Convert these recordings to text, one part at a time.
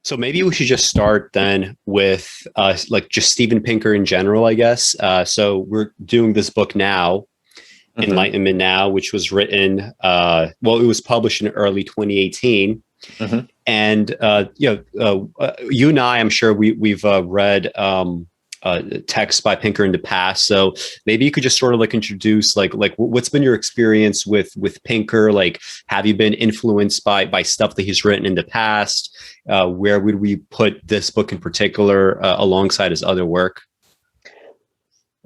So maybe we should just start then with like just Steven Pinker in general, I guess. So we're doing this book now, Hmm. Enlightenment Now, which was written, well, it was published in early 2018. Hmm. And you and I'm sure we've read texts by Pinker in the past. So maybe you could just sort of like introduce like what's been your experience with Pinker? Like, have you been influenced by stuff that he's written in the past? Where would we put this book in particular alongside his other work?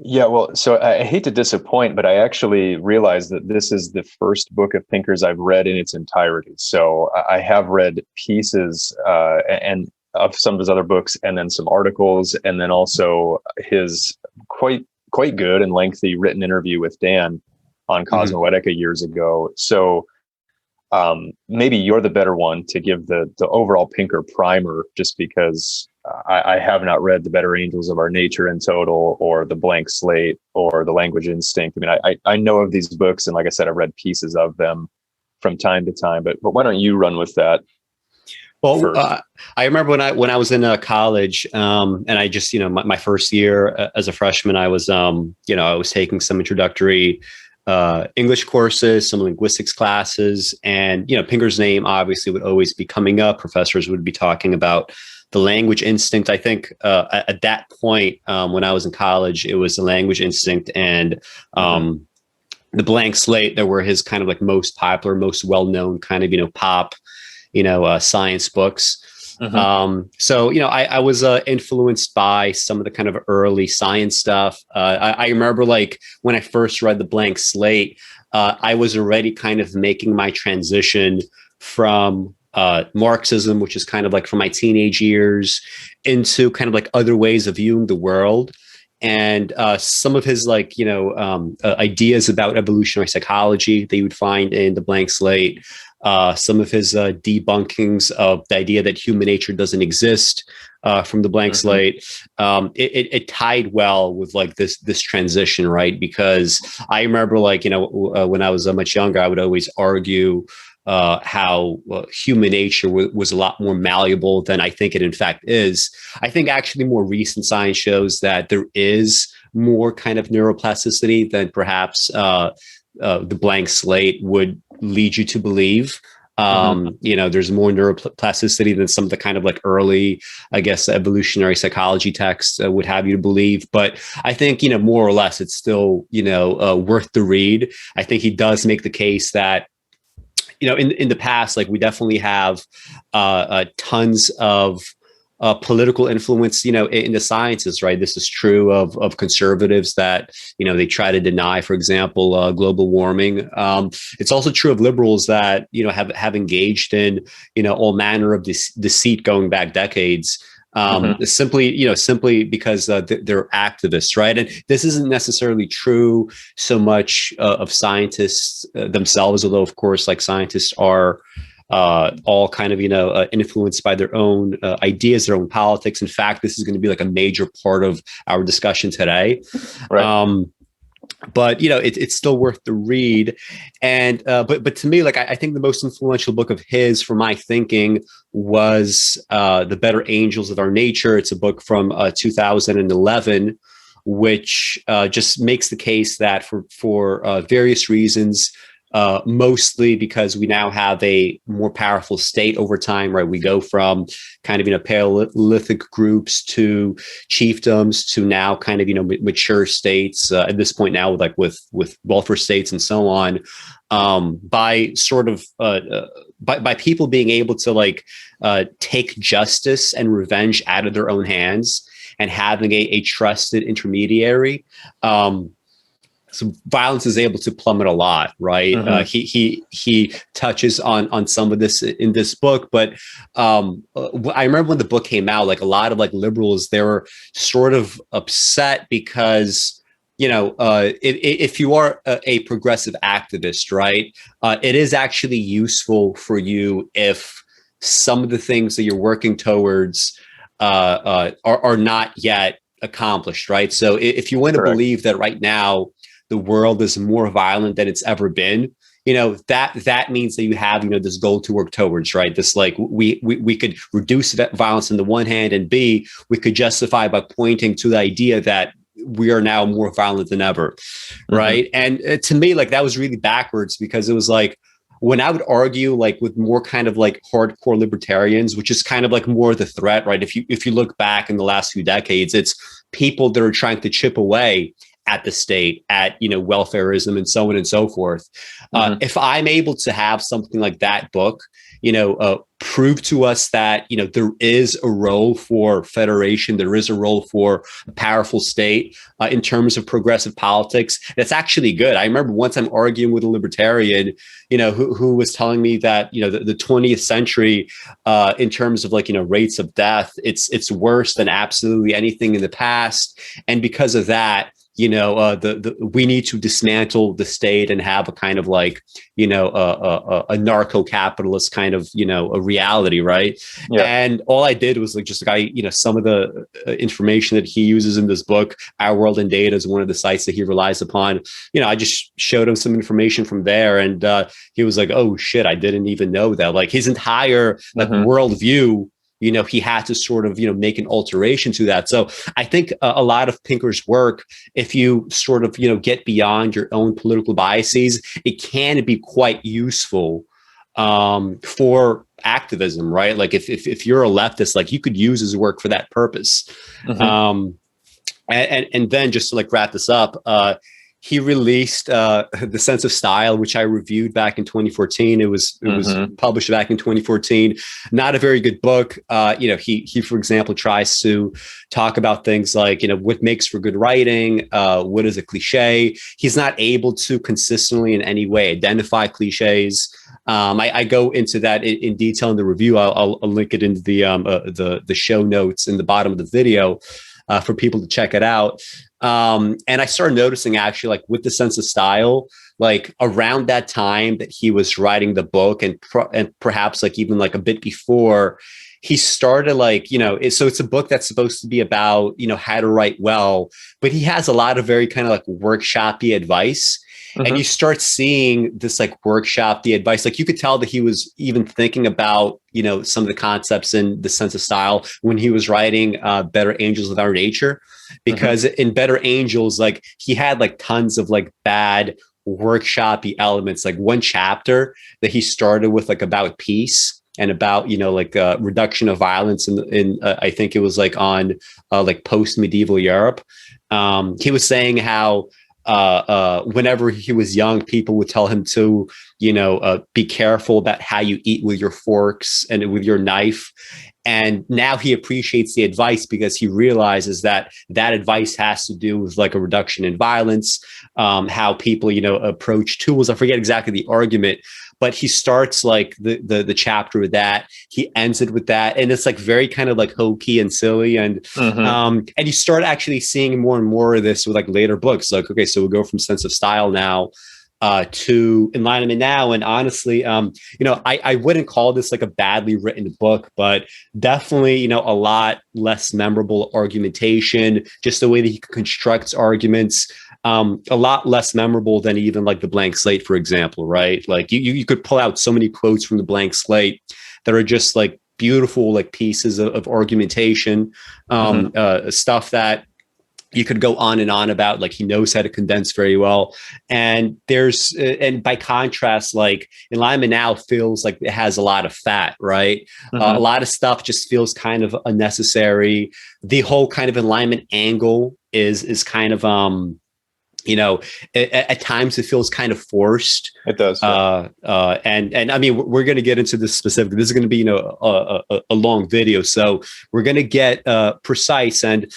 Yeah, well, so I hate to disappoint, but I actually realized that this is the first book of Pinker's I've read in its entirety. So I have read pieces and of some of his other books, and then some articles, and then also his quite good and lengthy written interview with Dan on Mm-hmm. Cosmoetica years ago. So maybe you're the better one to give the overall Pinker primer, just because I have not read The Better Angels of Our Nature in total, or The Blank Slate, or The Language Instinct. I mean, I know of these books, and like I said, I've read pieces of them from time to time. But why don't you run with that Well, first? I remember when I was in college, and I just my first year as a freshman, I was I was taking some introductory English courses, some linguistics classes, and Pinker's name obviously would always be coming up. Professors would be talking about the language instinct. I think at that point when I was in college, it was the language instinct and Hmm. the blank slate that were his kind of like most popular, most well known kind of pop science books. Hmm. So, I was influenced by some of the kind of early science stuff. I remember like when I first read The Blank Slate, I was already kind of making my transition from Marxism, which is kind of like from my teenage years, into kind of like other ways of viewing the world. And some of his like ideas about evolutionary psychology that you would find in The Blank Slate, some of his debunkings of the idea that human nature doesn't exist from The Blank Hmm. Slate. It tied well with like this transition, right? Because I remember like when I was much younger, I would always argue how human nature was a lot more malleable than I think it in fact is. I think actually more recent science shows that there is more kind of neuroplasticity than perhaps the blank slate would lead you to believe. Hmm. There's more neuroplasticity than some of the kind of like early, I guess, evolutionary psychology texts would have you to believe. But I think, more or less, it's still, worth the read. I think he does make the case that in the past, like we definitely have tons of political influence, in the sciences, right? This is true of conservatives that, they try to deny, for example, global warming. It's also true of liberals that, have engaged in, all manner of deceit going back decades. Hmm. Simply because they're activists, right? And this isn't necessarily true so much of scientists themselves, although of course, like scientists are all kind of influenced by their own ideas, their own politics. In fact, this is going to be like a major part of our discussion today. Right. Um, but it's still worth the read. And but to me, like I think the most influential book of his for my thinking was The Better Angels of Our Nature. It's a book from 2011, which just makes the case that for various reasons, mostly because we now have a more powerful state over time, right? We go from kind of Paleolithic groups to chiefdoms to now kind of mature states at this point now with welfare states and so on. By sort of by people being able to like take justice and revenge out of their own hands and having a trusted intermediary. So violence is able to plummet a lot, right? Hmm. He touches on some of this in this book, but I remember when the book came out, like a lot of like liberals, they were sort of upset because if you are a progressive activist, right, it is actually useful for you if some of the things that you're working towards are not yet accomplished, right? So if you want to Correct. believe that right now the world is more violent than it's ever been, that means that you have, this goal to work towards, right? This like we could reduce violence on the one hand, and B, we could justify by pointing to the idea that we are now more violent than ever, right? And to me, like that was really backwards, because it was like, when I would argue like with more kind of like hardcore libertarians, which is kind of like more the threat, right? If you look back in the last few decades, it's people that are trying to chip away at the state, at welfareism, and so on and so forth. If I'm able to have something like that book, prove to us that there is a role for federation, there is a role for a powerful state in terms of progressive politics, that's actually good. I remember once I'm arguing with a libertarian, who was telling me that the 20th century, in terms of like rates of death, it's worse than absolutely anything in the past, and because of that, we need to dismantle the state and have a kind of like, a narco-capitalist kind of, a reality, right? Yeah. And all I did was like, just like some of the information that he uses in this book, Our World in Data, is one of the sites that he relies upon. I just showed him some information from there, and he was like, oh shit, I didn't even know that. Like his entire like worldview, he had to sort of, make an alteration to that. So I think a lot of Pinker's work, if you sort of, get beyond your own political biases, it can be quite useful for activism, right? Like if you're a leftist, like you could use his work for that purpose. And then just to like wrap this up, he released The Sense of Style, which I reviewed back in 2014. It was published back in 2014. Not a very good book. He for example tries to talk about things like what makes for good writing, what is a cliche. He's not able to consistently in any way identify cliches. I go into that in detail in the review. I'll link it into the show notes in the bottom of the video for people to check it out. And I started noticing actually, like with The Sense of Style, like around that time that he was writing the book, and perhaps like even like a bit before, he started like, so it's a book that's supposed to be about, how to write well, but he has a lot of very kind of like workshopy advice. And you start seeing this like workshop, the advice, like you could tell that he was even thinking about, some of the concepts in The Sense of Style when he was writing Better Angels of Our Nature, because in Better Angels, like he had like tons of like bad workshopy elements. Like one chapter that he started with like about peace and about, like reduction of violence in I think it was like on like post-medieval Europe. He was saying how whenever he was young, people would tell him to, be careful about how you eat with your forks and with your knife. And now he appreciates the advice because he realizes that advice has to do with like a reduction in violence, how people, approach tools. I forget exactly the argument, but he starts like the chapter with that. He ends it with that. And it's like very kind of like hokey and silly. And you start actually seeing more and more of this with like later books. Like, okay, so we'll go from Sense of Style now to Enlightenment Now. And honestly, I wouldn't call this like a badly written book, but definitely, a lot less memorable argumentation, just the way that he constructs arguments. A lot less memorable than even like the Blank Slate, for example, right? Like you could pull out so many quotes from the Blank Slate that are just like beautiful, like pieces of argumentation, stuff that you could go on and on about. Like he knows how to condense very well. And and by contrast, like Enlightenment Now feels like it has a lot of fat, right? A lot of stuff just feels kind of unnecessary. The whole kind of Enlightenment angle is kind of, at times it feels kind of forced. It does. Yeah. And I mean, we're going to get into this specifically. This is going to be, a long video. So we're going to get precise. And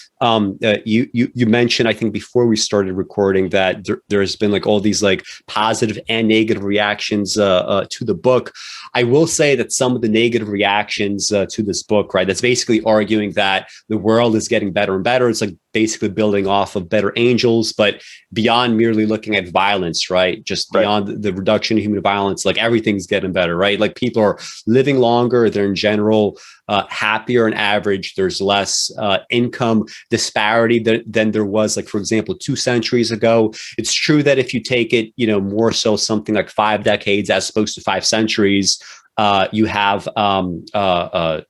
you mentioned, I think before we started recording, that there's been like all these like positive and negative reactions to the book. I will say that some of the negative reactions to this book, right, that's basically arguing that the world is getting better and better. It's like basically building off of Better Angels, but beyond merely looking at violence, right? Just beyond the reduction of human violence, like everything's getting better, right? Like people are living longer. They're in general happier on average. There's less income disparity than there was, like, for example, 2 centuries ago. It's true that if you take it, more so something like 5 decades as opposed to 5 centuries, you have,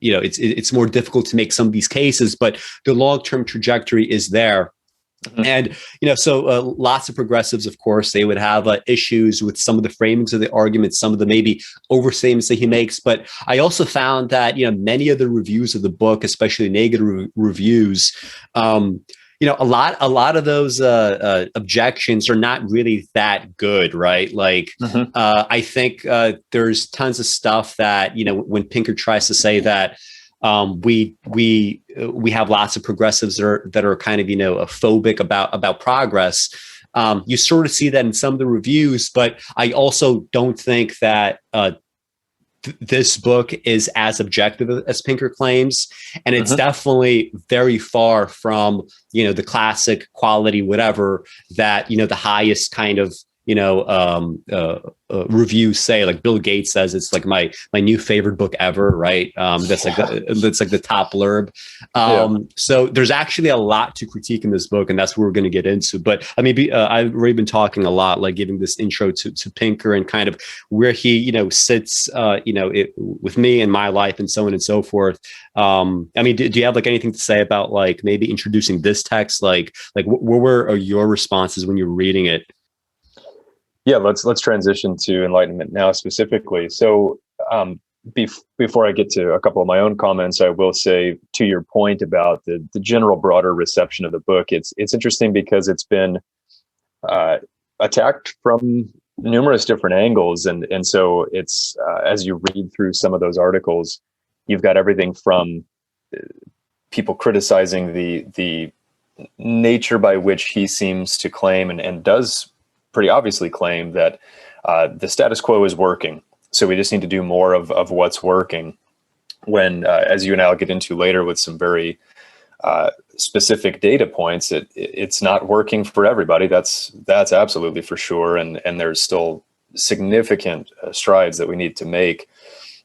it's more difficult to make some of these cases, but the long-term trajectory is there. Mm-hmm. And, so lots of progressives, of course, they would have issues with some of the framings of the argument, some of the maybe overstatements that he makes. But I also found that, many of the reviews of the book, especially negative reviews, a lot of those objections are not really that good, right? Like, mm-hmm. I think there's tons of stuff that, when Pinker tries to say that we have lots of progressives that are kind of, phobic about progress. You sort of see that in some of the reviews, but I also don't think that this book is as objective as Pinker claims, and it's mm-hmm. definitely very far from the classic quality whatever that the highest kind of reviews say. Like Bill Gates says it's like my new favorite book ever, right? That's like the top blurb. So there's actually a lot to critique in this book, and that's what we're going to get into. But I mean, I've already been talking a lot, like giving this intro to Pinker and kind of where he sits with me and my life and so on and so forth. I mean, do you have like anything to say about like maybe introducing this text? Like what were your responses when you were reading it? Yeah, let's transition to Enlightenment Now specifically. So before I get to a couple of my own comments, I will say, to your point about the general broader reception of the book, it's interesting because it's been attacked from numerous different angles, and so it's as you read through some of those articles, you've got everything from people criticizing the nature by which he seems to claim and does pretty obviously claim that the status quo is working. So we just need to do more of what's working. When, as you and I'll get into later with some very specific data points, it's not working for everybody. That's absolutely for sure. And there's still significant strides that we need to make.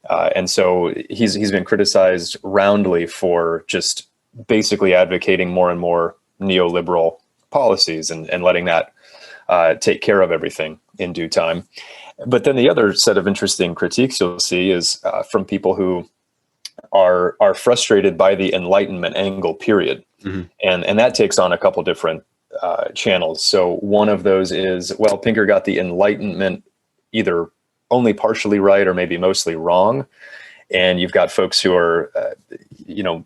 And so he's been criticized roundly for just basically advocating more and more neoliberal policies and letting that take care of everything in due time. But then the other set of interesting critiques you'll see is from people who are frustrated by the Enlightenment angle, period. Mm-hmm. And that takes on a couple different channels. So one of those is, well, Pinker got the Enlightenment either only partially right or maybe mostly wrong. And you've got folks who are,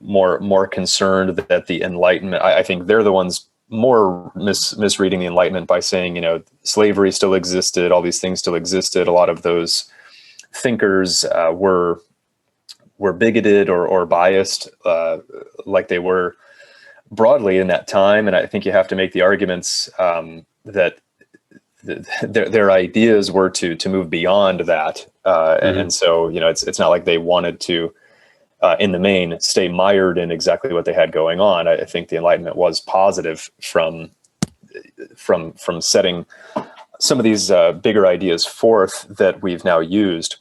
more concerned that the Enlightenment, I think they're the ones more misreading the Enlightenment by saying, slavery still existed, all these things still existed. A lot of those thinkers were bigoted or biased, like they were broadly in that time. And I think you have to make the arguments that their ideas were to move beyond that. Mm-hmm. And so, it's not like they wanted to, in the main, stay mired in exactly what they had going on. I think the Enlightenment was positive from setting some of these bigger ideas forth that we've now used.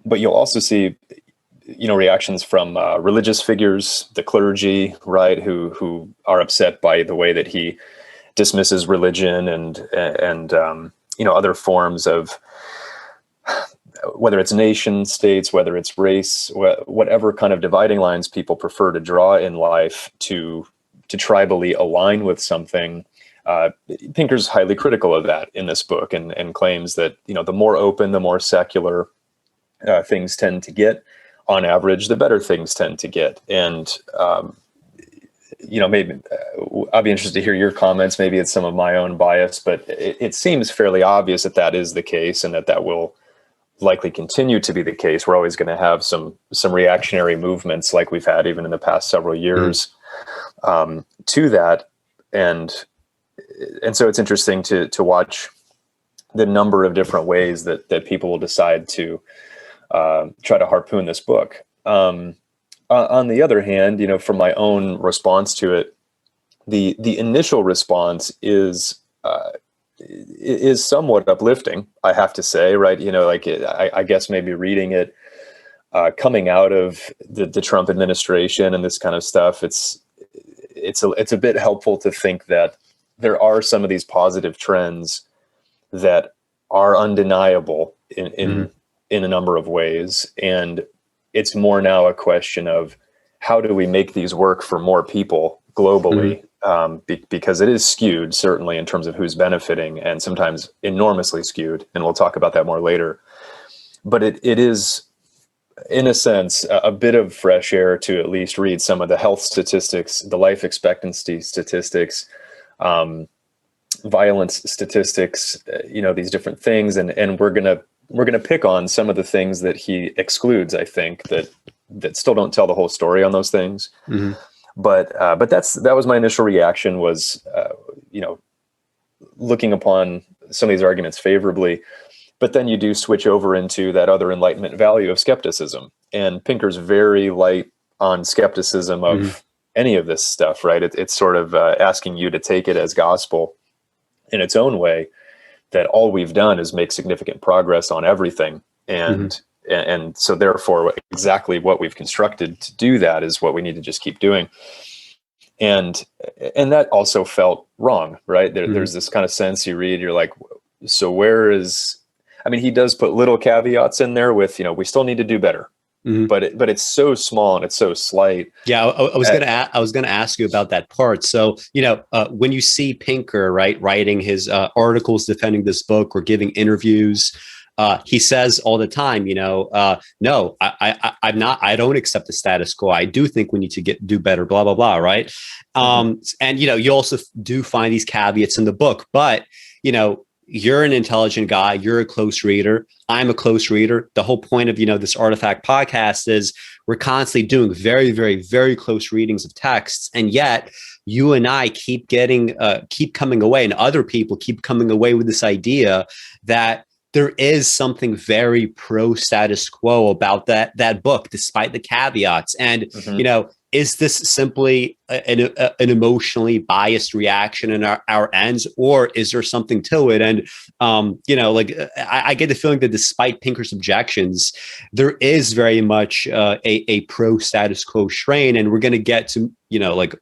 But you'll also see, reactions from religious figures, the clergy, right, who are upset by the way that he dismisses religion and other forms of, whether it's nation states, whether it's race, whatever kind of dividing lines people prefer to draw in life to tribally align with something. Pinker's highly critical of that in this book and claims that, the more open, the more secular things tend to get, on average, the better things tend to get. And, maybe I'll be interested to hear your comments. Maybe it's some of my own bias, but it seems fairly obvious that is the case and that will likely continue to be the case. We're always going to have some reactionary movements like we've had even in the past several years to that. And so it's interesting to watch the number of different ways that people will decide to try to harpoon this book. On the other hand, from my own response to it, the initial response is somewhat uplifting, I have to say, right? Like I guess maybe reading it coming out of the Trump administration and this kind of stuff, it's a bit helpful to think that there are some of these positive trends that are undeniable in a number of ways, and it's more now a question of how do we make these work for more people globally, because it is skewed, certainly in terms of who's benefiting, and sometimes enormously skewed, and we'll talk about that more later. But it is, in a sense, a bit of fresh air to at least read some of the health statistics, the life expectancy statistics, violence statistics, these different things, and we're gonna pick on some of the things that he excludes, I think, that still don't tell the whole story on those things. But that was my initial reaction, was looking upon some of these arguments favorably. But then you do switch over into that other Enlightenment value of skepticism, and Pinker's very light on skepticism of any of this stuff, right? It's sort of asking you to take it as gospel in its own way, that all we've done is make significant progress on everything, and so therefore exactly what we've constructed to do that is what we need to just keep doing. And that also felt wrong, right? There's this kind of sense you read, you're like, so where is, I mean, he does put little caveats in there with, we still need to do better, but it's so small and it's so slight. Yeah, I was gonna ask you about that part. So, when you see Pinker, right, writing his articles defending this book or giving interviews, he says all the time, no, I don't accept the status quo. I do think we need to do better, blah, blah, blah. Right. And, you also do find these caveats in the book, but, you're an intelligent guy. You're a close reader. I'm a close reader. The whole point of, this ArtiFact podcast is we're constantly doing very, very, very close readings of texts. And yet you and I keep coming away, and other people keep coming away with this idea that there is something very pro status quo about that book, despite the caveats. And, is this simply an emotionally biased reaction in our ends, or is there something to it? And, I get the feeling that despite Pinker's objections, there is very much a pro status quo strain. And we're going to get to,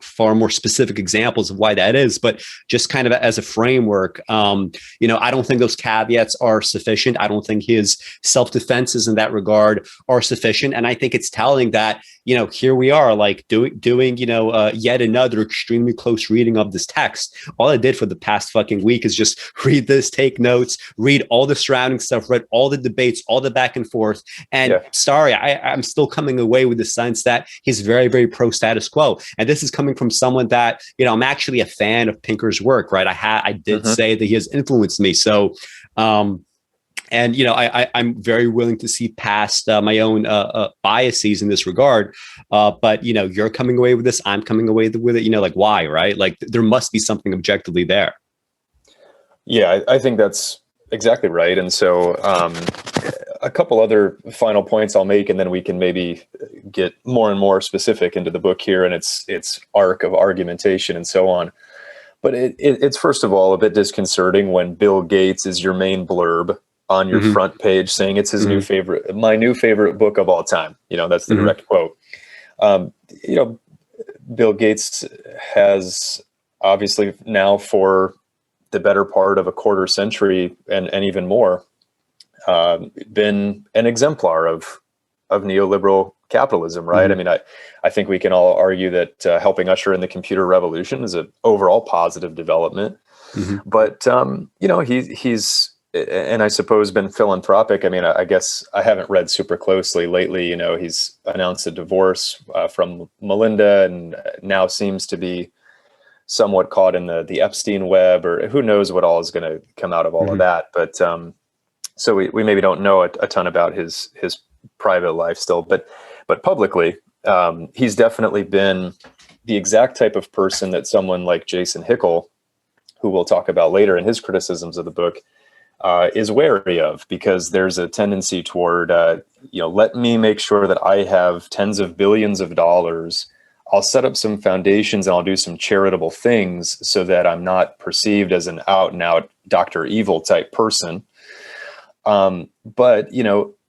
far more specific examples of why that is. But just kind of as a framework, I don't think those caveats are sufficient. I don't think his self-defenses in that regard are sufficient. And I think it's telling that, here we are, like doing yet another extremely close reading of this text. All I did for the past fucking week is just read this, take notes, read all the surrounding stuff, read all the debates, all the back and forth. And sorry, I'm still coming away with the sense that he's very, very pro status quo. And this is coming from someone that, I'm actually a fan of Pinker's work, right? I did say that he has influenced me. So, and, I'm very willing to see past my own biases in this regard. But, you're coming away with this. I'm coming away with it. Why, right? Like, there must be something objectively there. Yeah, I think that's exactly right. And so a couple other final points I'll make, and then we can maybe get more and more specific into the book here and its arc of argumentation and so on. But it's first of all a bit disconcerting when Bill Gates is your main blurb on your front page saying it's his my new favorite book of all time. That's the direct quote. Bill Gates has obviously now for the better part of a quarter century and even more been an exemplar of neoliberal capitalism, right? I mean, I think we can all argue that helping usher in the computer revolution is an overall positive development. But he's and I suppose been philanthropic. I mean, I guess I haven't read super closely lately. He's announced a divorce from Melinda, and now seems to be somewhat caught in the Epstein web, or who knows what all is going to come out of all of that. But so we maybe don't know a ton about his private life still, but publicly, he's definitely been the exact type of person that someone like Jason Hickel, who we'll talk about later in his criticisms of the book, is wary of, because there's a tendency toward, let me make sure that I have tens of billions of dollars. I'll set up some foundations and I'll do some charitable things so that I'm not perceived as an out and out Dr. Evil type person. But,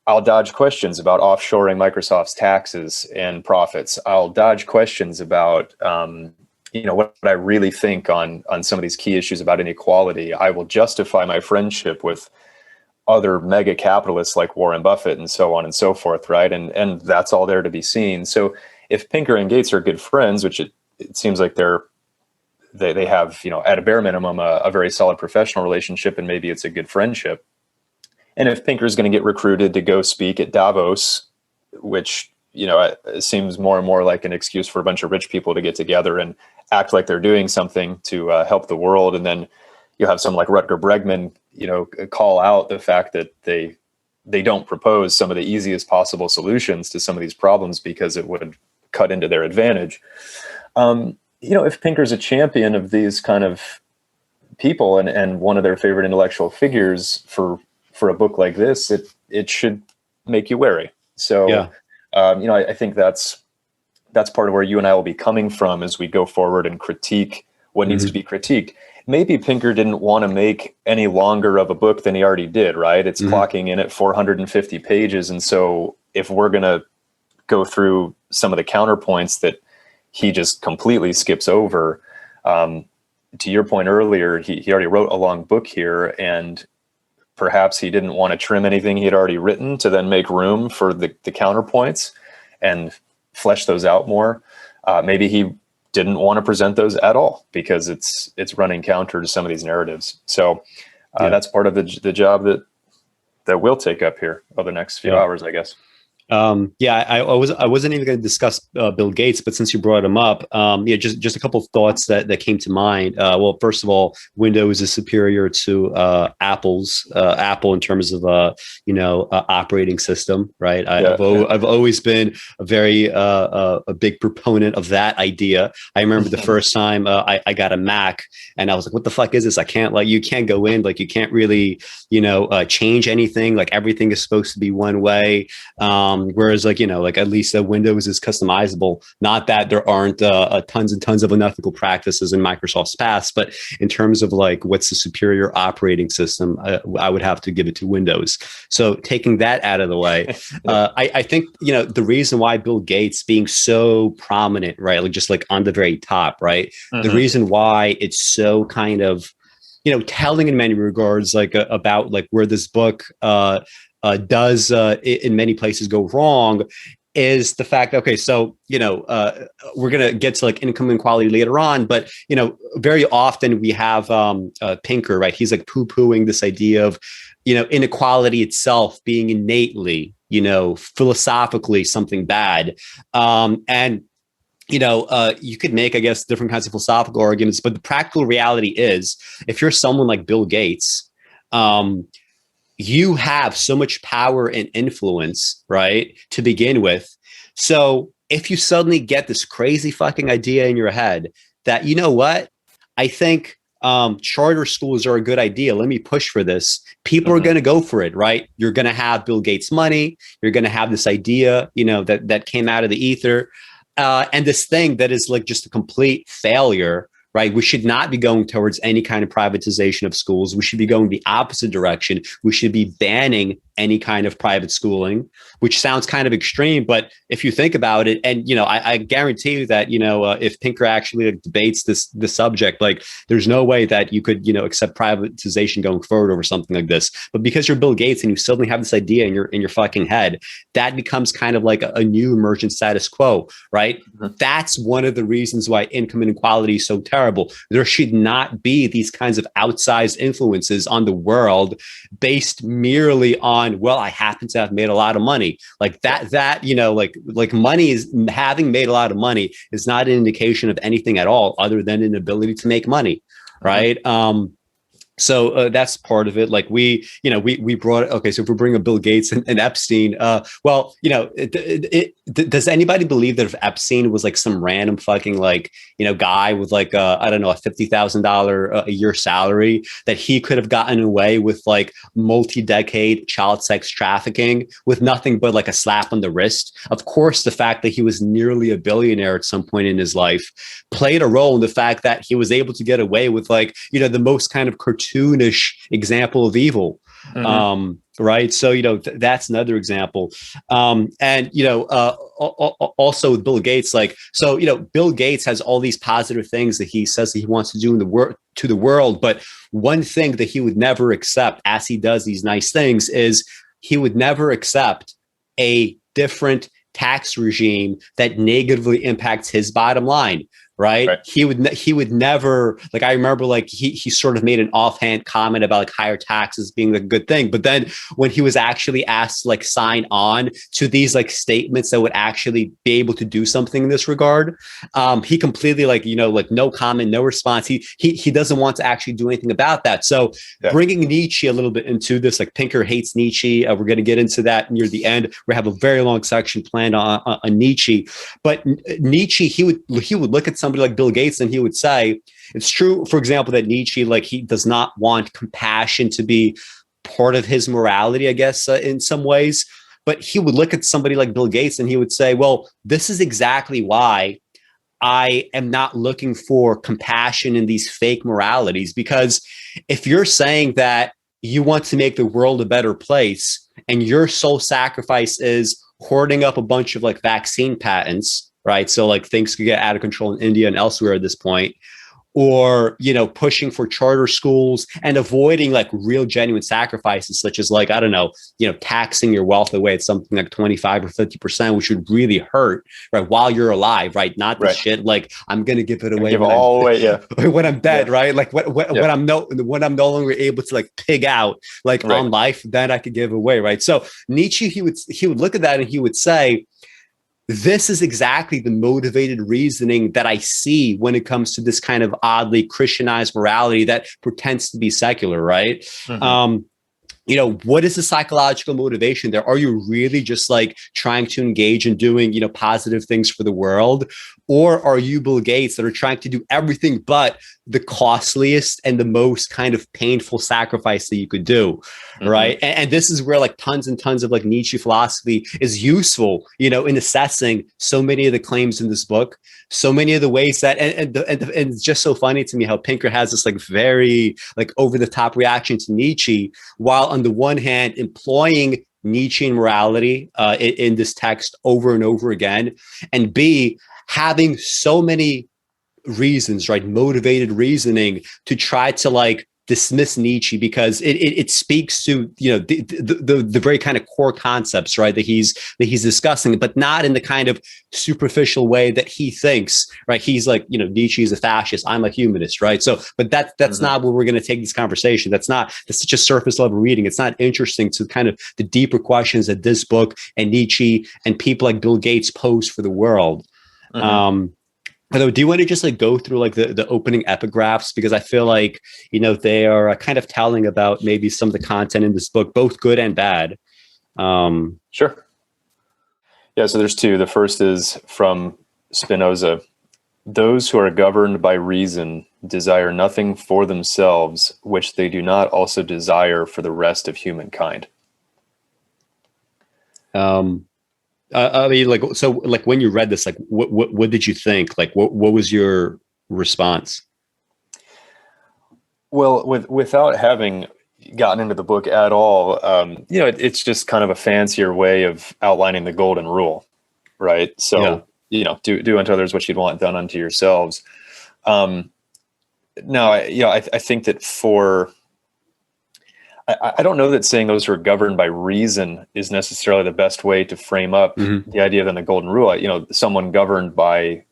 I'll dodge questions about offshoring Microsoft's taxes and profits. I'll dodge questions about, what I really think on some of these key issues about inequality. I will justify my friendship with other mega capitalists like Warren Buffett and so on and so forth, right? And that's all there to be seen. So if Pinker and Gates are good friends, which it seems like they have, at a bare minimum, a very solid professional relationship, and maybe it's a good friendship. And if Pinker's going to get recruited to go speak at Davos, which, it seems more and more like an excuse for a bunch of rich people to get together and act like they're doing something to help the world. And then you have someone like Rutger Bregman, call out the fact that they don't propose some of the easiest possible solutions to some of these problems because it would cut into their advantage. If Pinker's a champion of these kind of people and one of their favorite intellectual figures for a book like this, it should make you wary. So, yeah. I think that's part of where you and I will be coming from as we go forward and critique what needs to be critiqued. Maybe Pinker didn't want to make any longer of a book than he already did, right? It's clocking in at 450 pages. And so if we're going to go through some of the counterpoints that he just completely skips over, to your point earlier, he already wrote a long book here, and perhaps he didn't want to trim anything he had already written to then make room for the counterpoints and flesh those out more. Maybe he didn't want to present those at all because it's running counter to some of these narratives. So that's part of the job that we'll take up here over the next few hours, I guess. I wasn't even going to discuss Bill Gates, but since you brought him up, just a couple of thoughts that came to mind. Well, first of all, Windows is superior to Apple in terms of operating system, right? I've always been a very a big proponent of that idea. I remember the first time I got a Mac, and I was like, "What the fuck is this? I can't you can't go in, you can't really change anything. Everything is supposed to be one way." Whereas at least Windows is customizable. Not that there aren't tons and tons of unethical practices in Microsoft's past, but in terms of what's the superior operating system, I would have to give it to Windows. So taking that out of the way, I think, the reason why Bill Gates being so prominent, right? just on the very top, right? The reason why it's so kind of, telling in many regards, about where this book, does in many places go wrong is the fact, okay, so, we're going to get to income inequality later on, but, very often we have Pinker, right? He's poo-pooing this idea of, inequality itself being innately, philosophically something bad. And you could make, I guess, different kinds of philosophical arguments, but the practical reality is if you're someone like Bill Gates, you have so much power and influence, right, to begin with. So if you suddenly get this crazy fucking idea in your head that, what, I think charter schools are a good idea. Let me push for this. People are going to go for it, right? You're going to have Bill Gates' money. You're going to have this idea, that came out of the ether. And this thing that is just a complete failure, right? We should not be going towards any kind of privatization of schools. We should be going the opposite direction. We should be banning any kind of private schooling, which sounds kind of extreme. But if you think about it, and, I guarantee you that, if Pinker actually debates this subject, there's no way that you could, accept privatization going forward over something like this. But because you're Bill Gates and you suddenly have this idea in your fucking head, that becomes kind of a new emergent status quo, right? That's one of the reasons why income inequality is so terrible. There should not be these kinds of outsized influences on the world based merely on, well, I happen to have made a lot of money. Money is, having made a lot of money is not an indication of anything at all other than an ability to make money. Right. So that's part of it. Like we brought okay. So if we bring up Bill Gates and Epstein, well, does anybody believe that if Epstein was like some random fucking like guy with like I don't know, a $50,000 a year salary, that he could have gotten away with like multi-decade child sex trafficking with nothing but like a slap on the wrist? Of course, the fact that he was nearly a billionaire at some point in his life played a role in the fact that he was able to get away with like the most kind of cartoonish example of evil. Mm-hmm. Right. So, that's another example. And, also with Bill Gates, like, so, Bill Gates has all these positive things that he says that he wants to do in the world to the world. But one thing that he would never accept, as he does these nice things, is he would never accept a different tax regime that negatively impacts his bottom line. Right. He would never, like, I remember like he sort of made an offhand comment about like higher taxes being a good thing. But then when he was actually asked to like sign on to these like statements that would actually be able to do something in this regard, he completely like, like no comment, no response. He doesn't want to actually do anything about that. So bringing Nietzsche a little bit into this, like Pinker hates Nietzsche. We're going to get into that near the end. We have a very long section planned on Nietzsche, but Nietzsche, he would look at somebody like Bill Gates and he would say, it's true, for example, that Nietzsche, like, he does not want compassion to be part of his morality, I guess, in some ways. But he would look at somebody like Bill Gates and he would say, well, this is exactly why I am not looking for compassion in these fake moralities. Because if you're saying that you want to make the world a better place and your sole sacrifice is hoarding up a bunch of like vaccine patents, right? So like things could get out of control in India and elsewhere at this point, or, pushing for charter schools and avoiding like real genuine sacrifices, such as like, I don't know, taxing your wealth away at something like 25 or 50%, which would really hurt, right? While you're alive, right? Not the shit like I'm going to give it away. When I'm dead, right? Like when I'm no longer able to like pig out like on life, then I could give away, right? So Nietzsche, he would look at that and he would say, this is exactly the motivated reasoning that I see when it comes to this kind of oddly Christianized morality that pretends to be secular, right? Mm-hmm. What is the psychological motivation there? Are you really just like trying to engage in doing, positive things for the world? Or are you Bill Gates that are trying to do everything but the costliest and the most kind of painful sacrifice that you could do, mm-hmm. right? And this is where like tons and tons of like Nietzsche philosophy is useful, in assessing so many of the claims in this book, so many of the ways that, and it's just so funny to me how Pinker has this like very like over the top reaction to Nietzsche, while on the one hand employing Nietzschean morality in this text over and over again, and B, having so many reasons, right, motivated reasoning to try to like dismiss Nietzsche because it speaks to the very kind of core concepts, right, that he's discussing, but not in the kind of superficial way that he thinks, right? He's like, Nietzsche is a fascist, I'm a humanist, right? So, but that's mm-hmm. not where we're going to take this conversation. That's such a surface level reading. It's not interesting to kind of the deeper questions that this book and Nietzsche and people like Bill Gates pose for the world. Mm-hmm. Although, do you want to just like go through like the opening epigraphs? Because I feel like, they are kind of telling about maybe some of the content in this book, both good and bad. Sure. Yeah. So there's two. The first is from Spinoza. Those who are governed by reason desire nothing for themselves, which they do not also desire for the rest of humankind. I mean, like, so, like, when you read this, like, what did you think? Like, what was your response? Well, without having gotten into the book at all, it's just kind of a fancier way of outlining the golden rule, right? So, do unto others what you'd want done unto yourselves. I think that I don't know that saying those who are governed by reason is necessarily the best way to frame up mm-hmm. the idea of the golden rule. Someone governed by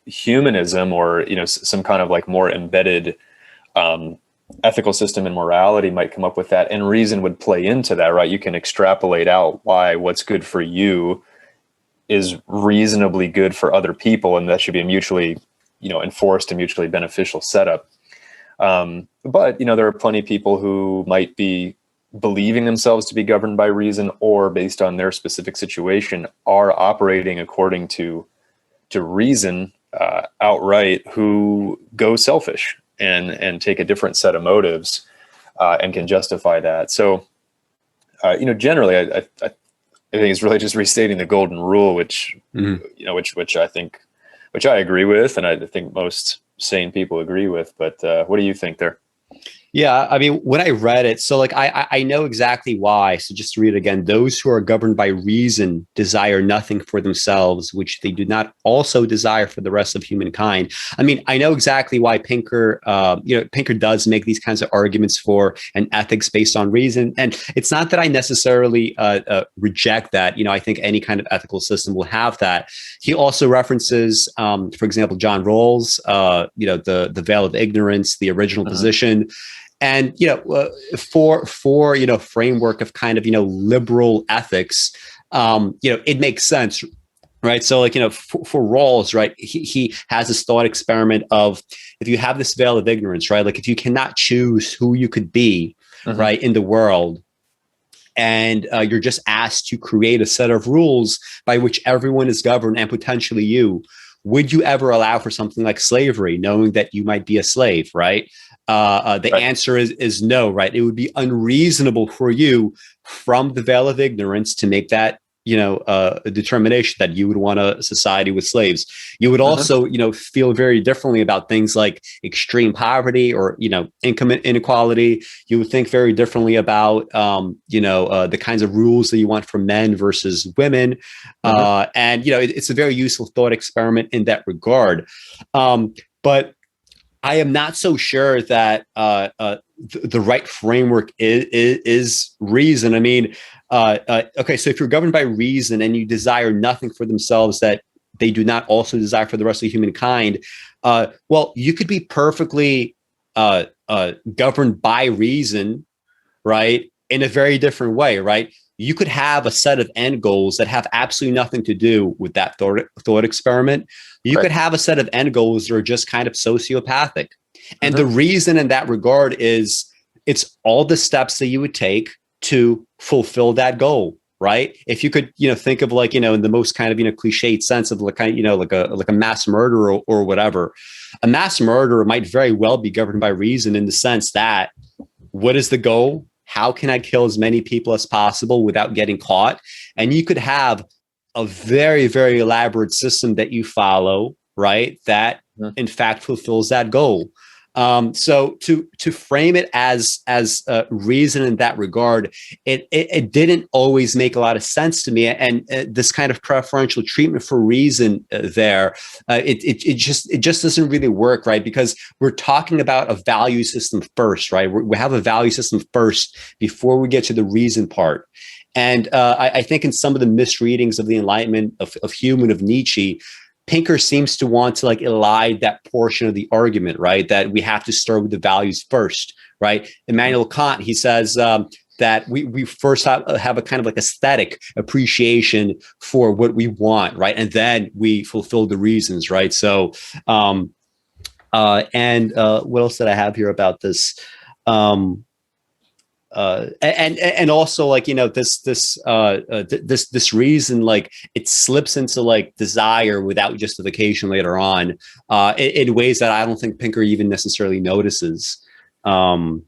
humanism or, some kind of like more embedded ethical system and morality might come up with that, and reason would play into that, right? You can extrapolate out why what's good for you is reasonably good for other people, and that should be a mutually, enforced and mutually beneficial setup. But there are plenty of people who might be believing themselves to be governed by reason, or based on their specific situation are operating according to reason outright, who go selfish and take a different set of motives and can justify that. So generally I think it's really just restating the golden rule, which which I agree with, and I think most sane people agree with. But what do you think there? Yeah, I mean, when I read it, so like I know exactly why. So just to read it again, those who are governed by reason desire nothing for themselves, which they do not also desire for the rest of humankind. I mean, I know exactly why Pinker, Pinker does make these kinds of arguments for an ethics based on reason. And it's not that I necessarily reject that. I think any kind of ethical system will have that. He also references, for example, John Rawls, the veil of ignorance, the original position. And, for framework of kind of, liberal ethics, it makes sense. Right. So like, for Rawls, right, he has this thought experiment of, if you have this veil of ignorance, right, like if you cannot choose who you could be, right, in the world, and you're just asked to create a set of rules by which everyone is governed, and potentially you, would you ever allow for something like slavery, knowing that you might be a slave, right? The answer is no, right? It would be unreasonable for you from the veil of ignorance to make that, a determination that you would want a society with slaves. You would also, feel very differently about things like extreme poverty or, income inequality. You would think very differently about, the kinds of rules that you want for men versus women. And, it's a very useful thought experiment in that regard. But I am not so sure that the right framework is reason. I mean, okay, so if you're governed by reason and you desire nothing for themselves that they do not also desire for the rest of humankind, well, you could be perfectly governed by reason, right, in a very different way, right? You could have a set of end goals that have absolutely nothing to do with that thought experiment. You could have a set of end goals that are just kind of sociopathic. And the reason in that regard is it's all the steps that you would take to fulfill that goal, right? If you could, think of like, in the most kind of, cliched sense of like, kind of, like a mass murderer or whatever, a mass murderer might very well be governed by reason in the sense that what is the goal? How can I kill as many people as possible without getting caught? And you could have a very, very elaborate system that you follow, right? That in fact fulfills that goal. So to frame it as reason in that regard, it didn't always make a lot of sense to me. And this kind of preferential treatment for reason it just doesn't really work, right? Because we're talking about a value system first, right? We have a value system first before we get to the reason part. And I think in some of the misreadings of the Enlightenment of Hume, of Nietzsche, Pinker seems to want to like elide that portion of the argument, right? That we have to start with the values first, right? Immanuel Kant, he says that we first have a kind of like aesthetic appreciation for what we want, right? And then we fulfill the reasons, right? So, and what else did I have here about this? And also like, this reason, like it slips into like desire without justification later on, in ways that I don't think Pinker even necessarily notices. So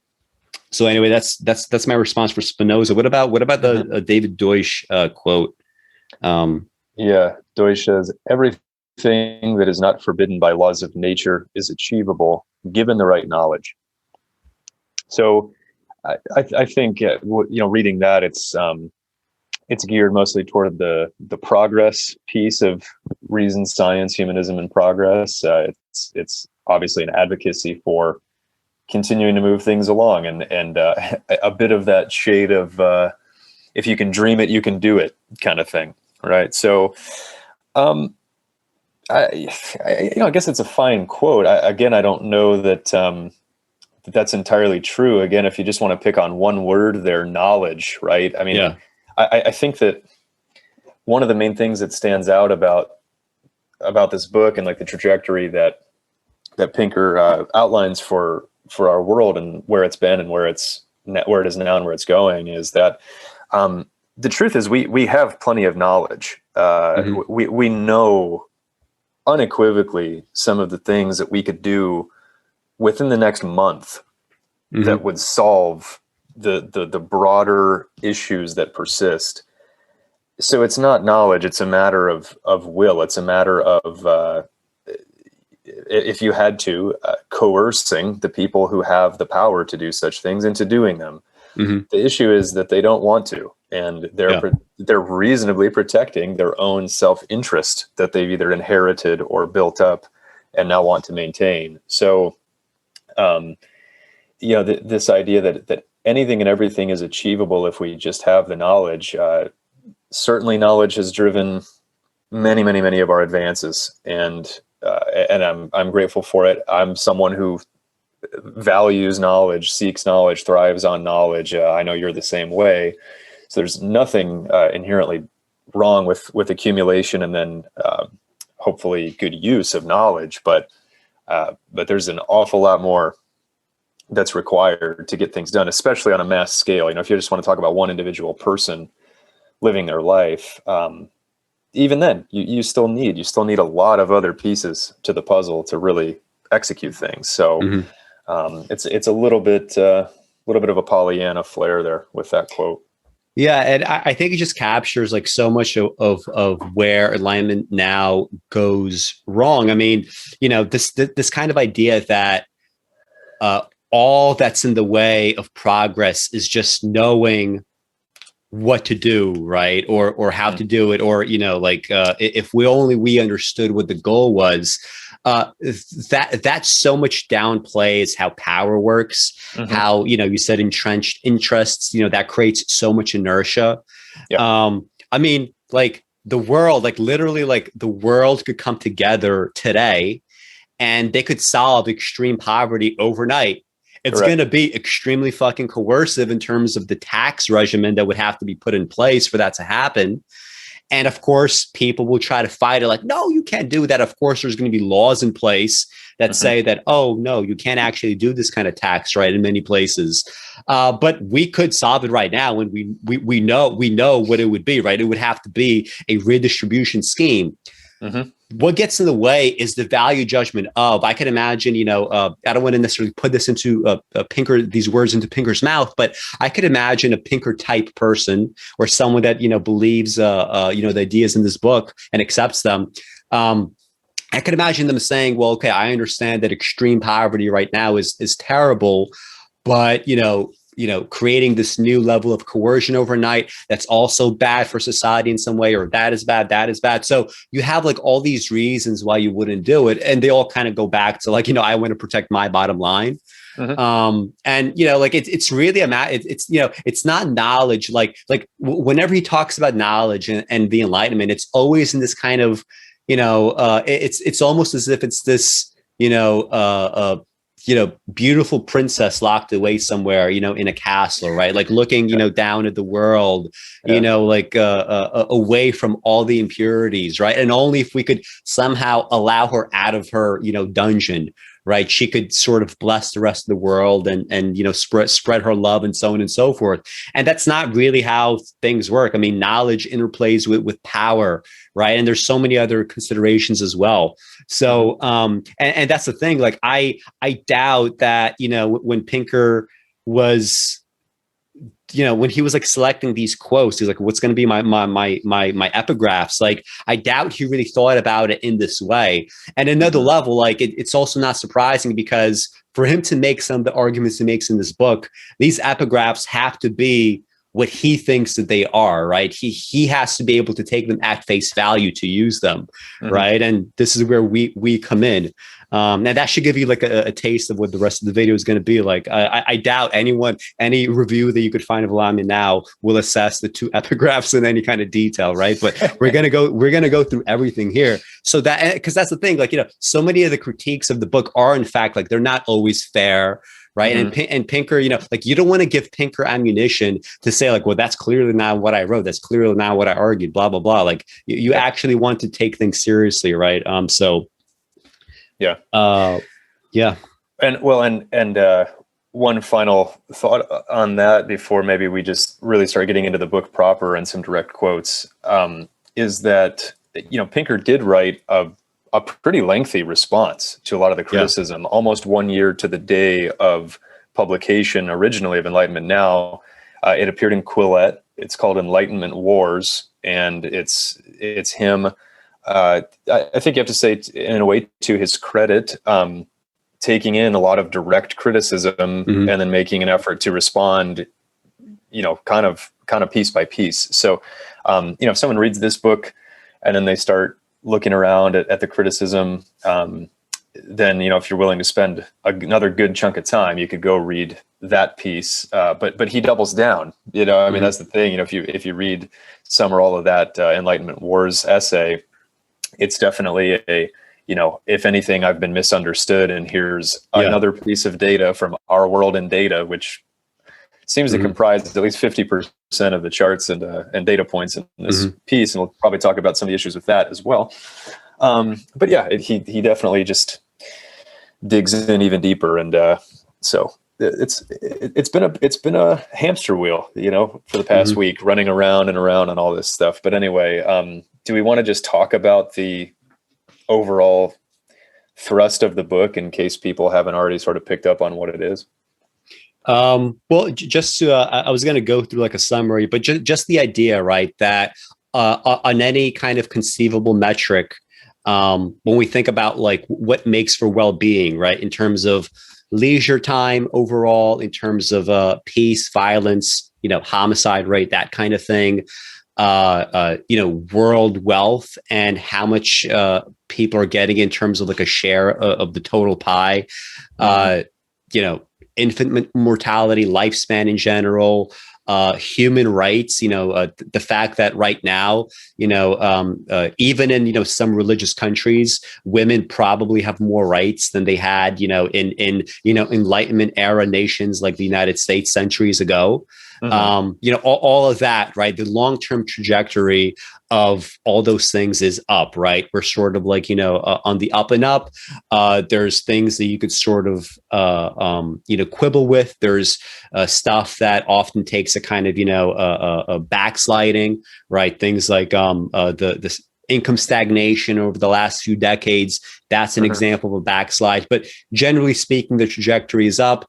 anyway, that's my response for Spinoza. What about the David Deutsch quote? Deutsch says, everything that is not forbidden by laws of nature is achievable given the right knowledge. So I think reading that, it's geared mostly toward the progress piece of reason, science, humanism, and progress. It's obviously an advocacy for continuing to move things along, and a bit of that shade of if you can dream it, you can do it kind of thing, right? So, I guess it's a fine quote. I don't know that. That's entirely true. Again, if you just want to pick on one word there, knowledge, right? I mean, I think that one of the main things that stands out about this book and like the trajectory that Pinker outlines for for our world and where it's been and where it is now and where it's going is that the truth is we have plenty of knowledge. We know unequivocally some of the things that we could do within the next month that would solve the broader issues that persist. So it's not knowledge, it's a matter of will. It's a matter of, if you had to, coercing the people who have the power to do such things into doing them. The issue is that they don't want to, and they're reasonably protecting their own self-interest that they've either inherited or built up and now want to maintain. So, this idea that anything and everything is achievable if we just have the knowledge. Certainly, knowledge has driven many of our advances, and I'm grateful for it. I'm someone who values knowledge, seeks knowledge, thrives on knowledge. I know you're the same way. So there's nothing inherently wrong with accumulation and then hopefully good use of knowledge, but there's an awful lot more that's required to get things done, especially on a mass scale. If you just want to talk about one individual person living their life, even then you still need a lot of other pieces to the puzzle to really execute things. So it's a little bit of a Pollyanna flair there with that quote. Yeah, and I think it just captures like so much of where Enlightenment now goes wrong. I mean, this kind of idea that all that's in the way of progress is just knowing what to do, right? Or how to do it, or if we understood what the goal was. That so much downplays how power works, how, you said entrenched interests, that creates so much inertia. I mean, like the world, like literally, like the world could come together today and they could solve extreme poverty overnight. It's going to be extremely fucking coercive in terms of the tax regimen that would have to be put in place for that to happen. And of course, people will try to fight it like, no, you can't do that. Of course, there's going to be laws in place that say that, oh, no, you can't actually do this kind of tax, right, in many places. But we could solve it right now. And we know what it would be, right? It would have to be a redistribution scheme. What gets in the way is the value judgment of, I can imagine, I don't want to necessarily put this into these words into Pinker's mouth, but I could imagine a Pinker type person or someone that, believes, the ideas in this book and accepts them. I could imagine them saying, well, okay, I understand that extreme poverty right now is terrible, but, creating this new level of coercion overnight, that's also bad for society in some way, or that is bad. So you have like all these reasons why you wouldn't do it. And they all kind of go back to like, I want to protect my bottom line. It's really it's not knowledge. Like whenever he talks about knowledge and the Enlightenment, it's always in this kind of, it's almost as if it's this, beautiful princess locked away somewhere, in a castle, right? Like looking, down at the world, away from all the impurities, right? And only if we could somehow allow her out of her, dungeon, right, she could sort of bless the rest of the world and spread her love and so on and so forth. And that's not really how things work. I mean, knowledge interplays with power, right? And there's so many other considerations as well. So, and that's the thing. Like, I doubt that, when Pinker was, when he was like selecting these quotes, he's like, what's going to be my epigraphs? Like, I doubt he really thought about it in this way. And another level, like it's also not surprising because for him to make some of the arguments he makes in this book, these epigraphs have to be what he thinks that they are, right? He has to be able to take them at face value to use them, right? And this is where we come in. Now that should give you like a taste of what the rest of the video is going to be like. I doubt any review that you could find of Enlightenment Now will assess the two epigraphs in any kind of detail, right? But we're gonna go through everything here. So that, because that's the thing, like, so many of the critiques of the book are in fact like they're not always fair. Right. And Pinker, like you don't want to give Pinker ammunition to say like, well, that's clearly not what I wrote. That's clearly not what I argued, blah, blah, blah. Like you actually want to take things seriously. Right. Yeah. And one final thought on that before maybe we just really start getting into the book proper and some direct quotes, is that, Pinker did write a pretty lengthy response to a lot of the criticism, almost 1 year to the day of publication originally of Enlightenment Now. It appeared in Quillette. It's called Enlightenment Wars, and it's him. I think you have to say, in a way, to his credit, taking in a lot of direct criticism and then making an effort to respond, kind of piece by piece. So, if someone reads this book and then they start looking around at the criticism, then, if you're willing to spend another good chunk of time, you could go read that piece. But he doubles down, I mean, that's the thing, if you read some or all of that Enlightenment Wars essay, it's definitely if anything, I've been misunderstood, and here's another piece of data from Our World in Data, which seems to comprise at least 50% of the charts and data points in this piece, and we'll probably talk about some of the issues with that as well. But yeah, he definitely just digs in even deeper, and so it's been a hamster wheel, for the past week, running around and around on all this stuff. But anyway, do we want to just talk about the overall thrust of the book in case people haven't already sort of picked up on what it is? Well, just to, I was going to go through like a summary, but just the idea, right, that on any kind of conceivable metric, when we think about like what makes for well-being, right, in terms of leisure time overall, in terms of peace, violence, homicide rate, that kind of thing, world wealth, and how much people are getting in terms of like a share of the total pie, infant mortality, lifespan in general, human rights, the fact that right now, even in, some religious countries, women probably have more rights than they had, in Enlightenment era nations like the United States centuries ago. All of that, right? The long-term trajectory of all those things is up, right? We're sort of like, on the up and up. There's things that you could sort of, quibble with. There's stuff that often takes a kind of, a backsliding, right? Things like the income stagnation over the last few decades. That's an example of a backslide. But generally speaking, the trajectory is up.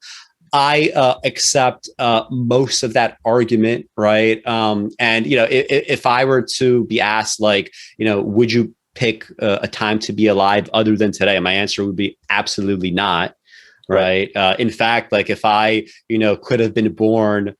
I accept most of that argument, right? And if I were to be asked, like, would you pick a time to be alive other than today? My answer would be absolutely not, right? In fact, like if I, could have been born,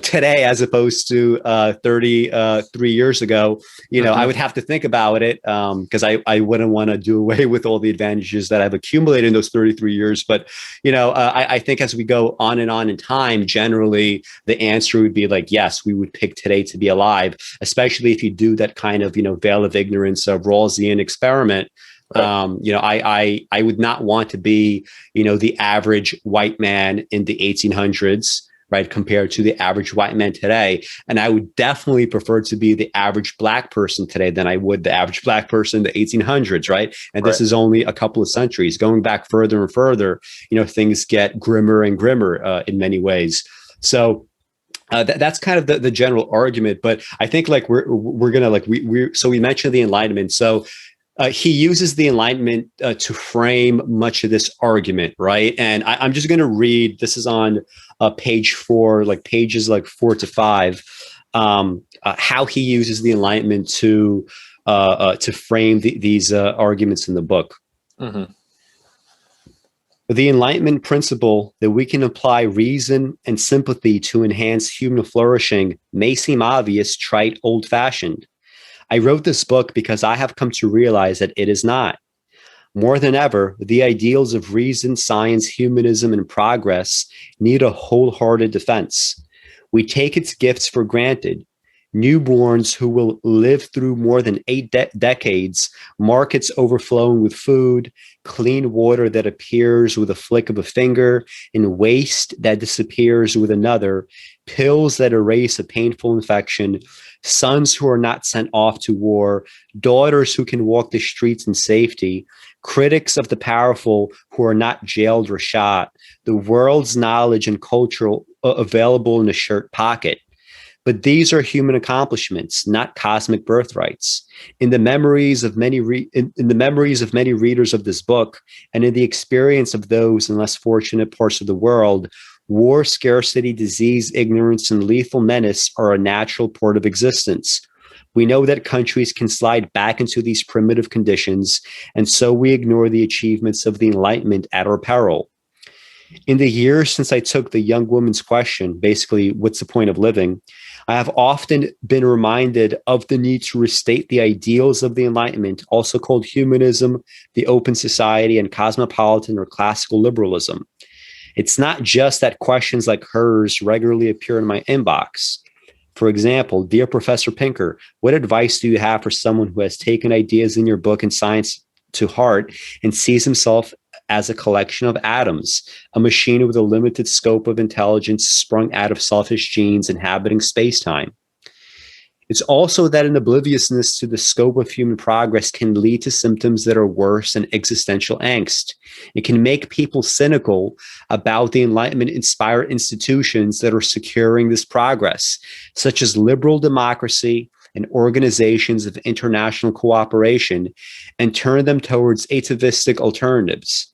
today as opposed to 33 years ago, I would have to think about it because I wouldn't want to do away with all the advantages that I've accumulated in those 33 years. But, I think as we go on in time, generally, the answer would be like, yes, we would pick today to be alive, especially if you do that kind of, veil of ignorance of Rawlsian experiment. I would not want to be, the average white man in the 1800s, right, compared to the average white man today. And I would definitely prefer to be the average black person today than I would the average black person in the 1800s, right? And this is only a couple of centuries. Going back further and further, things get grimmer and grimmer in many ways. So that's kind of the general argument. But I think like we're gonna like so we mentioned the Enlightenment. So he uses the Enlightenment to frame much of this argument, right? And I'm just going to read. This is on page 4, like pages like 4 to 5. How he uses the Enlightenment to frame these arguments in the book. The Enlightenment principle that we can apply reason and sympathy to enhance human flourishing may seem obvious, trite, old-fashioned. I wrote this book because I have come to realize that it is not. More than ever, the ideals of reason, science, humanism, and progress need a wholehearted defense. We take its gifts for granted. Newborns who will live through more than 8 decades, markets overflowing with food, clean water that appears with a flick of a finger, and waste that disappears with another, pills that erase a painful infection, sons who are not sent off to war, daughters who can walk the streets in safety, critics of the powerful who are not jailed or shot, the world's knowledge and culture available in a shirt pocket. But these are human accomplishments, not cosmic birthrights. In the memories of many readers of this book, and in the experience of those in less fortunate parts of the world, war, scarcity, disease, ignorance, and lethal menace are a natural part of existence. We know that countries can slide back into these primitive conditions, and so we ignore the achievements of the Enlightenment at our peril. In the years since I took the young woman's question, basically, what's the point of living? I have often been reminded of the need to restate the ideals of the Enlightenment, also called humanism, the open society, and cosmopolitan or classical liberalism. It's not just that questions like hers regularly appear in my inbox. For example, dear Professor Pinker, what advice do you have for someone who has taken ideas in your book and science to heart and sees himself as a collection of atoms, a machine with a limited scope of intelligence sprung out of selfish genes inhabiting space-time? It's also that an obliviousness to the scope of human progress can lead to symptoms that are worse than existential angst. It can make people cynical about the Enlightenment-inspired institutions that are securing this progress, such as liberal democracy and organizations of international cooperation, and turn them towards atavistic alternatives.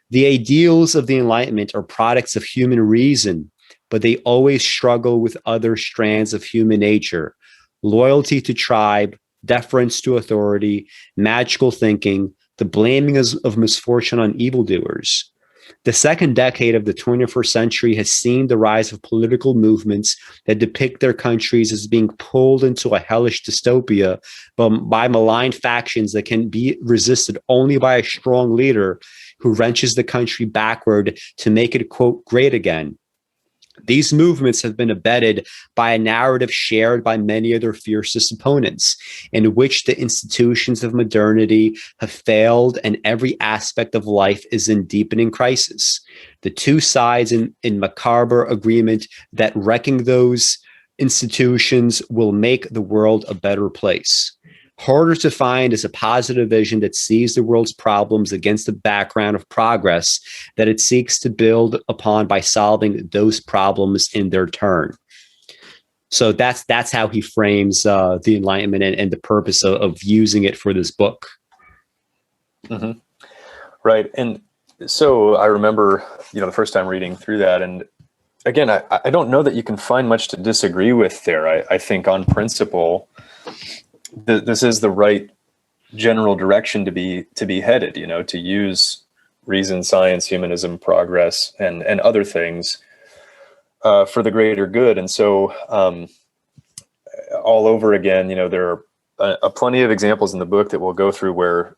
The ideals of the Enlightenment are products of human reason, but they always struggle with other strands of human nature: loyalty to tribe, deference to authority, magical thinking, the blaming of misfortune on evildoers. The second decade of the 21st century has seen the rise of political movements that depict their countries as being pulled into a hellish dystopia by malign factions that can be resisted only by a strong leader who wrenches the country backward to make it, quote, great again. These movements have been abetted by a narrative shared by many of their fiercest opponents, in which the institutions of modernity have failed and every aspect of life is in deepening crisis. The two sides in macabre agreement that wrecking those institutions will make the world a better place. Harder to find is a positive vision that sees the world's problems against the background of progress that it seeks to build upon by solving those problems in their turn. So that's how he frames the Enlightenment and the purpose of using it for this book. Mm-hmm. Right. And so I remember, the first time reading through that, and again, I don't know that you can find much to disagree with there. I think on principle, this is the right general direction to be headed, to use reason, science, humanism, progress, and other things for the greater good. And so all over again, there are plenty of examples in the book that we'll go through where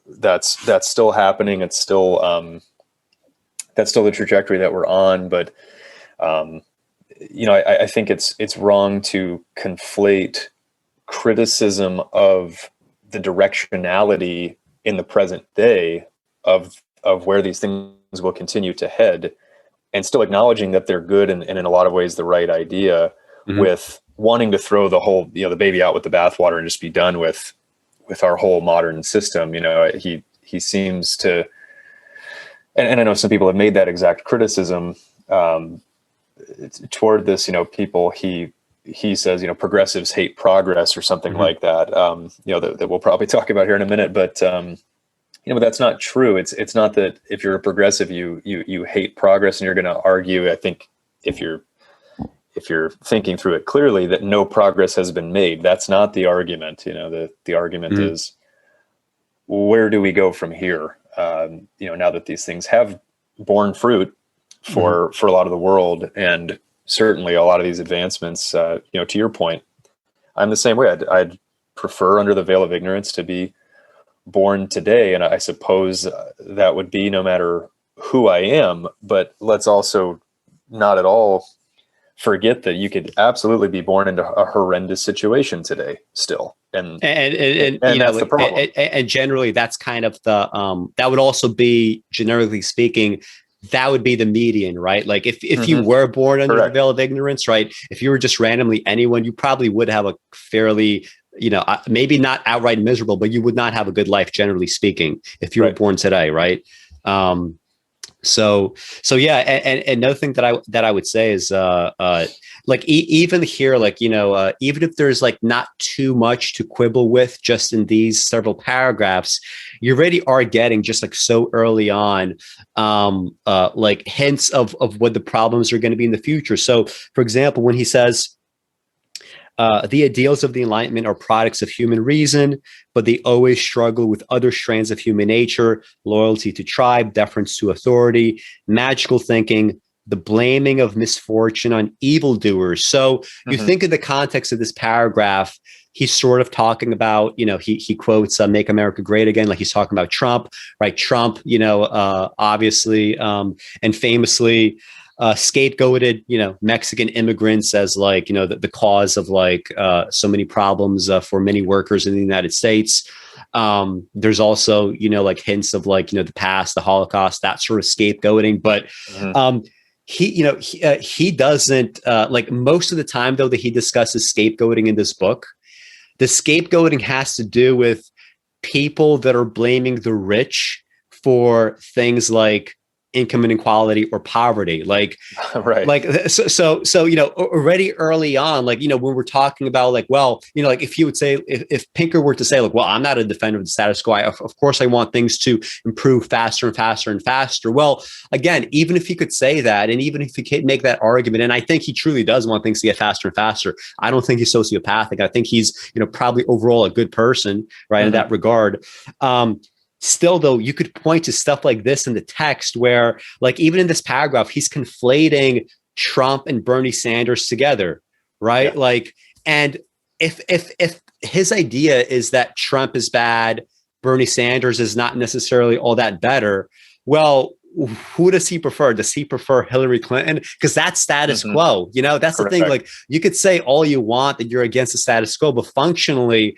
that's still happening. It's still that's still the trajectory that we're on. But I think it's wrong to conflate criticism of the directionality in the present day of where these things will continue to head, and still acknowledging that they're good and in a lot of ways the right idea, mm-hmm. with wanting to throw the whole, the baby out with the bathwater and just be done with our whole modern system. He seems to, and I know some people have made that exact criticism toward this, people he says, progressives hate progress or something, mm-hmm. like that, that we'll probably talk about here in a minute. But, but that's not true. It's not that if you're a progressive, you hate progress and you're going to argue. I think if you're thinking through it clearly, that no progress has been made. That's not the argument. The argument, mm-hmm. is, where do we go from here? Now that these things have borne fruit for a lot of the world, and certainly a lot of these advancements, to your point, I'm the same way. I'd prefer, under the veil of ignorance, to be born today. And I suppose that would be no matter who I am, but let's also not at all forget that you could absolutely be born into a horrendous situation today still. And that's the problem. And generally that's kind of the, that would also be, generically speaking, that would be the median, right? Like if mm-hmm. you were born under Correct. The veil of ignorance, right? If you were just randomly anyone, you probably would have a fairly maybe not outright miserable, but you would not have a good life, generally speaking, if you were born today, right? So yeah, and another thing that I would say is like even here, like even if there's like not too much to quibble with just in these several paragraphs, you already are getting just like so early on like hints of what the problems are going to be in the future. So for example, when he says the ideals of the Enlightenment are products of human reason, but they always struggle with other strands of human nature: loyalty to tribe, deference to authority, magical thinking, the blaming of misfortune on evildoers. So you think in the context of this paragraph, he's sort of talking about, he quotes "Make America Great Again," like he's talking about Trump, right? Trump, obviously and famously scapegoated, Mexican immigrants as like, the cause of like so many problems for many workers in the United States. There's also, like hints of like, the past, the Holocaust, that sort of scapegoating. But he doesn't like most of the time, though, that he discusses scapegoating in this book, the scapegoating has to do with people that are blaming the rich for things like income inequality or poverty, like right, like so already early on, like when we're talking about like, well, like if you would say, if Pinker were to say like, well, I'm not a defender of the status quo, of course I want things to improve faster and faster and faster. Well, again, even if he could say that, and even if he could make that argument, and I think he truly does want things to get faster and faster, I don't think he's sociopathic. I think he's probably overall a good person, right, in that regard. Still, though, you could point to stuff like this in the text where, like, even in this paragraph, he's conflating Trump and Bernie Sanders together, right? Yeah. Like, and if his idea is that Trump is bad, Bernie Sanders is not necessarily all that better, well, who does he prefer? Does he prefer Hillary Clinton? Because that's status quo. That's the thing. Like, you could say all you want that you're against the status quo, but functionally,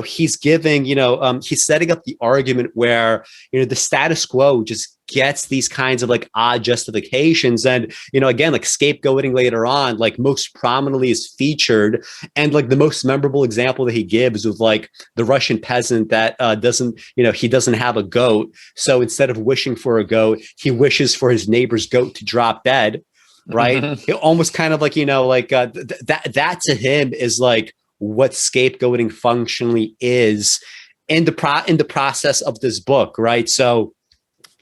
he's giving, he's setting up the argument where, the status quo just gets these kinds of like odd justifications. And, again, like scapegoating later on, like most prominently is featured. And like the most memorable example that he gives of like the Russian peasant that doesn't, he doesn't have a goat. So instead of wishing for a goat, he wishes for his neighbor's goat to drop dead. Right. It almost kind of like, that to him is like what scapegoating functionally is in the process of this book, right? So,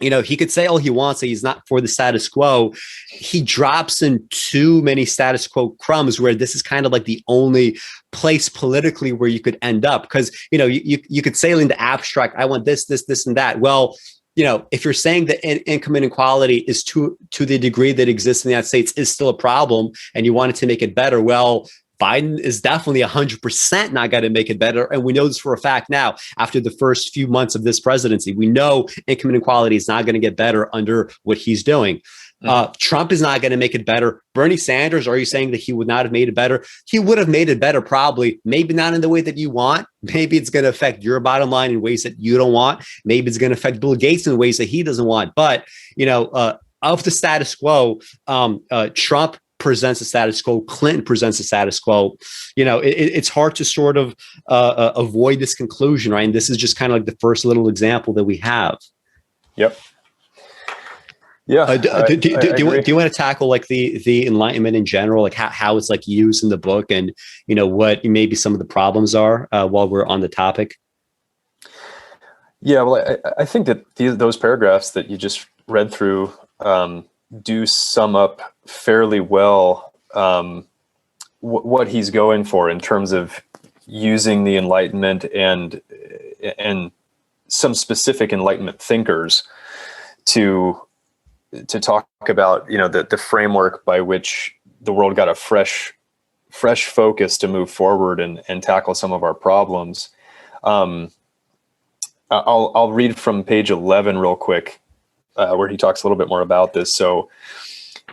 he could say all he wants that he's not for the status quo. He drops in too many status quo crumbs where this is kind of like the only place politically where you could end up. Because, you could say in the abstract, I want this, and that. Well, if you're saying that income inequality is to the degree that exists in the United States is still a problem and you wanted to make it better, well, Biden is definitely 100% not going to make it better. And we know this for a fact now, after the first few months of this presidency. We know income inequality is not going to get better under what he's doing. Trump is not going to make it better. Bernie Sanders, are you saying that he would not have made it better? He would have made it better, probably. Maybe not in the way that you want. Maybe it's going to affect your bottom line in ways that you don't want. Maybe it's going to affect Bill Gates in ways that he doesn't want. But, of the status quo, Trump presents a status quo, Clinton presents a status quo. It's hard to sort of avoid this conclusion, right? And this is just kind of like the first little example that we have. Yep. Yeah. Do you want to tackle like the Enlightenment in general, like how it's like used in the book, and what maybe some of the problems are while we're on the topic? Yeah, well, I think that those paragraphs that you just read through do sum up fairly well what he's going for in terms of using the Enlightenment and some specific Enlightenment thinkers to talk about the framework by which the world got a fresh focus to move forward and tackle some of our problems. I'll read from page 11 real quick, where he talks a little bit more about this. So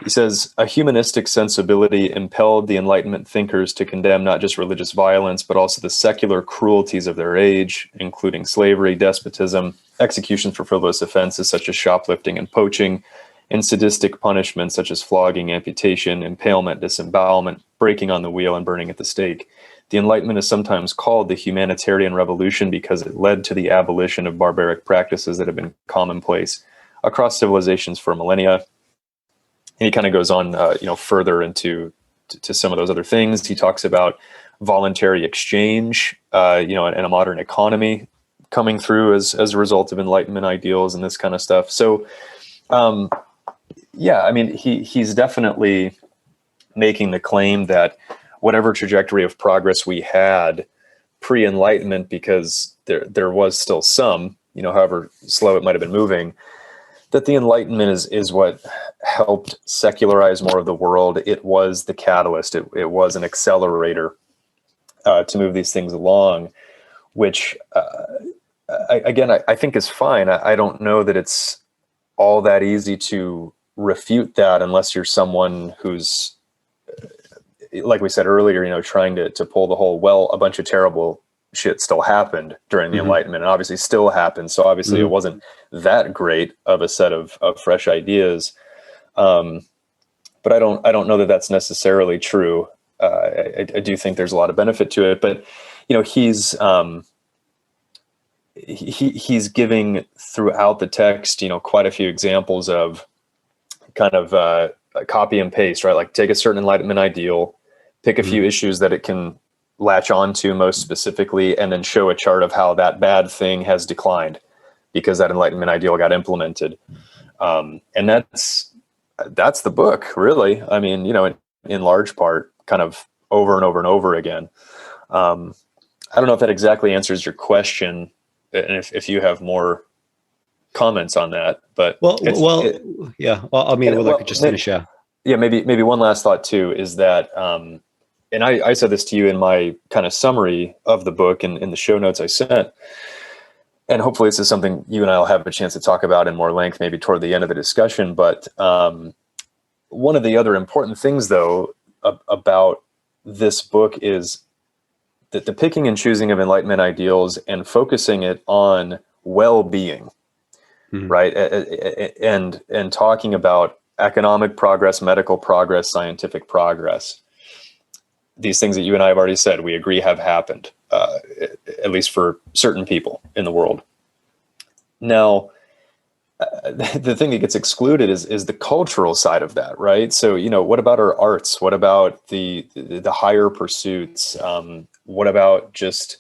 he says, a humanistic sensibility impelled the Enlightenment thinkers to condemn not just religious violence, but also the secular cruelties of their age, including slavery, despotism, executions for frivolous offenses such as shoplifting and poaching, and sadistic punishments such as flogging, amputation, impalement, disembowelment, breaking on the wheel, and burning at the stake. The Enlightenment is sometimes called the humanitarian revolution because it led to the abolition of barbaric practices that have been commonplace across civilizations for millennia. And he kind of goes on, further into some of those other things. He talks about voluntary exchange, and a modern economy coming through as a result of Enlightenment ideals and this kind of stuff. So, he's definitely making the claim that whatever trajectory of progress we had pre-Enlightenment, because there was still some, however slow it might have been moving, that the Enlightenment is what helped secularize more of the world. It was the catalyst. It was an accelerator to move these things along, which, I think is fine. I don't know that it's all that easy to refute that unless you're someone who's, like we said earlier, trying to pull the whole, well, a bunch of terrible shit still happened during the Enlightenment, and obviously still happens. So obviously it wasn't that great of a set of fresh ideas. But I don't know that that's necessarily true. I do think there's a lot of benefit to it, but he's giving throughout the text, quite a few examples of kind of copy and paste, right? Like take a certain Enlightenment ideal, pick a few issues that it can latch onto most specifically, and then show a chart of how that bad thing has declined because that Enlightenment ideal got implemented. And that's the book, really. I mean, in large part, kind of over and over and over again. I don't know if that exactly answers your question, and if you have more comments on that, but just finish. Maybe one last thought too is that, and I said this to you in my kind of summary of the book and in the show notes I sent, and hopefully this is something you and I will have a chance to talk about in more length, maybe toward the end of the discussion. But one of the other important things, though, about this book is that the picking and choosing of Enlightenment ideals and focusing it on well-being, right? And talking about economic progress, medical progress, scientific progress. These things that you and I have already said, we agree have happened, at least for certain people in the world. Now, the thing that gets excluded is the cultural side of that, right? So, what about our arts? What about the higher pursuits? What about just,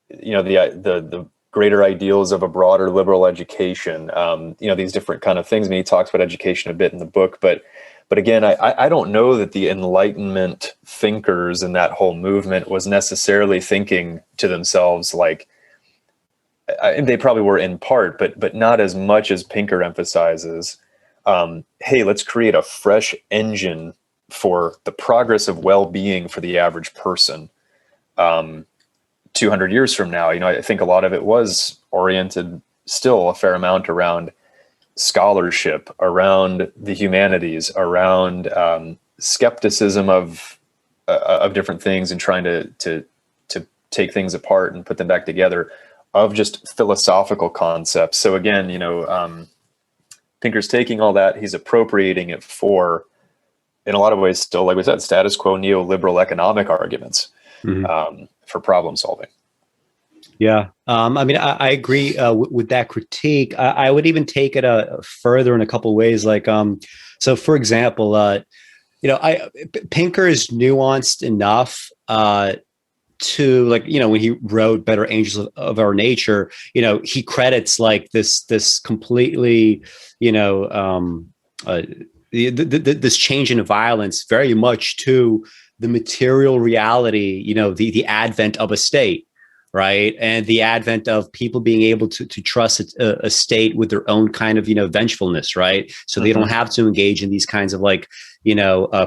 the greater ideals of a broader liberal education? These different kind of things. I mean, he talks about education a bit in the book, but again, I don't know that the Enlightenment thinkers in that whole movement was necessarily thinking to themselves like, and they probably were in part, but not as much as Pinker emphasizes. Hey, let's create a fresh engine for the progress of well-being for the average person. 200 years from now, I think a lot of it was oriented still a fair amount around scholarship, around the humanities, around skepticism of different things, and trying to take things apart and put them back together, of just philosophical concepts. So again, Pinker's taking all that, he's appropriating it for, in a lot of ways, still, like we said, status quo neoliberal economic arguments for problem solving. Yeah. I agree with that critique. I would even take it further in a couple of ways. Like, so for example, Pinker is nuanced enough to, like, when he wrote Better Angels of Our Nature, he credits like this completely, this change in violence very much to the material reality, the advent of a state. Right. And the advent of people being able to trust a state with their own kind of, vengefulness. Right. So they don't have to engage in these kinds of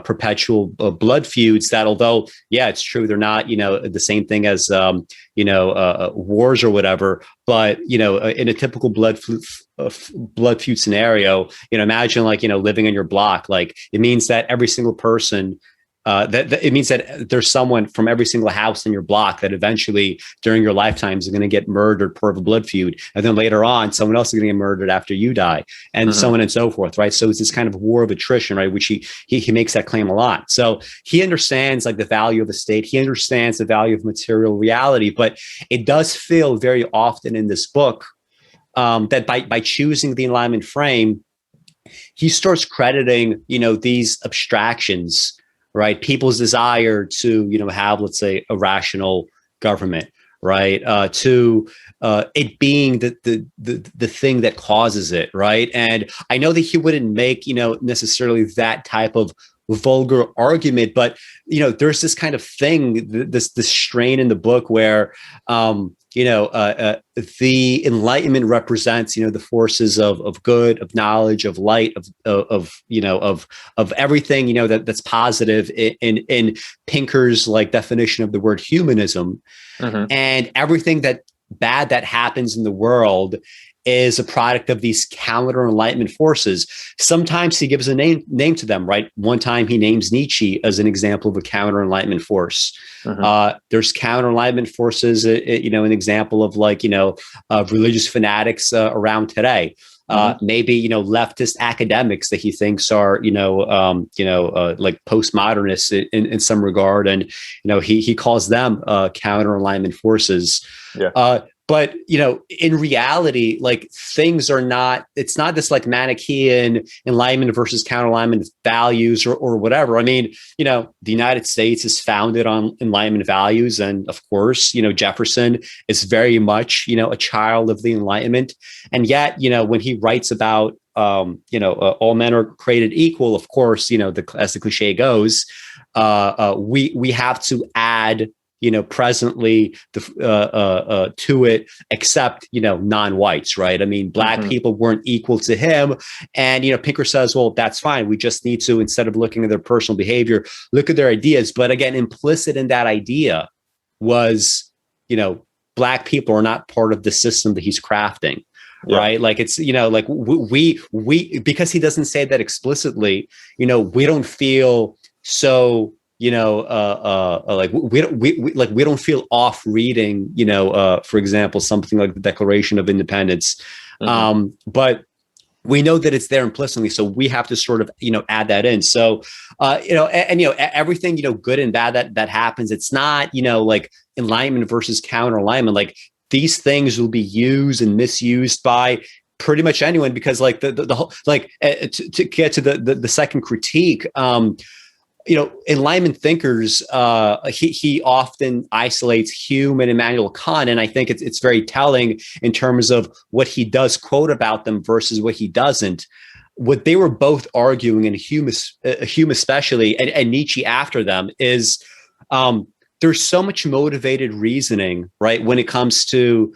perpetual blood feuds that, although, yeah, it's true, they're not, the same thing as, wars or whatever. But, in a typical blood feud scenario, imagine living in your block. Like, it means that every single person that it means that there's someone from every single house in your block that eventually during your lifetimes are going to get murdered per a blood feud. And then later on, someone else is going to get murdered after you die, and so on and so forth. Right. So it's this kind of war of attrition, right? Which he makes that claim a lot. So he understands like the value of a state. He understands the value of material reality, but it does feel very often in this book that by choosing the Enlightenment frame, he starts crediting, these abstractions, right? People's desire to, have, let's say, a rational government, right? To it being the thing that causes it, right? And I know that he wouldn't make, necessarily that type of vulgar argument, but there's this kind of thing, this strain in the book where the Enlightenment represents the forces of good, of knowledge, of light, of everything that's positive in Pinker's like definition of the word humanism, and everything that bad that happens in the world is a product of these counter-enlightenment forces. Sometimes he gives a name to them, right? One time he names Nietzsche as an example of a counter-enlightenment force. There's counter-enlightenment forces, an example of like, religious fanatics around today. Maybe, leftist academics that he thinks are, like postmodernists in some regard. And, he calls them counter-enlightenment forces. Yeah. But, in reality, like things are not, it's not this like Manichaean Enlightenment versus counter-Enlightenment values or whatever. I mean, the United States is founded on Enlightenment values. And of course, Jefferson is very much, a child of the Enlightenment. And yet, when he writes about, all men are created equal, of course, as the cliche goes, we have to add presently to it, except, non-whites, right? I mean, Black people weren't equal to him. And, Pinker says, well, that's fine. We just need to, instead of looking at their personal behavior, look at their ideas. But again, implicit in that idea was, Black people are not part of the system that he's crafting. Yeah. Right. Like it's, like we, because he doesn't say that explicitly, we don't feel so, like we don't feel off reading, for example, something like the Declaration of Independence. But we know that it's there implicitly. So we have to sort of, add that in. So, everything, good and bad that happens. It's not, like Enlightenment versus counter-Enlightenment. Like these things will be used and misused by pretty much anyone, because like the whole, like to get to the second critique, Enlightenment thinkers, he often isolates Hume and Immanuel Kant, and I think it's very telling in terms of what he does quote about them versus what he doesn't. What they were both arguing, and Hume especially, and Nietzsche after them, is there's so much motivated reasoning, right, when it comes to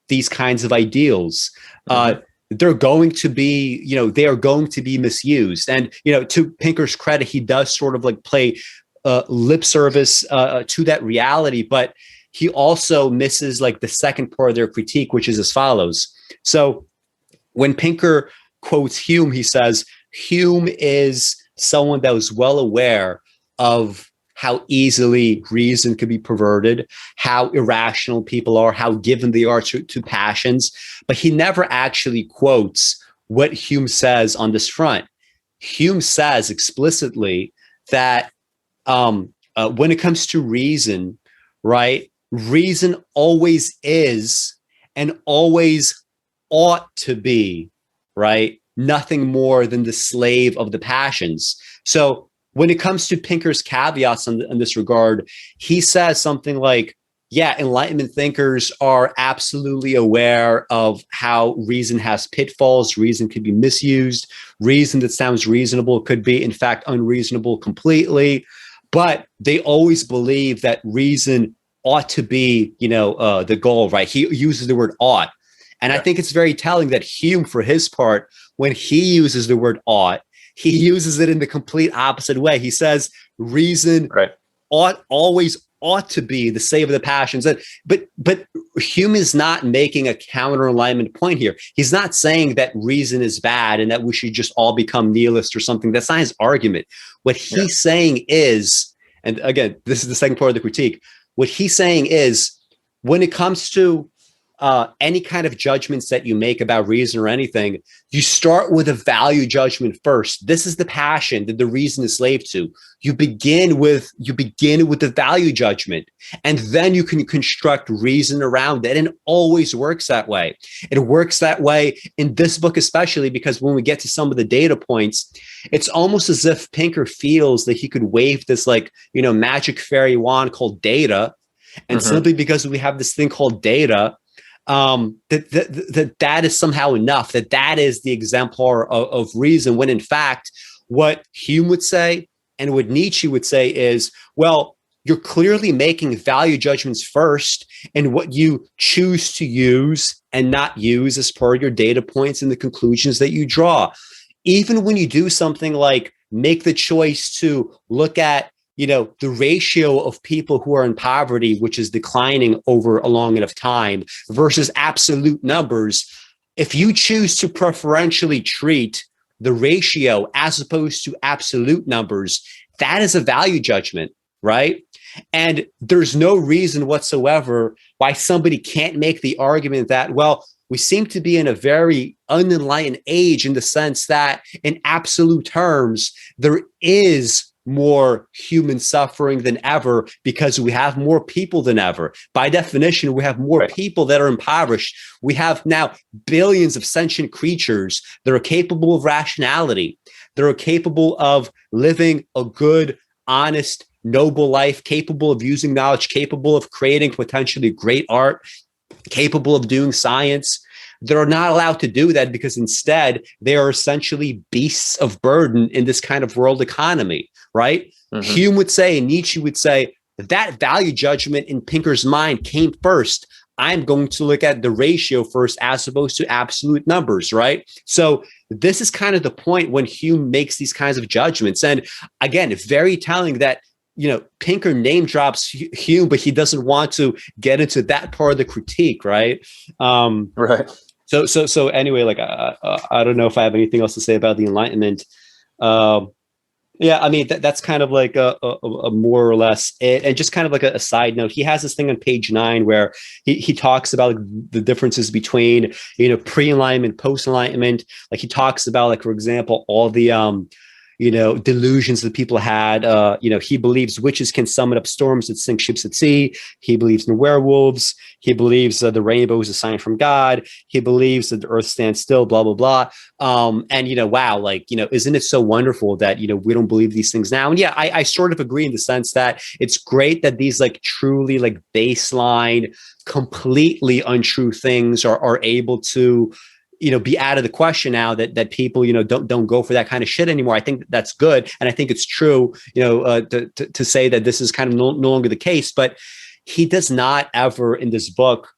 these kinds of ideals. They're going to be, they are going to be misused. And, to Pinker's credit, he does sort of like play lip service to that reality, but he also misses like the second part of their critique, which is as follows. So when Pinker quotes Hume, he says, Hume is someone that was well aware of how easily reason could be perverted, how irrational people are, how given they are to passions. But he never actually quotes what Hume says on this front. Hume says explicitly that when it comes to reason, right, reason always is and always ought to be, right, nothing more than the slave of the passions. So when it comes to Pinker's caveats in this regard, he says something like, yeah, Enlightenment thinkers are absolutely aware of how reason has pitfalls, reason could be misused, reason that sounds reasonable could be, in fact, unreasonable completely. But they always believe that reason ought to be, the goal, right? He uses the word ought. And I think it's very telling that Hume, for his part, when he uses the word ought, he uses it in the complete opposite way. He says reason ought ought to be the save of the passions. But Hume is not making a counter-enlightenment point here. He's not saying that reason is bad and that we should just all become nihilists or something. That's not his argument. What he's saying is, and again, this is the second part of the critique, what he's saying is, when it comes to any kind of judgments that you make about reason or anything, you start with a value judgment first. This is the passion that the reason is slave to. You begin with the value judgment, and then you can construct reason around it. And it always works that way. It works that way in this book, especially because when we get to some of the data points, it's almost as if Pinker feels that he could wave this magic fairy wand called data, and simply because we have this thing called data, that is somehow enough, that is the exemplar of reason, when in fact what Hume would say and what Nietzsche would say is, well, you're clearly making value judgments first, and what you choose to use and not use as part of your data points and the conclusions that you draw. Even when you do something like make the choice to look at the ratio of people who are in poverty, which is declining over a long enough time, versus absolute numbers, if you choose to preferentially treat the ratio as opposed to absolute numbers, that is a value judgment, right? And there's no reason whatsoever why somebody can't make the argument that, well, we seem to be in a very unenlightened age in the sense that in absolute terms, there is more human suffering than ever because we have more people than ever. By definition, we have more people that are impoverished. We have now billions of sentient creatures that are capable of rationality, that are capable of living a good, honest, noble life, capable of using knowledge, capable of creating potentially great art, capable of doing science. They're not allowed to do that because instead they are essentially beasts of burden in this kind of world economy, right? Hume would say, and Nietzsche would say, that value judgment in Pinker's mind came first. I'm going to look at the ratio first as opposed to absolute numbers, right? So this is kind of the point when Hume makes these kinds of judgments. And again, it's very telling that Pinker name drops Hume, but he doesn't want to get into that part of the critique, right? Right. So anyway, like I don't know if I have anything else to say about the Enlightenment. Yeah, I mean that's kind of like a more or less it. And just kind of like a side note, he has this thing on page 9 where he talks about the differences between pre-Enlightenment, post-Enlightenment. Like he talks about, like, for example, all the delusions that people had. He believes witches can summon up storms that sink ships at sea. He believes in werewolves. He believes the rainbow is a sign from God. He believes that the earth stands still, blah, blah, blah. And, wow, like, isn't it so wonderful that, we don't believe these things now? And yeah, I sort of agree in the sense that it's great that these like truly like baseline, completely untrue things are able to be out of the question now that people, don't go for that kind of shit anymore. I think that's good. And I think it's true, to say that this is kind of no longer the case, but he does not ever in this book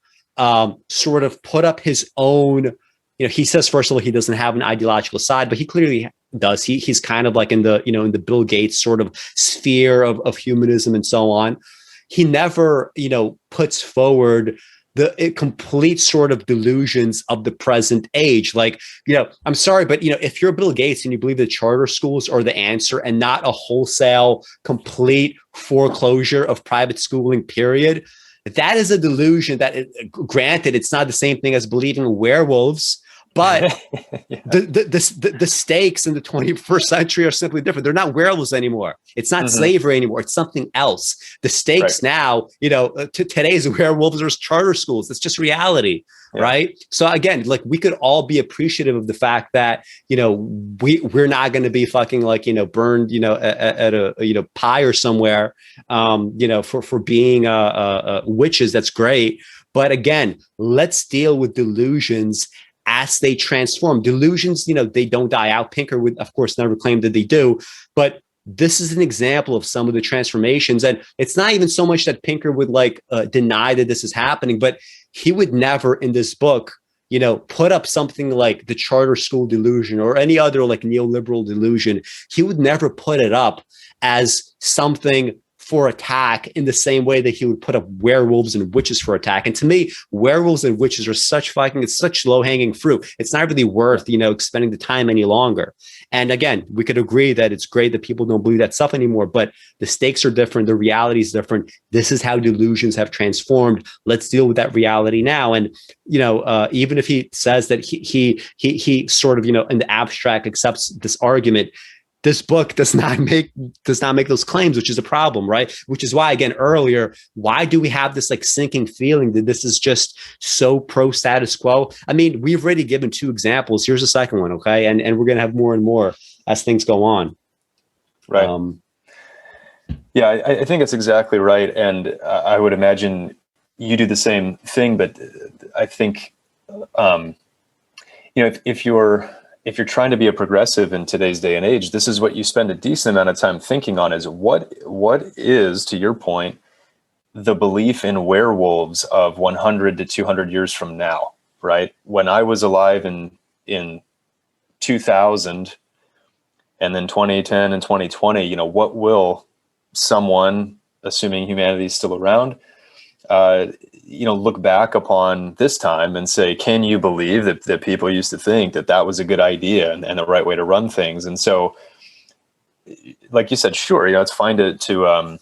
sort of put up his own, he says, first of all, he doesn't have an ideological side, but he clearly does. He's kind of like in the, in the Bill Gates sort of sphere of humanism and so on. He never, puts forward the complete sort of delusions of the present age. Like, I'm sorry, but, if you're Bill Gates and you believe that charter schools are the answer and not a wholesale, complete foreclosure of private schooling, period, that is a delusion that, granted, it's not the same thing as believing in werewolves, but the stakes in the 21st century are simply different. They're not werewolves anymore. It's not slavery anymore. It's something else. The stakes now, today's werewolves are charter schools. It's just reality, right? So again, like, we could all be appreciative of the fact that, we're not going to be fucking like, burned, at a pie or somewhere, for being witches. That's great. But again, let's deal with delusions as they transform. Delusions, they don't die out. Pinker would, of course, never claim that they do, but this is an example of some of the transformations. And it's not even so much that Pinker would deny that this is happening, but he would never in this book, put up something like the charter school delusion or any other like neoliberal delusion. He would never put it up as something for attack in the same way that he would put up werewolves and witches for attack. And to me, werewolves and witches are it's such low-hanging fruit. It's not really worth, spending the time any longer. And again, we could agree that it's great that people don't believe that stuff anymore, but the stakes are different. The reality is different. This is how delusions have transformed. Let's deal with that reality now. And, even if he says that he sort of, in the abstract accepts this argument, this book does not make those claims, which is a problem, right? Which is why, again, earlier, why do we have this like sinking feeling that this is just so pro status quo? I mean, we've already given 2 examples. Here's a second one, okay? And we're going to have more and more as things go on. Right. Yeah, I think it's exactly right. And I would imagine you do the same thing, but I think, if you're trying to be a progressive in today's day and age, this is what you spend a decent amount of time thinking on: is what is, to your point, the belief in werewolves of 100 to 200 years from now, right? When I was alive in 2000 and then 2010 and 2020, what will someone, assuming humanity is still around, look back upon this time and say, can you believe that people used to think that was a good idea and the right way to run things? And so, like you said, sure, it's fine to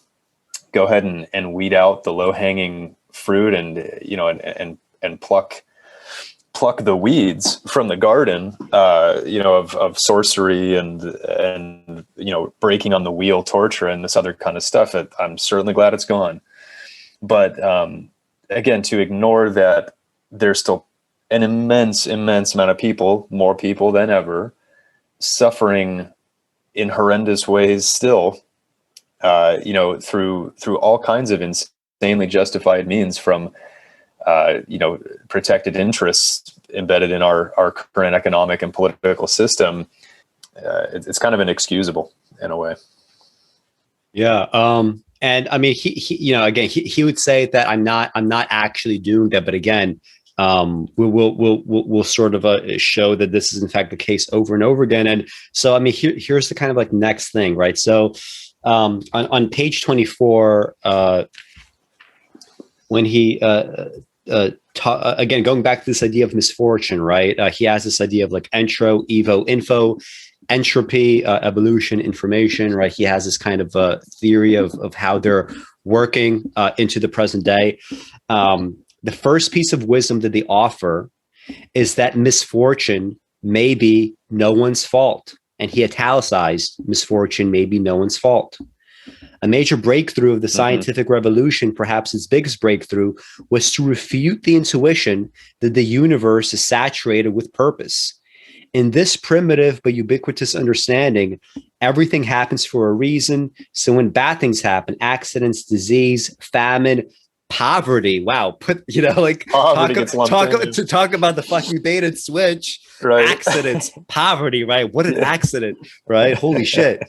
go ahead and weed out the low hanging fruit and pluck the weeds from the garden, of sorcery and breaking on the wheel, torture, and this other kind of stuff. I'm certainly glad it's gone. But again, to ignore that there's still an immense amount of people, more people than ever, suffering in horrendous ways still, through all kinds of insanely justified means, from protected interests embedded in our current economic and political system. It's kind of inexcusable in a way. Yeah. And I mean, he would say that I'm not actually doing that. But again, we'll sort of show that this is in fact the case over and over again. And so, I mean, here's the kind of like next thing, right? So on page 24, when he, again, going back to this idea of misfortune, right? He has this idea of like entro, evo, info, entropy, evolution, information, right? He has this kind of theory of how they're working into the present day. The first piece of wisdom that they offer is that misfortune may be no one's fault. And he italicized misfortune may be no one's fault. A major breakthrough of the scientific revolution, perhaps its biggest breakthrough, was to refute the intuition that the universe is saturated with purpose. In this primitive but ubiquitous understanding, everything happens for a reason. So when bad things happen, accidents, disease, famine, poverty, wow, talk about the fucking bait and switch, right? Accidents, poverty, right? What an accident, right? Holy shit.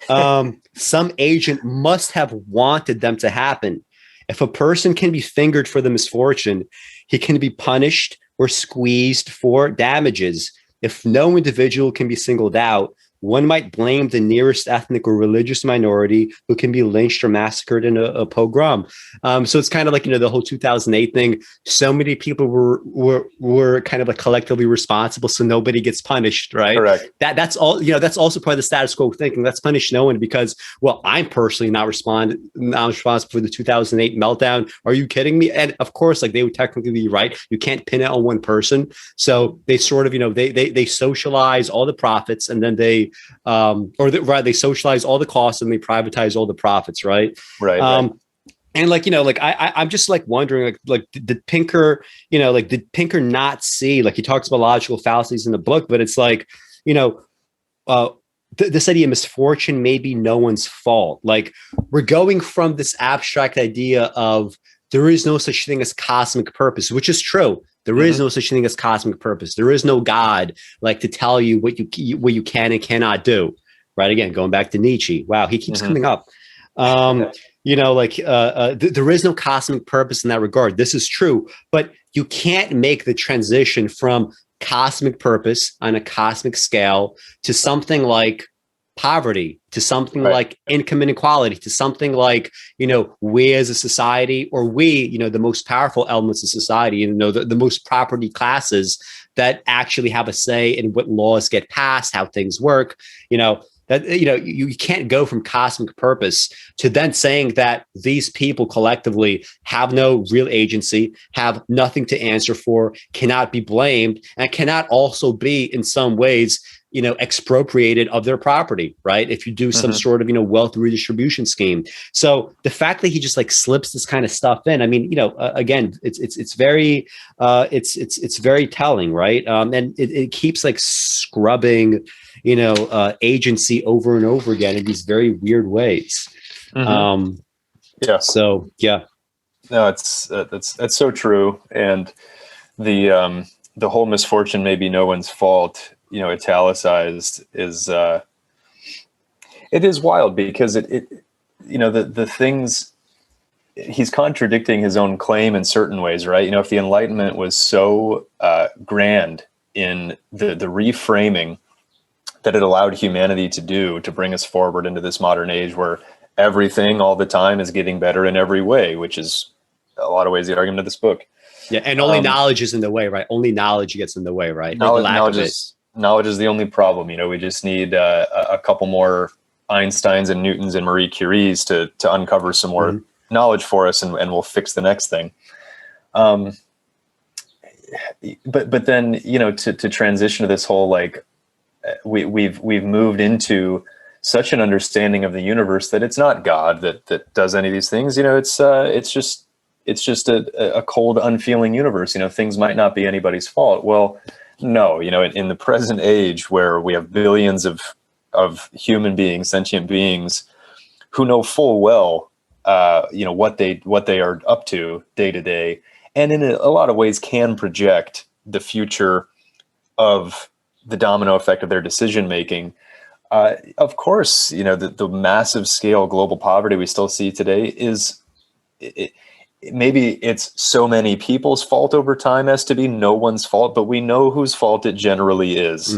Some agent must have wanted them to happen. If a person can be fingered for the misfortune, he can be punished or squeezed for damages. If no individual can be singled out, one might blame the nearest ethnic or religious minority who can be lynched or massacred in a pogrom. So it's kind of like, the whole 2008 thing. So many people were kind of like collectively responsible, so nobody gets punished, right? Correct. That's all. That's also part of the status quo thinking. Let's punish no one because, well, I'm personally not responsible for the 2008 meltdown. Are you kidding me? And of course, like they would technically be right. You can't pin it on one person. So they sort of, they socialize all the profits and then they socialize all the costs and they privatize all the profits, right? Right. And I'm just like wondering, did Pinker not see, like he talks about logical fallacies in the book, but it's like, this idea of misfortune may be no one's fault. Like we're going from this abstract idea of there is no such thing as cosmic purpose, which is true. There is no such thing as cosmic purpose. There is no God like to tell you what you can and cannot do. Right. Again, going back to Nietzsche. Wow. He keeps coming up. There is no cosmic purpose in that regard. This is true, but you can't make the transition from cosmic purpose on a cosmic scale to something like poverty, to something Right. like income inequality, to something like, we as a society, or we, the most powerful elements of society, the most property classes that actually have a say in what laws get passed, how things work, that, you can't go from cosmic purpose to then saying that these people collectively have no real agency, have nothing to answer for, cannot be blamed, and cannot also be in some ways, expropriated of their property, right? If you do some sort of, wealth redistribution scheme. So the fact that he just like slips this kind of stuff in, I mean, again, it's very, it's very telling, right? And it keeps like scrubbing, agency over and over again in these very weird ways. Yeah. So yeah. No, that's so true. And the whole misfortune may be no one's fault, italicized is, it is wild because the things, he's contradicting his own claim in certain ways, right? If the Enlightenment was so grand in the reframing that it allowed humanity to do, to bring us forward into this modern age where everything all the time is getting better in every way, which is a lot of ways the argument of this book. Yeah, and only knowledge is in the way, right? Only knowledge gets in the way, right? Knowledge is the only problem. We just need a couple more Einsteins and Newtons and Marie Curies to uncover some more knowledge for us, and we'll fix the next thing. But then to transition to this whole like we've moved into such an understanding of the universe that it's not God that does any of these things. It's just a cold, unfeeling universe. Things might not be anybody's fault. Well, no, in the present age where we have billions of human beings, sentient beings, who know full well, what they are up to day to day, and in a lot of ways can project the future of the domino effect of their decision making. Of course, the massive scale global poverty we still see today is maybe it's so many people's fault over time as to be no one's fault, but we know whose fault it generally is,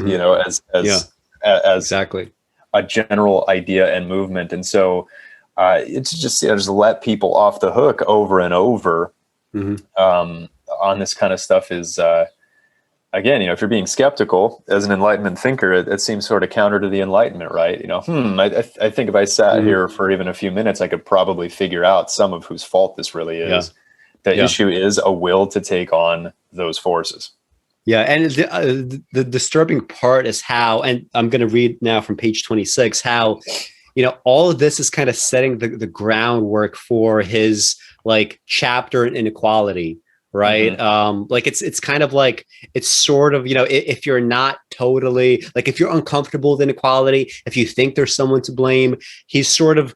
as exactly a general idea and movement. And so it's just let people off the hook over and over on this kind of stuff is, again, if you're being skeptical as an Enlightenment thinker, it seems sort of counter to the Enlightenment, right? I think if I sat here for even a few minutes, I could probably figure out some of whose fault this really is. The issue is a will to take on those forces. Yeah, and the disturbing part is how, and I'm going to read now from page 26, how, all of this is kind of setting the groundwork for his like chapter in inequality. Right. Like it's kind of like, it's sort of, if you're not totally like, if you're uncomfortable with inequality, if you think there's someone to blame, he's sort of,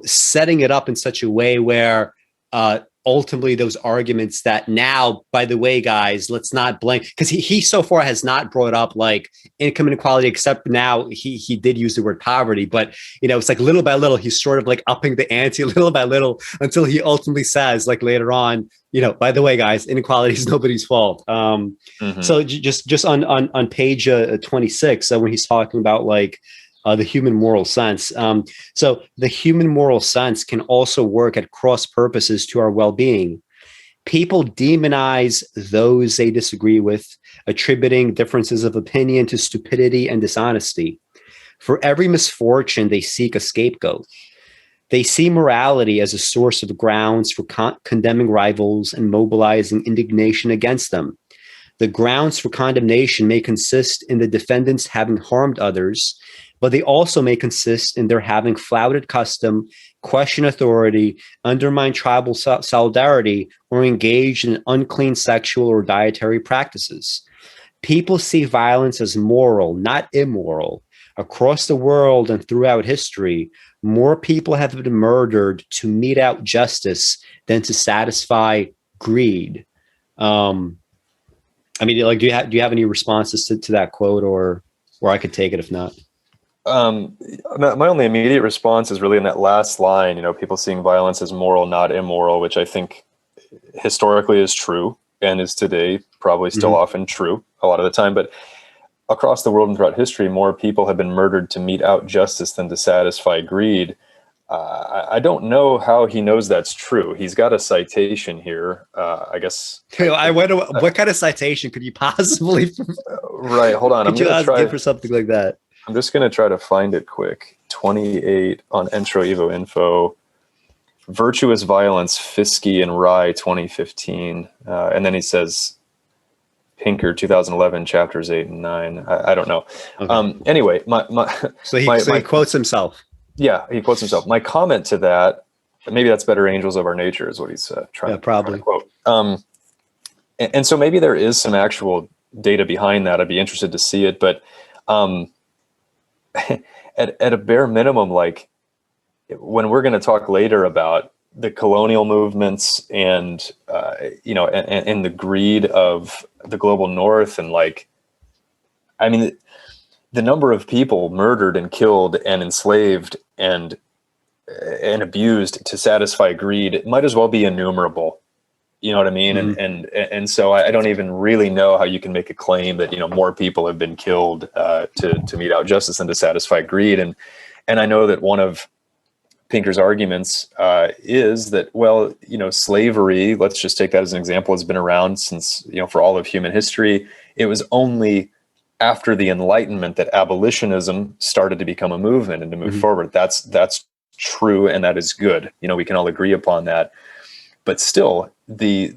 setting it up in such a way where ultimately those arguments that now, by the way, guys, let's not blame, because he so far has not brought up like income inequality, except now he did use the word poverty, but it's like little by little he's sort of like upping the ante little by little until he ultimately says like later on, by the way, guys, inequality is nobody's fault. So just on page 26, when he's talking about like the human moral sense. So the human moral sense can also work at cross purposes to our well-being. People demonize those they disagree with, attributing differences of opinion to stupidity and dishonesty. For every misfortune, they seek a scapegoat. They see morality as a source of grounds for condemning rivals and mobilizing indignation against them. The grounds for condemnation may consist in the defendants having harmed others, but they also may consist in their having flouted custom, questioned authority, undermined tribal solidarity, or engaged in unclean sexual or dietary practices. People see violence as moral, not immoral. Across the world and throughout history, more people have been murdered to mete out justice than to satisfy greed. I mean, like, do you have any responses to that quote, or I could take it if not? My only immediate response is really in that last line, people seeing violence as moral, not immoral, which I think historically is true and is today probably still often true a lot of the time. But across the world and throughout history, more people have been murdered to mete out justice than to satisfy greed. I don't know how he knows that's true. He's got a citation here. I guess. I wonder what kind of citation could you possibly right. Hold on. Could you give for something like that? I'm just going to try to find it quick. 28 on Entro Evo Info. Virtuous Violence, Fiske and Rye, 2015. And then he says, Pinker, 2011, chapters 8 and 9. I don't know. Okay. Anyway, so he quotes himself. Yeah, he quotes himself. My comment to that, maybe that's better angels of our nature is what he's trying to quote. And so maybe there is some actual data behind that. I'd be interested to see it. But at a bare minimum, like when we're going to talk later about the colonial movements and, and the greed of the global North, and like, I mean, the number of people murdered and killed and enslaved and abused to satisfy greed might as well be innumerable. You know what I mean? Mm-hmm. And so I don't even really know how you can make a claim that, more people have been killed to mete out justice than to satisfy greed. And I know that one of Pinker's arguments is that, well, slavery, let's just take that as an example, has been around since, for all of human history. It was only after the Enlightenment that abolitionism started to become a movement and to move mm-hmm. forward. That's true, and that is good. We can all agree upon that. But still, the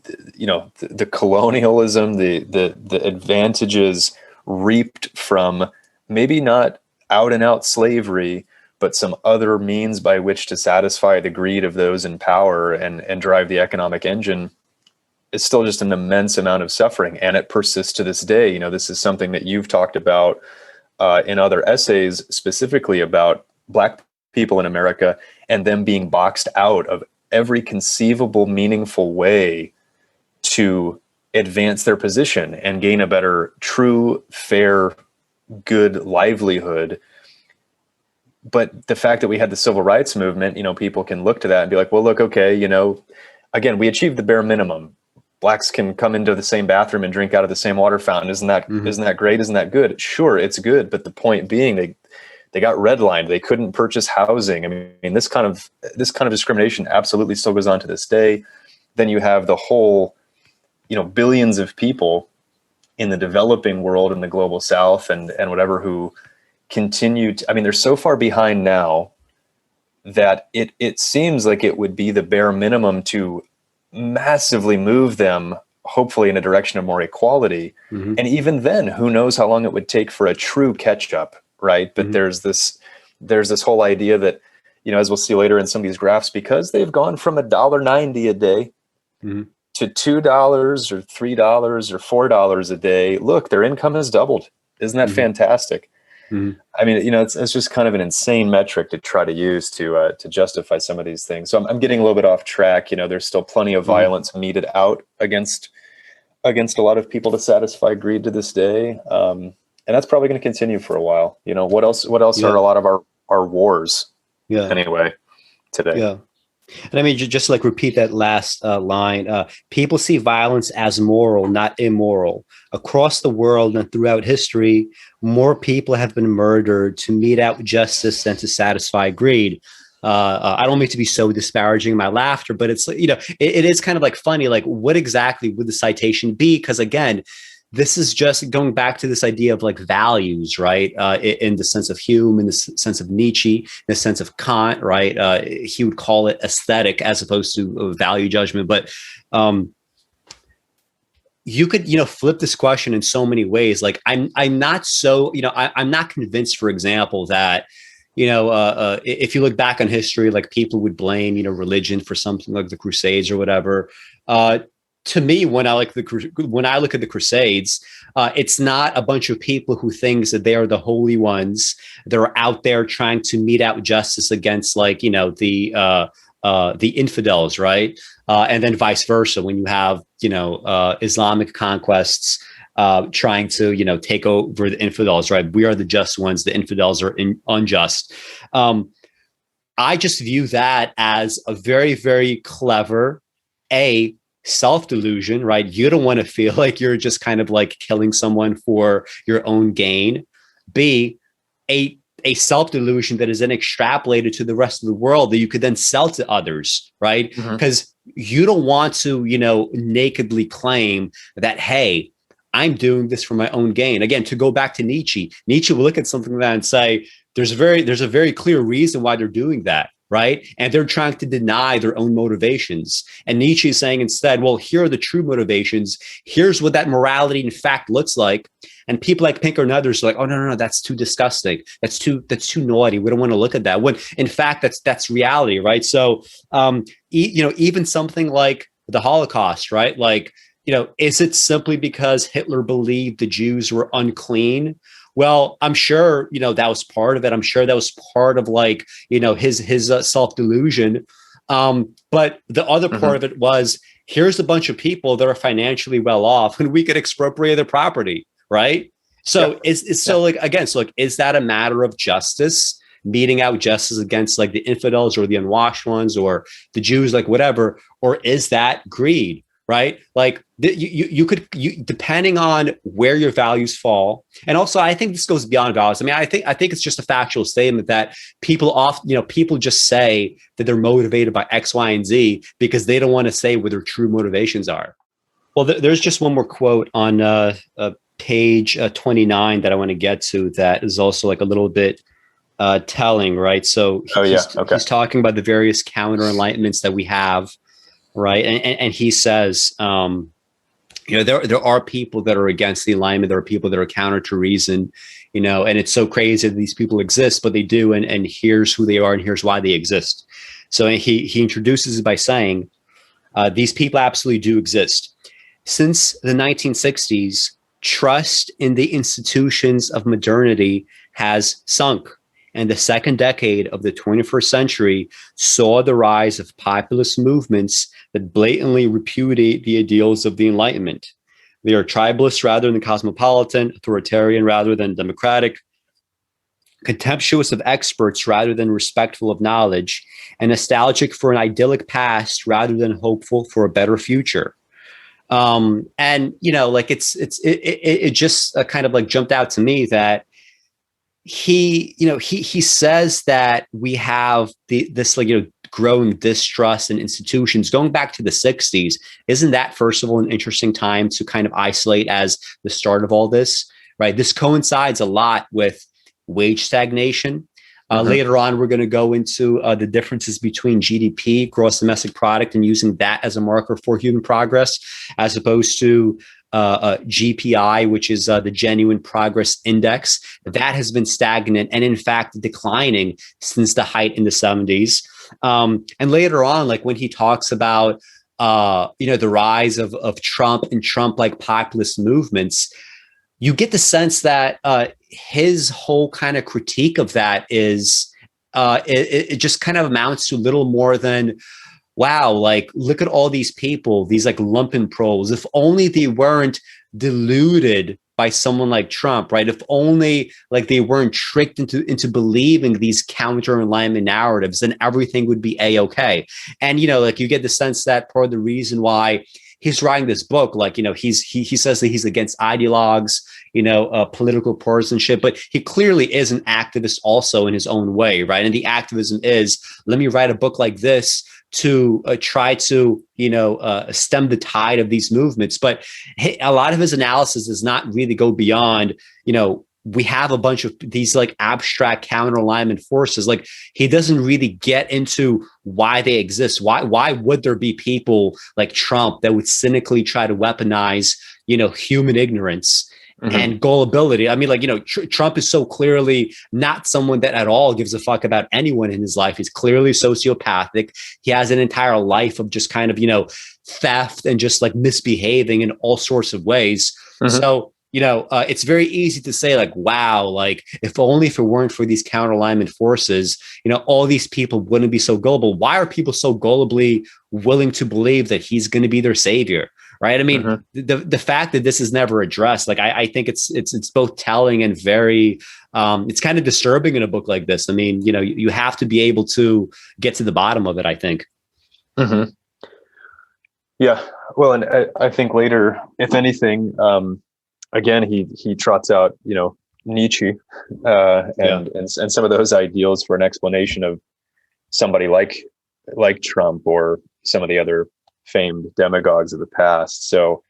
colonialism, the advantages reaped from maybe not out and out slavery, but some other means by which to satisfy the greed of those in power and drive the economic engine, is still just an immense amount of suffering, and it persists to this day. This is something that you've talked about in other essays, specifically about Black people in America and them being boxed out of every conceivable meaningful way to advance their position and gain a better, true, fair, good livelihood. But the fact that we had the civil rights movement, people can look to that and be like, well, look, okay, again, we achieved the bare minimum. Blacks can come into the same bathroom and drink out of the same water fountain. Isn't that great? Isn't that good? Sure, it's good. But the point being, they got redlined. They couldn't purchase housing. I mean, this kind of discrimination absolutely still goes on to this day. Then you have the whole, billions of people in the developing world, in the global South and whatever, who continue to, they're so far behind now that it seems like it would be the bare minimum to massively move them, hopefully in a direction of more equality. Mm-hmm. And even then, who knows how long it would take for a true catch up, right? But mm-hmm. there's this whole idea that, as we'll see later in some of these graphs, because they've gone from $1.90 a day mm-hmm. to $2 or $3 or $4 a day, look, their income has doubled. Isn't that mm-hmm. fantastic? Mm-hmm. It's just kind of an insane metric to try to use to justify some of these things. So I'm getting a little bit off track. There's still plenty of violence mm-hmm. meted out against a lot of people to satisfy greed to this day, and that's probably going to continue for a while. What else yeah. are a lot of our wars? Yeah. Anyway, today. Yeah. And just like repeat that last line, people see violence as moral, not immoral. Across the world and throughout history, more people have been murdered to mete out justice than to satisfy greed. I don't mean to be so disparaging in my laughter, but it's, it is kind of like funny, like what exactly would the citation be? Because again, this is just going back to this idea of like values, right? In the sense of Hume, in the sense of Nietzsche, in the sense of Kant, right? He would call it aesthetic as opposed to a value judgment. But you could, flip this question in so many ways. Like I'm not so, I'm not convinced, for example, that, if you look back on history, like people would blame, religion for something like the Crusades or whatever. To me, when I look at the Crusades, it's not a bunch of people who thinks that they are the holy ones. They're out there trying to mete out justice against, the infidels, right? And then vice versa, when you have Islamic conquests trying to take over the infidels, right? We are the just ones. The infidels are unjust. I just view that as a very, very clever self-delusion, right? You don't want to feel like you're just kind of like killing someone for your own gain. B, a self-delusion that is then extrapolated to the rest of the world that you could then sell to others, right? Because you don't want to, nakedly claim that, hey, I'm doing this for my own gain. Again, to go back to Nietzsche will look at something like that and say, there's a very clear reason why they're doing that, right? And they're trying to deny their own motivations. And Nietzsche is saying instead, well, here are the true motivations. Here's what that morality in fact looks like. And people like Pinker and others are like, oh, no, that's too disgusting. That's too naughty. We don't want to look at that. When in fact, that's reality, right? So, even something like the Holocaust, right? Like, is it simply because Hitler believed the Jews were unclean? Well, I'm sure, that was part of it. I'm sure that was part of like, his self-delusion. But the other part of it was, here's a bunch of people that are financially well off and we could expropriate their property, right? So is that a matter of justice, meting out justice against like the infidels or the unwashed ones or the Jews, like whatever, or is that greed? Right? Like you could depending on where your values fall. And also I think this goes beyond values. I mean, I think it's just a factual statement that people often, people just say that they're motivated by X, Y, and Z because they don't want to say what their true motivations are. Well, there's just one more quote on page 29 that I want to get to that is also like a little bit telling, right? So he's talking about the various counter-enlightenments that we have. Right. And he says, there are people that are against the Enlightenment. There are people that are counter to reason, and it's so crazy that these people exist, but they do. And here's who they are and here's why they exist. So he introduces it by saying, these people absolutely do exist. Since the 1960s, trust in the institutions of modernity has sunk. And the second decade of the 21st century saw the rise of populist movements that blatantly repudiate the ideals of the Enlightenment. They are tribalist rather than cosmopolitan, authoritarian rather than democratic, contemptuous of experts rather than respectful of knowledge, and nostalgic for an idyllic past rather than hopeful for a better future. It just kind of like jumped out to me that he says that we have this growing distrust in institutions going back to the 60s. Isn't that, first of all, an interesting time to kind of isolate as the start of all this, right? This coincides a lot with wage stagnation. Later on, we're going to go into the differences between GDP, gross domestic product, and using that as a marker for human progress, as opposed to GPI, which is the Genuine Progress Index. That has been stagnant and in fact declining since the height in the 70s. And later on, like when he talks about the rise of Trump and Trump-like populist movements, you get the sense that his whole kind of critique of that is it just kind of amounts to little more than, wow, like, look at all these people, these like lumpen proles. If only they weren't deluded by someone like Trump, right? If only like they weren't tricked into believing these counter-enlightenment narratives, then everything would be a-okay. And, like you get the sense that part of the reason why he's writing this book, like, he says that he's against ideologues, political partisanship, but he clearly is an activist also in his own way, right? And the activism is, let me write a book like this to try to, stem the tide of these movements. But a lot of his analysis does not really go beyond, we have a bunch of these like abstract counter-alignment forces. Like, he doesn't really get into why they exist. Why would there be people like Trump that would cynically try to weaponize, human ignorance and gullibility? I mean, like, Trump is so clearly not someone that at all gives a fuck about anyone in his life. He's clearly sociopathic. He has an entire life of just kind of, theft and just like misbehaving in all sorts of ways. So, it's very easy to say like, wow, like if it weren't for these counter-alignment forces, all these people wouldn't be so gullible. Why are people so gullibly willing to believe that he's going to be their savior? Right. I mean, the fact that this is never addressed, like, I think it's both telling and very, it's kind of disturbing in a book like this. I mean, you have to be able to get to the bottom of it, I think. Yeah. Well, and I think later, if anything, again, he trots out, Nietzsche, Yeah. and some of those ideals for an explanation of somebody like Trump or some of the other famed demagogues of the past. So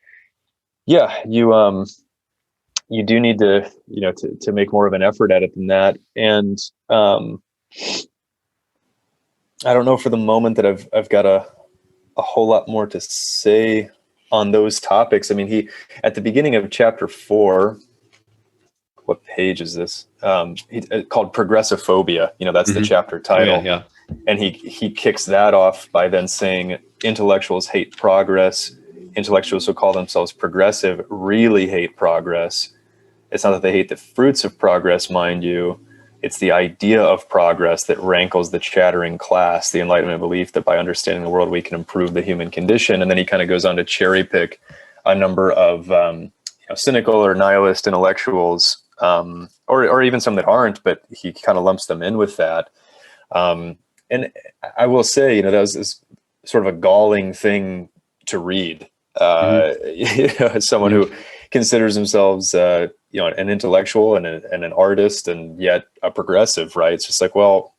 yeah, you do need to, to make more of an effort at it than that. And I don't know for the moment that I've got a whole lot more to say on those topics. I mean, he, at the beginning of chapter 4, what page is this? Called Progressiphobia. That's the chapter Oh, title. yeah. And he kicks that off by then saying intellectuals hate progress. Intellectuals who call themselves progressive really hate progress. It's not that they hate the fruits of progress, mind you. It's the idea of progress that rankles the chattering class, the Enlightenment belief that by understanding the world, we can improve the human condition. And then he kind of goes on to cherry pick a number of cynical or nihilist intellectuals, or even some that aren't, but he kind of lumps them in with that. And I will say, that was sort of a galling thing to read. As someone who considers themselves, an intellectual and an artist, and yet a progressive, right? It's just like, well,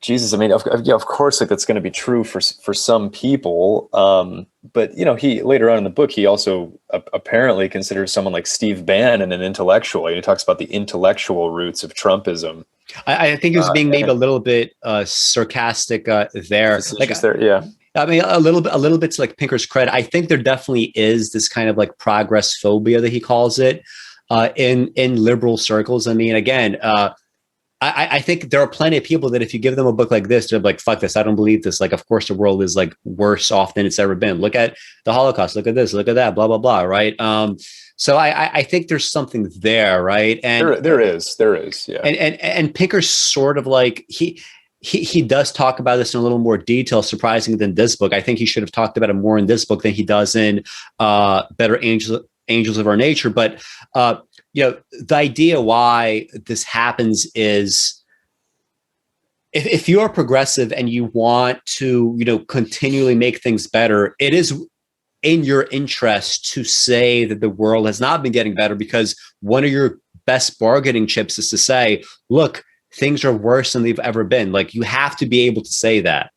Jesus, I mean, of course, like that's going to be true for some people. But he later on in the book, he also apparently considers someone like Steve Bannon an intellectual. He talks about the intellectual roots of Trumpism. I think he was being maybe a little bit sarcastic there. Yeah. I mean, a little bit to like Pinker's credit. I think there definitely is this kind of like progress phobia that he calls it in liberal circles. I mean, again, I think there are plenty of people that if you give them a book like this, they're like, fuck this, I don't believe this. Like, of course, the world is like worse off than it's ever been. Look at the Holocaust. Look at this. Look at that. Blah, blah, blah. Right. So I think there's something there. Right. And there is. Yeah. And Pinker's sort of like he does talk about this in a little more detail, surprisingly, than this book. I think he should have talked about it more in this book than he does in Better Angels of Our Nature. But, the idea why this happens is if you're progressive and you want to, continually make things better, it is in your interest to say that the world has not been getting better, because one of your best bargaining chips is to say, look, things are worse than they've ever been. Like, you have to be able to say that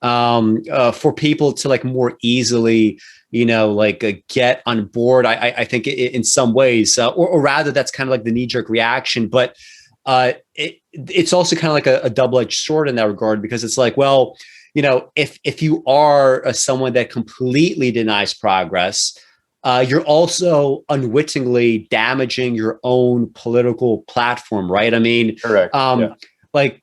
for people to like more easily, get on board. I think in some ways, or rather that's kind of like the knee-jerk reaction, but it's also kind of like a double-edged sword in that regard, because it's like, well, if you are someone that completely denies progress, you're also unwittingly damaging your own political platform, right? I mean, correct. Like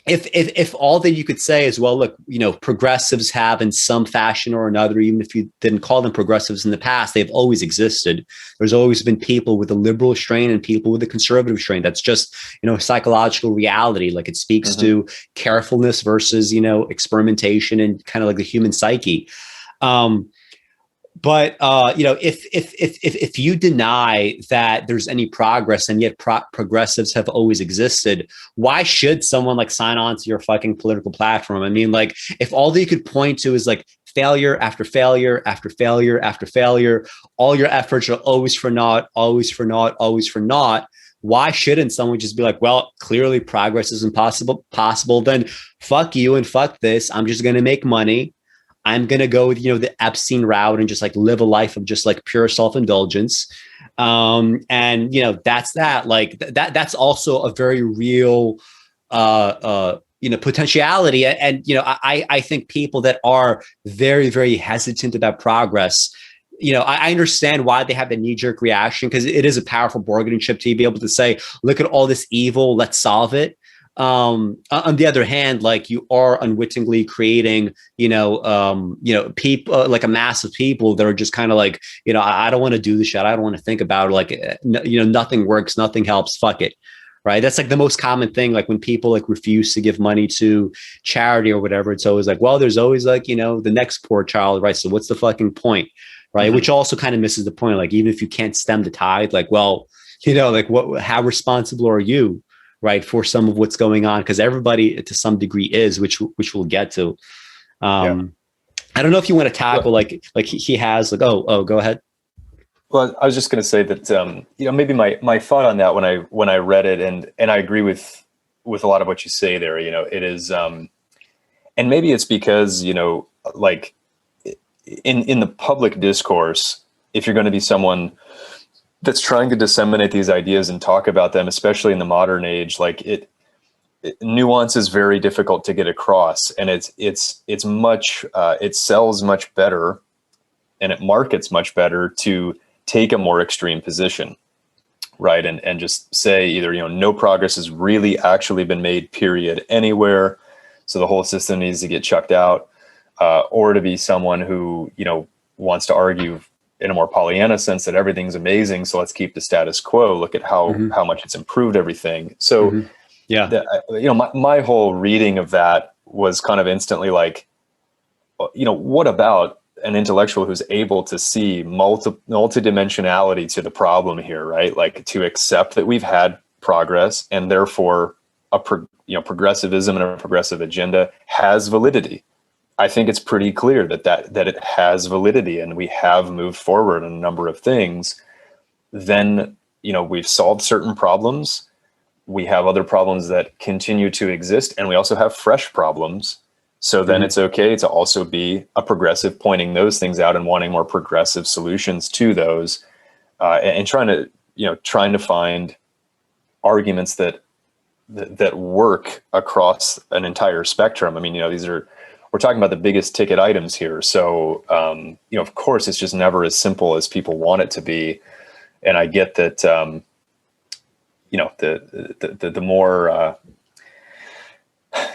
if all that you could say is, well, look, progressives have in some fashion or another, even if you didn't call them progressives in the past, they've always existed. There's always been people with a liberal strain and people with a conservative strain. That's just, psychological reality. Like, it speaks to carefulness versus, experimentation and kind of like the human psyche. But if you deny that there's any progress, and yet progressives have always existed, why should someone like sign on to your fucking political platform? I mean, like, if all that you could point to is like failure after failure after failure after failure, all your efforts are always for naught, always for naught, always for naught. Why shouldn't someone just be like, well, clearly progress is impossible, then fuck you and fuck this. I'm just going to make money. I'm going to go with, the Epstein route and just like live a life of just like pure self-indulgence. And, that's that. Like that's also a very real, potentiality. And, I think people that are very, very hesitant about progress, I understand why they have the knee-jerk reaction, because it is a powerful bargaining chip to be able to say, look at all this evil, let's solve it. On the other hand, like, you are unwittingly creating, people, like a mass of people that are just kind of like, I don't want to do this shit. I don't want to think about it. Like, nothing works, nothing helps. Fuck it. Right. That's like the most common thing. Like, when people like refuse to give money to charity or whatever, it's always like, well, there's always like, the next poor child. Right. So what's the fucking point? Right. Which also kind of misses the point. Like, even if you can't stem the tide, like, well, like how responsible are you? Right, for some of what's going on, because everybody to some degree is, which we'll get to. I don't know if you want to tackle like he has like, go ahead. Well, I was just going to say that maybe my thought on that when I read it, and I agree with a lot of what you say there. It is, and maybe it's because like in the public discourse, if you're going to be someone that's trying to disseminate these ideas and talk about them, especially in the modern age, like nuance is very difficult to get across, and it's much it sells much better, and it markets much better to take a more extreme position, right? And just say either, no progress has really actually been made, period, anywhere. So the whole system needs to get chucked out, or to be someone who, wants to argue in a more Pollyanna sense that everything's amazing. So let's keep the status quo. Look at how much it's improved everything. So yeah, my whole reading of that was kind of instantly like, what about an intellectual who's able to see multidimensionality to the problem here, right? Like to accept that we've had progress, and therefore progressivism and a progressive agenda has validity. I think it's pretty clear that it has validity, and we have moved forward on a number of things. Then, we've solved certain problems. We have other problems that continue to exist, and we also have fresh problems. So then it's okay to also be a progressive, pointing those things out and wanting more progressive solutions to those, and trying to find arguments that work across an entire spectrum. I mean, we're talking about the biggest ticket items here. So, of course, it's just never as simple as people want it to be. And I get that, the more,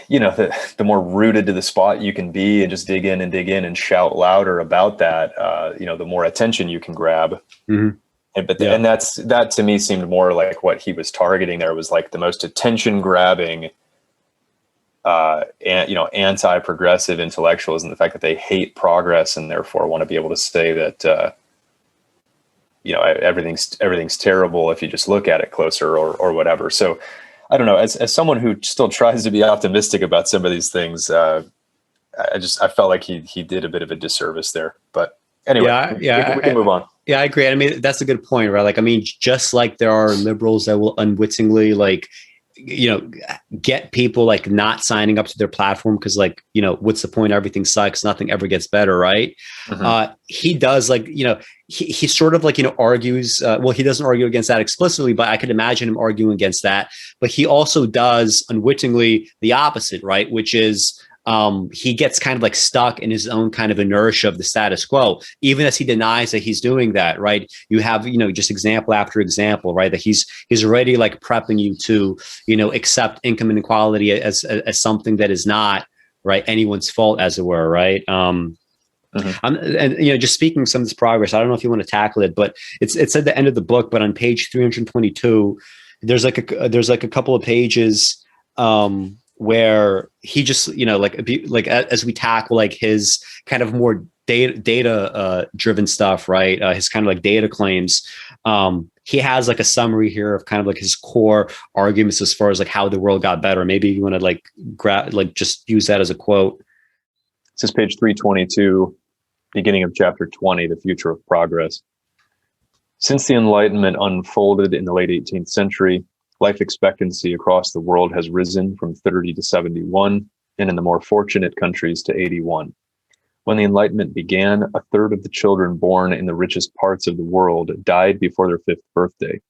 the more rooted to the spot you can be and just dig in and shout louder about that, the more attention you can grab. And that to me seemed more like what he was targeting there, was like the most attention grabbing, anti-progressive intellectuals, and the fact that they hate progress and therefore want to be able to say that, everything's terrible if you just look at it closer or whatever. So I don't know, as someone who still tries to be optimistic about some of these things, I felt like he did a bit of a disservice there. But anyway, we can move on. Yeah, I agree. I mean, that's a good point, right? Like, I mean, just like there are liberals that will unwittingly get people like not signing up to their platform because what's the point? Everything sucks. Nothing ever gets better, right? He does he sort of argues. Well, he doesn't argue against that explicitly, but I could imagine him arguing against that. But he also does unwittingly the opposite, right? Which is he gets kind of stuck in his own kind of inertia of the status quo, even as he denies that he's doing that, right? You have, just example after example, right? That he's already prepping you to, accept income inequality as something that is not, right, anyone's fault, as it were, right? Just speaking of some of this progress, I don't know if you want to tackle it, but it's at the end of the book, but on page 322, there's a couple of pages, where he just, as we tackle his kind of more data driven stuff, right? His kind of data claims. He has a summary here of kind of his core arguments as far as how the world got better. Maybe you want to just use that as a quote. This is page 322, beginning of chapter 20, The Future of Progress. Since the Enlightenment unfolded in the late 18th century, life expectancy across the world has risen from 30 to 71, and in the more fortunate countries to 81. When the Enlightenment began, a third of the children born in the richest parts of the world died before their 5th birthday.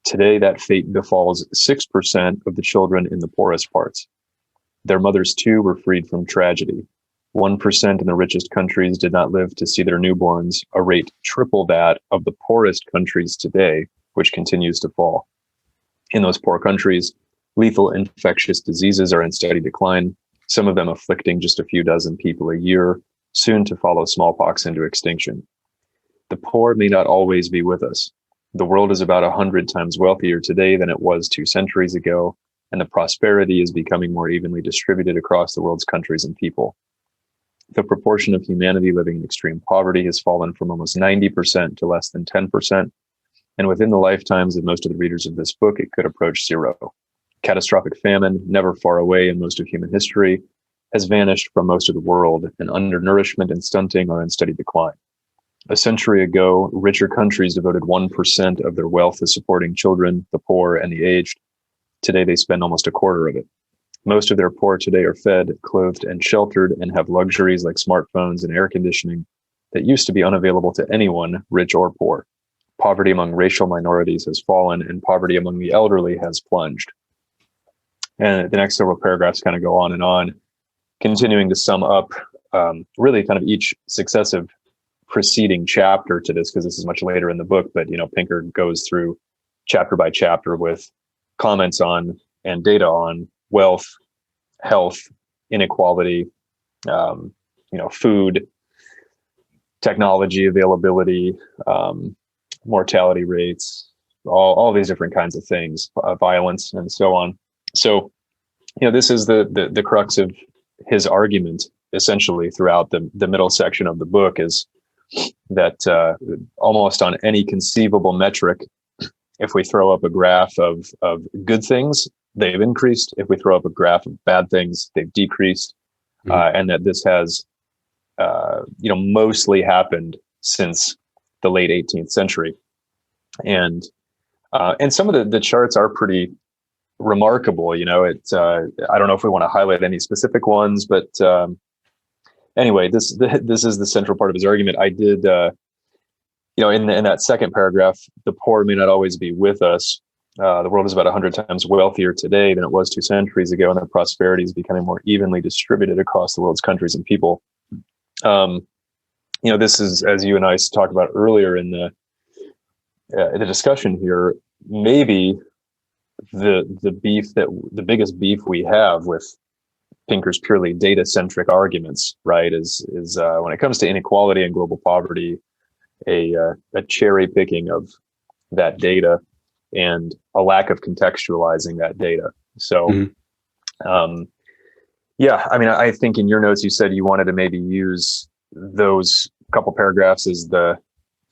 Today, that fate befalls 6% of the children in the poorest parts. Their mothers, too, were freed from tragedy. 1% in the richest countries did not live to see their newborns, a rate triple that of the poorest countries today, which continues to fall. In those poor countries, lethal infectious diseases are in steady decline, some of them afflicting just a few dozen people a year, soon to follow smallpox into extinction. The poor may not always be with us. The world is about 100 times wealthier today than it was 2 centuries ago, and the prosperity is becoming more evenly distributed across the world's countries and people. The proportion of humanity living in extreme poverty has fallen from almost 90% to less than 10%. And within the lifetimes of most of the readers of this book, it could approach 0. Catastrophic famine, never far away in most of human history, has vanished from most of the world, and undernourishment and stunting are in steady decline. A century ago, richer countries devoted 1% of their wealth to supporting children, the poor, and the aged. Today, they spend almost a quarter of it. Most of their poor today are fed, clothed, and sheltered, and have luxuries like smartphones and air conditioning that used to be unavailable to anyone, rich or poor. Poverty among racial minorities has fallen, and poverty among the elderly has plunged. And the next several paragraphs kind of go on, continuing to sum up really kind of each successive preceding chapter to this, because this is much later in the book, but Pinker goes through chapter by chapter with comments on and data on wealth, health, inequality, food, technology availability, mortality rates, all these different kinds of things, violence, and so on. So, this is the crux of his argument, essentially, throughout the middle section of the book, is that almost on any conceivable metric, if we throw up a graph of good things, they've increased. If we throw up a graph of bad things, they've decreased. And that this has, mostly happened since the late 18th century. And some of the charts are pretty remarkable. I don't know if we want to highlight any specific ones, but anyway, this is the central part of his argument. I did, in that second paragraph, the poor may not always be with us. The world is about 100 times wealthier today than it was 2 centuries ago, and their prosperity is becoming more evenly distributed across the world's countries and people. This is, as you and I talked about earlier in the discussion here, maybe the biggest beef we have with Pinker's purely data-centric arguments, right, is when it comes to inequality and global poverty, a cherry picking of that data and a lack of contextualizing that data. So, I think in your notes you said you wanted to maybe use those couple paragraphs as the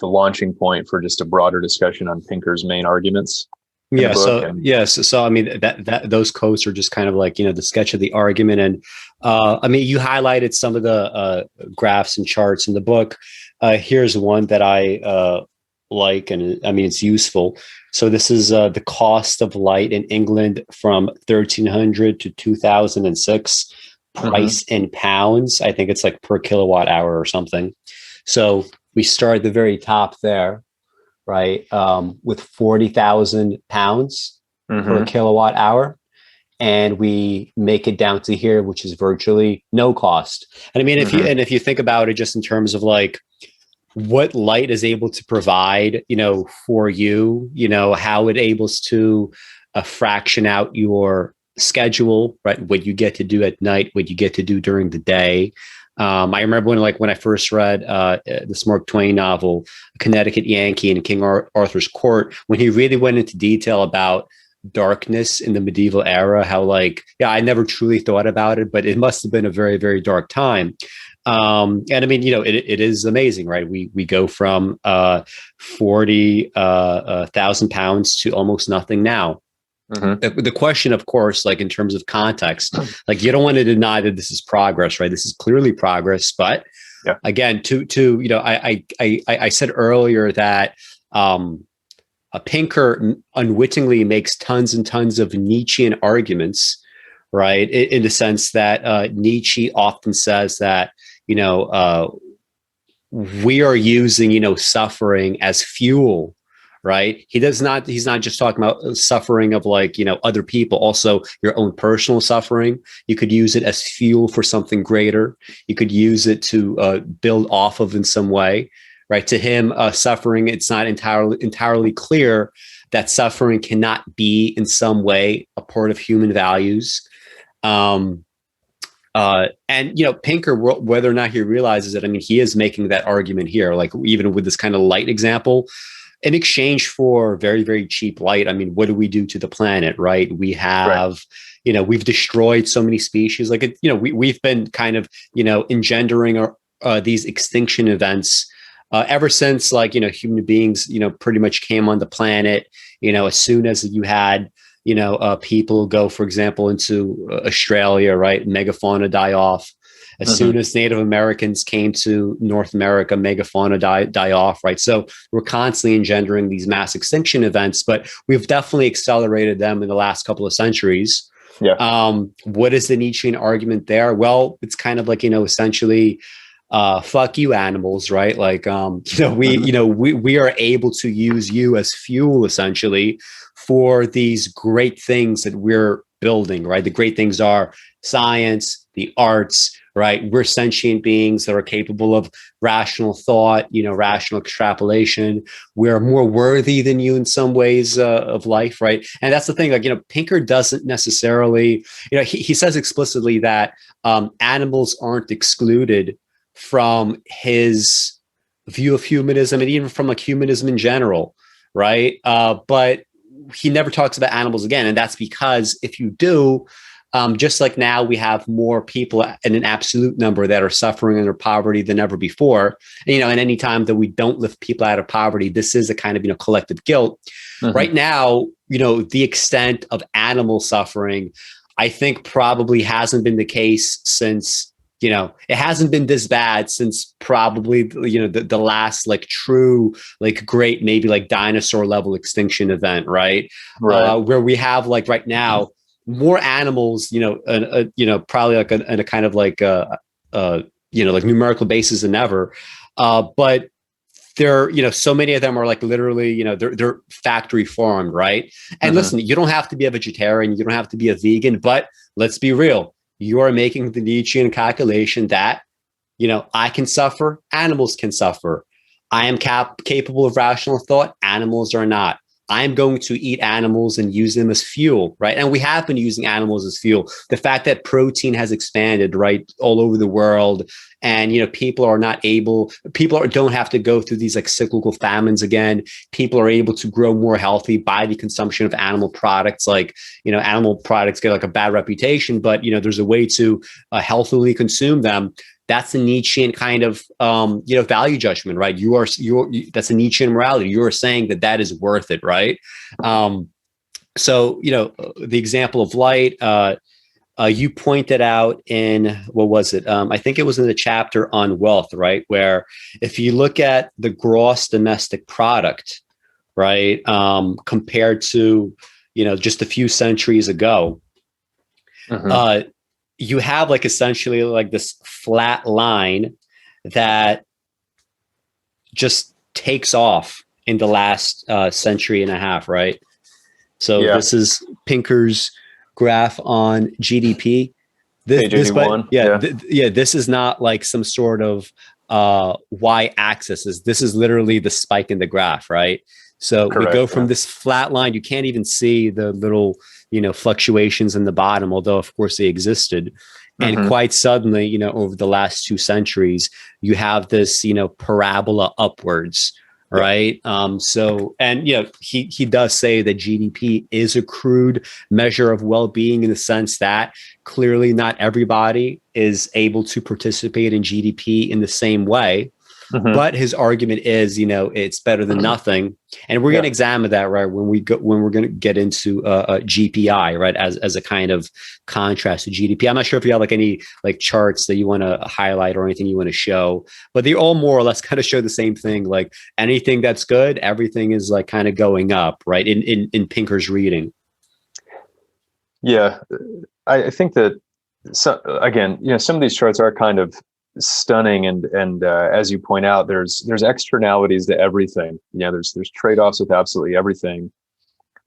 launching point for just a broader discussion on Pinker's main arguments. Yeah. So that those quotes are just kind of like, the sketch of the argument. And you highlighted some of the graphs and charts in the book. Here's one that I like, and it's useful. So this is the cost of light in England from 1300 to 2006, price in pounds. I think it's like per kilowatt hour or something. So we start at the very top there, right, with 40,000 pounds per kilowatt hour. And we make it down to here, which is virtually no cost. And if you think about it just in terms of like what light is able to provide, for you, how it enables to fraction out your schedule, right? What you get to do at night, what you get to do during the day. I remember when I first read this Mark Twain novel, Connecticut Yankee in King Arthur's Court, when he really went into detail about darkness in the medieval era, how I never truly thought about it, but it must have been a very, very dark time. It is amazing, right? We go from 40,000 pounds to almost nothing now. The question, of course, in terms of context, you don't want to deny that this is progress, right? This is clearly progress, but again, I said earlier that Pinker unwittingly makes tons and tons of Nietzschean arguments, right? In the sense that Nietzsche often says that we are using suffering as fuel. Right. He's not just talking about suffering of other people, also your own personal suffering. You could use it as fuel for something greater. You could use it to build off of in some way. Right. To him, suffering, it's not entirely clear that suffering cannot be in some way a part of human values. And Pinker, whether or not he realizes it, he is making that argument here, even with this kind of light example. In exchange for very, very cheap light, what do we do to the planet, right? We have, we've destroyed so many species. We've been kind of, engendering these extinction events ever since, human beings, pretty much came on the planet. As soon as you had, people go, for example, into Australia, right? Megafauna die off. As soon as Native Americans came to North America, megafauna die off, right? So we're constantly engendering these mass extinction events, but we've definitely accelerated them in the last couple of centuries. Yeah. What is the Nietzschean argument there? Well, it's kind of like, essentially, fuck you animals, right? Like, we are able to use you as fuel, essentially, for these great things that we're building, right? The great things are science, the arts, right? We're sentient beings that are capable of rational thought, rational extrapolation. We're more worthy than you in some ways of life, right? And that's the thing, like, Pinker doesn't necessarily, he says explicitly that animals aren't excluded from his view of humanism and even from like humanism in general, right? But he never talks about animals again. And that's because if you do, just like now we have more people in an absolute number that are suffering under poverty than ever before. And any time that we don't lift people out of poverty, this is a kind of, collective guilt. Right now, the extent of animal suffering, I think probably hasn't been the case since, it hasn't been this bad since probably, the last like true, like great, maybe like dinosaur level extinction event, right? Where we have like right now, more animals, probably like in a kind of like, like numerical basis than ever. But they're, so many of them are like literally, they're factory farmed, right? And listen, you don't have to be a vegetarian, you don't have to be a vegan, but let's be real. You are making the Nietzschean calculation that, I can suffer, animals can suffer. I am capable of rational thought, animals are not. I'm going to eat animals and use them as fuel, right? And we have been using animals as fuel. The fact that protein has expanded, right, all over the world, and people don't have to go through these like cyclical famines again. People are able to grow more healthy by the consumption of animal products. Like, animal products get like a bad reputation, but there's a way to healthily consume them. That's a Nietzschean kind of, value judgment, right? That's a Nietzschean morality. You are saying that is worth it, right? So, the example of light, you pointed out in, what was it? I think it was in the chapter on wealth, right? Where if you look at the gross domestic product, right, compared to, just a few centuries ago, you have like essentially like this flat line that just takes off in the last century and a half, right? So this is Pinker's graph on GDP. Page 81. This is not like some sort of y-axis. This is literally the spike in the graph, right? So we go from this flat line. You can't even see the little, fluctuations in the bottom, although of course they existed. And quite suddenly, over the last 2 centuries, you have this, parabola upwards, right? So, and, he does say that GDP is a crude measure of well-being in the sense that clearly not everybody is able to participate in GDP in the same way. But his argument is, it's better than nothing, and we're going to examine that, right, when we're going to get into GPI, right, as a kind of contrast to GDP. I'm not sure if you have like any like charts that you want to highlight or anything you want to show, but they all more or less kind of show the same thing. Like anything that's good, everything is like kind of going up, right? In Pinker's reading. Yeah, I think that again, some of these charts are kind of stunning, and as you point out, there's externalities to everything. There's trade-offs with absolutely everything.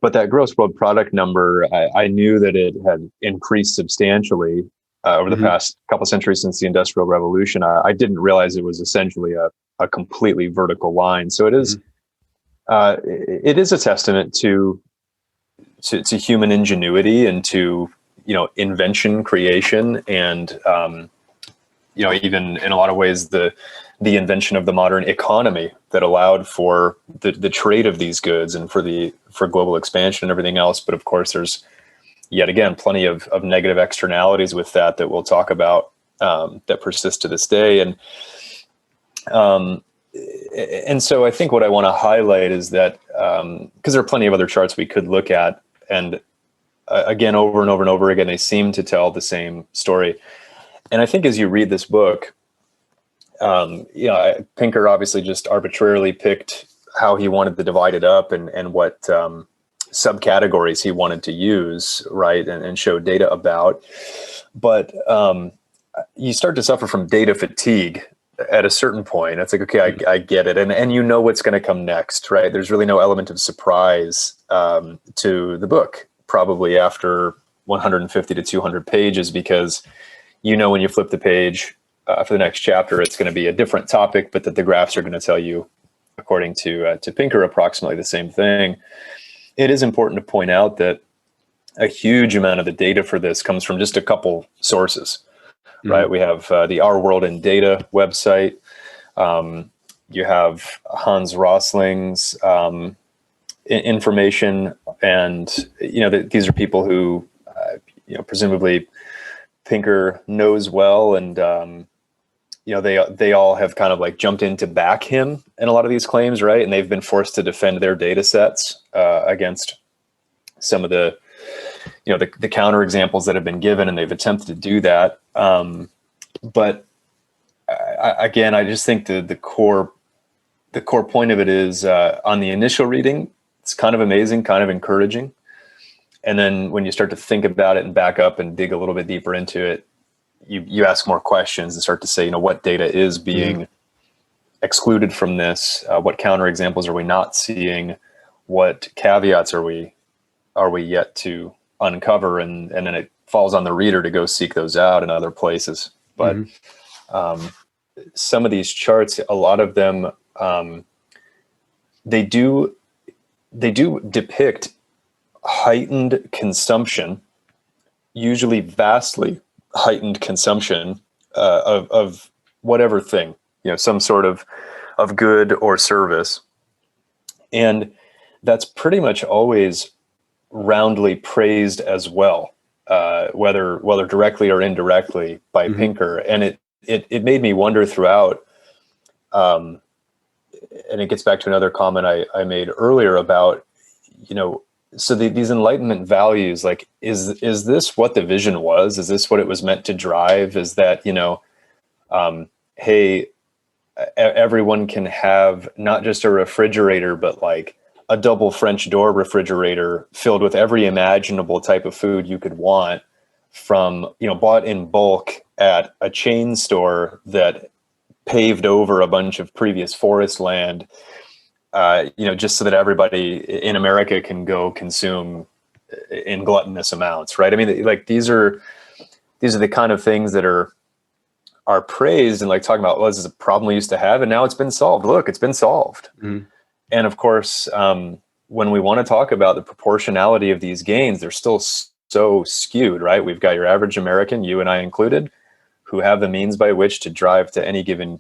But that gross world product number, I knew that it had increased substantially over the past couple centuries since the Industrial Revolution. I didn't realize it was essentially a completely vertical line. So it is it is a testament to human ingenuity and to invention, creation, and even in a lot of ways, the invention of the modern economy that allowed for the trade of these goods and for global expansion and everything else. But of course, there's yet again plenty of negative externalities with that we'll talk about that persist to this day. And so I think what I want to highlight is that because there are plenty of other charts we could look at, and again, over and over and over again, they seem to tell the same story. And I think as you read this book, Pinker obviously just arbitrarily picked how he wanted to divide it up and what subcategories he wanted to use, right, and show data about. But you start to suffer from data fatigue at a certain point. It's like, okay, I get it. And you know what's going to come next, right? There's really no element of surprise to the book, probably after 150 to 200 pages, because you know when you flip the page for the next chapter, it's going to be a different topic, but that the graphs are going to tell you, according to Pinker, approximately the same thing. It is important to point out that a huge amount of the data for this comes from just a couple sources. Right, we have the Our World in Data website. You have Hans Rosling's information, and these are people who, presumably Pinker knows well, and they all have kind of like jumped in to back him in a lot of these claims, right? And they've been forced to defend their data sets against some of the the counter examples that have been given, and they've attempted to do that. But again, I just think the core point of it is on the initial reading, it's kind of amazing, kind of encouraging. And then when you start to think about it and back up and dig a little bit deeper into it, you ask more questions and start to say, what data is being excluded from this? What counter examples are we not seeing? What caveats are we yet to uncover? And then it falls on the reader to go seek those out in other places. But some of these charts, a lot of them, they do depict heightened consumption, usually vastly heightened consumption of whatever thing, some sort of good or service. And that's pretty much always roundly praised as well, whether directly or indirectly by Pinker. And it made me wonder throughout, and it gets back to another comment I made earlier about, so these Enlightenment values, like, is this what the vision was? Is this what it was meant to drive? Is that, hey, everyone can have not just a refrigerator, but like a double French door refrigerator filled with every imaginable type of food you could want, from, bought in bulk at a chain store that paved over a bunch of previous forest land, just so that everybody in America can go consume in gluttonous amounts, right? I mean, like, these are the kind of things that are praised and like talking about, well, this is a problem we used to have, and now it's been solved. Look, it's been solved. And of course, when we want to talk about the proportionality of these gains, they're still so skewed, right? We've got your average American, you and I included, who have the means by which to drive to any given,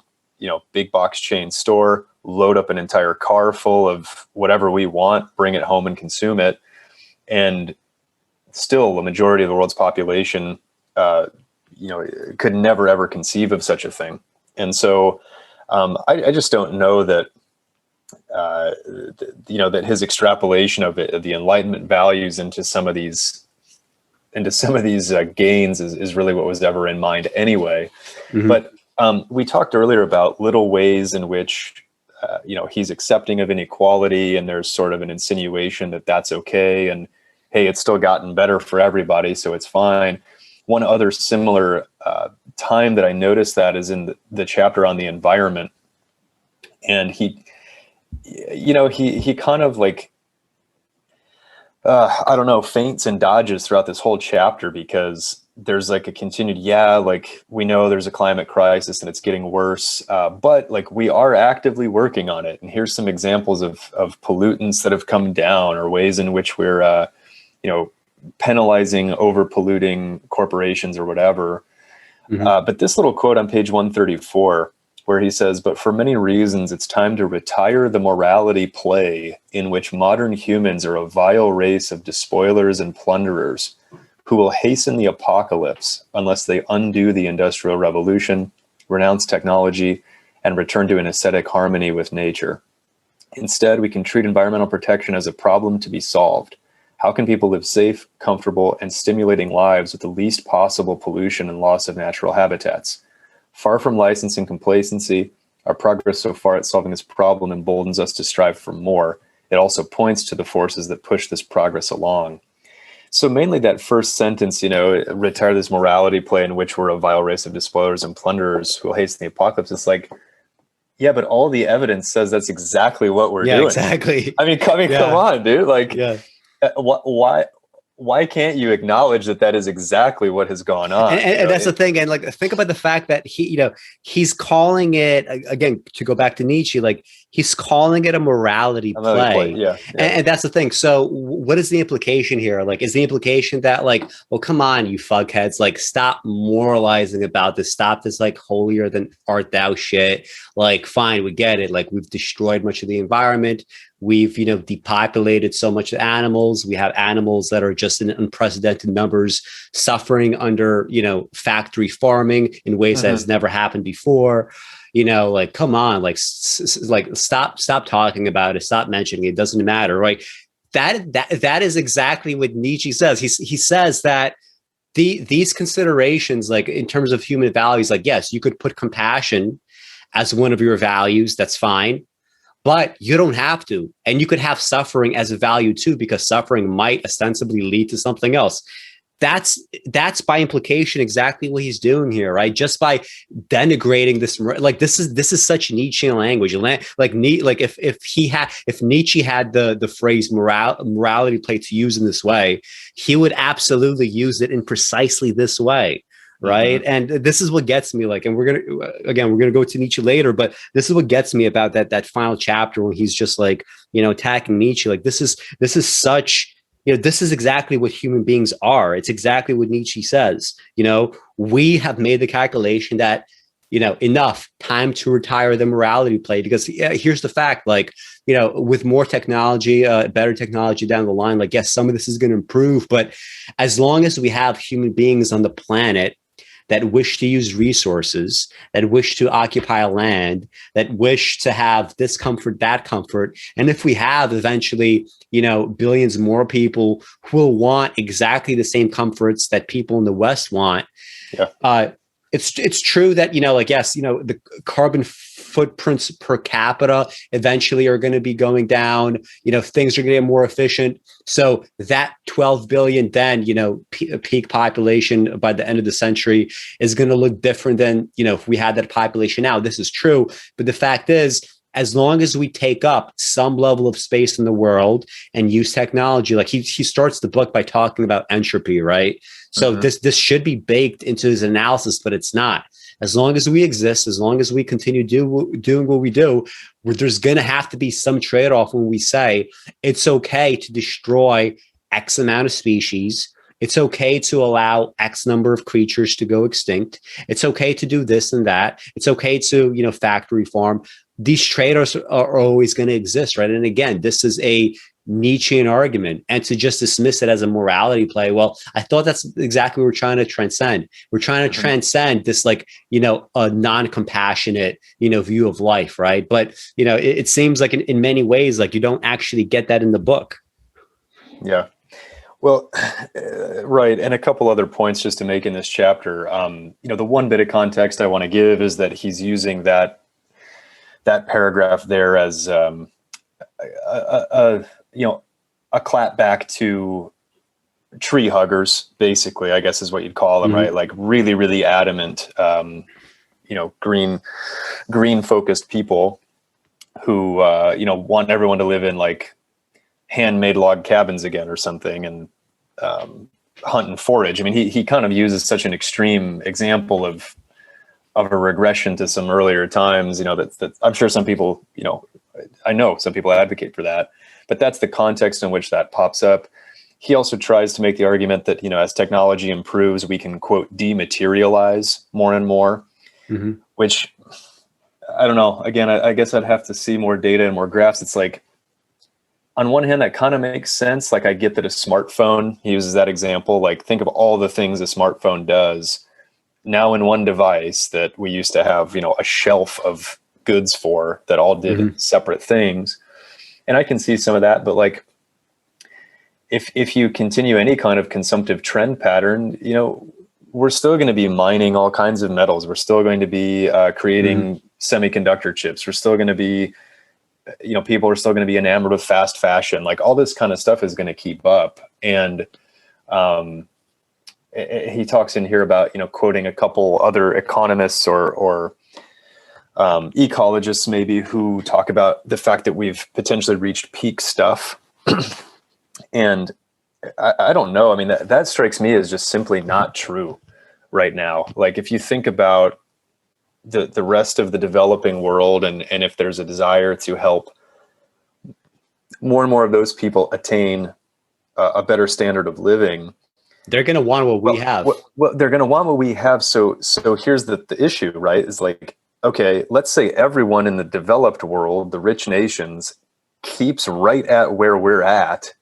big box chain store, load up an entire car full of whatever we want, bring it home and consume it. And still, the majority of the world's population, could never, ever conceive of such a thing. And so I just don't know that, that his extrapolation of the Enlightenment values into some of these gains is really what was ever in mind anyway. But we talked earlier about little ways in which, he's accepting of inequality, and there's sort of an insinuation that that's okay. And hey, it's still gotten better for everybody, so it's fine. One other similar time that I noticed that is in the chapter on the environment. And he kind of like, I don't know, feints and dodges throughout this whole chapter, because there's like a continued, like, we know there's a climate crisis and it's getting worse, but like, we are actively working on it. And here's some examples of pollutants that have come down, or ways in which we're, penalizing over polluting corporations or whatever. But this little quote on page 134, where he says, "But for many reasons, it's time to retire the morality play in which modern humans are a vile race of despoilers and plunderers who will hasten the apocalypse unless they undo the Industrial Revolution, renounce technology, and return to an ascetic harmony with nature. Instead, we can treat environmental protection as a problem to be solved. How can people live safe, comfortable, and stimulating lives with the least possible pollution and loss of natural habitats? Far from license and complacency, our progress so far at solving this problem emboldens us to strive for more. It also points to the forces that push this progress along. So mainly that first sentence, retire this morality play in which we're a vile race of despoilers and plunderers who hasten the apocalypse. It's like, yeah, but all the evidence says that's exactly what we're doing. Exactly. I mean, come on, dude. Like, why can't you acknowledge that is exactly what has gone on? And that's the thing. And like, think about the fact that he's calling it, again, to go back to Nietzsche, like he's calling it a morality play. Yeah. And that's the thing. So what is the implication here? Like, is the implication that like, well, come on, you fuckheads, like stop moralizing about this. Stop this like holier than art thou shit. Like, fine, we get it. Like we've destroyed much of the environment. We've, depopulated so much of animals. We have animals that are just in unprecedented numbers suffering under, factory farming in ways that has never happened before. Like, come on, like stop talking about it. Stop mentioning it. It doesn't matter. Right. That is exactly what Nietzsche says. He says that these considerations, like in terms of human values, like, yes, you could put compassion as one of your values. That's fine. But you don't have to. And you could have suffering as a value too, because suffering might ostensibly lead to something else. That's by implication exactly what he's doing here, right? Just by denigrating this, like this is such Nietzschean language. Like if Nietzsche had the phrase morality play to use in this way, he would absolutely use it in precisely this way. Right. And this is what gets me, like, and we're going to go to Nietzsche later, but this is what gets me about that final chapter when he's just like, attacking Nietzsche. Like this is such, this is exactly what human beings are. It's exactly what Nietzsche says. We have made the calculation that, enough time to retire the morality play, because here's the fact, like, with more technology, better technology down the line, like, yes, some of this is going to improve, but as long as we have human beings on the planet that wish to use resources, that wish to occupy land, that wish to have this comfort, that comfort. And if we have eventually, billions more people who will want exactly the same comforts that people in the West want, it's true that, yes, the carbon footprints per capita eventually are going to be going down, things are going to get more efficient. So that 12 billion then, peak population by the end of the century is going to look different than, if we had that population now. This is true. But the fact is, as long as we take up some level of space in the world and use technology, like he starts the book by talking about entropy, right? So this should be baked into his analysis, but it's not. As long as we exist, as long as we continue doing what we do, there's going to have to be some trade-off when we say it's okay to destroy X amount of species. It's okay to allow X number of creatures to go extinct. It's okay to do this and that. It's okay to, factory farm. These trade-offs are always going to exist, right? And again, this is a Nietzschean argument, and to just dismiss it as a morality play. Well, I thought that's exactly what we're trying to transcend. We're trying to transcend this, like, a non-compassionate, view of life. Right. But, it seems like in many ways, like you don't actually get that in the book. Yeah. Well, right. And a couple other points just to make in this chapter. The one bit of context I want to give is that he's using that paragraph there as a clap back to tree huggers, basically, I guess is what you'd call them, right? Like really, really adamant, green focused people who, want everyone to live in like handmade log cabins again or something, and hunt and forage. I mean, he kind of uses such an extreme example of a regression to some earlier times, that I'm sure some people, I know some people advocate for that, but that's the context in which that pops up. He also tries to make the argument that, as technology improves, we can, quote, dematerialize more and more, which I don't know. Again, I guess I'd have to see more data and more graphs. It's like, on one hand, that kind of makes sense. Like, I get that a smartphone, he uses that example, like think of all the things a smartphone does now in one device that we used to have, a shelf of goods for that all did separate things. And I can see some of that, but like, if you continue any kind of consumptive trend pattern, we're still going to be mining all kinds of metals. We're still going to be creating semiconductor chips. We're still going to be, people are still going to be enamored with fast fashion. Like all this kind of stuff is going to keep up. And he talks in here about, quoting a couple other economists or ecologists maybe, who talk about the fact that we've potentially reached peak stuff. And I don't know. I mean, that strikes me as just simply not true right now. Like if you think about the rest of the developing world, and if there's a desire to help more and more of those people attain a better standard of living, they're going to want what we have. Well, they're going to want what we have. So here's the issue, right? Is like, okay, let's say everyone in the developed world, the rich nations, keeps right at where we're at.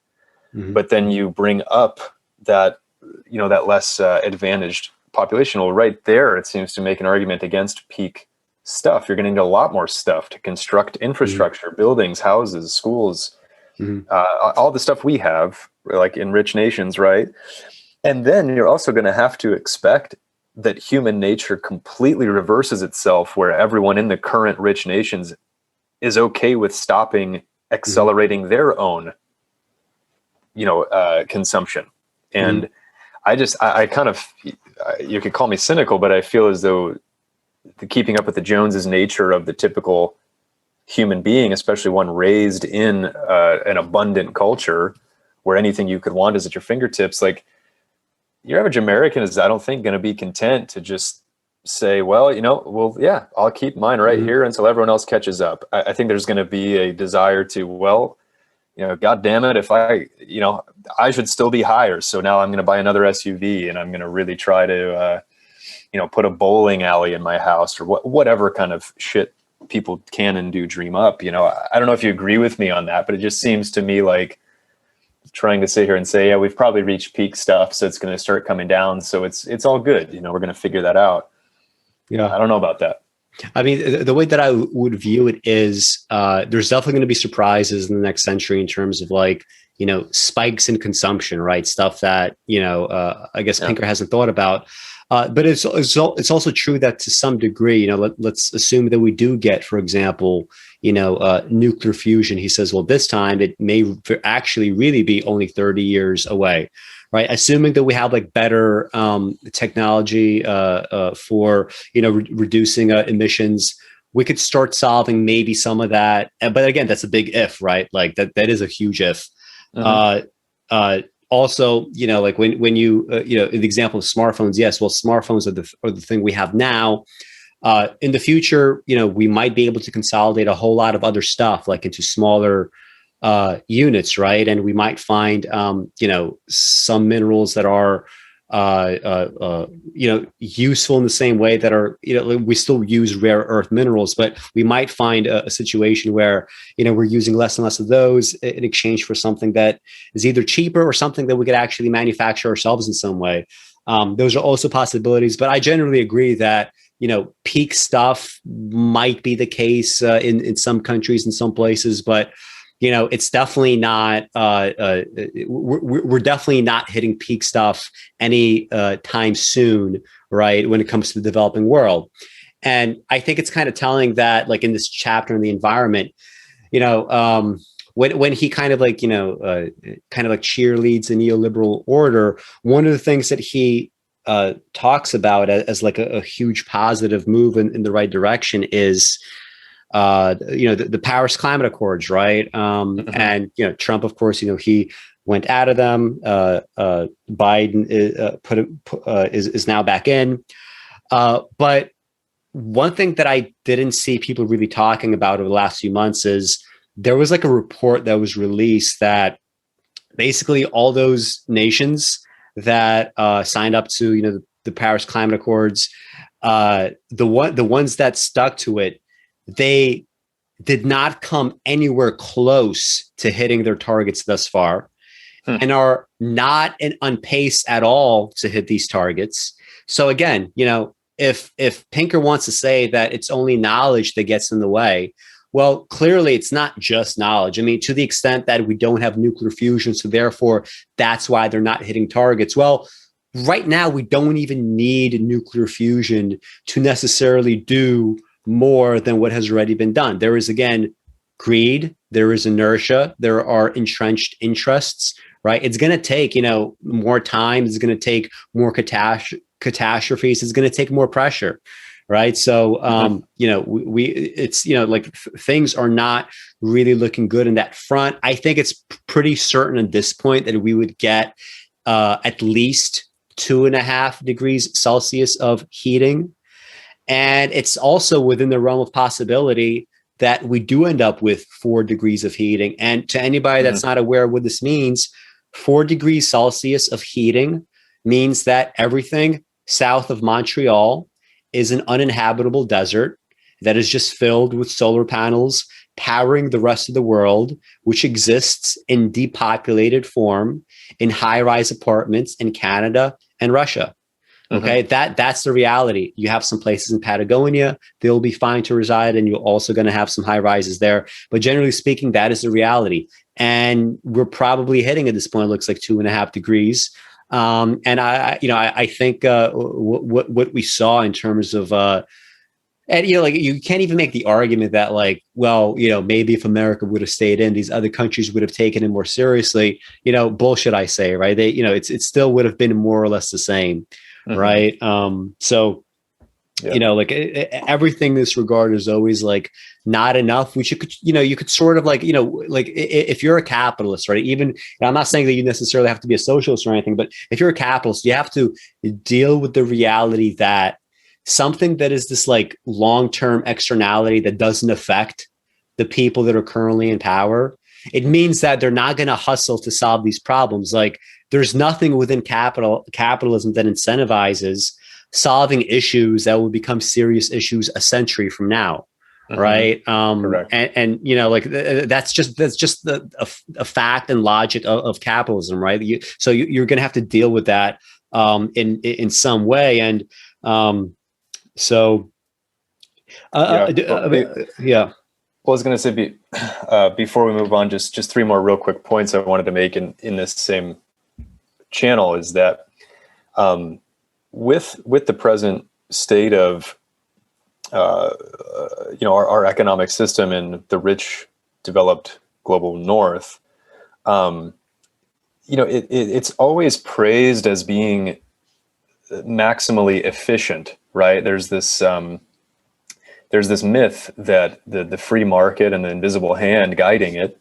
But then you bring up that, that less advantaged population. Well, right there, it seems to make an argument against peak stuff. You're going to need a lot more stuff to construct infrastructure, buildings, houses, schools, all the stuff we have, like in rich nations, right? And then you're also going to have to expect that human nature completely reverses itself, where everyone in the current rich nations is okay with stopping accelerating their own consumption. And I kind of, you could call me cynical, but I feel as though the keeping up with the Joneses nature of the typical human being, especially one raised in an abundant culture where anything you could want is at your fingertips, like your average American is, I don't think, going to be content to just say, well, yeah, I'll keep mine right here until everyone else catches up. I think there's going to be a desire to, well, God damn it, if I should still be higher. So now I'm going to buy another SUV, and I'm going to really try to, put a bowling alley in my house, or whatever kind of shit people can and do dream up. I don't know if you agree with me on that, but it just seems to me like trying to sit here and say, yeah, we've probably reached peak stuff, so it's going to start coming down. So it's all good. We're going to figure that out. Yeah. I don't know about that. I mean, the way that I would view it is there's definitely going to be surprises in the next century in terms of like, spikes in consumption, right? Stuff that, I guess Pinker hasn't thought about. But it's also true that to some degree, let's assume that we do get, for example, nuclear fusion. He says, well, this time it may actually really be only 30 years away. Right, assuming that we have like better technology for reducing emissions, we could start solving maybe some of that. But again, that's a big if, right? Like that is a huge if. Also, like when you in the example of smartphones, yes, well, smartphones are the thing we have now. In the future, we might be able to consolidate a whole lot of other stuff like into smaller units, right? And we might find, some minerals that are, useful in the same way that are, we still use rare earth minerals, but we might find a situation where, we're using less and less of those in exchange for something that is either cheaper or something that we could actually manufacture ourselves in some way. Those are also possibilities, but I generally agree that, peak stuff might be the case in some countries, in some places, but it's definitely not. We're definitely not hitting peak stuff any time soon, right? When it comes to the developing world, and I think it's kind of telling that, like in this chapter on the environment, when he kind of like cheerleads the neoliberal order, one of the things that he talks about as like a huge positive move in the right direction is the Paris Climate Accords, right? And Trump, of course, he went out of them. Biden is now back in. But one thing that I didn't see people really talking about over the last few months is there was like a report that was released that basically all those nations that signed up to the Paris Climate Accords, the ones that stuck to it, they did not come anywhere close to hitting their targets thus far, and are not on pace at all to hit these targets. So again, if Pinker wants to say that it's only knowledge that gets in the way, Well, clearly it's not just knowledge. I mean, to the extent that we don't have nuclear fusion, so therefore that's why they're not hitting targets. Well, right now we don't even need nuclear fusion to necessarily do more than what has already been done. There is, again, greed, there is inertia, there are entrenched interests, right? It's going to take, more time. It's going to take more catastrophes. It's going to take more pressure. Right. So, it's, things are not really looking good in that front. I think it's pretty certain at this point that we would get at least 2.5 degrees Celsius of heating. And it's also within the realm of possibility that we do end up with 4 degrees of heating. And to anybody that's not aware of what this means, 4 degrees Celsius of heating means that everything south of Montreal is an uninhabitable desert that is just filled with solar panels powering the rest of the world, which exists in depopulated form in high-rise apartments in Canada and Russia. Okay, that's the reality. You have some places in Patagonia, they'll be fine to reside, and you're also going to have some high rises there. But generally speaking, that is the reality. And we're probably hitting at this point, it looks like 2.5 degrees. And I think what we saw in terms of and you can't even make the argument that maybe if America would have stayed in, these other countries would have taken it more seriously. Bullshit, I say, right? They it still would have been more or less the same, right? Everything in this regard is always not enough, which you could sort of if you're a capitalist, right? Even, I'm not saying that you necessarily have to be a socialist or anything, but if you're a capitalist, you have to deal with the reality that something that is this long-term externality that doesn't affect the people that are currently in power, it means that they're not going to hustle to solve these problems. There's nothing within capitalism that incentivizes solving issues that will become serious issues a century from now. Right. Correct. And that's just a fact and logic of capitalism. Right. You're going to have to deal with that in some way. And yeah. Well, I was going to say, before we move on, just 3 more real quick points I wanted to make in this same channel is that with the present state of our economic system in the rich, developed global North, it's always praised as being maximally efficient, right? There's this myth that the free market and the invisible hand guiding it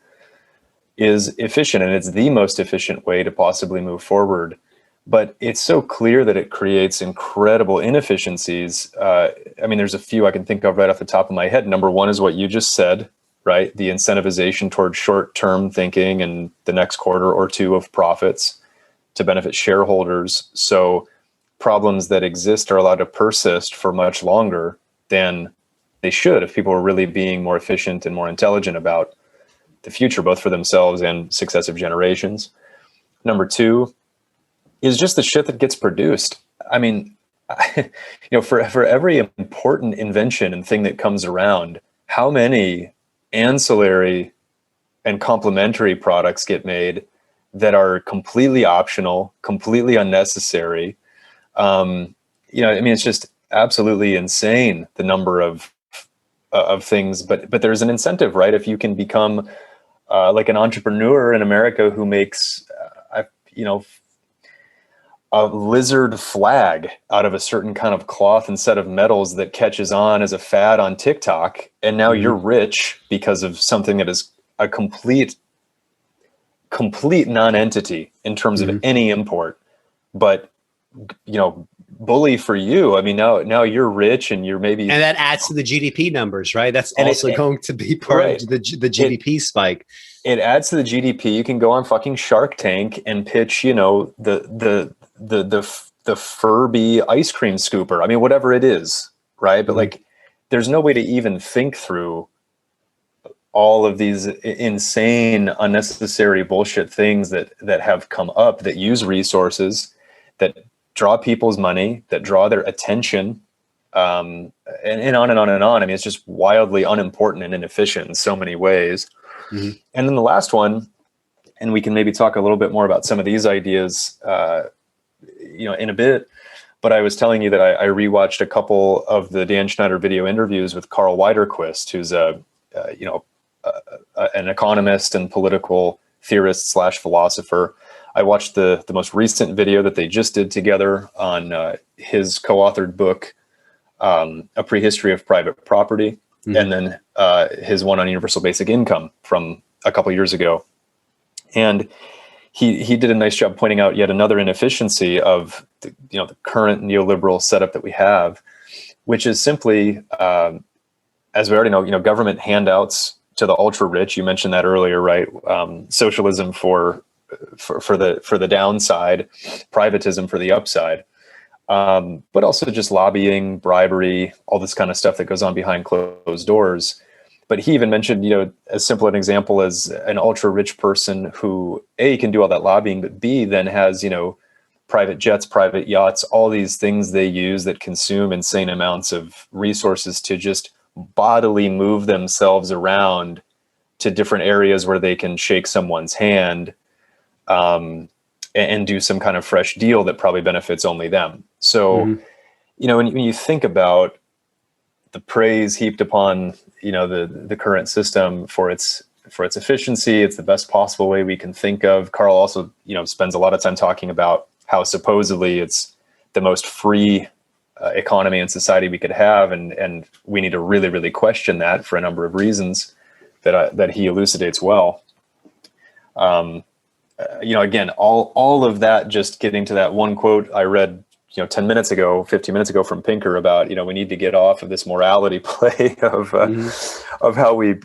is efficient, and it's the most efficient way to possibly move forward. But it's so clear that it creates incredible inefficiencies. There's a few I can think of right off the top of my head. Number one is what you just said, right? The incentivization towards short-term thinking and the next quarter or two of profits to benefit shareholders. So problems that exist are allowed to persist for much longer than they should if people are really being more efficient and more intelligent about the future, both for themselves and successive generations. Number two is just the shit that gets produced. I mean, for every important invention and thing that comes around, how many ancillary and complementary products get made that are completely optional, completely unnecessary? It's just absolutely insane, the number of things, but there's an incentive, right? If you can become an entrepreneur in America who makes, a lizard flag out of a certain kind of cloth and set of metals that catches on as a fad on TikTok, and now you're rich because of something that is a complete non-entity in terms of any import. But bully for you. I mean, now you're rich and you're maybe, and that adds to the GDP numbers, right? That's also going to be part of the GDP spike. It adds to the GDP. You can go on fucking Shark Tank and pitch, the Furby ice cream scooper. I mean, whatever it is, right? But there's no way to even think through all of these insane, unnecessary bullshit things that have come up that use resources, that draw people's money, that draw their attention, and on and on and on. I mean, it's just wildly unimportant and inefficient in so many ways. Mm-hmm. And then the last one, and we can maybe talk a little bit more about some of these ideas, in a bit. But I was telling you that I rewatched a couple of the Dan Schneider video interviews with Carl Widerquist, who's an economist and political theorist / philosopher. I watched the most recent video that they just did together on his co-authored book, A Prehistory of Private Property, mm-hmm. and then his one on universal basic income from a couple years ago. And he did a nice job pointing out yet another inefficiency of the current neoliberal setup that we have, which is simply, as we already know, government handouts to the ultra rich. You mentioned that earlier, right? Socialism for the downside, privatism for the upside, but also just lobbying, bribery, all this kind of stuff that goes on behind closed doors. But he even mentioned, as simple an example as an ultra rich person who A, can do all that lobbying, but B, then has, private jets, private yachts, all these things they use that consume insane amounts of resources to just bodily move themselves around to different areas where they can shake someone's hand and do some kind of fresh deal that probably benefits only them. So, mm-hmm. When you think about the praise heaped upon the current system for its efficiency, it's the best possible way we can think of. Carl also spends a lot of time talking about how supposedly it's the most free economy and society we could have, and we need to really, really question that for a number of reasons that he elucidates well. Again, all of that, just getting to that one quote I read 15 minutes ago from Pinker about, we need to get off of this morality play of how we,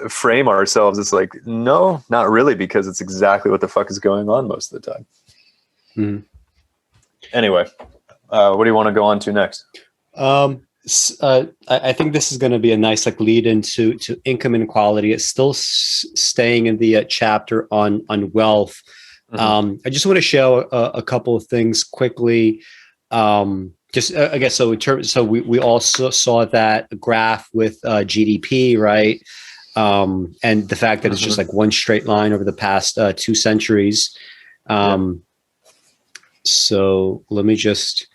frame ourselves. It's like, no, not really, because it's exactly what the fuck is going on most of the time. Mm-hmm. Anyway, what do you want to go on to next? I think this is going to be a nice lead into income inequality. It's still staying in the chapter on wealth. Mm-hmm. I just want to show a couple of things quickly. I guess so. We also saw that graph with GDP, right? And the fact that it's just like one straight line over the past 2 centuries. So let me just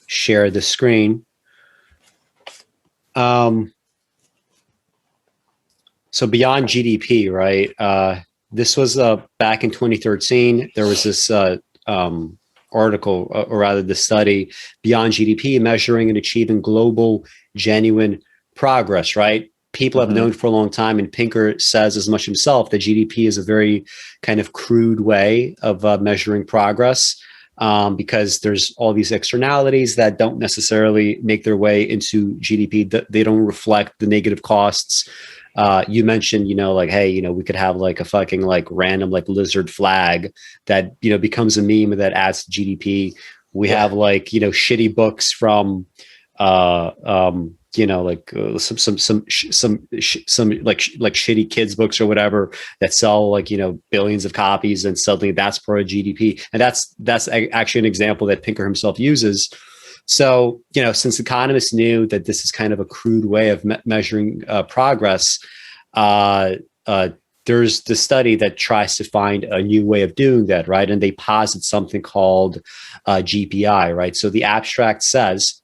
share the screen. So beyond GDP, right? This was back in 2013. There was this article, or rather the study, Beyond GDP, Measuring and Achieving Global Genuine Progress, right? People have known for a long time, and Pinker says as much himself, that GDP is a very kind of crude way of measuring progress, because there's all these externalities that don't necessarily make their way into GDP. They don't reflect the negative costs. You mentioned, hey, we could have like a fucking random lizard flag that, becomes a meme that adds to GDP. We have shitty books from, some shitty kids books or whatever that sell billions of copies, and suddenly that's part of GDP. And that's actually an example that Pinker himself uses. So, since economists knew that this is kind of a crude way of measuring progress, there's the study that tries to find a new way of doing that, right? And they posit something called GPI, right? So the abstract says,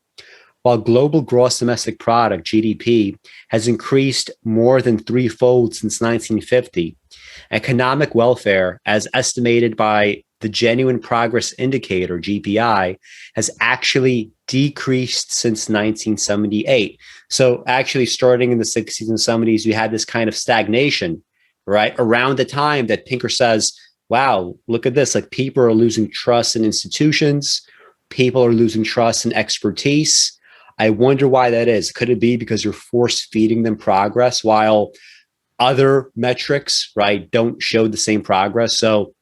while global gross domestic product, GDP, has increased more than threefold since 1950, economic welfare, as estimated by the Genuine Progress Indicator, GPI, has actually decreased since 1978. So actually starting in the 60s and 70s, you had this kind of stagnation, right? Around the time that Pinker says, wow, look at this, people are losing trust in institutions. People are losing trust in expertise. I wonder why that is. Could it be because you're force feeding them progress while other metrics, right, don't show the same progress? So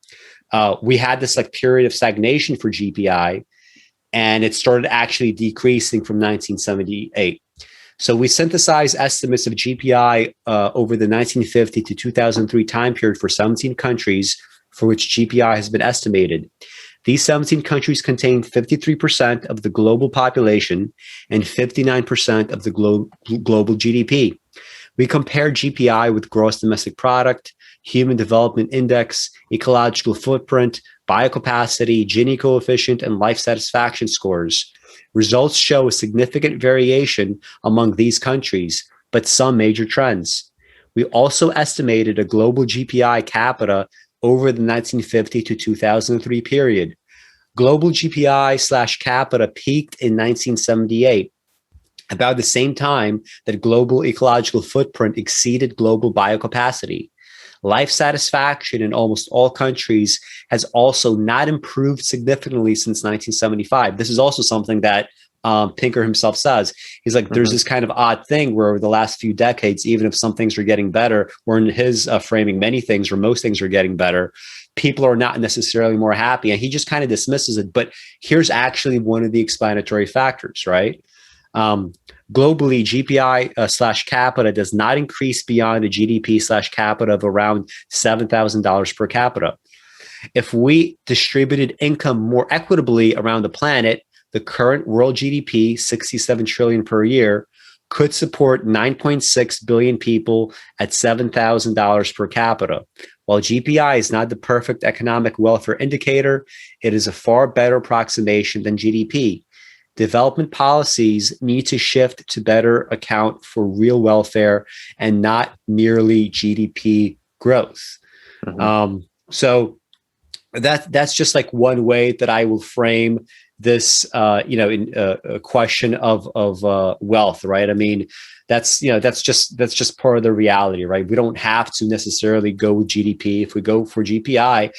we had this period of stagnation for GPI, and it started actually decreasing from 1978. So we synthesized estimates of GPI over the 1950 to 2003 time period for 17 countries for which GPI has been estimated. These 17 countries contain 53% of the global population and 59% of the global GDP. We compare GPI with gross domestic product, human development index, ecological footprint, biocapacity, Gini coefficient, and life satisfaction scores. Results show a significant variation among these countries, but some major trends. We also estimated a global GPI capita over the 1950 to 2003 period. Global GPI/capita peaked in 1978, about the same time that global ecological footprint exceeded global biocapacity. Life satisfaction in almost all countries has also not improved significantly since 1975. This is also something that Pinker himself says. He's like, there's this kind of odd thing where over the last few decades, even if some things are getting better, or in his framing, many things or most things are getting better, people are not necessarily more happy. And he just kind of dismisses it. But here's actually one of the explanatory factors, right? Globally, GPI/capita does not increase beyond a GDP/capita of around $7,000 per capita. If we distributed income more equitably around the planet, the current world GDP, 67 trillion per year, could support 9.6 billion people at $7,000 per capita. While GPI is not the perfect economic welfare indicator, it is a far better approximation than GDP. Development policies need to shift to better account for real welfare and not merely GDP growth. So that's just like one way that I will frame this, in a question of wealth, right? I mean, that's just part of the reality, right? We don't have to necessarily go with GDP. If we go for GPI,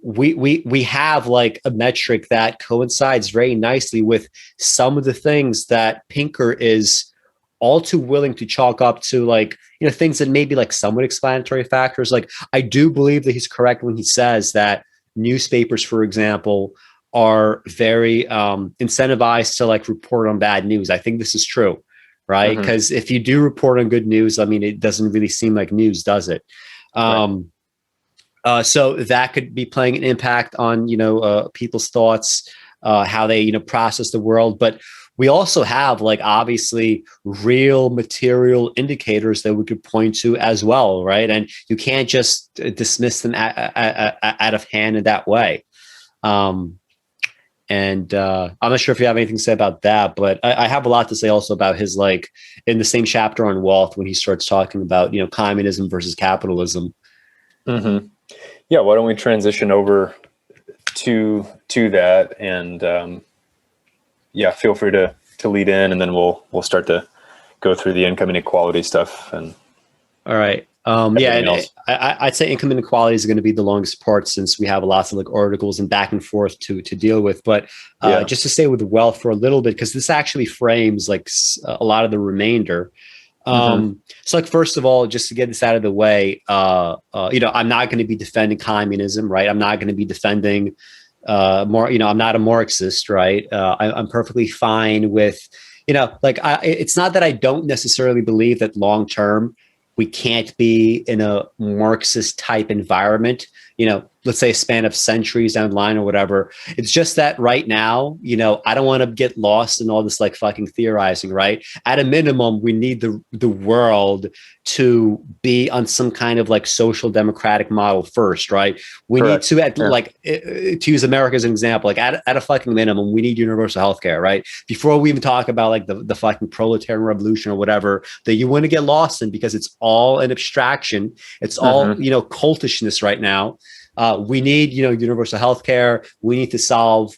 we have like a metric that coincides very nicely with some of the things that Pinker is all too willing to chalk up to, like, things that may be like somewhat explanatory factors. Like, I do believe that he's correct when he says that newspapers, for example, are very incentivized to like report on bad news. I think this is true, right? Because if you do report on good news, I mean, it doesn't really seem like news, does it? So that could be playing an impact on, people's thoughts, how they, process the world. But we also have, like, obviously real material indicators that we could point to as well, right? And you can't just dismiss them out of hand in that way. And I'm not sure if you have anything to say about that, but I have a lot to say also about his, like, in the same chapter on wealth, when he starts talking about, communism versus capitalism. Yeah, why don't we transition over to that, and feel free to lead in, and then we'll start to go through the income inequality stuff. And all right. And I'd say income inequality is going to be the longest part, since we have lots of like articles and back and forth to deal with. But just to stay with wealth for a little bit, because this actually frames like a lot of the remainder. So, like, first of all, just to get this out of the way, I'm not going to be defending communism, right? I'm not going to be defending I'm not a Marxist, right? I'm perfectly fine with, it's not that I don't necessarily believe that long term we can't be in a Marxist type environment, let's say a span of centuries down the line or whatever. It's just that right now, I don't want to get lost in all this like fucking theorizing, right? At a minimum, we need the world to be on some kind of like social democratic model first, right? We Correct. Need to to use America as an example, like at a fucking minimum, we need universal healthcare, right? Before we even talk about like the fucking proletarian revolution or whatever that you want to get lost in, because it's all an abstraction. It's all, cultishness right now. We need, universal healthcare. We need to solve,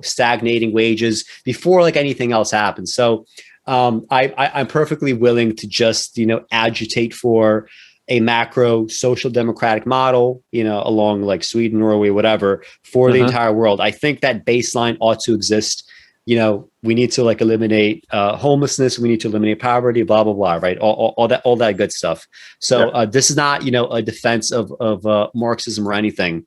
stagnating wages before like anything else happens. So I'm perfectly willing to just, agitate for a macro social democratic model, along like Sweden, Norway, whatever, for the entire world. I think that baseline ought to exist. We need to like eliminate homelessness. We need to eliminate poverty, blah, blah, blah, right? All that good stuff. So this is not, a defense of Marxism or anything.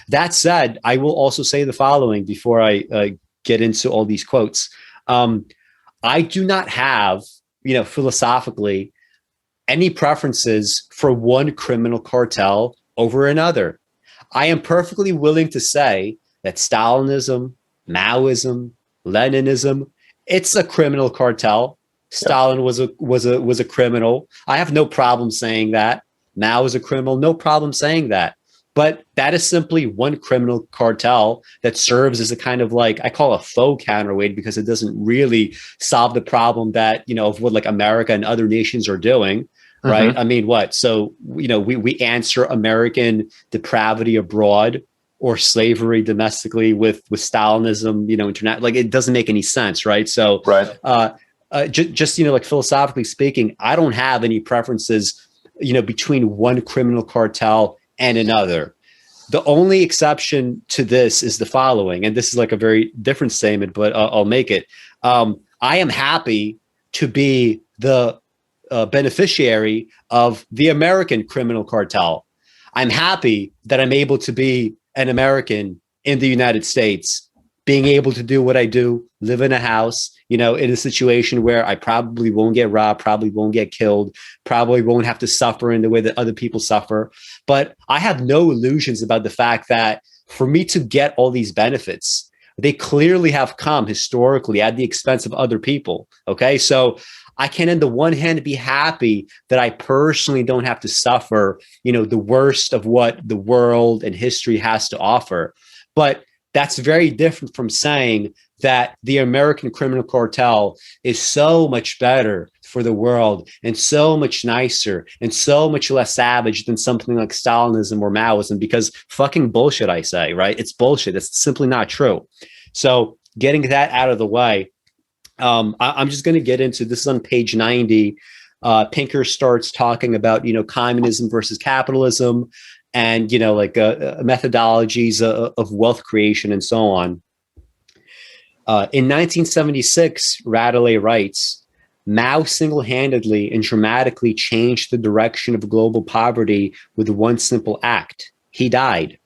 That said, I will also say the following before I get into all these quotes. I do not have, philosophically, any preferences for one criminal cartel over another. I am perfectly willing to say that Stalinism, Maoism, Leninism, it's a criminal cartel. Stalin was a criminal. I have no problem saying that. Mao is a criminal, no problem saying that. But that is simply one criminal cartel that serves as a kind of like, I call a faux counterweight, because it doesn't really solve the problem that, of what like America and other nations are doing. Right. I mean, what? So, we answer American depravity abroad or slavery domestically with Stalinism, internet, like it doesn't make any sense. Right. So, right. Just like philosophically speaking, I don't have any preferences, between one criminal cartel and another. The only exception to this is the following, and this is like a very different statement, but I'll make it. I am happy to be the beneficiary of the American criminal cartel. I'm happy that I'm able to be an American in the United States, being able to do what I do, live in a house, in a situation where I probably won't get robbed, probably won't get killed, probably won't have to suffer in the way that other people suffer. But I have no illusions about the fact that for me to get all these benefits, they clearly have come historically at the expense of other people. Okay. So I can, on the one hand, be happy that I personally don't have to suffer, the worst of what the world and history has to offer. But that's very different from saying that the American criminal cartel is so much better for the world and so much nicer and so much less savage than something like Stalinism or Maoism, because fucking bullshit, I say, right? It's bullshit. It's simply not true. So getting that out of the way, I'm just going to get into this. Is on page 90. Pinker starts talking about, communism versus capitalism and, methodologies of wealth creation and so on. In 1976, Radley writes, Mao single-handedly and dramatically changed the direction of global poverty with one simple act. He died.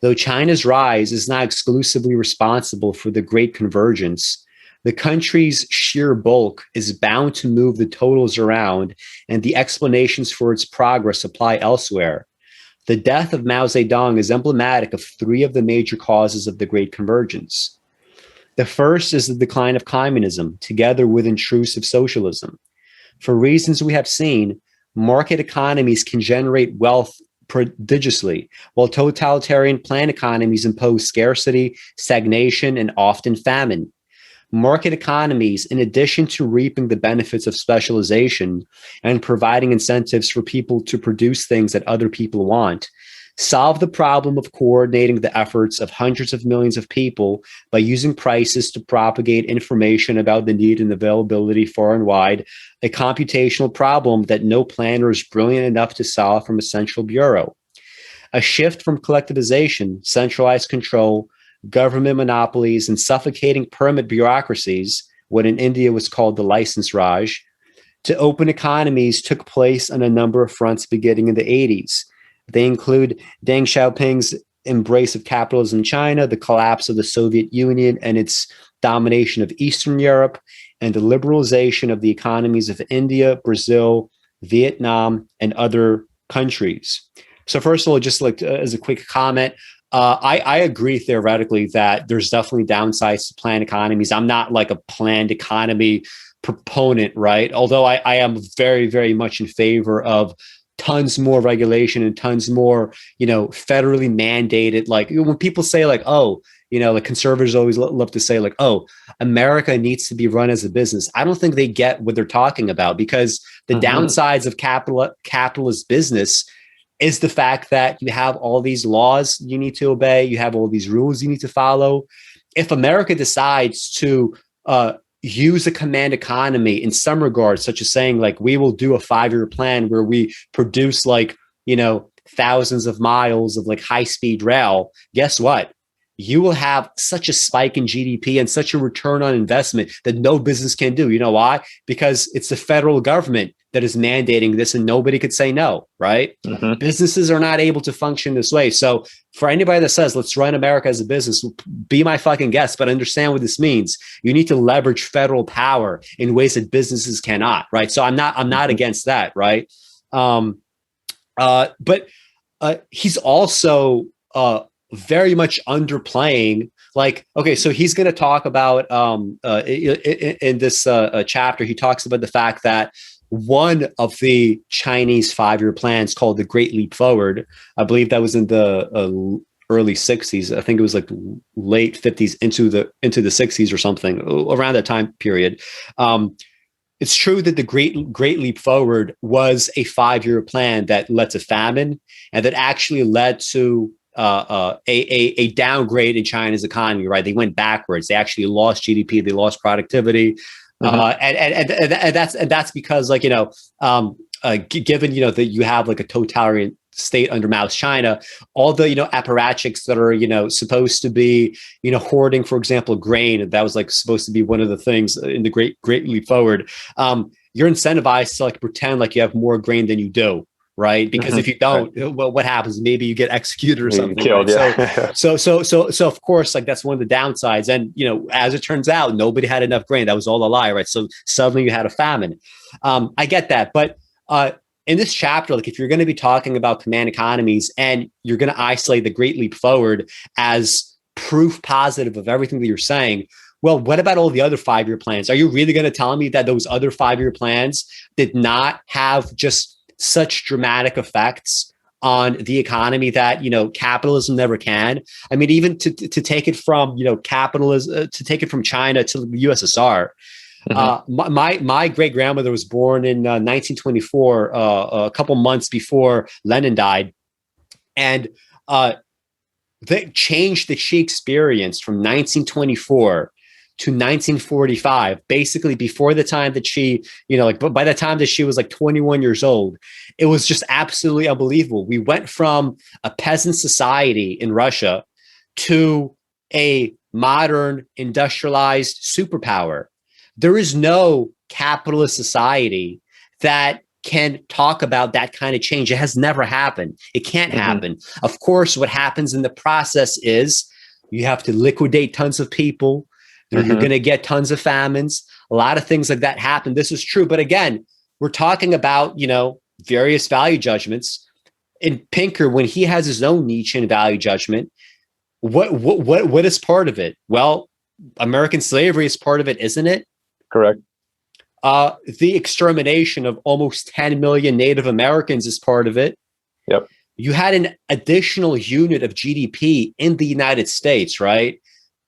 Though China's rise is not exclusively responsible for the Great Convergence, the country's sheer bulk is bound to move the totals around, and the explanations for its progress apply elsewhere. The death of Mao Zedong is emblematic of three of the major causes of the Great Convergence. The first is the decline of communism, together with intrusive socialism. For reasons we have seen, market economies can generate wealth prodigiously, while totalitarian planned economies impose scarcity, stagnation, and often famine. Market economies, in addition to reaping the benefits of specialization and providing incentives for people to produce things that other people want, solve the problem of coordinating the efforts of hundreds of millions of people by using prices to propagate information about the need and availability far and wide, a computational problem that no planner is brilliant enough to solve from a central bureau. A shift from collectivization, centralized control, government monopolies, and suffocating permit bureaucracies, what in India was called the license Raj, to open economies took place on a number of fronts beginning in the 80s. They include Deng Xiaoping's embrace of capitalism in China, the collapse of the Soviet Union and its domination of Eastern Europe, and the liberalization of the economies of India, Brazil, Vietnam, and other countries. So first of all, just like as a quick comment, I agree theoretically that there's definitely downsides to planned economies. I'm not like a planned economy proponent, right? Although I am very, very much in favor of tons more regulation and tons more, federally mandated. Like when people say like, oh, like conservatives always love to say like, oh, America needs to be run as a business. I don't think they get what they're talking about, because the downsides of capitalist business is the fact that you have all these laws you need to obey. You have all these rules you need to follow. If America decides to use a command economy in some regards, such as saying like, we will do a 5-year plan where we produce like, thousands of miles of like high-speed rail, guess what? You will have such a spike in GDP and such a return on investment that no business can do. You know why? Because it's the federal government that is mandating this and nobody could say no, right? Businesses are not able to function this way. So for anybody that says, let's run America as a business, be my fucking guest, but understand what this means. You need to leverage federal power in ways that businesses cannot, right? So I'm not against that, right? But he's also very much underplaying. Like, okay, so he's going to talk about in this chapter, he talks about the fact that one of the Chinese 5-year plans, called the Great Leap Forward, I believe that was in the early 60s. I think it was like late 50s into the 60s or something, around that time period. It's true that the Great Leap Forward was a 5-year plan that led to famine, and that actually led to a downgrade in China's economy. Right, they went backwards. They actually lost GDP. They lost productivity. And that's because, like, given, that you have like a totalitarian state under Mao's China, all the, apparatchiks that are, supposed to be, hoarding, for example, grain. That was like supposed to be one of the things in the Great Leap Forward. You're incentivized to like pretend like you have more grain than you do. Right, because if you don't, well, what happens? Maybe you get executed or something. Killed, right? Yeah. So of course, like, that's one of the downsides. And as it turns out, nobody had enough grain. That was all a lie, right? So suddenly you had a famine. I get that, but in this chapter, like, if you're going to be talking about command economies and you're going to isolate the Great Leap Forward as proof positive of everything that you're saying, well, what about all the other 5-year plans? Are you really going to tell me that those other 5-year plans did not have just such dramatic effects on the economy that capitalism never can? I mean, even to take it from capitalism, to take it from China to the USSR. My great grandmother was born in 1924, a couple months before Lenin died, and the change that she experienced from 1924 to 1945, basically before the time that she, by the time that she was like 21 years old, it was just absolutely unbelievable. We went from a peasant society in Russia to a modern industrialized superpower. There is no capitalist society that can talk about that kind of change. It has never happened. It can't happen. Of course, what happens in the process is you have to liquidate tons of people. You're going to get tons of famines. A lot of things like that happen. This is true. But again, we're talking about, various value judgments. In Pinker, when he has his own Nietzschean value judgment, what is part of it? Well, American slavery is part of it, isn't it? Correct. The extermination of almost 10 million Native Americans is part of it. Yep. You had an additional unit of GDP in the United States, right?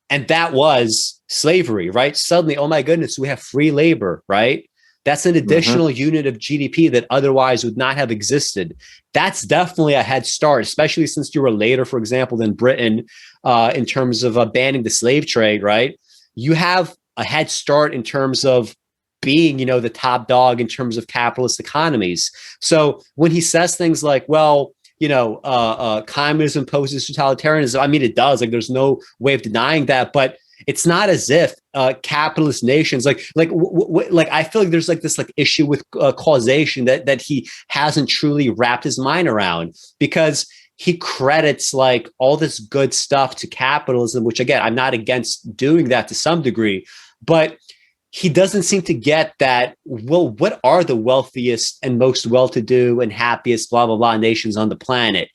And that was slavery, right? Suddenly, oh my goodness, we have free labor, right? That's an additional unit of GDP that otherwise would not have existed. That's definitely a head start, especially since you were later, for example, than Britain in terms of banning the slave trade, right? You have a head start in terms of being, the top dog in terms of capitalist economies. So when he says things like, well, communism poses totalitarianism, I mean, it does. Like, there's no way of denying that. But it's not as if capitalist nations, I feel like there's like this like issue with causation that he hasn't truly wrapped his mind around, because he credits like all this good stuff to capitalism, which again, I'm not against doing that to some degree, but he doesn't seem to get that, well, what are the wealthiest and most well-to-do and happiest, blah, blah, blah, nations on the planet?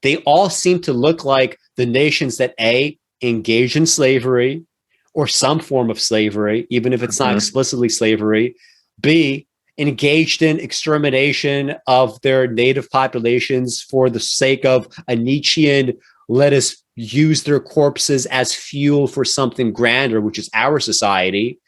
They all seem to look like the nations that A, engage in slavery or some form of slavery, even if it's not explicitly slavery, B, engaged in extermination of their native populations for the sake of a Nietzschean, let us use their corpses as fuel for something grander, which is our society.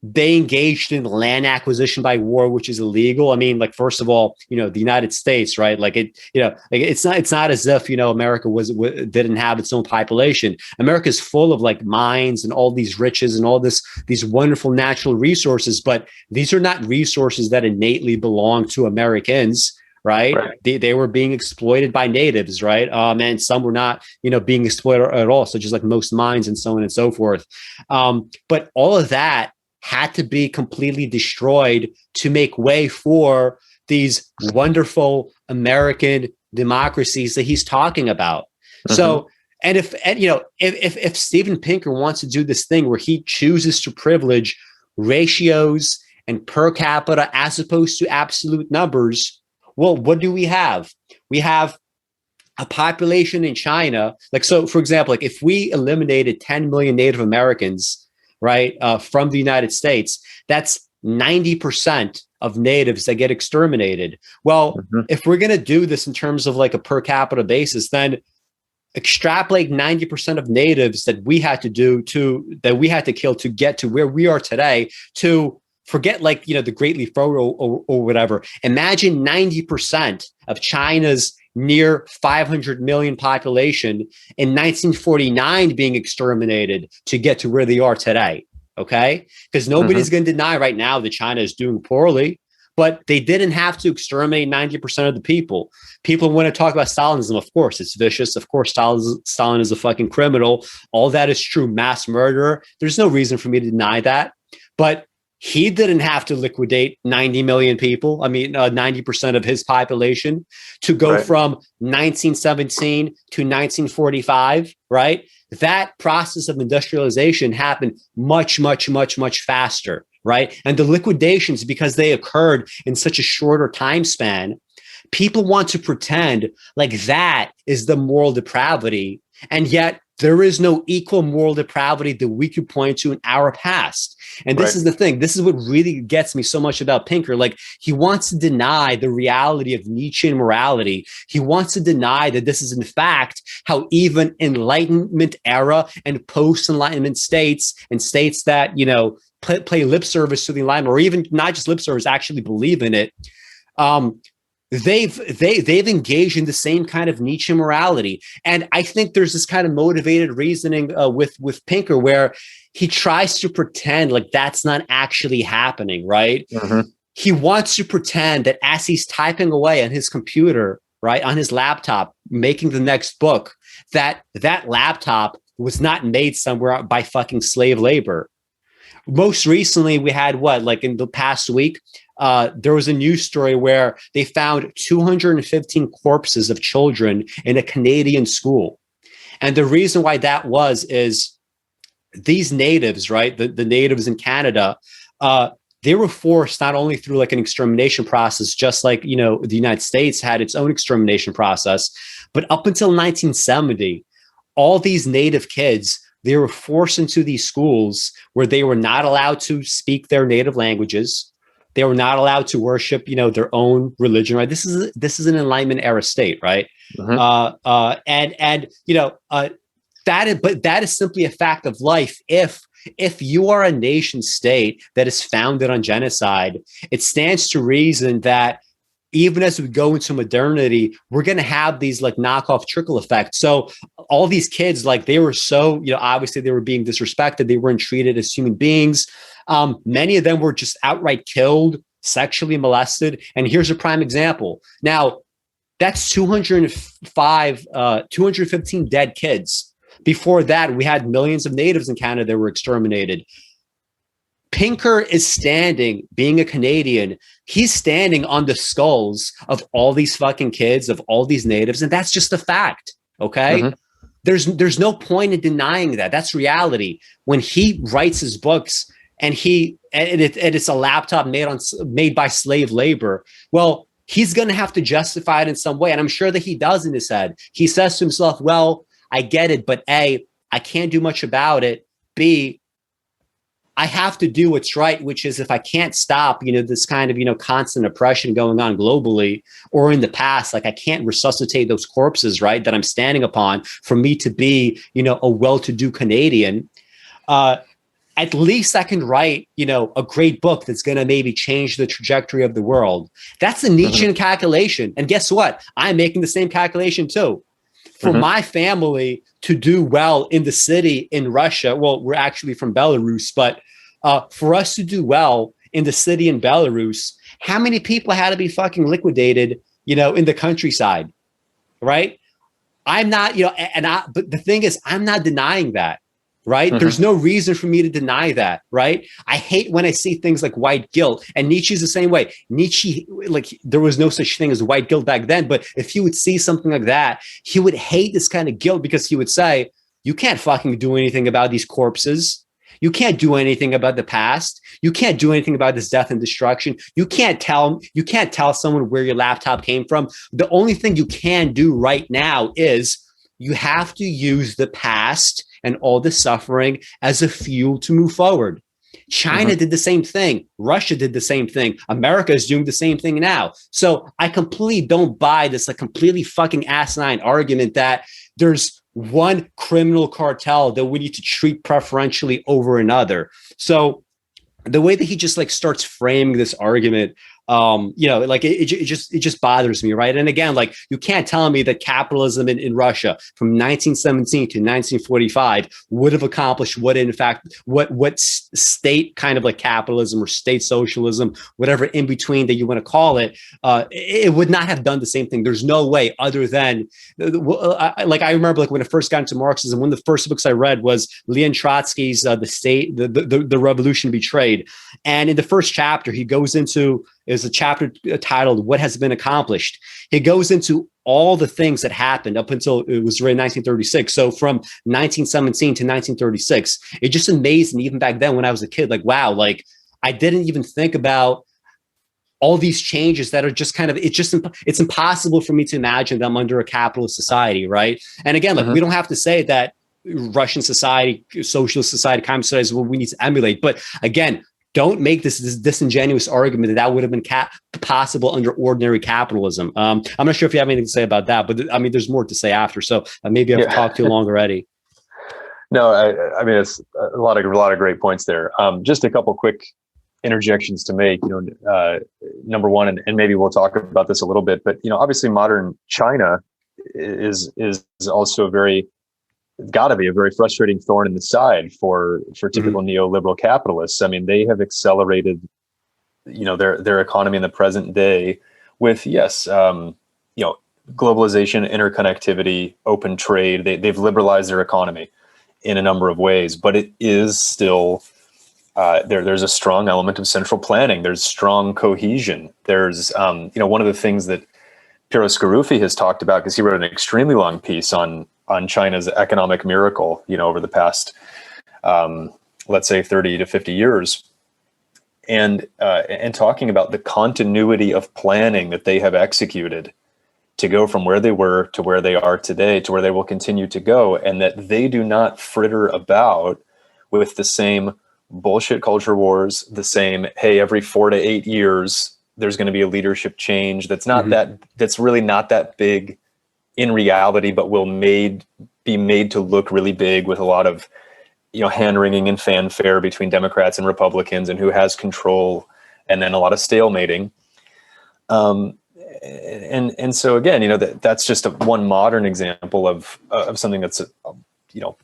They engaged in land acquisition by war, which is illegal. I mean, like, first of all, the United States, right? Like it's not as if, America didn't have its own population. America is full of like mines and all these riches and all these wonderful natural resources, but these are not resources that innately belong to Americans. Right. They were being exploited by natives. Right. And some were not, being exploited at all. So just like most mines and so on and so forth. But all of that had to be completely destroyed to make way for these wonderful American democracies that he's talking about. So, and if Steven Pinker wants to do this thing where he chooses to privilege ratios and per capita as opposed to absolute numbers, well, what do we have? We have a population in China, like, so for example, like if we eliminated 10 million Native Americans, right, from the United States, that's 90% of natives that get exterminated. Well, if we're going to do this in terms of like a per capita basis, then extrapolate 90% of natives that we had to kill to get to where we are today, to forget like, the Great Leap Forward or whatever. Imagine 90% of China's near 500 million population in 1949 being exterminated to get to where they are today. Okay. Because nobody's going to deny right now that China is doing poorly, but they didn't have to exterminate 90% of the people. People want to talk about Stalinism. Of course, it's vicious. Of course, Stalin is a fucking criminal. All that is true. Mass murderer. There's no reason for me to deny that. But he didn't have to liquidate 90 million people. I mean, 90% of his population to go from 1917 to 1945, right? That process of industrialization happened much, much, much, much faster, right? And the liquidations, because they occurred in such a shorter time span, people want to pretend like that is the moral depravity. And yet there is no equal moral depravity that we could point to in our past. And this is the thing. This is what really gets me so much about Pinker. Like, he wants to deny the reality of Nietzschean morality. He wants to deny that this is in fact how even Enlightenment era and post-Enlightenment states, and states that, play lip service to the Enlightenment, or even not just lip service, actually believe in it. They've engaged in the same kind of Nietzschean morality. And I think there's this kind of motivated reasoning with Pinker, where he tries to pretend like that's not actually happening, right? He wants to pretend that as he's typing away on his computer, right, on his laptop, making the next book, that laptop was not made somewhere by fucking slave labor. Most recently, we had like in the past week, there was a news story where they found 215 corpses of children in a Canadian school. And the reason why that is these natives, right, the natives in Canada, they were forced not only through like an extermination process, just like, the United States had its own extermination process, but up until 1970, all these native kids, they were forced into these schools where they were not allowed to speak their native languages. They were not allowed to worship, their own religion, right? This is an Enlightenment era state, right? That is simply a fact of life. If you are a nation state that is founded on genocide, it stands to reason that even as we go into modernity, we're going to have these like knockoff trickle effects. So all these kids, like, they were so, obviously they were being disrespected. They weren't treated as human beings. Many of them were just outright killed, sexually molested. And here's a prime example. Now, that's 215 dead kids. Before that, we had millions of natives in Canada that were exterminated. Pinker is standing, being a Canadian, he's standing on the skulls of all these fucking kids, of all these natives, and that's just a fact, okay? There's no point in denying that. That's reality. When he writes his books and it's a laptop made by slave labor, well, he's going to have to justify it in some way, and I'm sure that he does in his head. He says to himself, well, I get it, but A, I can't do much about it. B, I have to do what's right, which is if I can't stop, this kind of, constant oppression going on globally or in the past, like I can't resuscitate those corpses, right, that I'm standing upon for me to be, a well-to-do Canadian. At least I can write, a great book that's going to maybe change the trajectory of the world. That's a Nietzschean calculation. And guess what? I'm making the same calculation too. For my family to do well in the city in Russia, well, we're actually from Belarus, but for us to do well in the city in Belarus, how many people had to be fucking liquidated, in the countryside, right? I'm not, but the thing is, I'm not denying that, right? There's no reason for me to deny that, right? I hate when I see things like white guilt, and Nietzsche's the same way. Nietzsche, like, there was no such thing as white guilt back then, but if he would see something like that, he would hate this kind of guilt, because he would say, you can't fucking do anything about these corpses. You can't do anything about the past. You can't do anything about this death and destruction. You can't tell someone where your laptop came from. The only thing you can do right now is you have to use the past and all the suffering as a fuel to move forward. China did the same thing. Russia did the same thing. America is doing the same thing now. So I completely don't buy this like completely fucking asinine argument that there's one criminal cartel that we need to treat preferentially over another. So the way that he just like starts framing this argument, like it just bothers me, right? And again, like you can't tell me that capitalism in Russia from 1917 to 1945 would have accomplished what state kind of like capitalism or state socialism, whatever in between that you want to call it, it would not have done the same thing. There's no way other than I remember like when I first got into Marxism, one of the first books I read was Leon Trotsky's The State, the Revolution Betrayed. And in the first chapter, he goes into is a chapter titled "What Has Been Accomplished." He goes into all the things that happened up until it was written in 1936. So from 1917 to 1936, it just amazed me even back then when I was a kid. Like, wow, like I didn't even think about all these changes that are just kind of, it's impossible for me to imagine them under a capitalist society, right? And again, like we don't have to say that Russian society, socialist society, communist society is what we need to emulate. But again, don't make this disingenuous argument that would have been possible under ordinary capitalism. I'm not sure if you have anything to say about that, but I mean, there's more to say after. So maybe I've talked too long already. No, I mean, it's a lot of great points there. Just a couple quick interjections to make. Number one, and maybe we'll talk about this a little bit, but obviously, modern China is also got to be a very frustrating thorn in the side for typical neoliberal capitalists. I mean, they have accelerated, their economy in the present day with globalization, interconnectivity, open trade. They've liberalized their economy in a number of ways, but it is still there's a strong element of central planning. There's strong cohesion. There's one of the things that Piero Scaruffi has talked about, because he wrote an extremely long piece on China's economic miracle, over the past, let's say 30 to 50 years. And talking about the continuity of planning that they have executed to go from where they were to where they are today, to where they will continue to go. And that they do not fritter about with the same bullshit culture wars, the same, hey, every 4 to 8 years, there's going to be a leadership change. That's not that's really not that big in reality, but will be made to look really big with a lot of, hand-wringing and fanfare between Democrats and Republicans and who has control, and then a lot of stalemating. And so again, that's just one modern example of something that's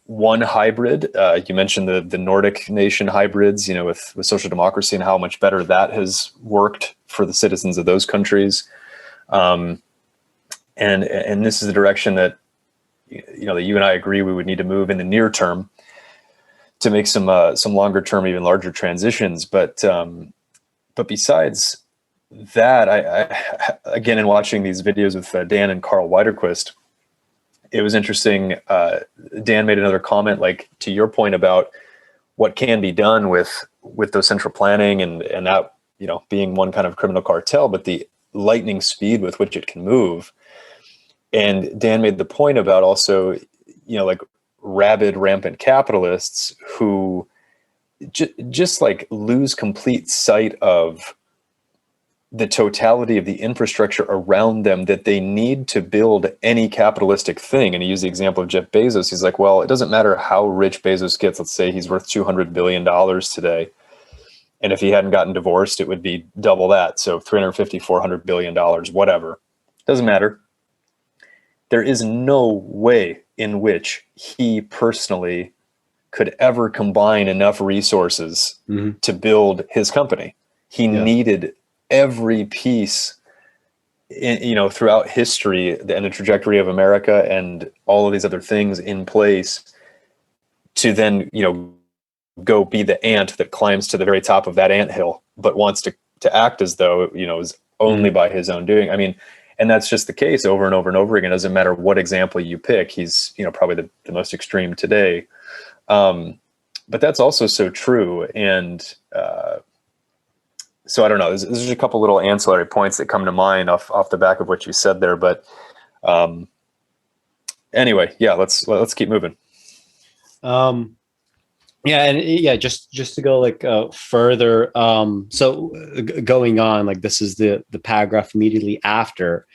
one hybrid. You mentioned the Nordic nation hybrids, with social democracy and how much better that has worked for the citizens of those countries. And this is the direction that that you and I agree we would need to move in the near term to make some longer term, even larger transitions. But besides that, I again, in watching these videos with Dan and Carl Widerquist, it was interesting. Dan made another comment, like to your point about what can be done with those central planning and that being one kind of criminal cartel, but the lightning speed with which it can move. And Dan made the point about also, like rabid, rampant capitalists who just like lose complete sight of the totality of the infrastructure around them that they need to build any capitalistic thing. And he used the example of Jeff Bezos. He's like, well, it doesn't matter how rich Bezos gets. Let's say he's worth $200 billion today. And if he hadn't gotten divorced, it would be double that. So $350, $400 billion, whatever. Doesn't matter. There is no way in which he personally could ever combine enough resources to build his company. He needed every piece throughout history and the trajectory of America and all of these other things in place to then, go be the ant that climbs to the very top of that anthill, but wants to act as though, is only by his own doing. I mean, and that's just the case over and over and over again. It doesn't matter what example you pick. He's, probably the most extreme today. but that's also so true. And so I don't know. There's just a couple little ancillary points that come to mind off the back of what you said there. But anyway, yeah, let's keep moving. Yeah, and yeah, just to go like further. Going on, like this is the paragraph immediately after.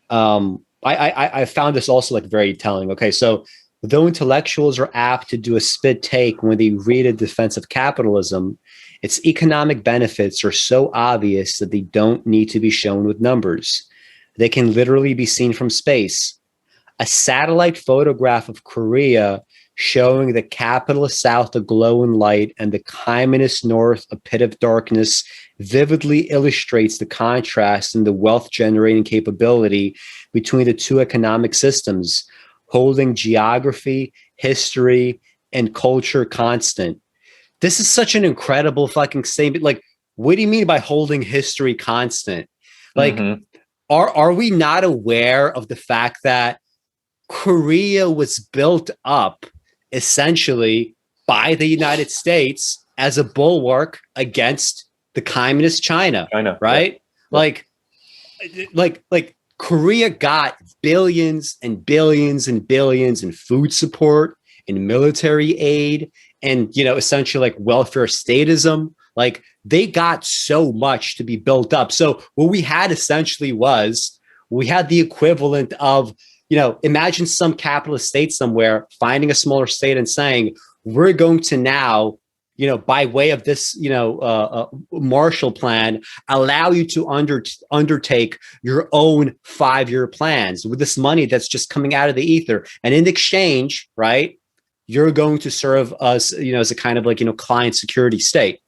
I found this also like very telling. Okay, so though intellectuals are apt to do a spit take when they read a defense of capitalism, its economic benefits are so obvious that they don't need to be shown with numbers. They can literally be seen from space. A satellite photograph of Korea showing the capitalist South aglow in light and the communist North a pit of darkness vividly illustrates the contrast in the wealth generating capability between the two economic systems, holding geography, history, and culture constant. This is such an incredible fucking statement. Like, what do you mean by holding history constant? Like, are we not aware of the fact that Korea was built up essentially by the United States as a bulwark against the communist China, right? Yeah. Like Korea got billions and billions and billions in food support and military aid and, you know, essentially like welfare statism. Like they got so much to be built up. So what we had essentially was we had the equivalent of, you know, imagine some capitalist state somewhere finding a smaller state and saying, we're going to now, you know, by way of this, you know, Marshall Plan, allow you to undertake your own 5-year plans with this money that's just coming out of the ether. And in exchange, right, you're going to serve us, you know, as a kind of like, you know, client security state.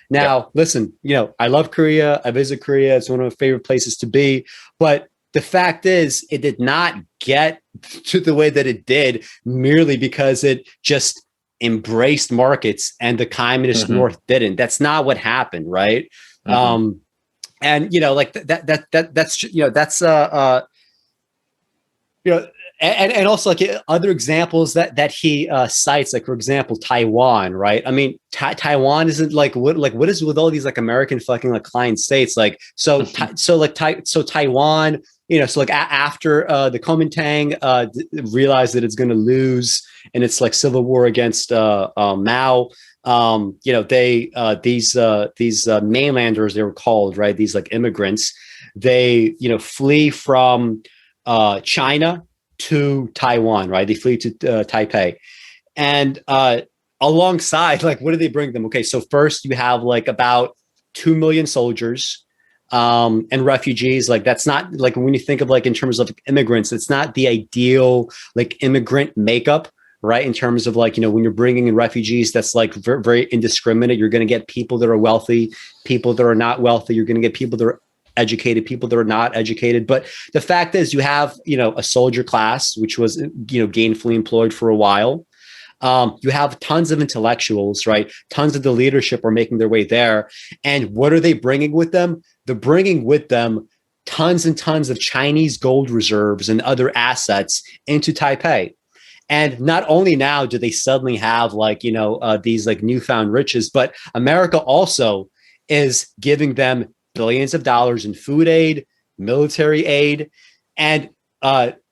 Now, listen, you know, I love Korea. I visit Korea. It's one of my favorite places to be. But the fact is, it did not get to the way that it did merely because it just embraced markets and the communist North didn't. That's not what happened, right? And you know, like that's you know, that's you know, and also like other examples that he cites, like for example, Taiwan, right? I mean, Taiwan isn't like what is with all these like American fucking like client states, like so Taiwan. You know, so like after the Kuomintang realized that it's going to lose in its like civil war against Mao, you know, they these mainlanders, they were called, right? These like immigrants, they, you know, flee from China to Taiwan, right? They flee to Taipei, and alongside, like, what do they bring them? Okay, so first you have like about 2 million soldiers. And refugees, like that's not like when you think of like in terms of immigrants, it's not the ideal like immigrant makeup, right? In terms of like, you know, when you're bringing in refugees, that's like very, very indiscriminate. You're going to get people that are wealthy, people that are not wealthy. You're going to get people that are educated, people that are not educated. But the fact is, you have, you know, a soldier class, which was, you know, gainfully employed for a while. You have tons of intellectuals, right? Tons of the leadership are making their way there. And what are they bringing with them? They're bringing with them tons and tons of Chinese gold reserves and other assets into Taipei. And not only now do they suddenly have like, you know, these like newfound riches, but America also is giving them billions of dollars in food aid, military aid. And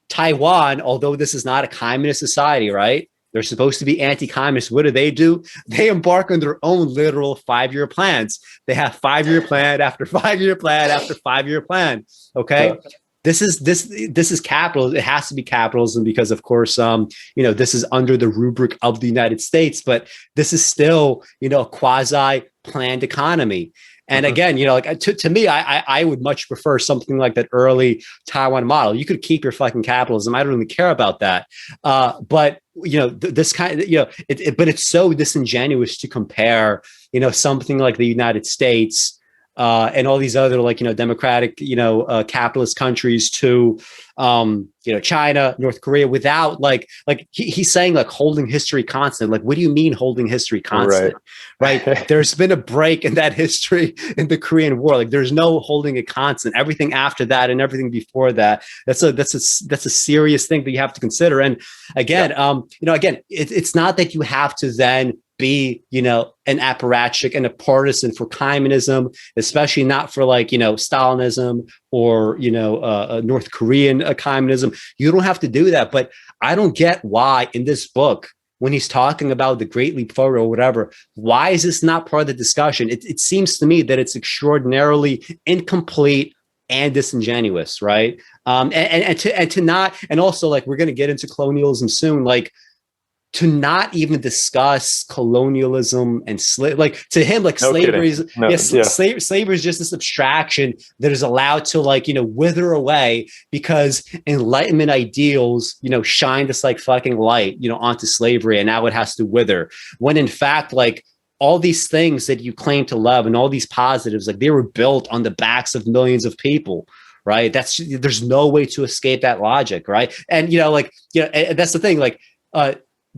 Taiwan, although this is not a communist society, right? They're supposed to be anti-communist. What do? They embark on their own literal 5-year plans. They have 5-year plan after 5-year plan after 5-year plan. Okay. This is capital. It has to be capitalism because, of course, you know, this is under the rubric of the United States, but this is still, you know, a quasi planned economy. And again, you know, like to me, I would much prefer something like that early Taiwan model. You could keep your fucking capitalism. I don't really care about that. But you know, this kind of, you know, but it's so disingenuous to compare, you know, something like the United States and all these other like, you know, democratic, you know, capitalist countries to, you know, China, North Korea without like he's saying like holding history constant. Like, what do you mean holding history constant? Right. There's been a break in that history in the Korean War. Like there's no holding it constant. Everything after that and everything before that, that's a serious thing that you have to consider. And again, you know, again, it's not that you have to then be, an apparatchik and a partisan for communism, especially not for like, Stalinism or, North Korean communism. You don't have to do that. But I don't get why in this book, when he's talking about the Great Leap Forward or whatever, why is this not part of the discussion? It seems to me that it's extraordinarily incomplete and disingenuous, right? And to not, and also like we're going to get into colonialism soon, like to not even discuss colonialism and like to him, like slavery is slavery is just this abstraction that is allowed to like, wither away because Enlightenment ideals, shine this like fucking light, onto slavery, and now it has to wither. When in fact, like all these things that you claim to love and all these positives, like they were built on the backs of millions of people, right? There's no way to escape that logic, right? And that's the thing, like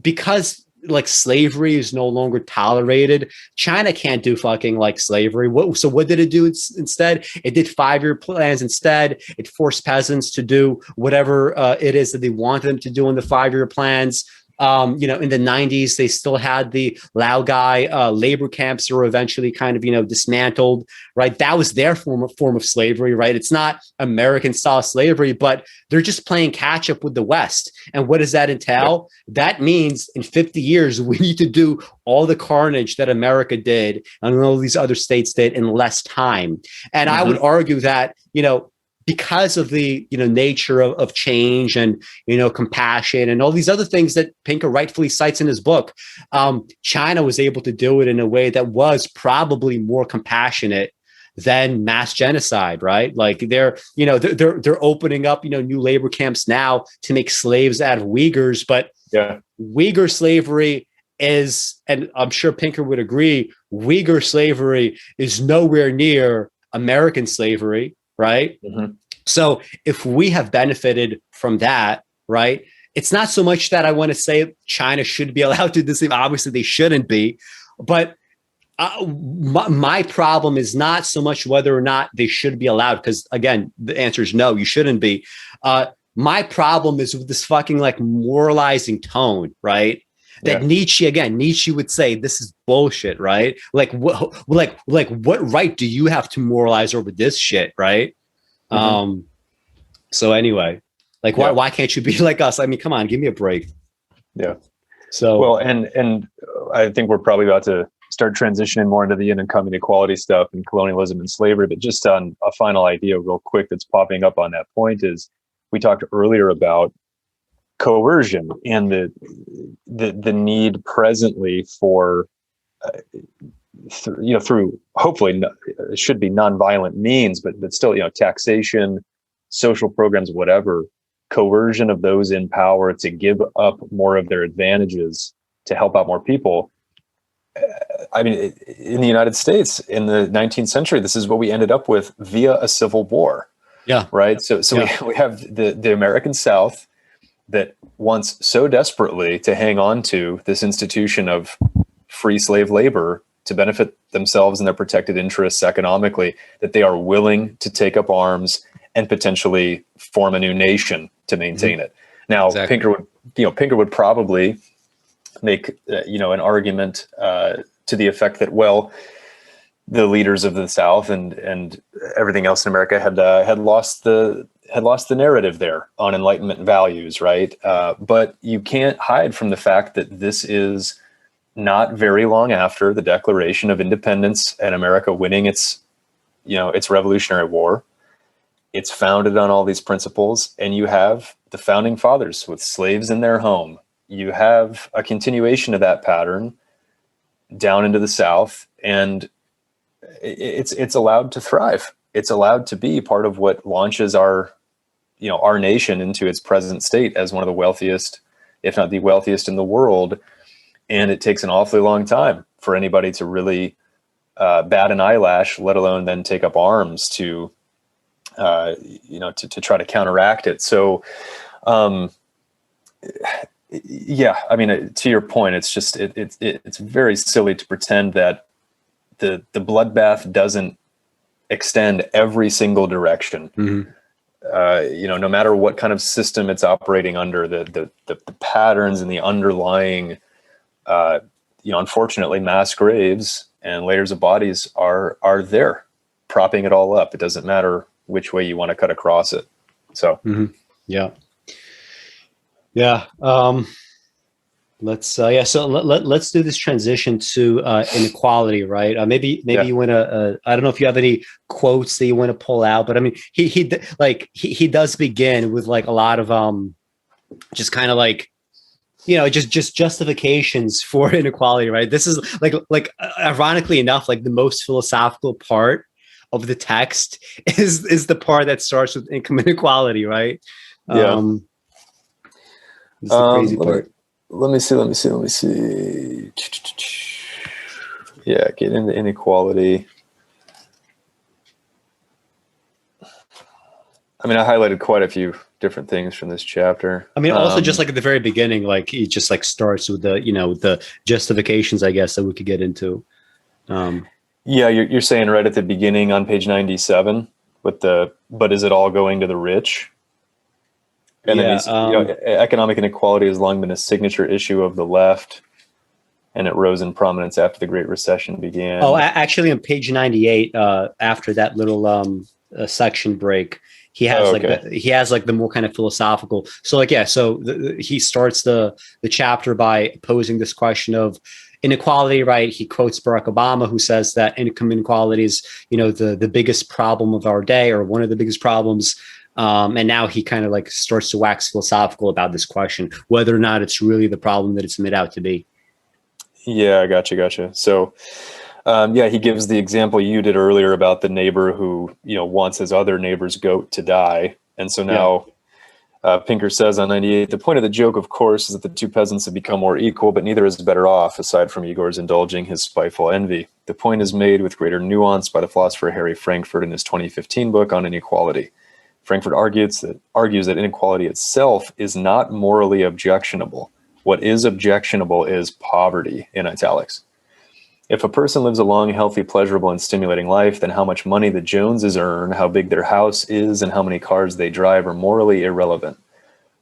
because like slavery is no longer tolerated, China can't do fucking like slavery. So what did it do instead? It did 5-year plans instead. It forced peasants to do whatever it is that they wanted them to do in the 5-year plans. In the 90s, they still had the Laogai labor camps that were eventually kind of, dismantled, right? That was their form of slavery, right? It's not American style slavery, but they're just playing catch up with the West. And what does that entail? That means in 50 years, we need to do all the carnage that America did and all these other states did in less time. And I would argue that, because of the nature of change and compassion and all these other things that Pinker rightfully cites in his book, China was able to do it in a way that was probably more compassionate than mass genocide, right? Like they're opening up new labor camps now to make slaves out of Uyghurs, but Uyghur slavery is, and I'm sure Pinker would agree, Uyghur slavery is nowhere near American slavery. Right. So if we have benefited from that, right, it's not so much that I want to say China should be allowed to do this. Obviously, they shouldn't be. But my problem is not so much whether or not they should be allowed, because, again, the answer is no, you shouldn't be. My problem is with this fucking like moralizing tone. Right. That Nietzsche would say this is bullshit, right? Like what right do you have to moralize over this shit, right? So anyway, like why can't you be like us? I mean, come on, give me a break. Yeah. So well, and I think we're probably about to start transitioning more into the income inequality stuff and colonialism and slavery. But just on a final idea, real quick, that's popping up on that point is we talked earlier about coercion and the need presently for through hopefully it should be nonviolent means, but still taxation, social programs, whatever, coercion of those in power to give up more of their advantages to help out more people. I mean, in the United States in the 19th century, this is what we ended up with via a civil war. Yeah. Right. So we have the American South that wants so desperately to hang on to this institution of free slave labor to benefit themselves and their protected interests economically, that they are willing to take up arms and potentially form a new nation to maintain it. Now, exactly. Pinker would probably make an argument to the effect that, well, the leaders of the South and everything else in America had lost the narrative there on Enlightenment values, right? But you can't hide from the fact that this is not very long after the Declaration of Independence and America winning its Revolutionary War. It's founded on all these principles, and you have the founding fathers with slaves in their home. You have a continuation of that pattern down into the South, and it's allowed to thrive. It's allowed to be part of what launches our nation into its present state as one of the wealthiest, if not the wealthiest in the world. And it takes an awfully long time for anybody to really bat an eyelash, let alone then take up arms to try to counteract it. So, yeah, I mean, to your point, it's just it's very silly to pretend that the bloodbath doesn't extend every single direction. No matter what kind of system it's operating under, the patterns and the underlying unfortunately, mass graves and layers of bodies are there, propping it all up. It doesn't matter which way you want to cut across it. So, yeah. Let's do this transition to inequality, right? Maybe you want to. I don't know if you have any quotes that you want to pull out, but I mean, he does begin with like a lot of just kind of like, just justifications for inequality, right? This is like ironically enough, like the most philosophical part of the text is the part that starts with income inequality, right? Yeah. This is the crazy part. Let me see. Yeah, get into inequality. I mean, I highlighted quite a few different things from this chapter. I mean, also just like at the very beginning, like he just like starts with the justifications, I guess, that we could get into. Yeah, you're saying right at the beginning on page 97 with but is it all going to the rich? And then economic inequality has long been a signature issue of the left, and it rose in prominence after the Great Recession began. Oh, actually, on page 98, after that little section break, he has the more kind of philosophical. So he starts the chapter by posing this question of inequality, right? He quotes Barack Obama, who says that income inequality is, the biggest problem of our day, or one of the biggest problems. And now he kind of like starts to wax philosophical about this question, whether or not it's really the problem that it's made out to be. Yeah, gotcha. So, he gives the example you did earlier about the neighbor who, wants his other neighbor's goat to die. And so now Pinker says on 98, the point of the joke, of course, is that the two peasants have become more equal, but neither is better off, aside from Igor's indulging his spiteful envy. The point is made with greater nuance by the philosopher Harry Frankfurt in his 2015 book on inequality. Frankfurt argues that inequality itself is not morally objectionable. What is objectionable is poverty, in italics. If a person lives a long, healthy, pleasurable, and stimulating life, then how much money the Joneses earn, how big their house is, and how many cars they drive are morally irrelevant.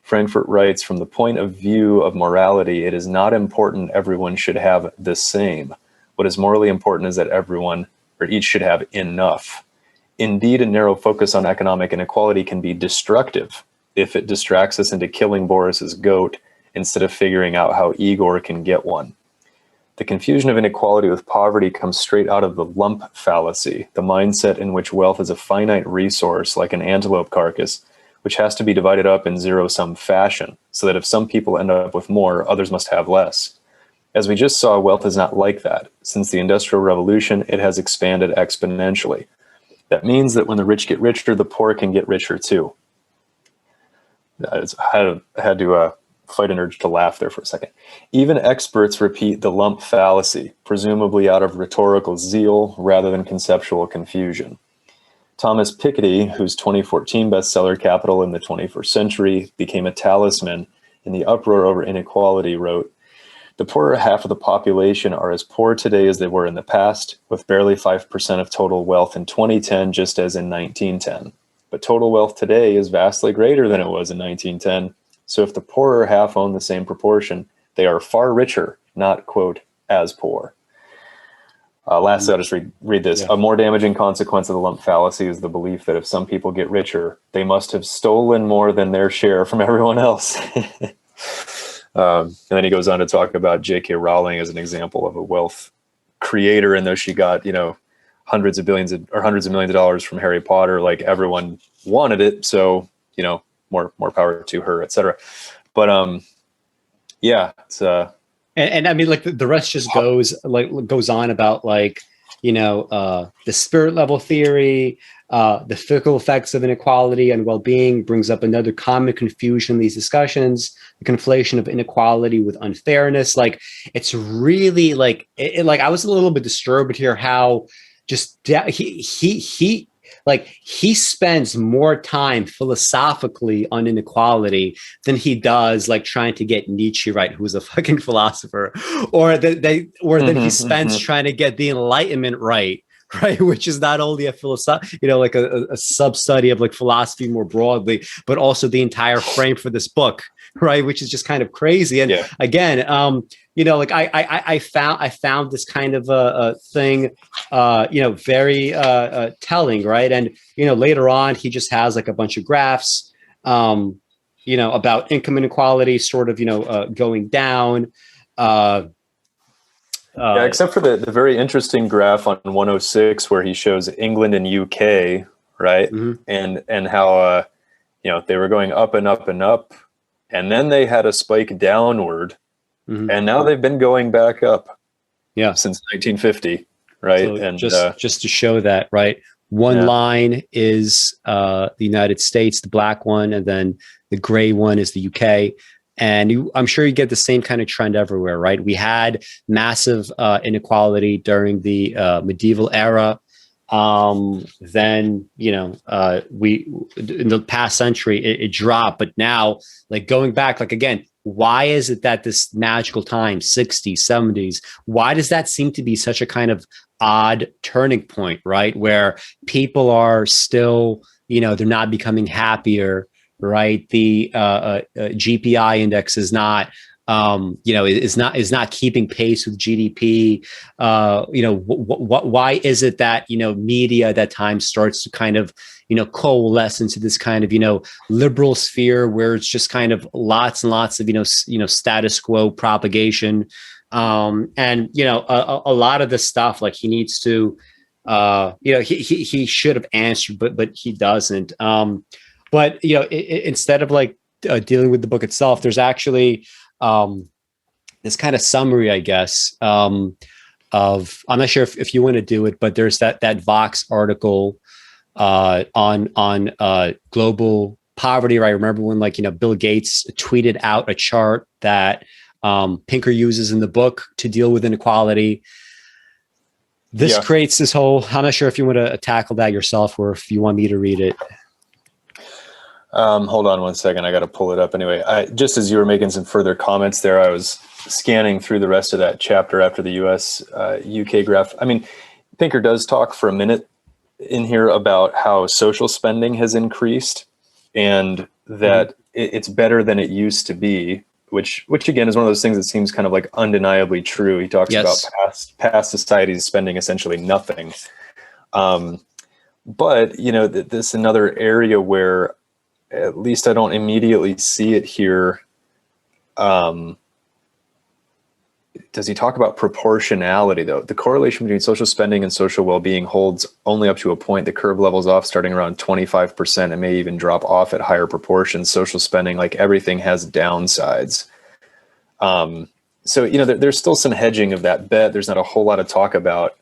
Frankfurt writes, from the point of view of morality, it is not important everyone should have the same. What is morally important is that everyone, or each, should have enough. Indeed, a narrow focus on economic inequality can be destructive if it distracts us into killing Boris's goat instead of figuring out how Igor can get one. The confusion of inequality with poverty comes straight out of the lump fallacy, the mindset in which wealth is a finite resource like an antelope carcass, which has to be divided up in zero-sum fashion, so that if some people end up with more, others must have less. As we just saw, wealth is not like that. Since the Industrial Revolution, it has expanded exponentially. That means that when the rich get richer, the poor can get richer too. I had to fight an urge to laugh there for a second. Even experts repeat the lump fallacy, presumably out of rhetorical zeal rather than conceptual confusion. Thomas Piketty, whose 2014 bestseller Capital in the 21st Century became a talisman in the uproar over inequality, wrote, the poorer half of the population are as poor today as they were in the past, with barely 5% of total wealth in 2010, just as in 1910. But total wealth today is vastly greater than it was in 1910. So if the poorer half own the same proportion, they are far richer, not, quote, as poor. Lastly, I'll just read this. Yeah. A more damaging consequence of the lump fallacy is the belief that if some people get richer, they must have stolen more than their share from everyone else. And then he goes on to talk about J.K. Rowling as an example of a wealth creator. And though she got, hundreds of millions of dollars from Harry Potter, like everyone wanted it. So, more power to her, et cetera. But it's and I mean, like the rest just goes on about the spirit level theory, the fickle effects of inequality and well-being, brings up another common confusion in these discussions, the conflation of inequality with unfairness. Like, it's really I was a little bit disturbed here how just he spends more time philosophically on inequality than he does trying to get Nietzsche right, who's a fucking philosopher, or than he spends trying to get the Enlightenment right, right? Which is not only a philosophy, like a sub study of like philosophy more broadly, but also the entire frame for this book, right? Which is just kind of crazy. And again, like I found this kind of a thing, very telling, right? And later on, he just has like a bunch of graphs, about income inequality, sort of going down. Except for the very interesting graph on 106 where he shows England and UK, right? Mm-hmm. And how they were going up and up and up, and then they had a spike downward, mm-hmm. and now they've been going back up, since 1950, right? So and just to show that, right? One line is the United States, the black one, and then the gray one is the UK. And I'm sure you get the same kind of trend everywhere, right? We had massive inequality during the medieval era. Then, we in the past century, it dropped. But now, like going back, like again, why is it that this magical time, 60s, 70s, why does that seem to be such a kind of odd turning point, right? Where people are still, they're not becoming happier. Right, the GPI index is not, is not keeping pace with GDP. Why is it that media at that time starts to kind of coalesce into this kind of liberal sphere where it's just kind of lots and lots of status quo propagation, and a lot of this stuff, like he needs to, he should have answered, but he doesn't. But, instead of like dealing with the book itself, there's actually this kind of summary, I guess, of, I'm not sure if you want to do it, but there's that Vox article on global poverty, right? I remember when Bill Gates tweeted out a chart that Pinker uses in the book to deal with inequality. This creates this whole, I'm not sure if you want to tackle that yourself or if you want me to read it. Hold on one second. I got to pull it up anyway. Just as you were making some further comments there, I was scanning through the rest of that chapter after the US UK graph. I mean, Pinker does talk for a minute in here about how social spending has increased and that it's better than it used to be, which again is one of those things that seems kind of like undeniably true. He talks about past societies spending essentially nothing. But, this another area where at least I don't immediately see it here. Does he talk about proportionality, though? The correlation between social spending and social well-being holds only up to a point. The curve levels off starting around 25% and may even drop off at higher proportions. Social spending, like everything, has downsides. So, there's still some hedging of that bet. There's not a whole lot of talk about,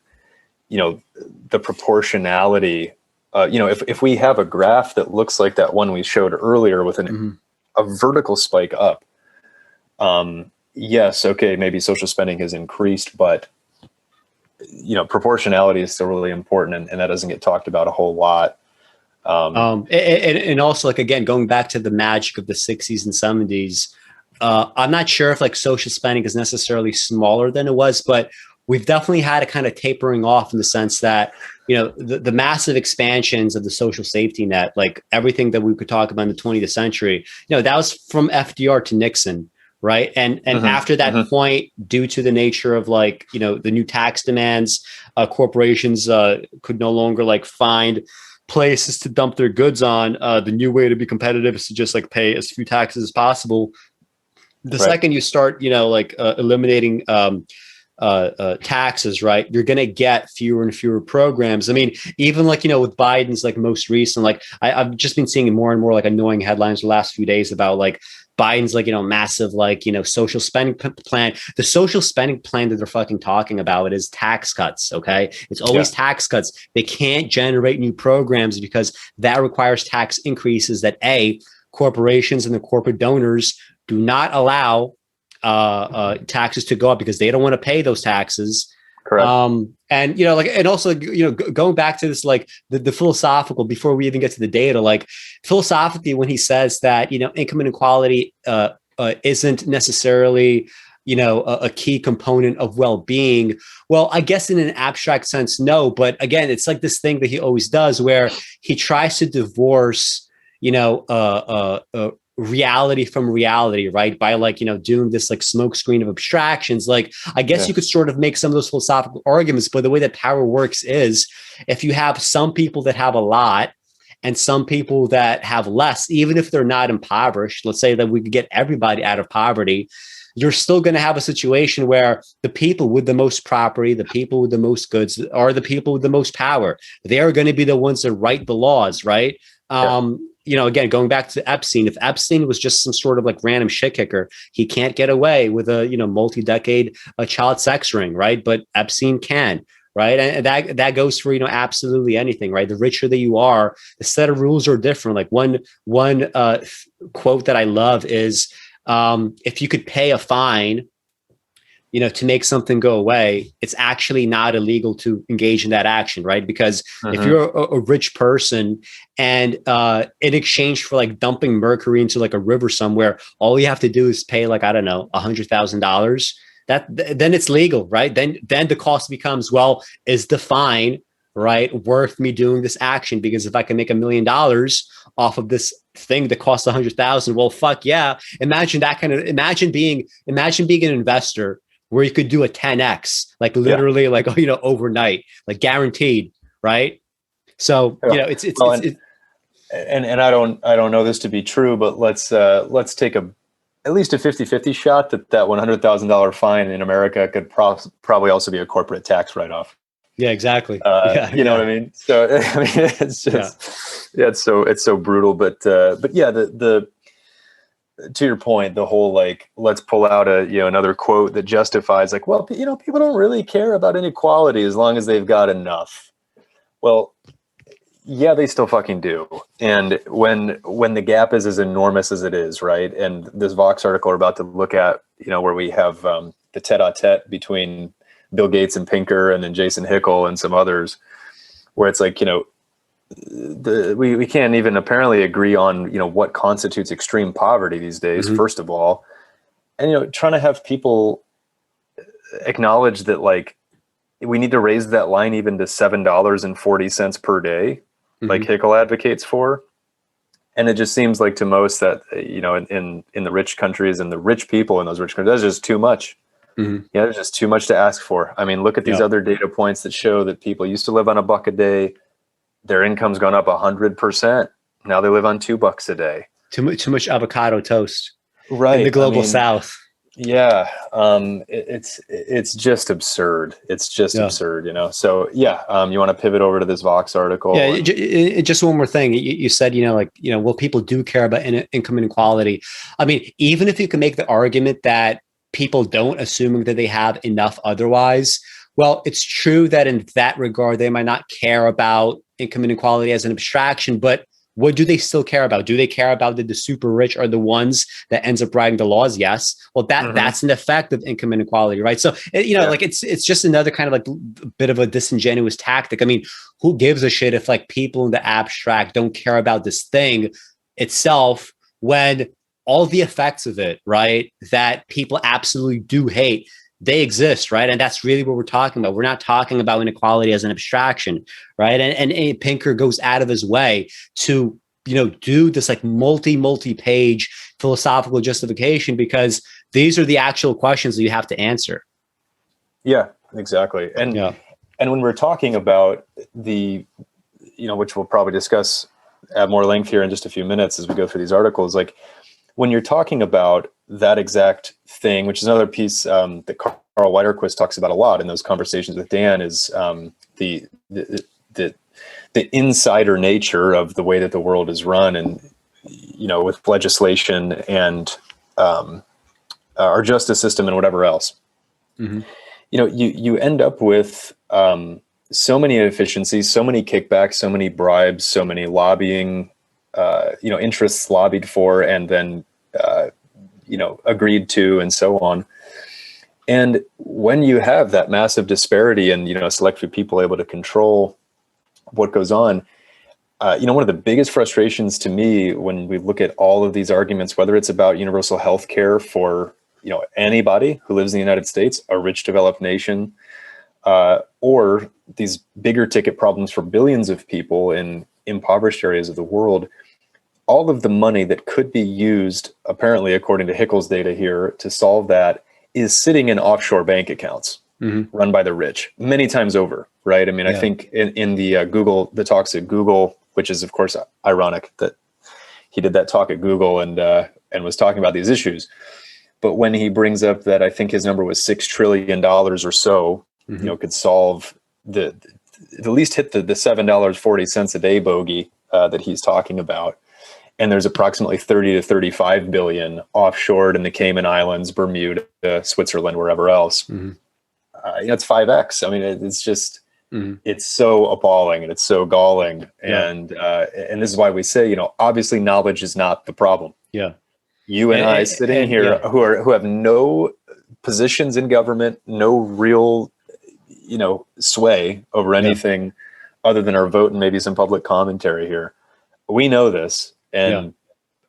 the proportionality. If we have a graph that looks like that one we showed earlier with a vertical spike up, yes, okay, maybe social spending has increased, but proportionality is still really important, and that doesn't get talked about a whole lot. And also, like, again, going back to the magic of the 60s and 70s, I'm not sure if like social spending is necessarily smaller than it was, but we've definitely had a kind of tapering off in the sense that, the massive expansions of the social safety net, like everything that we could talk about in the 20th century, that was from FDR to Nixon, right? And after that point, due to the nature of like, the new tax demands, corporations could no longer like find places to dump their goods on. The new way to be competitive is to just like pay as few taxes as possible. The second you start, eliminating taxes, right, you're going to get fewer and fewer programs. I mean, even like, with Biden's like most recent, like I've just been seeing more and more like annoying headlines the last few days about like Biden's like, massive, like, social spending plan. The social spending plan that they're fucking talking about is tax cuts. Okay. It's always tax cuts. They can't generate new programs because that requires tax increases that corporations and the corporate donors do not allow taxes to go up because they don't want to pay those taxes. Correct. And and also going back to this, like the philosophical, before we even get to the data, like philosophically, when he says that income inequality isn't necessarily a key component of well-being? Well, I guess in an abstract sense, no. But again, it's like this thing that he always does where he tries to divorce, reality from reality, right? By like, doing this like smokescreen of abstractions. Like, I guess you could sort of make some of those philosophical arguments, but the way that power works is if you have some people that have a lot and some people that have less, even if they're not impoverished, let's say that we could get everybody out of poverty, you're still going to have a situation where the people with the most property, the people with the most goods are the people with the most power. They are going to be the ones that write the laws, right? Again, going back to Epstein, if Epstein was just some sort of like random shit kicker, he can't get away with a, multi-decade child sex ring, right? But Epstein can. Right. And that goes for, absolutely anything. Right. The richer that you are, the set of rules are different. Like one quote that I love is if you could pay a fine, to make something go away, it's actually not illegal to engage in that action. Right. Because if you're a rich person and in exchange for like dumping mercury into like a river somewhere, all you have to do is pay like, I don't know, $100,000. Then it's legal, right? Then the cost becomes, well, is the fine, right, worth me doing this action? Because if I can make $1 million off of this thing that costs 100,000, well, fuck yeah. Imagine being an investor where you could do a 10x, like literally, like overnight, like guaranteed, right? So it's and I don't know this to be true, but let's take at least a 50-50 shot that $100,000 fine in America could probably also be a corporate tax write-off. Yeah, exactly. You know what I mean? So I mean, it's just it's so brutal. But yeah, the to your point, the whole like let's pull out another quote that justifies like, well, people don't really care about inequality as long as they've got enough. Well, yeah, they still fucking do. And when the gap is as enormous as it is, right? And this Vox article we're about to look at, where we have the tete-a-tete between Bill Gates and Pinker and then Jason Hickel and some others, where it's like, we can't even apparently agree on, what constitutes extreme poverty these days, first of all. And, trying to have people acknowledge that like we need to raise that line even to $7.40 per day. Like Hickel advocates for. And it just seems like to most that, in the rich countries and the rich people in those rich countries, that's just too much. There's just too much to ask for. I mean, look at these other data points that show that people used to live on $1 a day. Their income's gone up 100%. Now they live on $2 a day. Too much avocado toast. Right. In the global South. Yeah. It's just absurd. It's just absurd, So you want to pivot over to this Vox article? Yeah. Just one more thing. You said, well, people do care about income inequality. I mean, even if you can make the argument that people don't, assuming that they have enough otherwise, well, it's true that in that regard, they might not care about income inequality as an abstraction, but what do they still care about? Do they care about that the super rich are the ones that ends up writing the laws? Yes. Well, that's an effect of income inequality, right? So, like it's just another kind of like bit of a disingenuous tactic. I mean, who gives a shit if like people in the abstract don't care about this thing itself when all the effects of it, right, that people absolutely do hate, they exist, right? And that's really what we're talking about. We're not talking about inequality as an abstraction, right? And Pinker goes out of his way to, do this like multi-page philosophical justification because these are the actual questions that you have to answer. Yeah, exactly. And when we're talking about the, which we'll probably discuss at more length here in just a few minutes as we go through these articles, like when you're talking about that exact thing, which is another piece that Carl Widerquist talks about a lot in those conversations with Dan, is the insider nature of the way that the world is run, and with legislation and our justice system and whatever else. You end up with so many inefficiencies, so many kickbacks, so many bribes, so many lobbying, interests lobbied for, and then agreed to, and so on. And when you have that massive disparity and, a select few people able to control what goes on, one of the biggest frustrations to me when we look at all of these arguments, whether it's about universal health care for, anybody who lives in the United States, a rich developed nation, or these bigger ticket problems for billions of people in impoverished areas of the world, all of the money that could be used, apparently, according to Hickel's data here, to solve that is sitting in offshore bank accounts run by the rich many times over, right? I mean, I think in the the talks at Google, which is, of course, ironic that he did that talk at Google and was talking about these issues. But when he brings up that, I think his number was $6 trillion or so, could solve at least hit the $7.40 a day bogey that he's talking about. And there's approximately 30 to 35 billion offshored in the Cayman Islands, Bermuda, Switzerland, wherever else. It's 5x. I mean, it's just, it's so appalling and it's so galling. And this is why we say, obviously knowledge is not the problem. Yeah. You and I sitting here who have no positions in government, no real, sway over anything other than our vote and maybe some public commentary here. We know this. And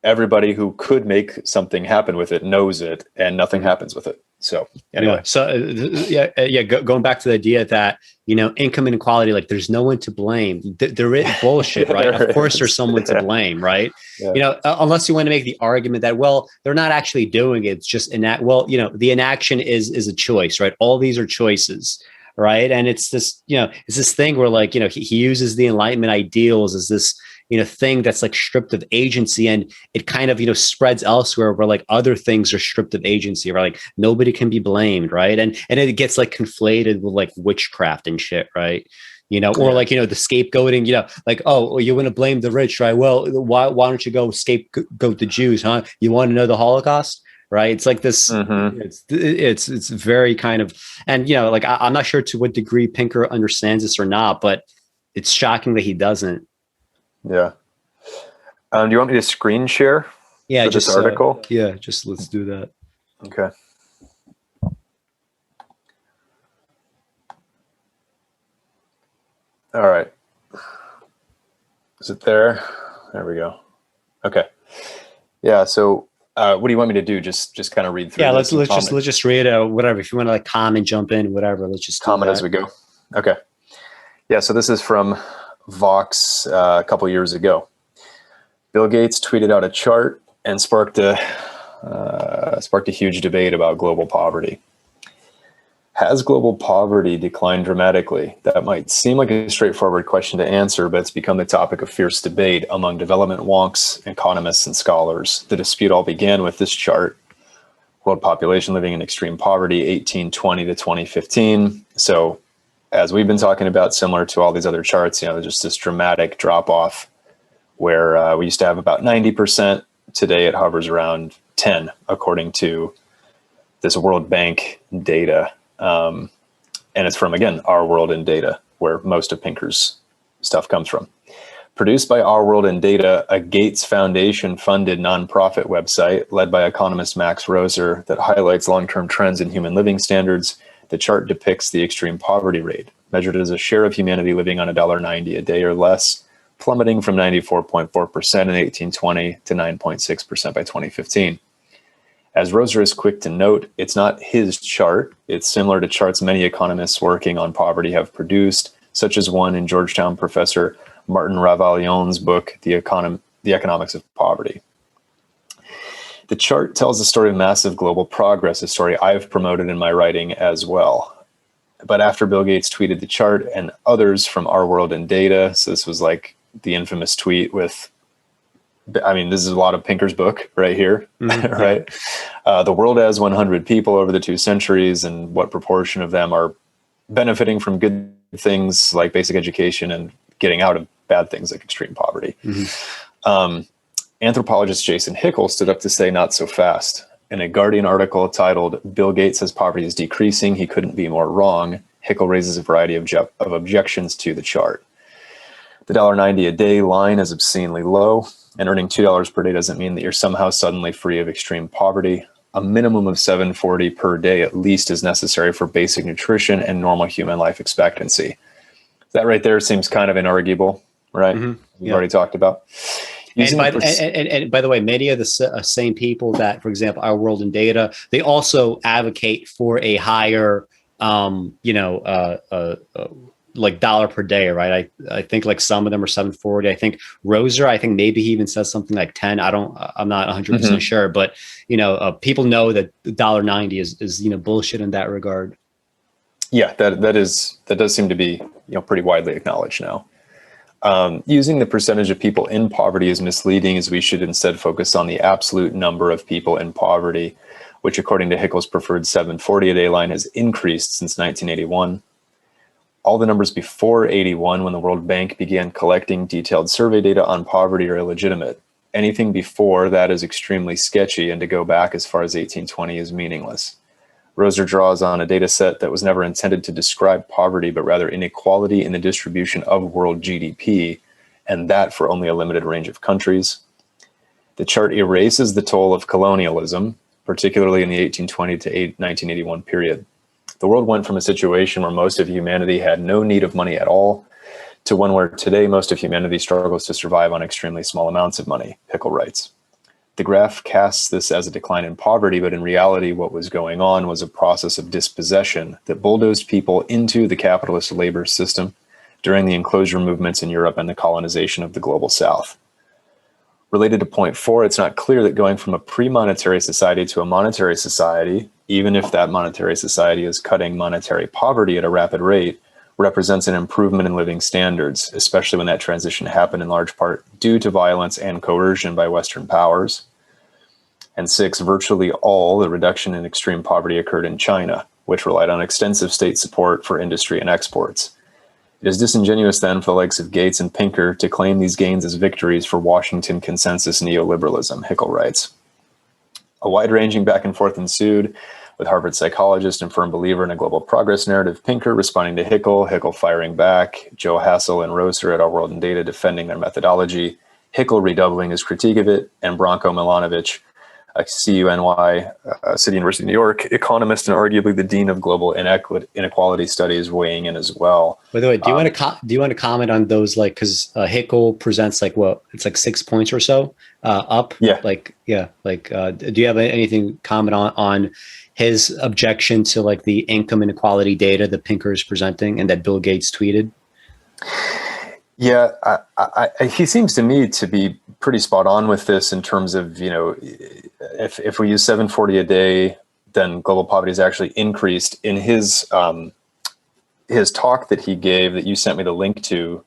everybody who could make something happen with it knows it, and nothing happens with it. So anyway, going back to the idea that income inequality, like there's no one to blame. There is bullshit, right? Of course, there's someone to blame, right? Unless you want to make the argument that they're not actually doing it; it's just the inaction is a choice, right? All these are choices. Right. And it's this, it's this thing where he uses the Enlightenment ideals as this, thing that's like stripped of agency, and it kind of, spreads elsewhere where other things are stripped of agency, where nobody can be blamed. Right. And it gets conflated with witchcraft and shit. Right. Or the scapegoating, oh, you want to blame the rich, right? Well, why don't you go scapegoat the Jews, huh? You want to know the Holocaust? Right. It's like this, it's very kind of, and, I'm not sure to what degree Pinker understands this or not, but it's shocking that he doesn't. Yeah. Do you want me to screen share? Yeah. For this article? Just let's do that. Okay. All right. Is it there? There we go. Okay. Yeah. So, what do you want me to do? Just kind of read through. Yeah, let's just read whatever. If you want to comment, jump in, whatever. Let's just comment as we go. Okay. Yeah. So this is from Vox a couple years ago. Bill Gates tweeted out a chart and sparked a huge debate about global poverty. Has global poverty declined dramatically? That might seem like a straightforward question to answer, but it's become the topic of fierce debate among development wonks, economists, and scholars. The dispute all began with this chart: world population living in extreme poverty, 1820 to 2015. So, as we've been talking about, similar to all these other charts, just this dramatic drop off where we used to have about 90%. Today it hovers around 10, according to this World Bank data. And it's from, again, Our World in Data, where most of Pinker's stuff comes from. Produced by Our World in Data, a Gates Foundation-funded nonprofit website led by economist Max Roser that highlights long-term trends in human living standards, the chart depicts the extreme poverty rate, measured as a share of humanity living on $1.90 a day or less, plummeting from 94.4% in 1820 to 9.6% by 2015. As Roser is quick to note, it's not his chart. It's similar to charts many economists working on poverty have produced, such as one in Georgetown professor Martin Ravallion's book, The Economics of Poverty. The chart tells the story of massive global progress, a story I've promoted in my writing as well. But after Bill Gates tweeted the chart and others from Our World in Data, so this was like the infamous tweet with, this is a lot of Pinker's book right here, right? The world has 100 people over the 2 centuries, and what proportion of them are benefiting from good things like basic education and getting out of bad things like extreme poverty. Anthropologist Jason Hickel stood up to say not so fast. In a Guardian article titled "Bill Gates Says Poverty is Decreasing, He Couldn't Be More Wrong," Hickel raises a variety of objections to the chart. The $1.90 a day line is obscenely low, and earning $2 per day doesn't mean that you're somehow suddenly free of extreme poverty. A minimum of $7.40 per day at least is necessary for basic nutrition and normal human life expectancy. That right there seems kind of inarguable, right? We've already talked about. And Using by the pers- and by the way, many of the same people that, for example, Our World in Data, they also advocate for a higher, like dollar per day, right? I think like some of them are 740. I think Roser, I think maybe he even says something like 10. I'm not 100% sure, but people know that $1.90 is bullshit in that regard. Yeah, that does seem to be pretty widely acknowledged now. Using the percentage of people in poverty is misleading, as we should instead focus on the absolute number of people in poverty, which according to Hickel's preferred 740 a day line has increased since 1981. All the numbers before 81, when the World Bank began collecting detailed survey data on poverty, are illegitimate. Anything before that is extremely sketchy, and to go back as far as 1820 is meaningless. Roser draws on a data set that was never intended to describe poverty, but rather inequality in the distribution of world GDP, and that for only a limited range of countries. The chart erases the toll of colonialism, particularly in the 1820 to 1981 period. The world went from a situation where most of humanity had no need of money at all to one where today most of humanity struggles to survive on extremely small amounts of money, Hickel writes. The graph casts this as a decline in poverty, but in reality, what was going on was a process of dispossession that bulldozed people into the capitalist labor system during the enclosure movements in Europe and the colonization of the global South. Related to point 4, it's not clear that going from a pre-monetary society to a monetary society, even if that monetary society is cutting monetary poverty at a rapid rate, represents an improvement in living standards, especially when that transition happened in large part due to violence and coercion by Western powers. And 6, virtually all the reduction in extreme poverty occurred in China, which relied on extensive state support for industry and exports. It is disingenuous then for the likes of Gates and Pinker to claim these gains as victories for Washington consensus neoliberalism, Hickel writes. A wide-ranging back and forth ensued, with Harvard psychologist and firm believer in a global progress narrative Pinker responding to Hickel, Hickel firing back, Joe Hassel and Roser at Our World in Data defending their methodology, Hickel redoubling his critique of it, and Branko Milanovic, a CUNY, City University of New York, economist and arguably the dean of global inequality studies, weighing in as well. By the way, do you want to comment on those, like, because Hickel presents like, well, it's like 6 points or so up. Do you have anything comment on his objection to like the income inequality data that Pinker is presenting and that Bill Gates tweeted? Yeah, he seems to me to be pretty spot on with this in terms of, if we use 740 a day, then global poverty is actually increased. In his talk that he gave that you sent me the link to,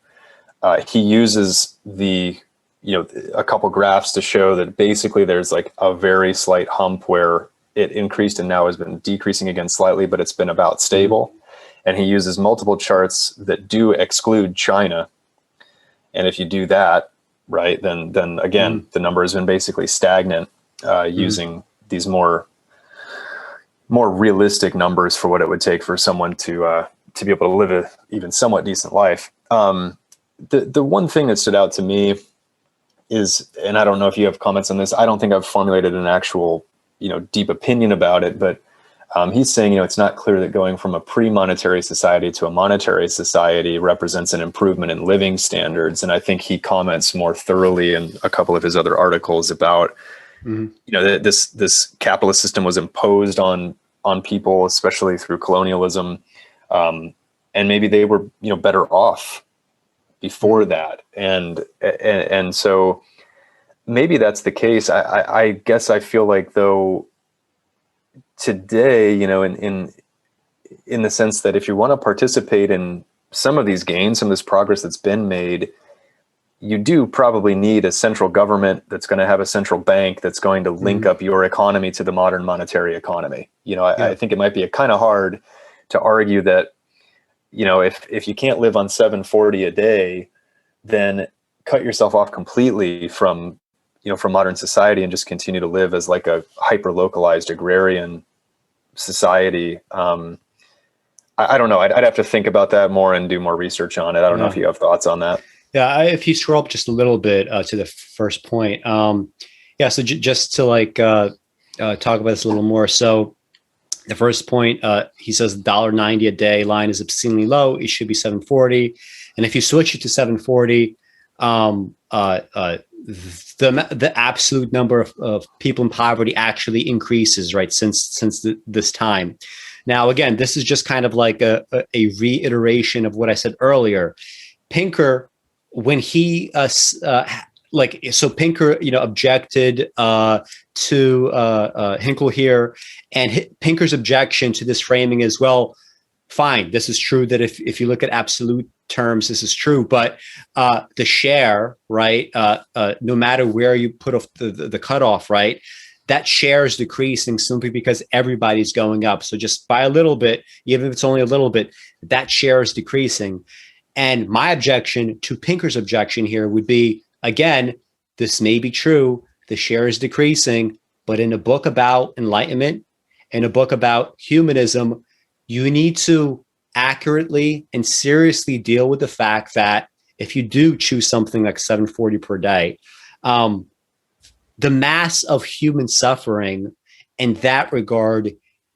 he uses a couple graphs to show that basically there's like a very slight hump where it increased and now has been decreasing again slightly, but it's been about stable. And he uses multiple charts that do exclude China. And if you do that, right, then again, the number has been basically stagnant, using these more realistic numbers for what it would take for someone to be able to live a even somewhat decent life. The one thing that stood out to me is, and I don't know if you have comments on this, I don't think I've formulated an actual, deep opinion about it, but he's saying, it's not clear that going from a pre-monetary society to a monetary society represents an improvement in living standards. And I think he comments more thoroughly in a couple of his other articles about, this capitalist system was imposed on people, especially through colonialism. And maybe they were, better off before that. And so maybe that's the case. I guess I feel like, though, today, in the sense that if you want to participate in some of these gains, some of this progress that's been made, you do probably need a central government that's going to have a central bank that's going to link up your economy to the modern monetary economy. I think it might be kind of hard to argue that, if you can't live on 740 a day, then cut yourself off completely from modern society and just continue to live as like a hyper-localized agrarian society. I don't know. I'd have to think about that more and do more research on it. I don't know if you have thoughts on that. Yeah, if you scroll up just a little bit to the first point. So just to talk about this a little more. So the first point, he says $1.90 a day line is obscenely low. It should be 740. And if you switch it to 740, the absolute number of people in poverty actually increases, right, since this time. Now, again, this is just kind of like a reiteration of what I said earlier. Pinker, when he so Pinker, objected to Hickel here, and Pinker's objection to this framing is, well, fine, this is true that if you look at absolute terms, this is true, but the share, right, no matter where you put off the cutoff, right, that share is decreasing simply because everybody's going up. So just by a little bit, even if it's only a little bit, that share is decreasing. And my objection to Pinker's objection here would be, again, this may be true, the share is decreasing, but in a book about enlightenment, in a book about humanism, you need to accurately and seriously deal with the fact that if you do choose something like 740 per day, the mass of human suffering in that regard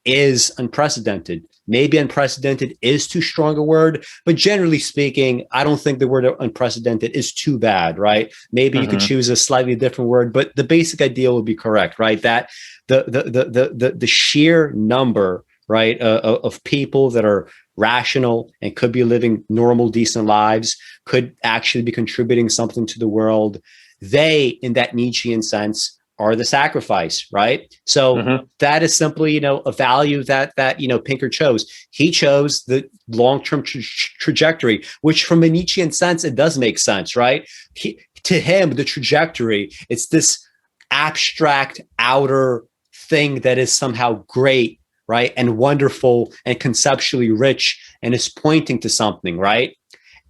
is unprecedented. Maybe unprecedented is too strong a word, but generally speaking, I don't think the word unprecedented is too bad, right? Maybe you could choose a slightly different word, but the basic idea would be correct, right? That the sheer number, right, of people that are rational and could be living normal, decent lives, could actually be contributing something to the world. They, in that Nietzschean sense, are the sacrifice, right? So that is simply, a value that Pinker chose. He chose the long-term trajectory, which from a Nietzschean sense, it does make sense, right? To him, the trajectory, it's this abstract outer thing that is somehow great, right, and wonderful and conceptually rich and is pointing to something, right?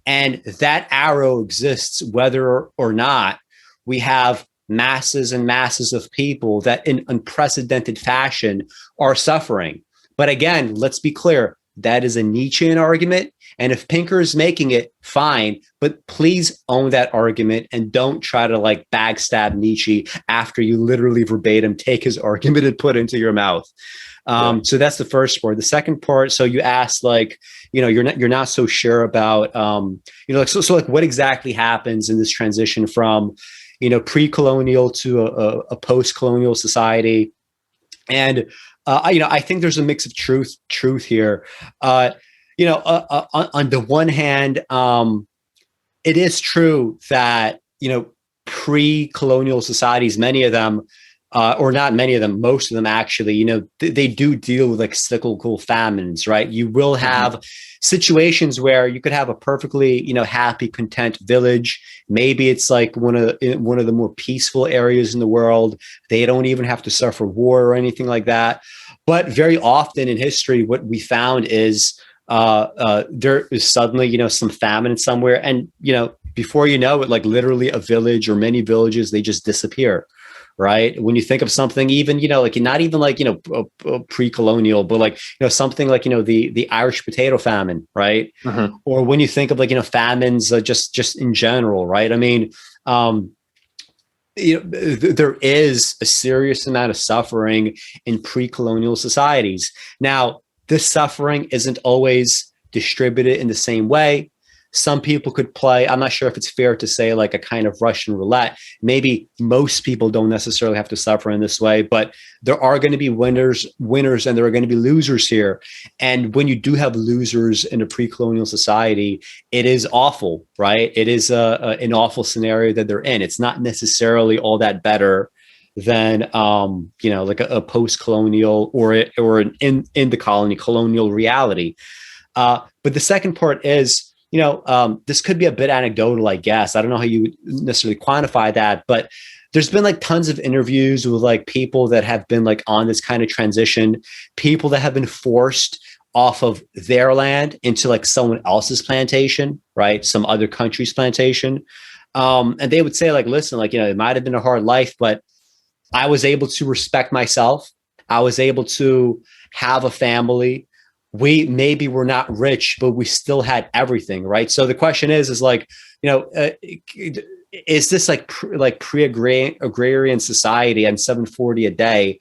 And that arrow exists whether or not we have masses and masses of people that in unprecedented fashion are suffering. But again, let's be clear, that is a Nietzschean argument. And if Pinker is making it, fine, but please own that argument and don't try to backstab Nietzsche after you literally verbatim take his argument and put it into your mouth. So that's the first part. The second part, so you asked, you're not so sure about, what exactly happens in this transition from, pre-colonial to a post-colonial society. And, I think there's a mix of truth here. On the one hand, it is true that, pre-colonial societies, many of them, or not many of them, most of them actually, they do deal with cyclical famines, right? You will have situations where you could have a perfectly, happy, content village. Maybe it's one of the more peaceful areas in the world. They don't even have to suffer war or anything like that. But very often in history, what we found is there is suddenly, some famine somewhere, and before you know it, literally a village or many villages, they just disappear. Right. When you think of something, even, not even pre-colonial, but something the Irish potato famine. Right. Or when you think of famines, just in general. Right. I mean, there is a serious amount of suffering in pre-colonial societies. Now, this suffering isn't always distributed in the same way. Some people could play, I'm not sure if it's fair to say a kind of Russian roulette. Maybe most people don't necessarily have to suffer in this way, but there are going to be winners, and there are going to be losers here. And when you do have losers in a pre-colonial society, it is awful, right? It is an awful scenario that they're in. It's not necessarily all that better than, a post-colonial or an in the colonial reality. But the second part is, this could be a bit anecdotal, I guess. I don't know how you necessarily quantify that, but there's been tons of interviews with people that have been on this kind of transition, people that have been forced off of their land into someone else's plantation, right? Some other country's plantation. And they would say listen, it might've been a hard life, but I was able to respect myself. I was able to have a family. We maybe were not rich, but we still had everything, right? So the question is is this pre-agrarian society and 740 a day?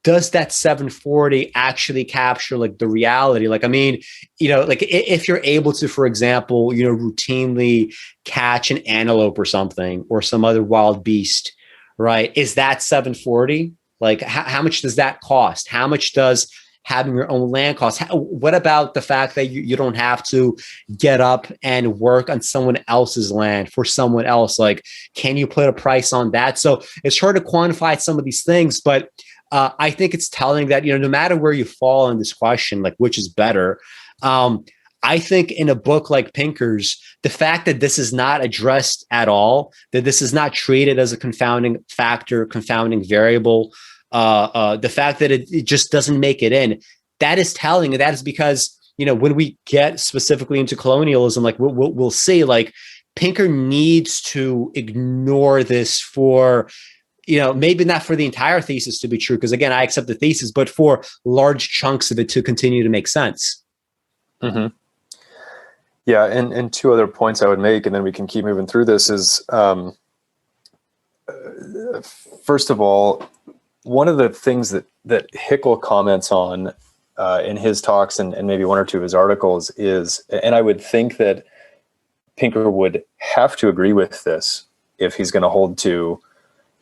does that 740 actually capture like the reality? Like, I mean, like if you're able to, for example, routinely catch an antelope or something, or some other wild beast, right? Is that 740? Like, how much does that cost? How much does having your own land cost? What about the fact that you don't have to get up and work on someone else's land for someone else? Like, can you put a price on that? So it's hard to quantify some of these things, but I think it's telling that, no matter where you fall in this question, like which is better, I think in a book like Pinker's, the fact that this is not addressed at all, that this is not treated as a confounding factor, confounding variable, the fact that it just doesn't make it in, that is telling. And that is because, when we get specifically into colonialism, like we'll see, like Pinker needs to ignore this for, maybe not for the entire thesis to be true, because again, I accept the thesis, but for large chunks of it to continue to make sense. Mm-hmm. Yeah, and two other points I would make, and then we can keep moving through this, is first of all, one of the things that Hickel comments on in his talks and maybe one or two of his articles is, and I would think that Pinker would have to agree with this if he's going to hold to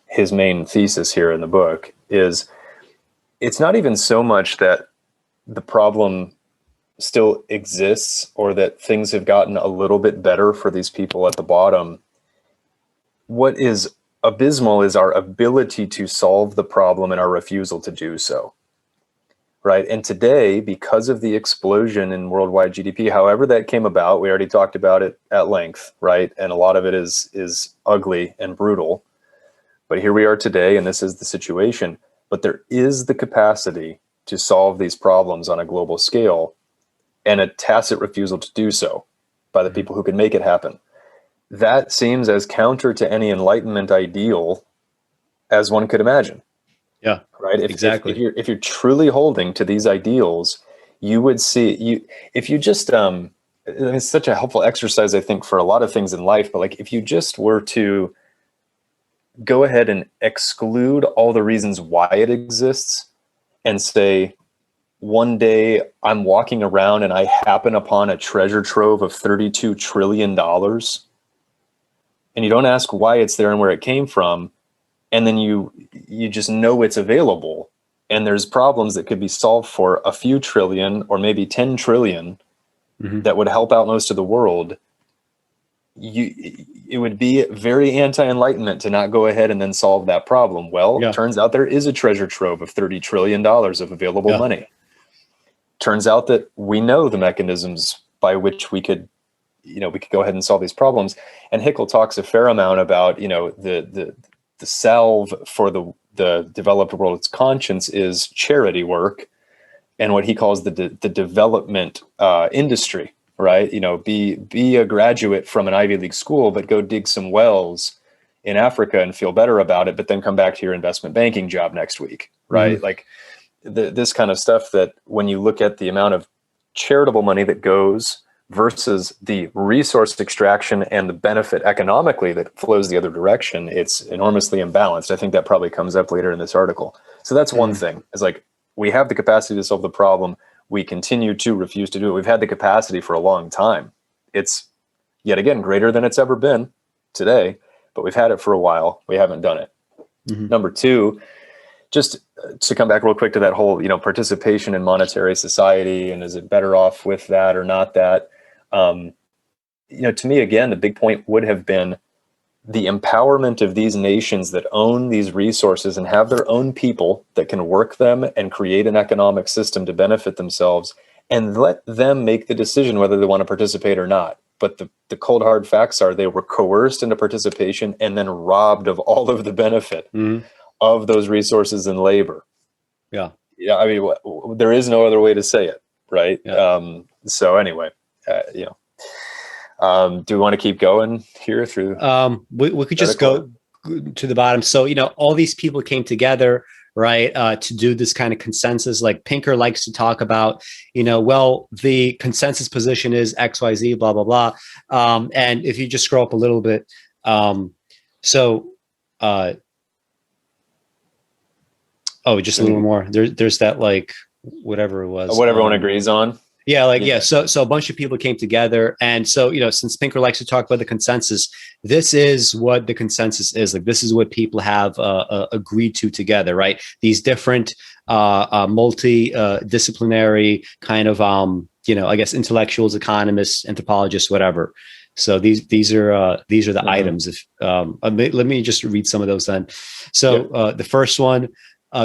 his main thesis here in the book, is it's not even so much that the problem still exists or that things have gotten a little bit better for these people at the bottom. What is abysmal is our ability to solve the problem and our refusal to do so. Right. And today, because of the explosion in worldwide GDP, however that came about, we already talked about it at length, right? And a lot of it is ugly and brutal. But here we are today, and this is the situation. But there is the capacity to solve these problems on a global scale, and a tacit refusal to do so by the people who can make it happen. That seems as counter to any Enlightenment ideal as one could imagine. Yeah, right. Exactly. If you're truly holding to these ideals, you would see if you just it's such a helpful exercise, I think, for a lot of things in life. But like, if you just were to go ahead and exclude all the reasons why it exists and say, one day I'm walking around and I happen upon a treasure trove of $32 trillion, and you don't ask why it's there and where it came from, and then you just know it's available, and there's problems that could be solved for a few trillion or maybe 10 trillion that would help out most of the world, it would be very anti-Enlightenment to not go ahead and then solve that problem. Well, It turns out there is a treasure trove of $30 trillion of available money. Turns out that we know the mechanisms by which we could go ahead and solve these problems. And Hickel talks a fair amount about, the salve for the developed world's conscience is charity work, and what he calls the development industry, right? Be a graduate from an Ivy League school, but go dig some wells in Africa and feel better about it, but then come back to your investment banking job next week, right? Like this kind of stuff, that when you look at the amount of charitable money that goes versus the resource extraction and the benefit economically that flows the other direction, it's enormously imbalanced. I think that probably comes up later in this article. So that's one thing. It's like, we have the capacity to solve the problem. We continue to refuse to do it. We've had the capacity for a long time. It's, yet again, greater than it's ever been today, but we've had it for a while. We haven't done it. Number two, just to come back real quick to that whole, participation in monetary society, and is it better off with that or not that? To me, again, the big point would have been the empowerment of these nations that own these resources and have their own people that can work them and create an economic system to benefit themselves, and let them make the decision whether they want to participate or not. But the cold hard facts are they were coerced into participation and then robbed of all of the benefit of those resources and labor. Yeah. I mean, there is no other way to say it, right? Yeah. So anyway, do we want to keep going here through? We could just go to the bottom. So, all these people came together, right, to do this kind of consensus. Like Pinker likes to talk about, well, the consensus position is X, Y, Z, blah, blah, blah. And if you just scroll up a little bit, Oh, just a little more. There's that like whatever it was. What everyone agrees on. Yeah, like yeah. So a bunch of people came together, and so since Pinker likes to talk about the consensus, this is what the consensus is. Like this is what people have agreed to together, right? These different multi-disciplinary kind of I guess intellectuals, economists, anthropologists, whatever. So these are the items. If let me just read some of those then. So the first one.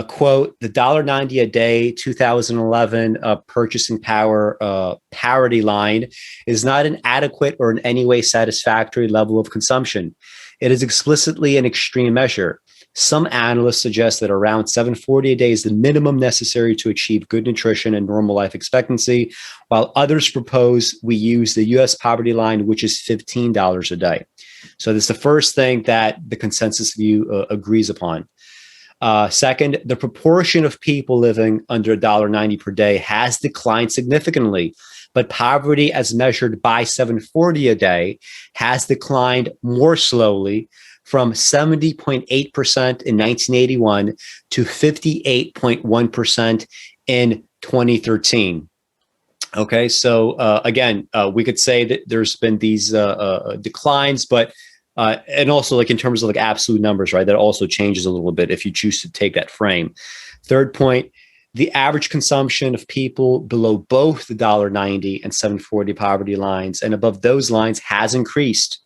Quote, the $1.90 a day 2011 purchasing power parity line is not an adequate or in any way satisfactory level of consumption. It is explicitly an extreme measure. Some analysts suggest that around $7.40 a day is the minimum necessary to achieve good nutrition and normal life expectancy, while others propose we use the U.S. poverty line, which is $15 a day. So this is the first thing that the consensus view agrees upon. Second, the proportion of people living under $1.90 per day has declined significantly, but poverty as measured by $7.40 a day has declined more slowly from 70.8% in 1981 to 58.1% in 2013. Okay, so again, we could say that there's been these declines, but and also like in terms of like absolute numbers, right? That also changes a little bit if you choose to take that frame. Third point, the average consumption of people below both the $1.90 and $7.40 poverty lines and above those lines has increased.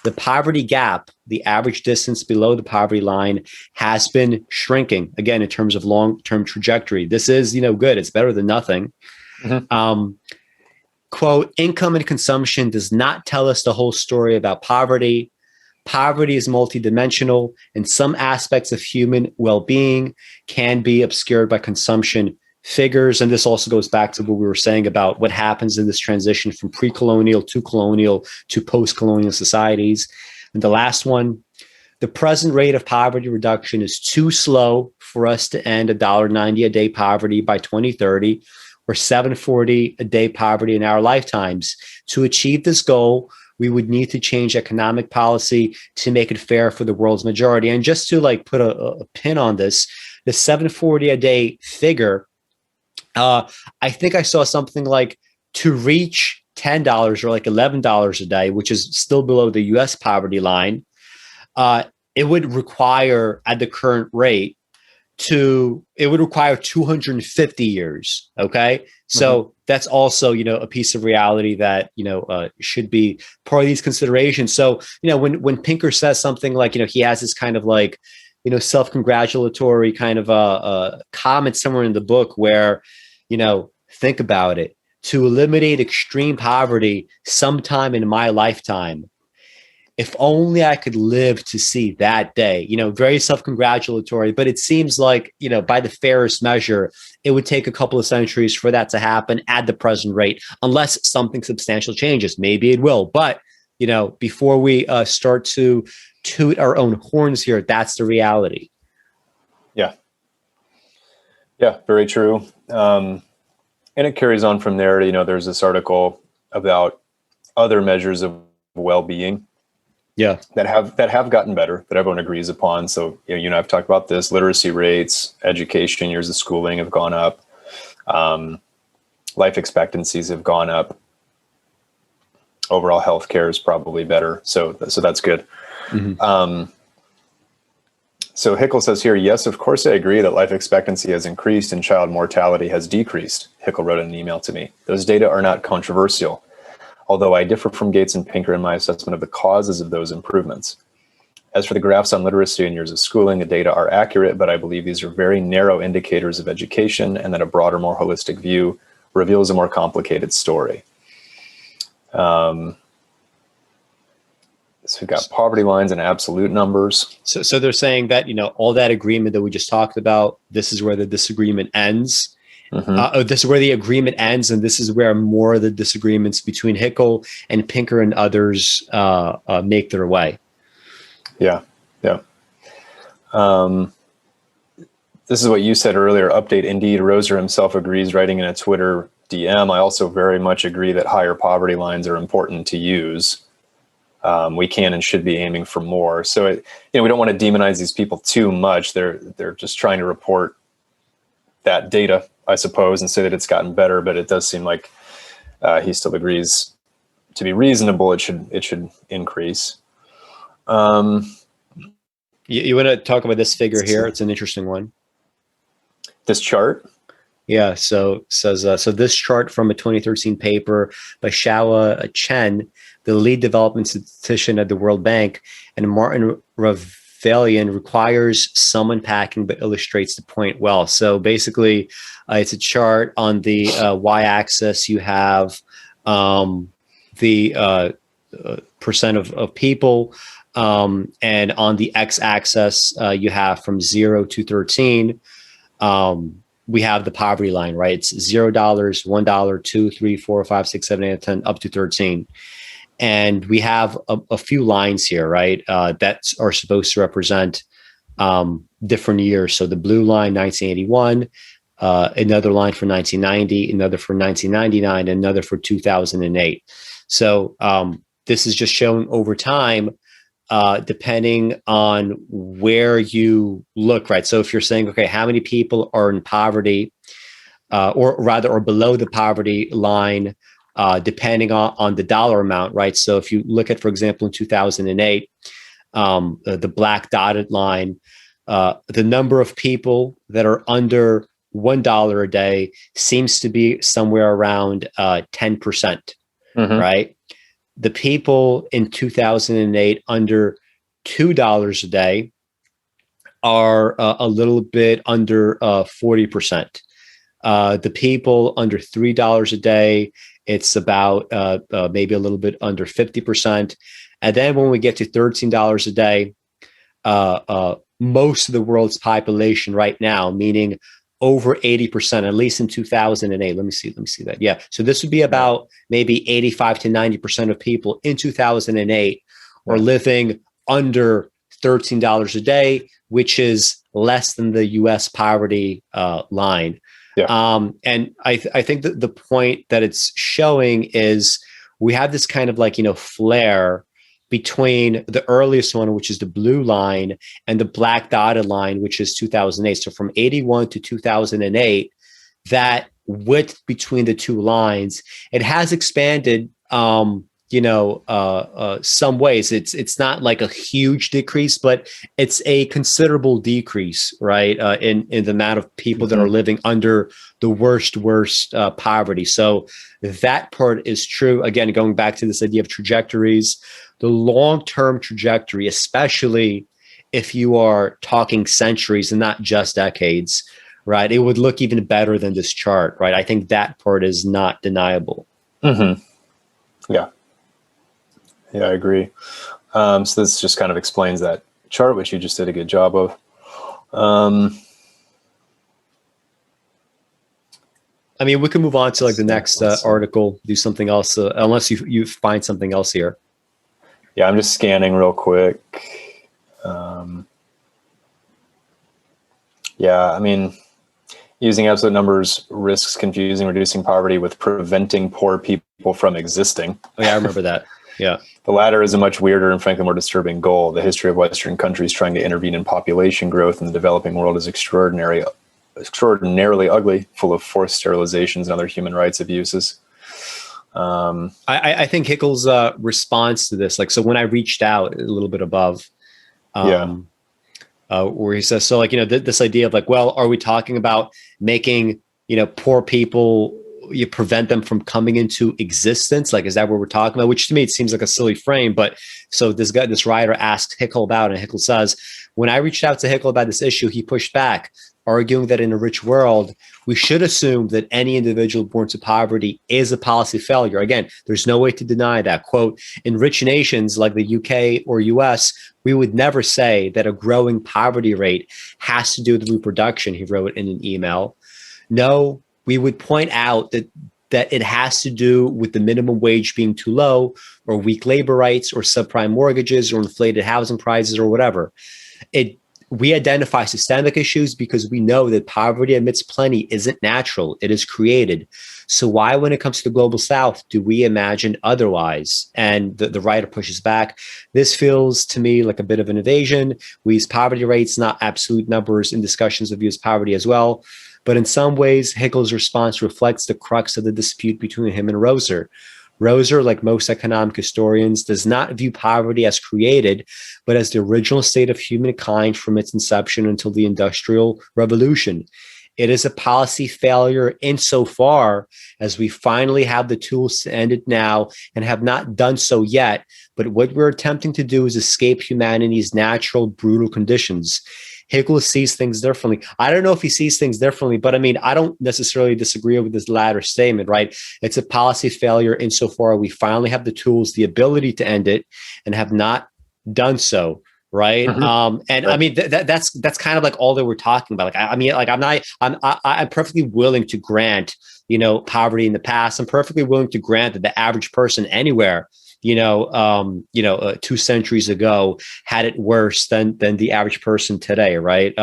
The poverty gap, the average distance below the poverty line, has been shrinking, again, in terms of long-term trajectory. This is, good. It's better than nothing. Mm-hmm. Quote, income and consumption does not tell us the whole story about poverty. Poverty is multidimensional, and some aspects of human well-being can be obscured by consumption figures. And this also goes back to what we were saying about what happens in this transition from pre-colonial to colonial to post-colonial societies. And the last one, the present rate of poverty reduction is too slow for us to end $1.90 a day poverty by 2030 or $7.40 a day poverty in our lifetimes. To achieve this goal, we would need to change economic policy to make it fair for the world's majority. And just to like put a pin on this, the $7.40 a day figure, I think I saw something like to reach $10 or like $11 a day, which is still below the US poverty line, it would require at the current rate it would require 250 years. Okay. So that's also, a piece of reality that, should be part of these considerations. So, when Pinker says something like, he has this kind of like, self-congratulatory kind of comment somewhere in the book where, think about it, to eliminate extreme poverty sometime in my lifetime. If only I could live to see that day, very self-congratulatory, but it seems like, by the fairest measure, it would take a couple of centuries for that to happen at the present rate, unless something substantial changes. Maybe it will. But, before we start to toot our own horns here, that's the reality. Yeah. Yeah, very true. And it carries on from there. There's this article about other measures of well-being. Yeah, that have gotten better, that everyone agrees upon. So I've talked about this. Literacy rates, education, years of schooling have gone up. Life expectancies have gone up. Overall healthcare is probably better. So that's good. Mm-hmm. So Hickel says here, yes, of course I agree that life expectancy has increased and child mortality has decreased. Hickel wrote in an email to me. Those data are not controversial, although I differ from Gates and Pinker in my assessment of the causes of those improvements. As for the graphs on literacy and years of schooling, the data are accurate, but I believe these are very narrow indicators of education and that a broader, more holistic view reveals a more complicated story. So we've got poverty lines and absolute numbers. So they're saying that, all that agreement that we just talked about, this is where the disagreement ends. Mm-hmm. This is where the agreement ends, and this is where more of the disagreements between Hickel and Pinker and others make their way. Yeah. This is what you said earlier. Update indeed. Roser himself agrees, writing in a Twitter DM. I also very much agree that higher poverty lines are important to use. We can and should be aiming for more. So we don't want to demonize these people too much. They're just trying to report that data, I suppose, and say that it's gotten better, but it does seem like he still agrees to be reasonable. It should increase. You want to talk about this figure here? It's an interesting one. This chart? Yeah. So it says, so this chart from a 2013 paper by Shawa Chen, the lead development statistician at the World Bank, and Martin Ravalian, requires some unpacking, but illustrates the point well. So basically, it's a chart. On the y-axis, you have the percent of people. And on the x-axis, you have from 0 to 13. We have the poverty line, right? It's $0, $1, $2, $3, $4, $5, $6, $7, $8, $10, up to 13. And we have a few lines here, right? That are supposed to represent different years. So the blue line, 1981, another line for 1990, another for 1999, another for 2008. So this is just showing over time, depending on where you look, right? So if you're saying, okay, how many people are in poverty, or below the poverty line, depending on the dollar amount, right? So if you look at, for example, in 2008, the black dotted line, the number of people that are under $1 a day seems to be somewhere around 10%, right? The people in 2008 under $2 a day are a little bit under 40%. The people under $3 a day, it's about maybe a little bit under 50%. And then when we get to $13 a day, most of the world's population right now, meaning over 80%, at least in 2008. Let me see that. Yeah. So this would be about maybe 85 to 90% of people in 2008 are living under $13 a day, which is less than the US poverty line. Yeah. And I think that the point that it's showing is we have this kind of like, flare between the earliest one, which is the blue line, and the black dotted line, which is 2008. So from 81 to 2008, that width between the two lines, it has expanded, some ways. It's not like a huge decrease, but it's a considerable decrease, right? In the amount of people that are living under the worst poverty. So that part is true. Again, going back to this idea of trajectories, the long-term trajectory, especially if you are talking centuries and not just decades, right? It would look even better than this chart, right? I think that part is not deniable. Yeah. Yeah, I agree. So this just kind of explains that chart, which you just did a good job of. I mean, we can move on to like the next article, do something else, unless you find something else here. Yeah, I'm just scanning real quick. Yeah, I mean, using absolute numbers risks confusing reducing poverty with preventing poor people from existing. Oh, yeah, I remember that. Yeah. The latter is a much weirder and frankly more disturbing goal. The history of Western countries trying to intervene in population growth in the developing world is extraordinarily ugly, full of forced sterilizations and other human rights abuses. I think Hickel's response to this, like, so when I reached out a little bit above, where he says, so like, this idea of like, well, are we talking about making, poor people, you prevent them from coming into existence? Like, is that what we're talking about? Which to me, it seems like a silly frame. But so this writer asked Hickel about it, and Hickel says, when I reached out to Hickel about this issue, he pushed back, arguing that in a rich world, we should assume that any individual born to poverty is a policy failure. Again, there's no way to deny that. Quote, in rich nations like the UK or US, we would never say that a growing poverty rate has to do with reproduction, he wrote in an email. No, we would point out that it has to do with the minimum wage being too low, or weak labor rights, or subprime mortgages, or inflated housing prices, or whatever. We identify systemic issues because we know that poverty amidst plenty isn't natural. It is created. So why, when it comes to the global South, do we imagine otherwise? And the writer pushes back. This feels to me like a bit of an evasion. We use poverty rates, not absolute numbers, in discussions of US poverty as well. But in some ways, Hickel's response reflects the crux of the dispute between him and Roser. Roser, like most economic historians, does not view poverty as created, but as the original state of humankind from its inception until the Industrial Revolution. It is a policy failure insofar as we finally have the tools to end it now and have not done so yet. But what we're attempting to do is escape humanity's natural, brutal conditions. Hickel sees things differently. I don't know if he sees things differently, but I mean, I don't necessarily disagree with this latter statement, right? It's a policy failure insofar we finally have the tools, the ability to end it, and have not done so. Right. And I mean, that's kind of like all that we're talking about. Like, I mean, like I'm perfectly willing to grant, poverty in the past. I'm perfectly willing to grant that the average person anywhere, 2 centuries ago had it worse than the average person today. Right.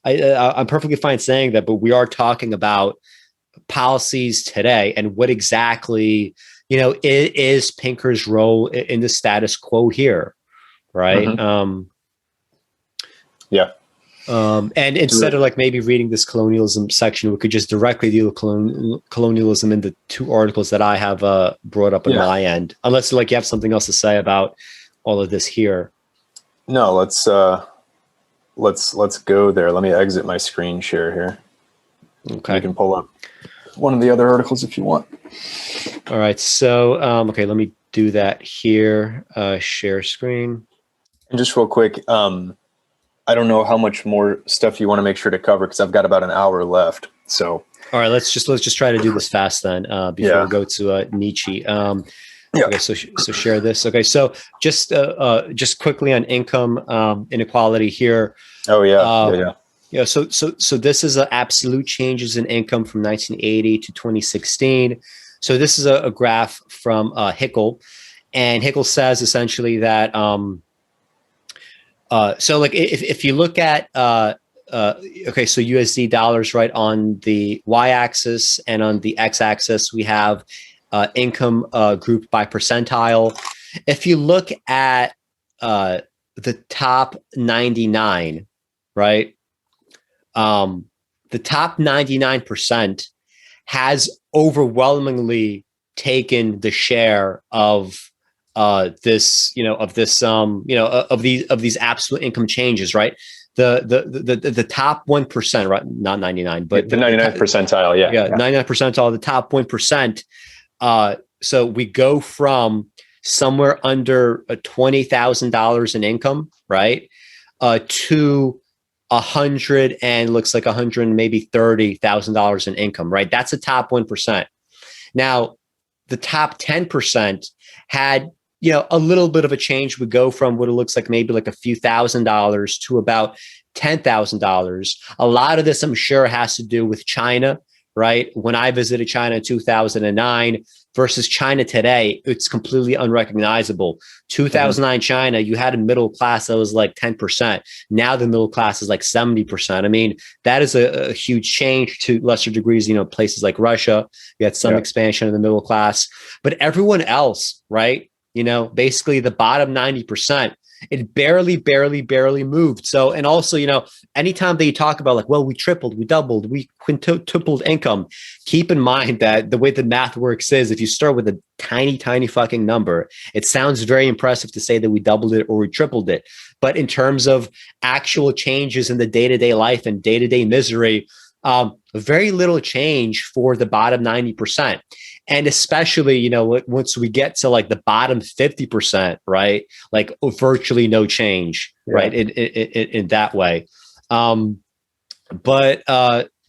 I'm perfectly fine saying that, but we are talking about policies today and what exactly, is Pinker's role in the status quo here. Right. Yeah. And instead of like maybe reading this colonialism section, we could just directly deal with colonialism in the 2 articles that I have brought up on my end, unless like you have something else to say about all of this here. No, let's go there. Let me exit my screen share here. Okay. You can pull up one of the other articles if you want. All right. So, okay, let me do that here. Share screen. And just real quick, I don't know how much more stuff you want to make sure to cover because I've got about an hour left. So, all right, let's just try to do this fast then before we go to Nietzsche. Okay, so share this. Okay, so just quickly on income inequality here. Oh yeah. Yeah. So this is absolute changes in income from 1980 to 2016. So this is a graph from Hickel, and Hickel says essentially that. So like if you look at okay, so USD dollars, right, on the y-axis and on the x-axis we have income grouped by percentile. If you look at the top 99, right, the top 99% has overwhelmingly taken the share of this, of these absolute income changes, right? The top 1%, right? Not 99, but the 99th percentile, yeah. 99 percentile, the top 1%. So we go from somewhere under $20,000 in income, right, to 100 and looks like 100 maybe $30,000 in income, right? That's the top 1%. Now, the top 10% had, a little bit of a change. Would go from what it looks like maybe like a few $1,000s to about $10,000. A lot of this, I'm sure, has to do with China, right? When I visited China in 2009 versus China today, it's completely unrecognizable. 2009 China, you had a middle class that was like 10%. Now the middle class is like 70%. I mean, that is a huge change. To lesser degrees, places like Russia, you had some expansion of the middle class, but everyone else, right? Basically the bottom 90%, it barely moved. So, and also, anytime that you talk about like, well, we tripled, we doubled, we quintupled income, keep in mind that the way the math works is if you start with a tiny fucking number, it sounds very impressive to say that we doubled it or we tripled it. But in terms of actual changes in the day-to-day life and day-to-day misery, very little change for the bottom 90%. And especially, once we get to like the bottom 50%, right? Like virtually no change, right? In that way. But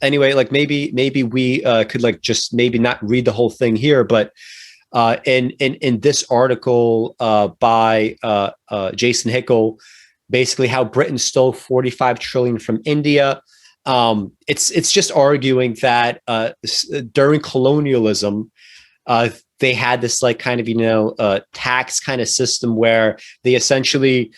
anyway, like maybe we could like just maybe not read the whole thing here, but in this article by Jason Hickel, basically how Britain stole 45 trillion from India. It's just arguing that during colonialism, they had this like kind of, tax kind of system where they essentially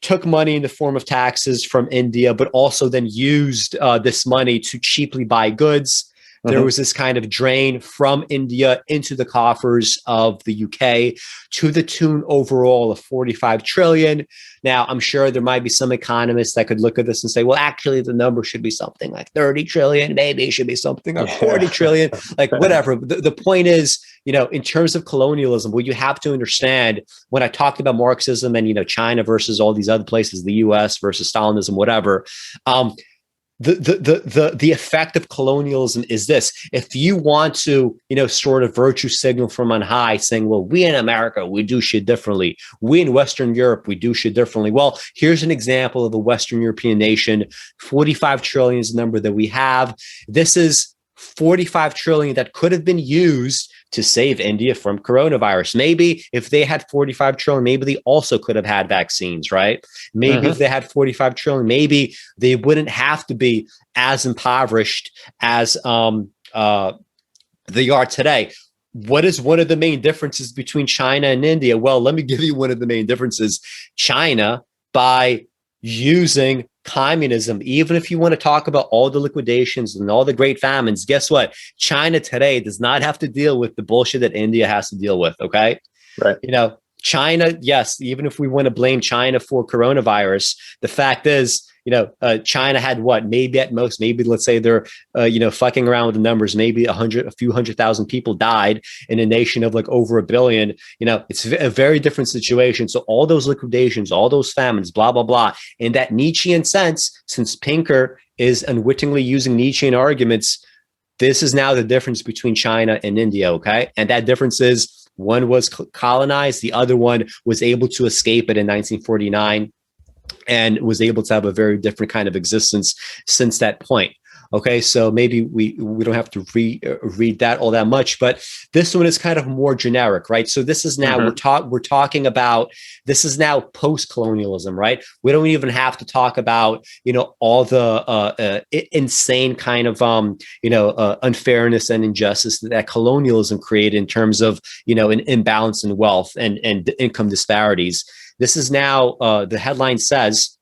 took money in the form of taxes from India, but also then used this money to cheaply buy goods, there was this kind of drain from India into the coffers of the UK to the tune overall of 45 trillion. Now, I'm sure there might be some economists that could look at this and say, well, actually, the number should be something like 30 trillion. Maybe it should be something like 40 trillion, like whatever. The point is, in terms of colonialism, what you have to understand when I talked about Marxism and, China versus all these other places, the US versus Stalinism, whatever, the effect of colonialism is this. If you want to, sort of virtue signal from on high saying, well, we in America, we do shit differently. We in Western Europe, we do shit differently. Well, here's an example of a Western European nation. 45 trillion is the number that we have. This is 45 trillion that could have been used to save India from coronavirus. Maybe if they had 45 trillion, maybe they also could have had vaccines, right? Maybe if they had 45 trillion, maybe they wouldn't have to be as impoverished as they are today. What is one of the main differences between China and India? Well, let me give you one of the main differences. China, by using communism, even if you want to talk about all the liquidations and all the great famines, guess what? China today does not have to deal with the bullshit that India has to deal with. Okay. Right. China, yes, even if we want to blame China for coronavirus, the fact is, China had what? Maybe at most, maybe let's say they're, fucking around with the numbers. Maybe a few 100,000 people died in a nation of like over 1 billion. It's a very different situation. So all those liquidations, all those famines, blah, blah, blah. In that Nietzschean sense, since Pinker is unwittingly using Nietzschean arguments, this is now the difference between China and India. Okay. And that difference is one was colonized. The other one was able to escape it in 1949. And was able to have a very different kind of existence since that point. Okay, so maybe we don't have to read that all that much, but this one is kind of more generic, right? So this is now we're talking about, this is now post-colonialism, right? We don't even have to talk about all the insane kind of unfairness and injustice that colonialism created in terms of an imbalance in wealth and income disparities. This is now the headline says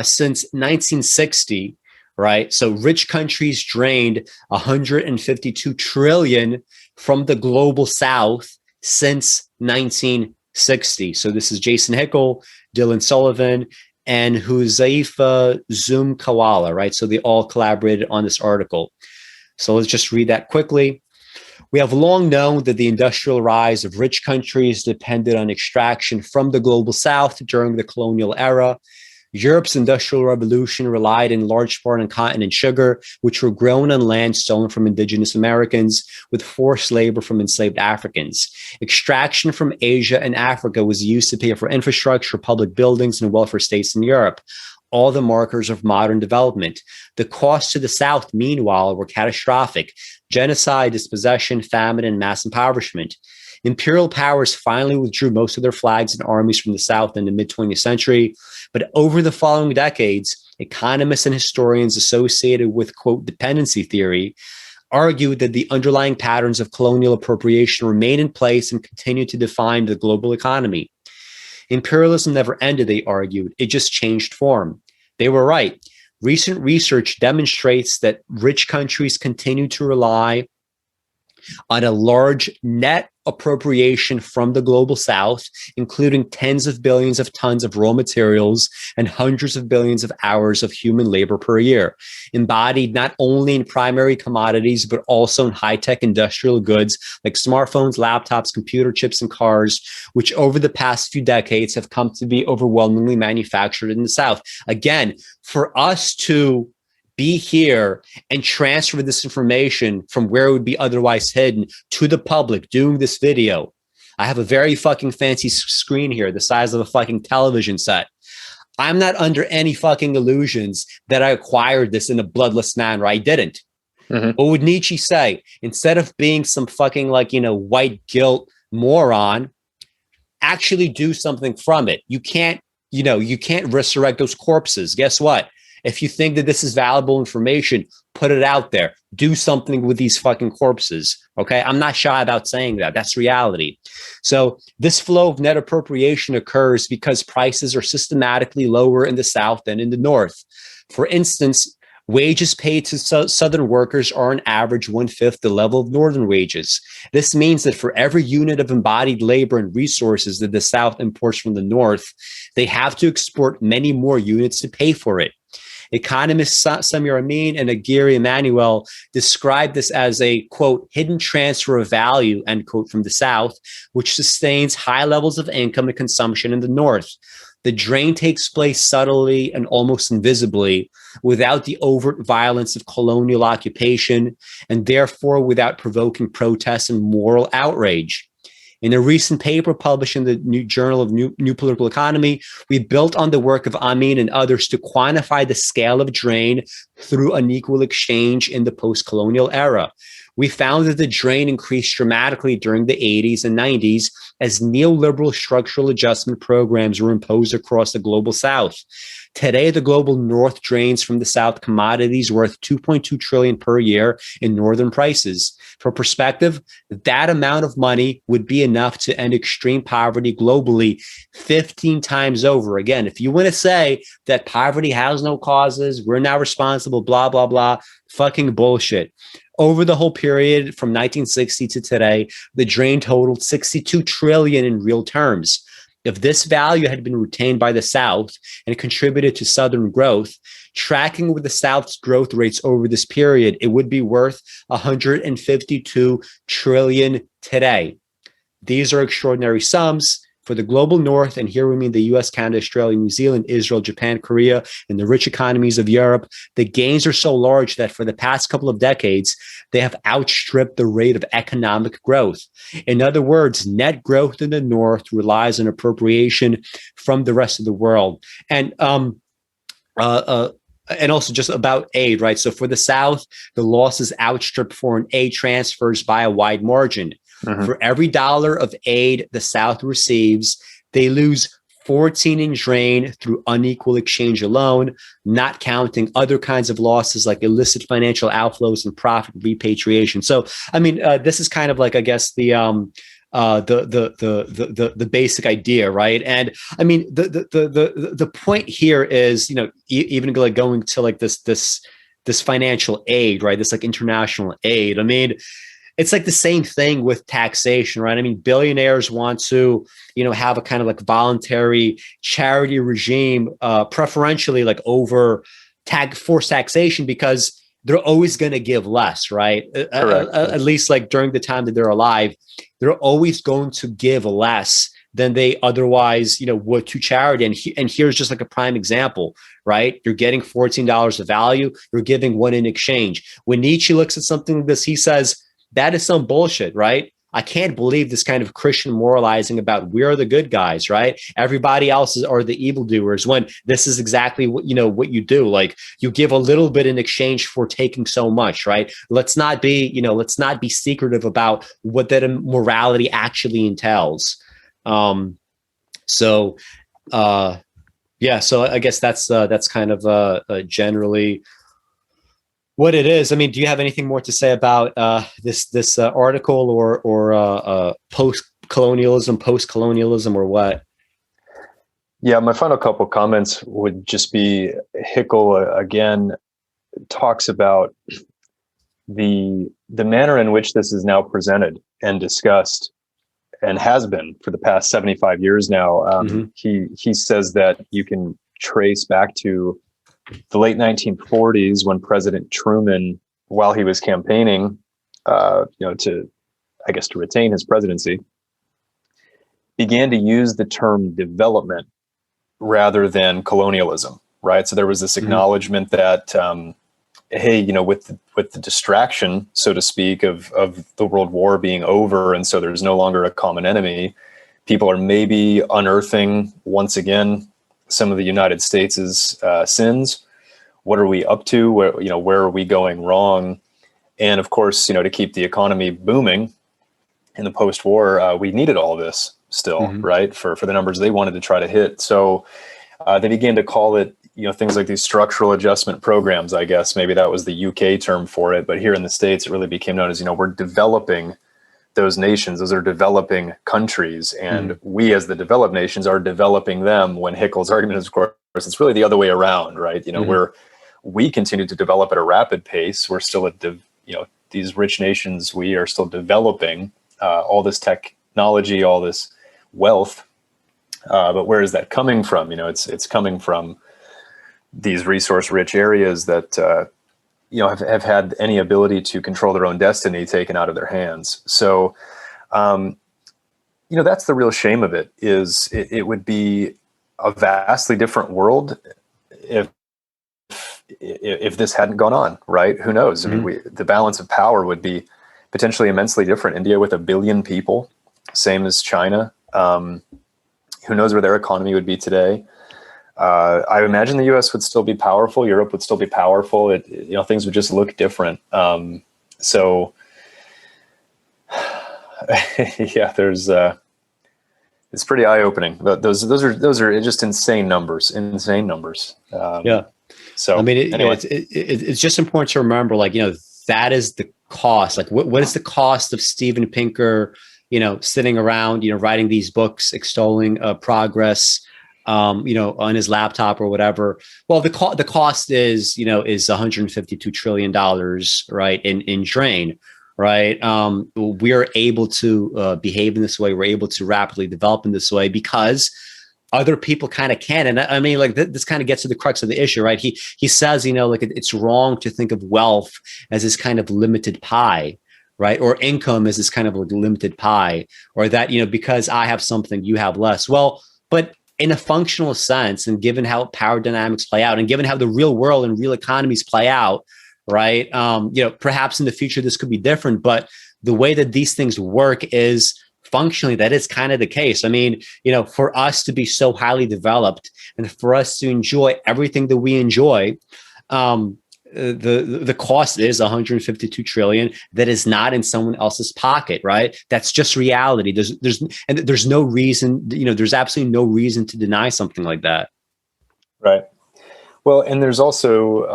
since 1960. Right. So rich countries drained 152 trillion from the global south since 1960. So this is Jason Hickel, Dylan Sullivan, and Huzaifa Zoom-Kawala. Right. So they all collaborated on this article. So let's just read that quickly. We have long known that the industrial rise of rich countries depended on extraction from the global south during the colonial era. Europe's industrial revolution relied in large part on cotton and sugar, which were grown on land stolen from indigenous Americans with forced labor from enslaved Africans. Extraction from Asia and Africa was used to pay for infrastructure, public buildings, and welfare states in Europe, all the markers of modern development. The costs to the South, meanwhile, were catastrophic: genocide, dispossession, famine, and mass impoverishment. Imperial powers finally withdrew most of their flags and armies from the South in the mid-20th century. But over the following decades, economists and historians associated with, quote, dependency theory argued that the underlying patterns of colonial appropriation remain in place and continue to define the global economy. Imperialism never ended, they argued. It just changed form. They were right. Recent research demonstrates that rich countries continue to rely on a large net appropriation from the global south, including tens of billions of tons of raw materials and hundreds of billions of hours of human labor per year, embodied not only in primary commodities, but also in high-tech industrial goods like smartphones, laptops, computer chips, and cars, which over the past few decades have come to be overwhelmingly manufactured in the South. Again, for us to be here and transfer this information from where it would be otherwise hidden to the public doing this video. I have a very fucking fancy screen here, the size of a fucking television set. I'm not under any fucking illusions that I acquired this in a bloodless manner. I didn't. What would Nietzsche say? Instead of being some fucking white guilt moron, actually do something from it. You can't resurrect those corpses. Guess what? If you think that this is valuable information, put it out there. Do something with these fucking corpses. Okay. I'm not shy about saying that. That's reality. So this flow of net appropriation occurs because prices are systematically lower in the South than in the North. For instance, Wages paid to Southern workers are on average 1/5 the level of Northern wages. This means that for every unit of embodied labor and resources that the South imports from the North, they have to export many more units to pay for it. Economists Samir Amin and Aguirre Emmanuel describe this as a, quote, hidden transfer of value, end quote, from the South, which sustains high levels of income and consumption in the North. The drain takes place subtly and almost invisibly, without the overt violence of colonial occupation, and therefore without provoking protests and moral outrage. In a recent paper published in the New Journal of New Political Economy, we built on the work of Amin and others to quantify the scale of drain through unequal exchange in the post-colonial era. We found that the drain increased dramatically during the 80s and 90s as neoliberal structural adjustment programs were imposed across the global South. Today, the global North drains from the South commodities worth $2.2 trillion per year in Northern prices. For perspective, that amount of money would be enough to end extreme poverty globally 15 times over. Again, if you want to say that poverty has no causes, we're not responsible, blah, blah, blah, fucking bullshit. Over the whole period from 1960 to today, the drain totaled $62 trillion in real terms. If this value had been retained by the South and contributed to Southern growth, tracking with the South's growth rates over this period, it would be worth $152 trillion today. These are extraordinary sums. For the global North, and here we mean the US, Canada, Australia, New Zealand, Israel, Japan, Korea, and the rich economies of Europe, the gains are so large that for the past couple of decades, they have outstripped the rate of economic growth. In other words, net growth in the North relies on appropriation from the rest of the world. And also just about aid, right? So for the South, the losses outstrip foreign aid transfers by a wide margin. Mm-hmm. For every dollar of aid the South receives, they lose 14 in drain through unequal exchange alone, not counting other kinds of losses like illicit financial outflows and profit repatriation. So, I mean, this is kind of like, I guess, the basic idea, right? And I mean, the point here is, you know, even like going to like this financial aid, right? This like international aid. I mean, it's like the same thing with taxation, right? I mean, billionaires want to, you know, have a kind of like voluntary charity regime, preferentially like over forced taxation, because they're always going to give less, right? At least like during the time that they're alive, they're always going to give less than they otherwise, you know, would to charity. And here's just like a prime example, right? You're getting $14 of value, you're giving one in exchange. When Nietzsche looks at something like this, he says, that is some bullshit, right? I can't believe this kind of Christian moralizing about we're the good guys, right? Everybody else are the evildoers, when this is exactly what, you know, what you do. Like, you give a little bit in exchange for taking so much, right? Let's not be secretive about what that morality actually entails. So I guess that's kind of generally what it is. I mean, do you have anything more to say about this article or post-colonialism, or what? Yeah, my final couple comments would just be, Hickel again talks about the manner in which this is now presented and discussed, and has been for the past 75 years now. He says that you can trace back to the late 1940s, when President Truman, while he was campaigning, to retain his presidency, began to use the term development rather than colonialism, right? So there was this acknowledgement that, hey, you know, with the distraction, so to speak, of the World War being over, and so there's no longer a common enemy, people are maybe unearthing once again some of the United States' sins. What are we up to? Where are we going wrong? And of course, you know, to keep the economy booming in the post-war, we needed all this still, right? For the numbers they wanted to try to hit. So they began to call it, you know, things like these structural adjustment programs. I guess maybe that was the UK term for it, but here in the States, it really became known as, you know, we're developing those nations. Those are developing countries, and we as the developed nations are developing them, when Hickel's argument is, of course, it's really the other way around, right? You know, we continue to develop at a rapid pace. We're still these rich nations, we are still developing all this technology, all this wealth. But where is that coming from? It's coming from these resource-rich areas that have had any ability to control their own destiny taken out of their hands. So, that's the real shame of it. Is it would be a vastly different world if this hadn't gone on, right? Who knows? Mm-hmm. I mean, the balance of power would be potentially immensely different. India with 1 billion people, same as China. Who knows where their economy would be today? I imagine the U.S. would still be powerful. Europe would still be powerful. Things would just look different. So, yeah, it's pretty eye-opening. But those are just insane numbers. Yeah. So I mean, anyway. it's just important to remember, that is the cost. Like, what is the cost of Steven Pinker, sitting around, writing these books, extolling progress, on his laptop or whatever? Well, the cost is $152 trillion, right, in drain, right? We are able to behave in this way. We're able to rapidly develop in this way because other people kind of can. And I mean, this kind of gets to the crux of the issue, right? He says, it's wrong to think of wealth as this kind of limited pie, right? Or income as this kind of limited pie, or that, because I have something, you have less. Well, but in a functional sense, and given how power dynamics play out, and given how the real world and real economies play out, right? Perhaps in the future, this could be different, but the way that these things work is functionally, that is kind of the case. I mean, for us to be so highly developed and for us to enjoy everything that we enjoy, the cost is 152 trillion that is not in someone else's pocket, right? That's just reality. There's no reason, there's absolutely no reason to deny something like that. Right. Well, and there's also,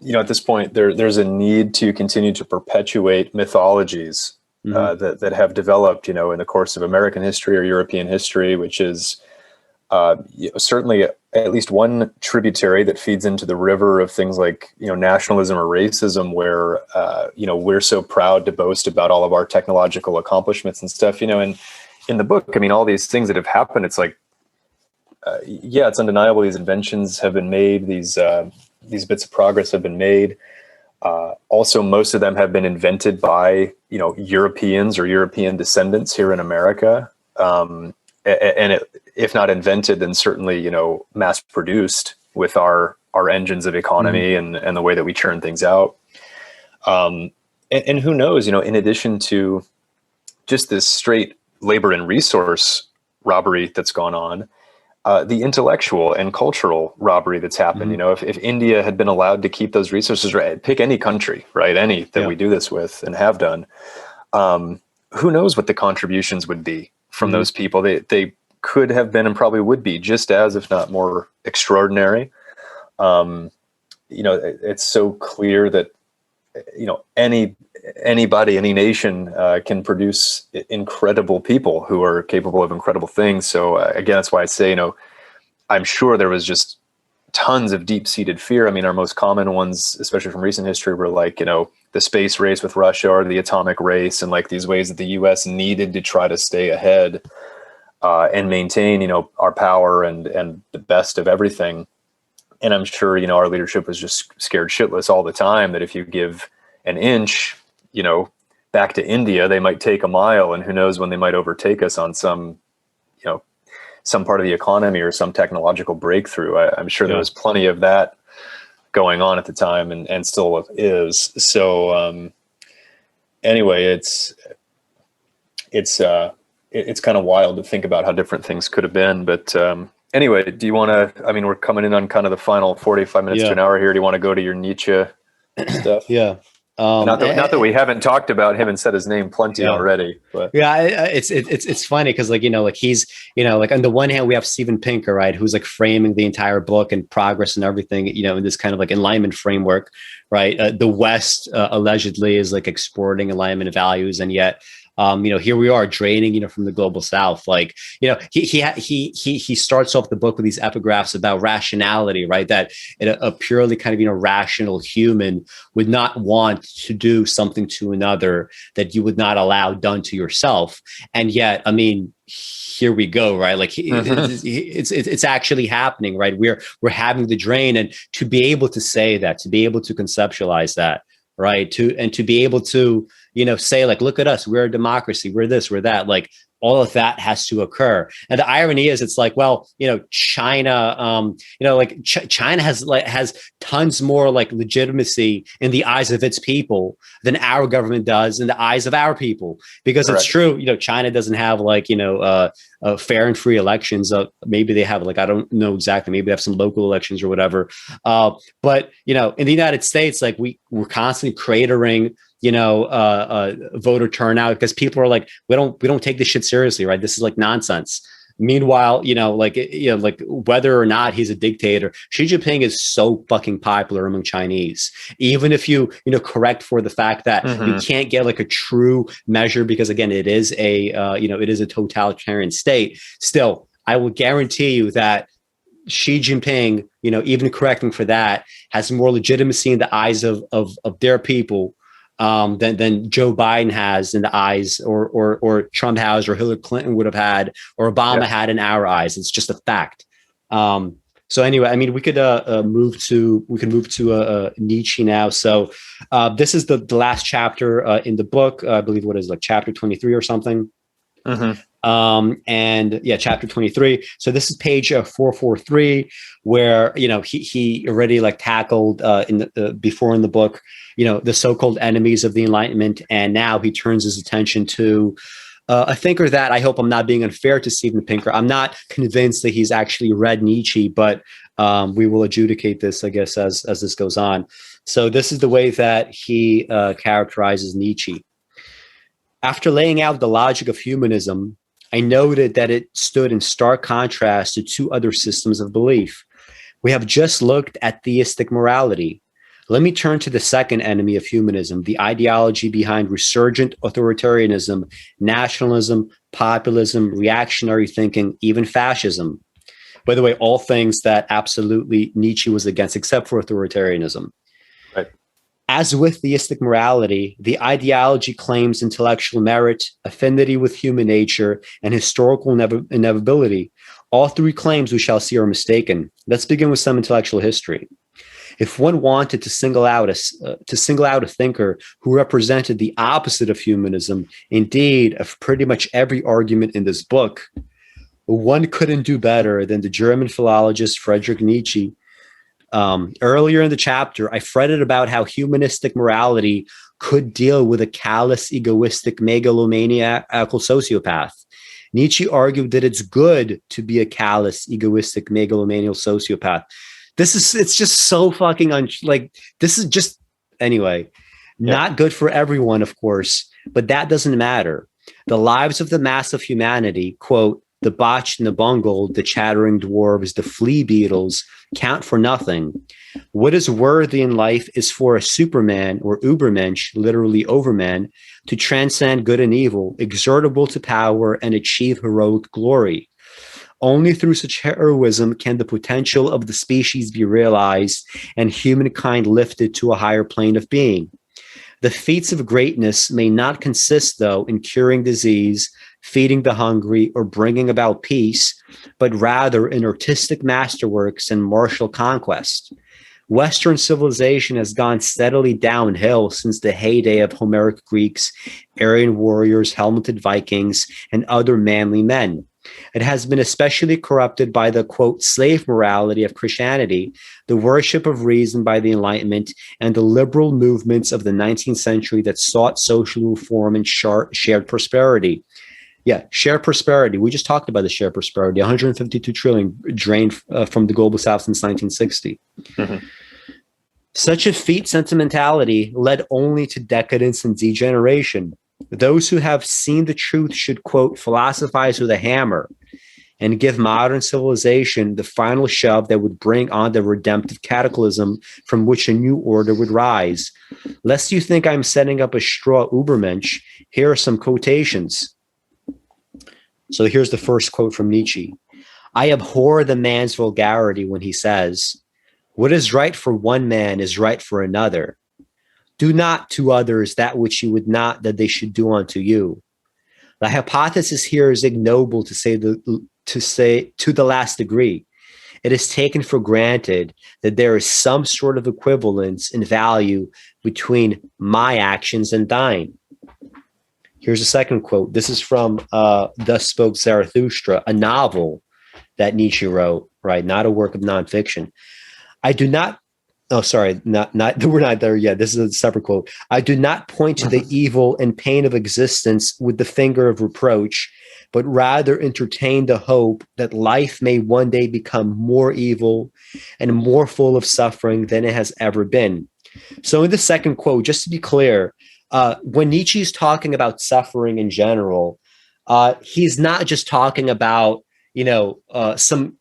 at this point, there's a need to continue to perpetuate mythologies that have developed, in the course of American history or European history, which is certainly at least one tributary that feeds into the river of things like, nationalism or racism, where, we're so proud to boast about all of our technological accomplishments and stuff, and in the book, I mean, all these things that have happened, it's like, it's undeniable. These inventions have been made. These bits of progress have been made. Also, most of them have been invented by, Europeans or European descendants here in America. If not invented, then certainly, mass produced with our engines of economy and the way that we churn things out. And who knows, in addition to just this straight labor and resource robbery that's gone on, the intellectual and cultural robbery that's happened. If India had been allowed to keep those resources, right, pick any country, right, any that we do this with and have done, who knows what the contributions would be from those people. They could have been and probably would be just as, if not more, extraordinary. It's so clear that anybody, any nation can produce incredible people who are capable of incredible things. So again, that's why I say, I'm sure there was just tons of deep-seated fear. I mean, our most common ones, especially from recent history, were like, the space race with Russia or the atomic race, and like these ways that the U.S. needed to try to stay ahead and maintain, our power and the best of everything. And I'm sure, our leadership was just scared shitless all the time that if you give an inch, back to India, they might take a mile, and who knows when they might overtake us on some part of the economy or some technological breakthrough. I'm sure there was plenty of that going on at the time and still is. So anyway, it's kind of wild to think about how different things could have been. But anyway, do you want to, I mean, we're coming in on kind of the final 45 minutes to an hour here. Do you want to go to your Nietzsche stuff? Yeah. Not that we haven't talked about him and said his name plenty already, but it's funny because he's on the one hand we have Steven Pinker, right, who's like framing the entire book and progress and everything, in this kind of like Enlightenment framework, right? The West allegedly is like exporting Enlightenment values, and yet Here we are draining, from the global South. Like, he starts off the book with these epigraphs about rationality, right? That a purely kind of, rational human would not want to do something to another that you would not allow done to yourself. And yet, I mean, here we go, right? Like it's actually happening, right? We're having the drain, and to be able to say that, to be able to conceptualize that, right? To be able to, say like, look at us, we're a democracy, we're this, we're that, like all of that has to occur. And the irony is, it's like, well, China, China has tons more like legitimacy in the eyes of its people than our government does in the eyes of our people, because Correct. It's true. China doesn't have like, fair and free elections. Maybe they have, like, I don't know exactly, maybe they have some local elections or whatever. But in the United States, like we're constantly cratering, voter turnout, because people are like, we don't take this shit seriously, right? This is like nonsense. Meanwhile, like whether or not he's a dictator, Xi Jinping is so fucking popular among Chinese. Even if you correct for the fact that you can't get like a true measure, because again, it is it is a totalitarian state. Still, I will guarantee you that Xi Jinping, even correcting for that, has more legitimacy in the eyes of their people than Joe Biden has in the eyes, or Trump has, or Hillary Clinton would have had, or Obama had in our eyes. It's just a fact. So anyway, I mean, we could move to Nietzsche now. So this is the last chapter in the book. I believe what is like chapter 23 or something. Chapter 23. So this is page 443, where he already like tackled before in the book, the so-called enemies of the Enlightenment, and now he turns his attention to a thinker that I hope I'm not being unfair to Steven Pinker. I'm not convinced that he's actually read Nietzsche, but we will adjudicate this, I guess, as this goes on. So this is the way that he characterizes Nietzsche. After laying out the logic of humanism, I noted that it stood in stark contrast to two other systems of belief. We have just looked at theistic morality. Let me turn to the second enemy of humanism, the ideology behind resurgent authoritarianism, nationalism, populism, reactionary thinking, even fascism. By the way, all things that absolutely Nietzsche was against, except for authoritarianism. Right. As with theistic morality, the ideology claims intellectual merit, affinity with human nature, and historical inevitability. All three claims we shall see are mistaken. Let's begin with some intellectual history. If one wanted to single out a thinker who represented the opposite of humanism, indeed of pretty much every argument in this book, one couldn't do better than the German philologist Friedrich Nietzsche. Earlier in the chapter, I fretted about how humanistic morality could deal with a callous, egoistic, megalomaniacal sociopath. Nietzsche argued that it's good to be a callous, egoistic, megalomaniacal sociopath. It's just so fucking this is just, anyway, not good for everyone, of course, but that doesn't matter. The lives of the mass of humanity, quote, the botched and the bungled, the chattering dwarves, the flea beetles, count for nothing. What is worthy in life is for a superman or Übermensch, literally overman, to transcend good and evil, exertable to power, and achieve heroic glory. Only through such heroism can the potential of the species be realized and humankind lifted to a higher plane of being. The feats of greatness may not consist, though, in curing disease, feeding the hungry, or bringing about peace, but rather in artistic masterworks and martial conquest. Western civilization has gone steadily downhill since the heyday of Homeric Greeks, Aryan warriors, helmeted Vikings, and other manly men. It has been especially corrupted by the, quote, slave morality of Christianity, the worship of reason by the Enlightenment, and the liberal movements of the 19th century that sought social reform and shared prosperity. Yeah, shared prosperity. We just talked about the shared prosperity, 152 trillion drained from the global south since 1960. Mm-hmm. Such effete sentimentality led only to decadence and degeneration. Those who have seen the truth should, quote, philosophize with a hammer. and give modern civilization the final shove that would bring on the redemptive cataclysm from which a new order would rise. Lest you think I'm setting up a straw Ubermensch, here are some quotations. So here's the first quote from Nietzsche. I abhor the man's vulgarity when he says, what is right for one man is right for another. Do not to others that which you would not that they should do unto you. The hypothesis here is ignoble to say to the last degree. It is taken for granted that there is some sort of equivalence in value between my actions and thine. Here's a second quote. This is from Thus Spoke Zarathustra, a novel that Nietzsche wrote, right? Not a work of nonfiction. I do not, oh, sorry, not we're not there yet. This is a separate quote. I do not point to the evil and pain of existence with the finger of reproach, but rather entertain the hope that life may one day become more evil and more full of suffering than it has ever been. So in the second quote, just to be clear, when Nietzsche is talking about suffering in general, he's not just talking about some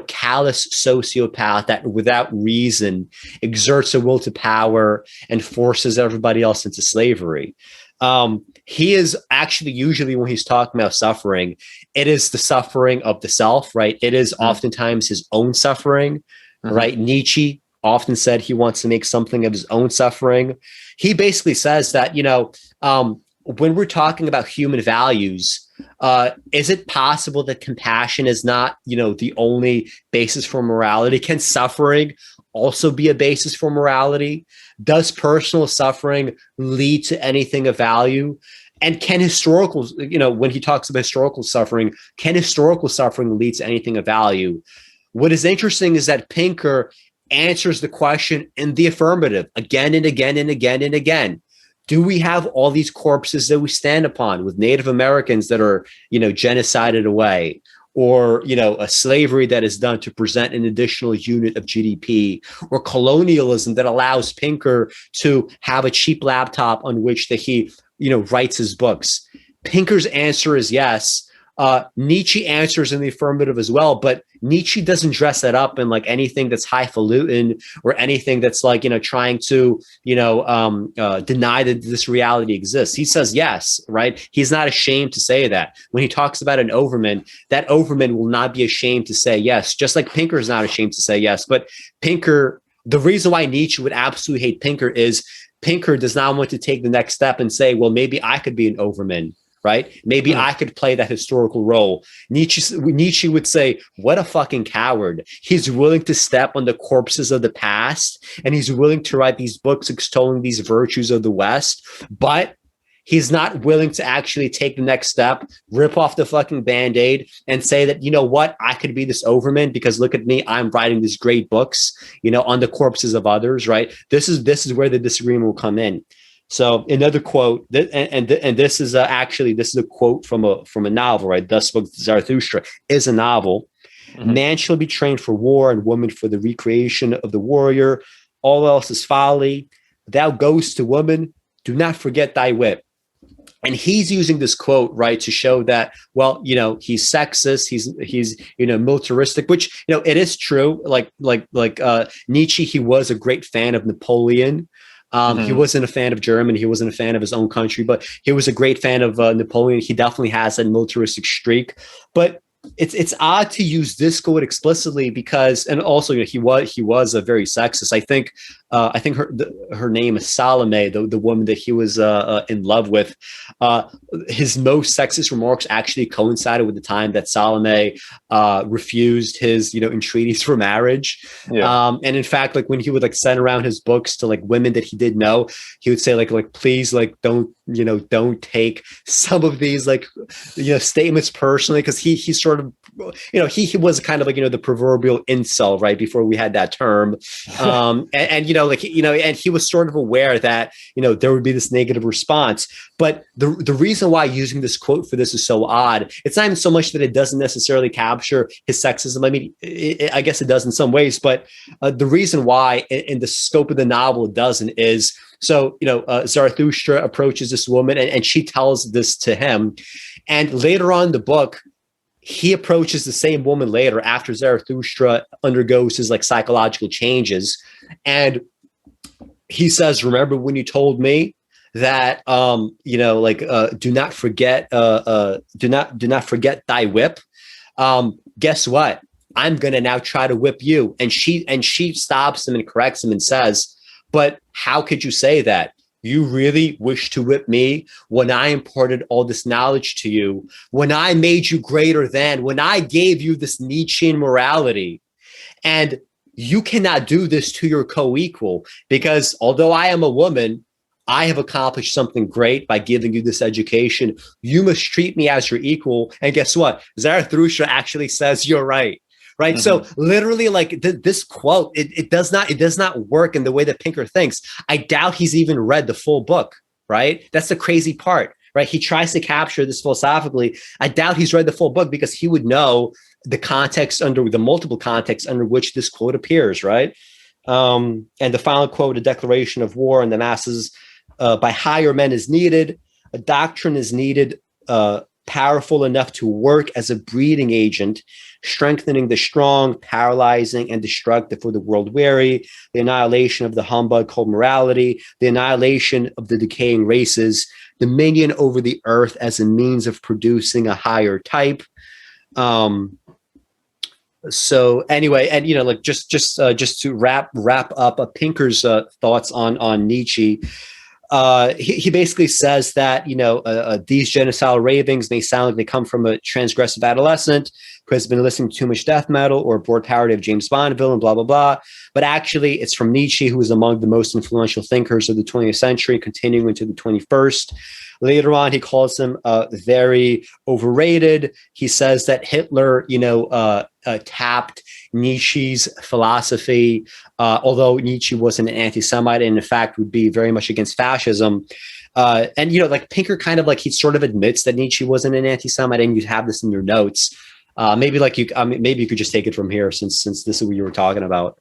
callous sociopath that without reason exerts a will to power and forces everybody else into slavery. He is actually usually when he's talking about suffering, it is the suffering of the self, right? It is oftentimes his own suffering, right? Nietzsche often said he wants to make something of his own suffering. He basically says that, when we're talking about human values, is it possible that compassion is not, the only basis for morality? Can suffering also be a basis for morality? Does personal suffering lead to anything of value? And can historical, when he talks about historical suffering, can historical suffering lead to anything of value? What is interesting is that Pinker answers the question in the affirmative again and again and again and again. Do we have all these corpses that we stand upon with Native Americans that are, genocided away, or, a slavery that is done to present an additional unit of GDP, or colonialism that allows Pinker to have a cheap laptop on which that he, writes his books? Pinker's answer is yes. Nietzsche answers in the affirmative as well, but Nietzsche doesn't dress that up in like anything that's highfalutin or anything that's like, trying to, deny that this reality exists. He says yes, right? He's not ashamed to say that. When he talks about an overman, that overman will not be ashamed to say yes, just like Pinker is not ashamed to say yes. But Pinker, the reason why Nietzsche would absolutely hate Pinker is Pinker does not want to take the next step and say, well, maybe I could be an overman. Right? Maybe I could play that historical role. Nietzsche would say, what a fucking coward. He's willing to step on the corpses of the past, and he's willing to write these books extolling these virtues of the West, but he's not willing to actually take the next step, rip off the fucking Band-Aid and say that, what, I could be this overman because look at me, I'm writing these great books, on the corpses of others, right? This is where the disagreement will come in. So another quote, and this is this is a quote from a novel, right? Thus Spoke Zarathustra is a novel. Man shall be trained for war, and woman for the recreation of the warrior. All else is folly. Thou goest to woman, do not forget thy wit. And he's using this quote, right, to show that, well, he's sexist, he's militaristic, which it is true. Like Nietzsche, he was a great fan of Napoleon. He wasn't a fan of Germany. He wasn't a fan of his own country, but he was a great fan of Napoleon. He definitely has that militaristic streak. But it's odd to use this quote explicitly because, and also he was a very sexist. I think her name is Salome, the woman that he was in love with. His most sexist remarks actually coincided with the time that Salome refused his entreaties for marriage. Yeah. And in fact, like when he would like send around his books to like women that he did know, he would say like please don't take some of these statements personally, because he sort of he was kind of like the proverbial incel right before we had that term, and he was sort of aware that there would be this negative response. But the reason why using this quote for this is so odd, it's not even so much that it doesn't necessarily capture his sexism. I mean, I guess it does in some ways, but the reason why in the scope of the novel it doesn't is, so Zarathustra approaches this woman and she tells this to him, and later on in the book he approaches the same woman later after Zarathustra undergoes his like psychological changes, and he says, "Remember when you told me that do not forget do not forget thy whip? Guess what? I'm gonna now try to whip you." And she stops him and corrects him and says, "But how could you say that? You really wish to whip me when I imparted all this knowledge to you, when I made you greater than, when I gave you this Nietzschean morality. And you cannot do this to your co-equal, because although I am a woman, I have accomplished something great by giving you this education. You must treat me as your equal." And guess what? Zarathustra actually says, "You're right." Right. Mm-hmm. So literally, like this quote, it does not work in the way that Pinker thinks. I doubt he's even read the full book. Right. That's the crazy part. Right. He tries to capture this philosophically. I doubt he's read the full book, because he would know the context, under the multiple contexts under which this quote appears. Right. And the final quote: "A declaration of war on the masses by higher men is needed. A doctrine is needed, powerful enough to work as a breeding agent, strengthening the strong, paralyzing and destructive for the world weary, the annihilation of the humbug called morality, the annihilation of the decaying races, dominion over the earth as a means of producing a higher type." So anyway, and like just to wrap up Pinker's thoughts on Nietzsche. He basically says that, these genocidal ravings may sound like they come from a transgressive adolescent who has been listening to too much death metal or a bored parody of James Bondville and blah, blah, blah. But actually, it's from Nietzsche, who is among the most influential thinkers of the 20th century, continuing into the 21st. Later on, he calls him very overrated. He says that Hitler, tapped Nietzsche's philosophy, although Nietzsche wasn't an anti-Semite and in fact would be very much against fascism. And like Pinker kind of like, he sort of admits that Nietzsche wasn't an anti-Semite, and you have this in your notes. Maybe you could just take it from here, since this is what you were talking about.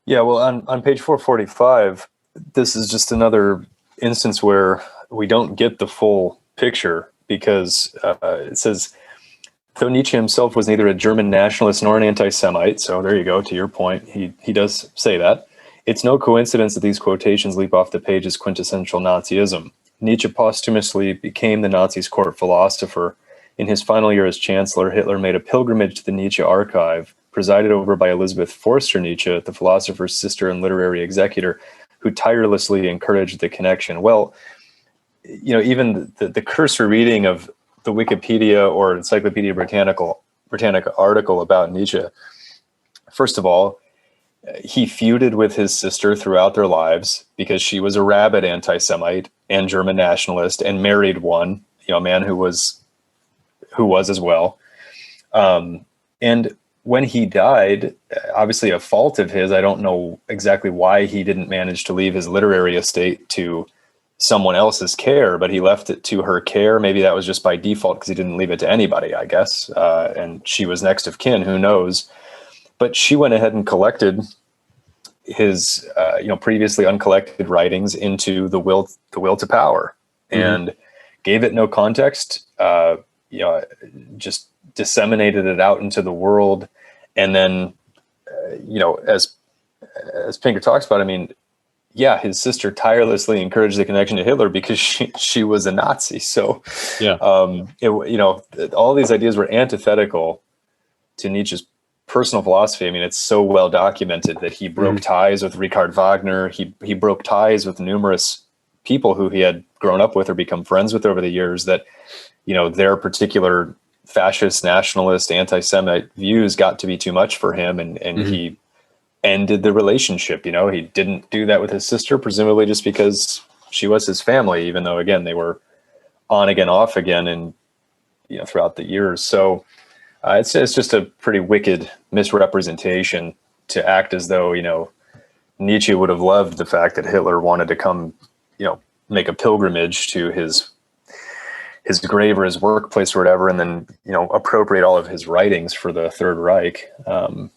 Yeah, well, on page 445, this is just another instance where we don't get the full picture, because it says, though Nietzsche himself was neither a German nationalist nor an anti-Semite, so there you go, to your point, he does say that, it's no coincidence that these quotations leap off the page as quintessential Nazism. Nietzsche posthumously became the Nazis' court philosopher. In his final year as chancellor, Hitler made a pilgrimage to the Nietzsche archive, presided over by Elizabeth Forster Nietzsche, the philosopher's sister and literary executor, who tirelessly encouraged the connection. Well, even the cursory reading of the Wikipedia or Encyclopedia Britannica article about Nietzsche, first of all, he feuded with his sister throughout their lives because she was a rabid anti-Semite and German nationalist, and married one, a man who was as well. And when he died, obviously a fault of his, I don't know exactly why he didn't manage to leave his literary estate to someone else's care, but he left it to her care. Maybe that was just by default because he didn't leave it to anybody, I guess. And she was next of kin, who knows? But she went ahead and collected his, previously uncollected writings into the Will to Power, and gave it no context. Just disseminated it out into the world. And then, as Pinker talks about, his sister tirelessly encouraged the connection to Hitler because she was a Nazi. So, yeah, all these ideas were antithetical to Nietzsche's personal philosophy. It's so well documented that he broke ties with Richard Wagner. He broke ties with numerous people who he had grown up with or become friends with over the years, that, their particular fascist, nationalist, anti-Semite views got to be too much for him. And he ended the relationship. He didn't do that with his sister, presumably just because she was his family, even though, again, they were on again, off again, and, throughout the years. So it's just a pretty wicked misrepresentation to act as though, Nietzsche would have loved the fact that Hitler wanted to come, make a pilgrimage to his grave or his workplace or whatever, and then, appropriate all of his writings for the Third Reich. But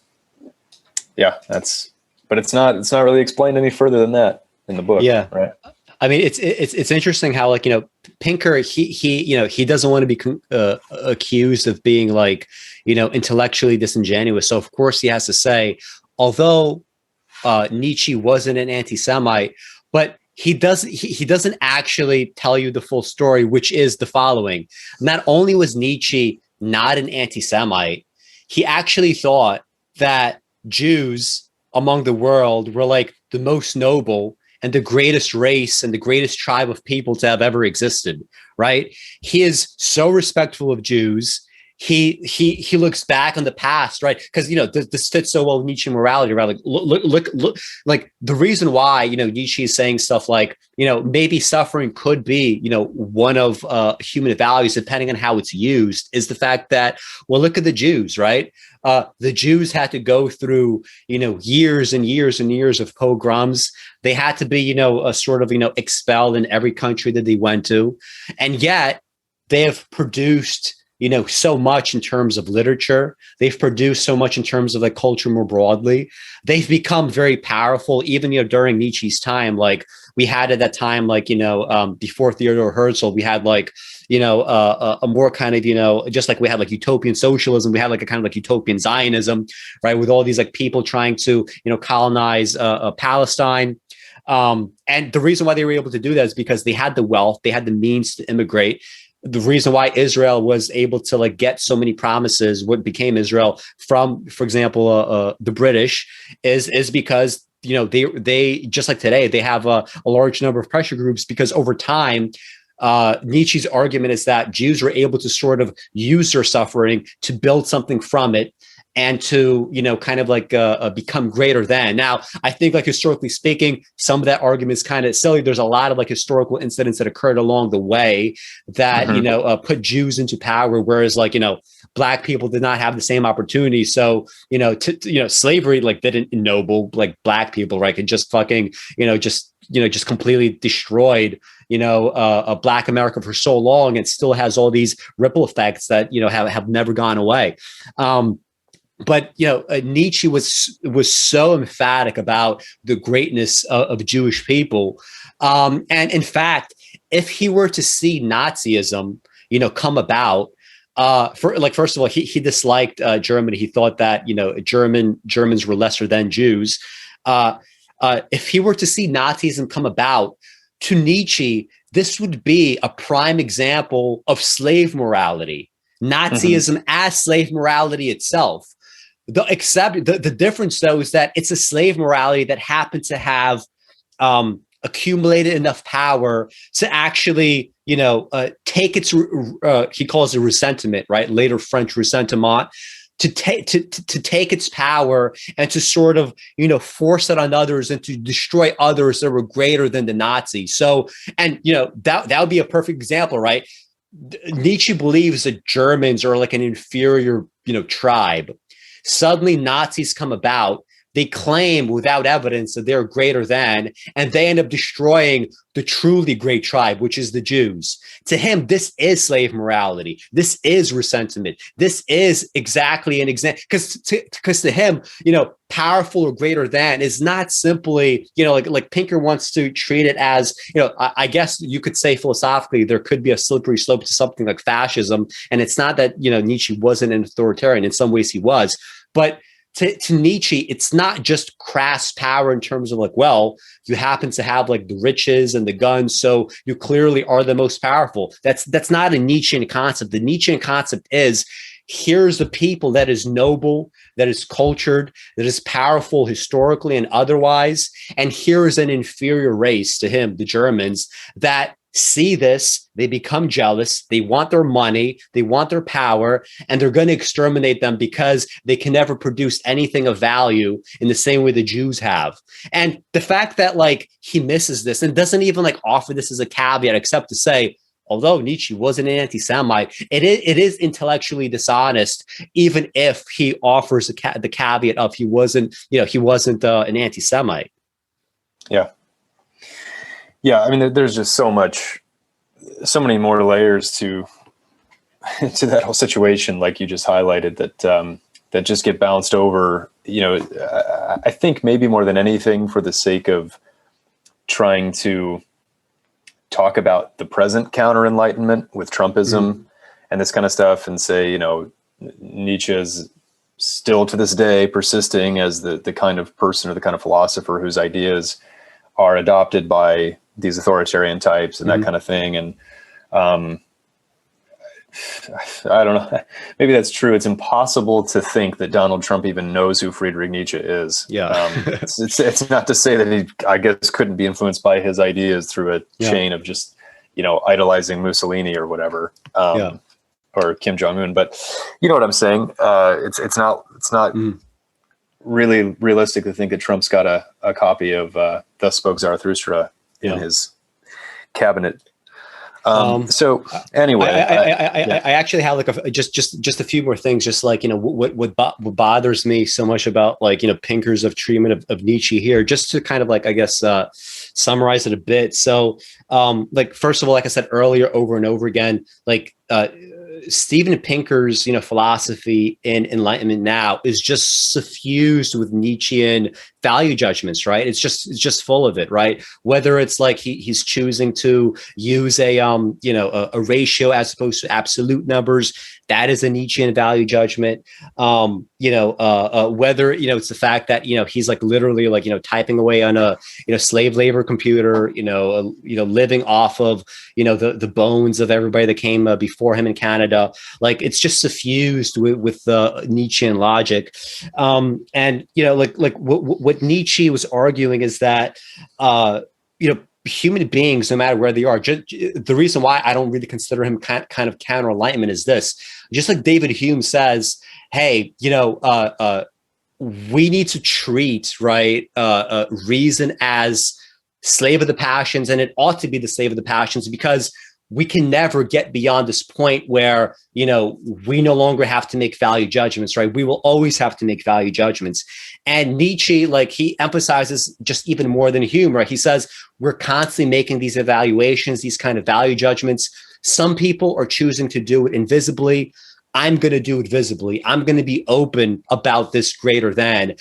it's not really explained any further than that in the book. Yeah. Right. It's interesting how, Pinker, he doesn't want to be accused of being like, intellectually disingenuous. So of course he has to say, although Nietzsche wasn't an anti-Semite, but he doesn't actually tell you the full story, which is the following. Not only was Nietzsche not an anti-Semite, he actually thought that Jews among the world were like the most noble and the greatest race and the greatest tribe of people to have ever existed, right? He is so respectful of Jews. He looks back on the past, right? Because this fits so well with Nietzsche morality, right? Like look, like the reason why Nietzsche is saying stuff like maybe suffering could be one of human values depending on how it's used, is the fact that, well, look at the Jews, right? The Jews had to go through years and years and years of pogroms. They had to be sort of expelled in every country that they went to, and yet they have produced so much in terms of literature. They've produced so much in terms of like culture more broadly. They've become very powerful, even during Nietzsche's time. Like we had at that time, like before Theodor Herzl, we had like a more kind of just like we had like utopian socialism, we had like a kind of like utopian Zionism, right, with all these like people trying to colonize Palestine. And the reason why they were able to do that is because they had the wealth, they had the means to immigrate. The reason why Israel was able to like get so many promises, what became Israel, from, for example, the British, is because they just like today, they have a large number of pressure groups, because over time, Nietzsche's argument is that Jews were able to sort of use their suffering to build something from it, and to kind of like become greater than. Now, I think like historically speaking, some of that argument is kind of silly. There's a lot of like historical incidents that occurred along the way that put Jews into power, whereas like Black people did not have the same opportunity. So slavery like didn't ennoble like Black people, right? It just fucking just completely destroyed Black America for so long. It still has all these ripple effects that have never gone away. But Nietzsche was so emphatic about the greatness of Jewish people, and in fact, if he were to see Nazism, come about, first of all, he disliked Germany. He thought that Germans were lesser than Jews. If he were to see Nazism come about, to Nietzsche, this would be a prime example of slave morality. Nazism as slave morality itself. The difference, though, is that it's a slave morality that happened to have accumulated enough power to actually, take its, he calls it ressentiment, right? Later French ressentiment, to take its power and to sort of, force it on others and to destroy others that were greater than the Nazis. So, and, that would be a perfect example, right? Nietzsche believes that Germans are like an inferior, tribe. Suddenly Nazis come about, they claim without evidence that they're greater than, and they end up destroying the truly great tribe, which is the Jews. To him, this is slave morality. This is ressentiment. This is exactly an example, because to him, powerful or greater than is not simply, like Pinker wants to treat it as, I guess you could say philosophically, there could be a slippery slope to something like fascism. And it's not that, Nietzsche wasn't an authoritarian. In some ways he was, but to Nietzsche, it's not just crass power in terms of like, well, you happen to have like the riches and the guns, so you clearly are the most powerful. That's not a Nietzschean concept. The Nietzschean concept is, here's the people that is noble, that is cultured, that is powerful historically and otherwise, and here is an inferior race to him, the Germans, that see this, they become jealous, they want their money, they want their power, and they're going to exterminate them because they can never produce anything of value in the same way the Jews have. And the fact that like he misses this and doesn't even like offer this as a caveat, except to say, although Nietzsche wasn't an anti-Semite, it is intellectually dishonest, even if he offers the caveat of he wasn't an anti-Semite. Yeah. Yeah, I mean, there's just so many more layers to that whole situation, like you just highlighted, that just get bounced over. I think maybe more than anything for the sake of trying to talk about the present counter-enlightenment with Trumpism and this kind of stuff, and say, you know, Nietzsche is still to this day persisting as the kind of person or the kind of philosopher whose ideas are adopted by these authoritarian types and that kind of thing. And I don't know, maybe that's true. It's impossible to think that Donald Trump even knows who Friedrich Nietzsche is. Yeah. It's not to say that he, I guess, couldn't be influenced by his ideas through a chain of just, you know, idolizing Mussolini or whatever, or Kim Jong-un. But you know what I'm saying? It's not really realistic to think that Trump's got a copy of Thus Spoke Zarathustra in his cabinet. So anyway, I actually have like just a few more things. Just like, you know, what bothers me so much about, like, you know, Pinker's treatment of Nietzsche here, just to kind of like, I guess, summarize it a bit. So like, first of all, like I said earlier, over and over again, like Steven Pinker's, you know, philosophy in Enlightenment Now is just suffused with Nietzschean value judgments, right? It's just full of it, right? Whether it's like he's choosing to use a you know, a ratio as opposed to absolute numbers, that is a Nietzschean value judgment. You know, whether, you know, it's the fact that, you know, he's like literally like, you know, typing away on a, you know, slave labor computer, you know, living off of, you know, the bones of everybody that came before him in Canada. Like, it's just suffused with Nietzschean logic. And, you know, like what Nietzsche was arguing is that, you know, human beings, no matter where they are, the reason why I don't really consider him kind of counter-enlightenment is this: just like David Hume says, hey, you know, we need to treat, right, reason as slave of the passions, and it ought to be the slave of the passions, because we can never get beyond this point where, you know, we no longer have to make value judgments, right? We will always have to make value judgments. And Nietzsche, like, he emphasizes just even more than Hume, right? He says we're constantly making these evaluations, these kind of value judgments. Some people are choosing to do it invisibly. I'm going to do it visibly. I'm going to be open about this greater than.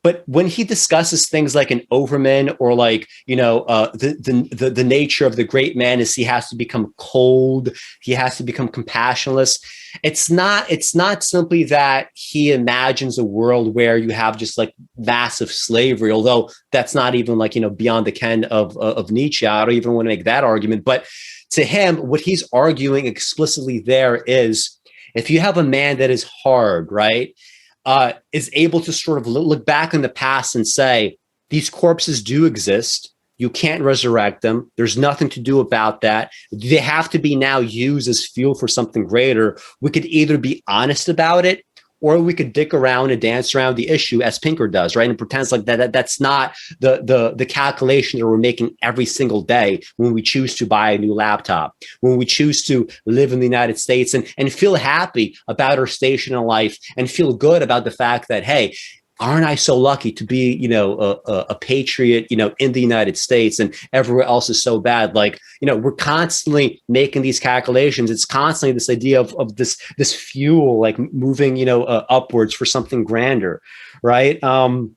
But when he discusses things like an overman, or like, you know, the nature of the great man is he has to become cold, he has to become compassionless. It's not simply that he imagines a world where you have just like massive slavery, although that's not even like, you know, beyond the ken of Nietzsche. I don't even want to make that argument. But to him, what he's arguing explicitly there is, if you have a man that is hard, right, is able to sort of look back in the past and say, these corpses do exist. You can't resurrect them. There's nothing to do about that. They have to be now used as fuel for something greater. We could either be honest about it, or we could dick around and dance around the issue as Pinker does, right? And pretends like that's not the calculation that we're making every single day when we choose to buy a new laptop, when we choose to live in the United States and feel happy about our station in life and feel good about the fact that, hey, aren't I so lucky to be, you know, a patriot, you know, in the United States, and everywhere else is so bad. Like, you know, we're constantly making these calculations. It's constantly this idea of this fuel, like moving, you know, upwards for something grander. Right. And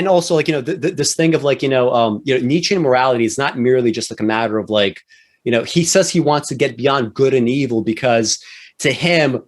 also, like, you know, this thing of like, you know, Nietzschean morality is not merely just like a matter of like, you know, he says he wants to get beyond good and evil because to him,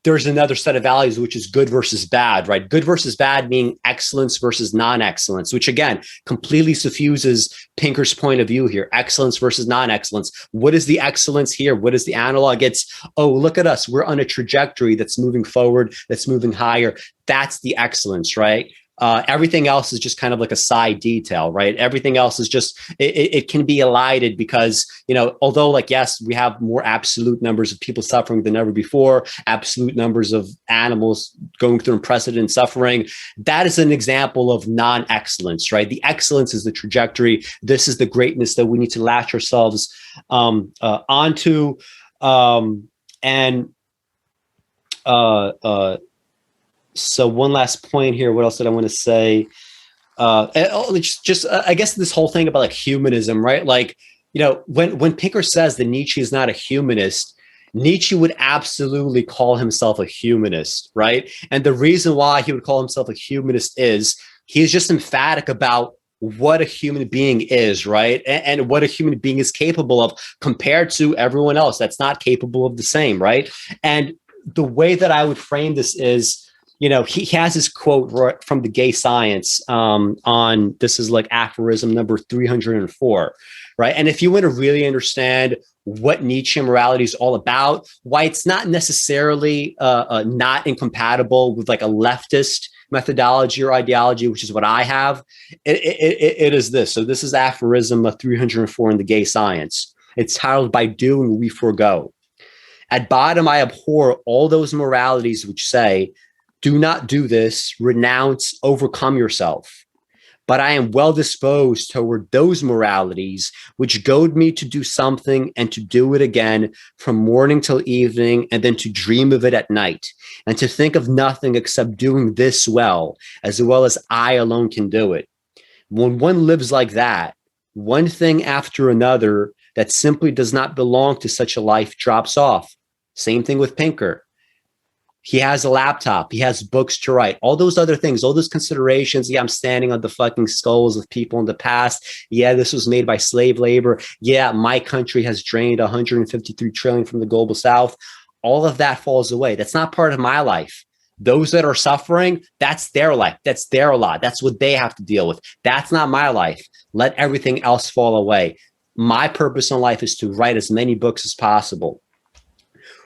there's another set of values, which is good versus bad, right? Good versus bad meaning excellence versus non-excellence, which again, completely suffuses Pinker's point of view here. Excellence versus non-excellence. What is the excellence here? What is the analog? It's, oh, look at us. We're on a trajectory that's moving forward, that's moving higher. That's the excellence, right? Everything else is just kind of like a side detail, right? Everything else is just, it can be elided because, you know, although like, yes, we have more absolute numbers of people suffering than ever before, absolute numbers of animals going through unprecedented suffering. That is an example of non-excellence, right? The excellence is the trajectory. This is the greatness that we need to latch ourselves onto. So one last point here. What else did I want to say? I guess this whole thing about like humanism, right? Like, you know, when Pinker says that Nietzsche is not a humanist, Nietzsche would absolutely call himself a humanist, right? And the reason why he would call himself a humanist is he is just emphatic about what a human being is, right? And what a human being is capable of compared to everyone else that's not capable of the same, right? And the way that I would frame this is, he has this quote from the Gay Science on, this is like aphorism number 304, right? And if you want to really understand what Nietzsche morality is all about, why it's not necessarily not incompatible with like a leftist methodology or ideology, which is what I have, it is this. So this is aphorism 304 in the Gay Science. It's titled, "By doing we forego. At bottom, I abhor all those moralities which say, do not do this, renounce, overcome yourself. But I am well disposed toward those moralities which goad me to do something and to do it again from morning till evening, and then to dream of it at night, and to think of nothing except doing this well as I alone can do it. When one lives like that, one thing after another that simply does not belong to such a life drops off. Same thing with Pinker. He has a laptop. He has books to write. All those other things, all those considerations. Yeah, I'm standing on the fucking skulls of people in the past. Yeah, this was made by slave labor. Yeah, my country has drained 153 trillion from the global south. All of that falls away. That's not part of my life. Those that are suffering, that's their life. That's their lot. That's what they have to deal with. That's not my life. Let everything else fall away. My purpose in life is to write as many books as possible.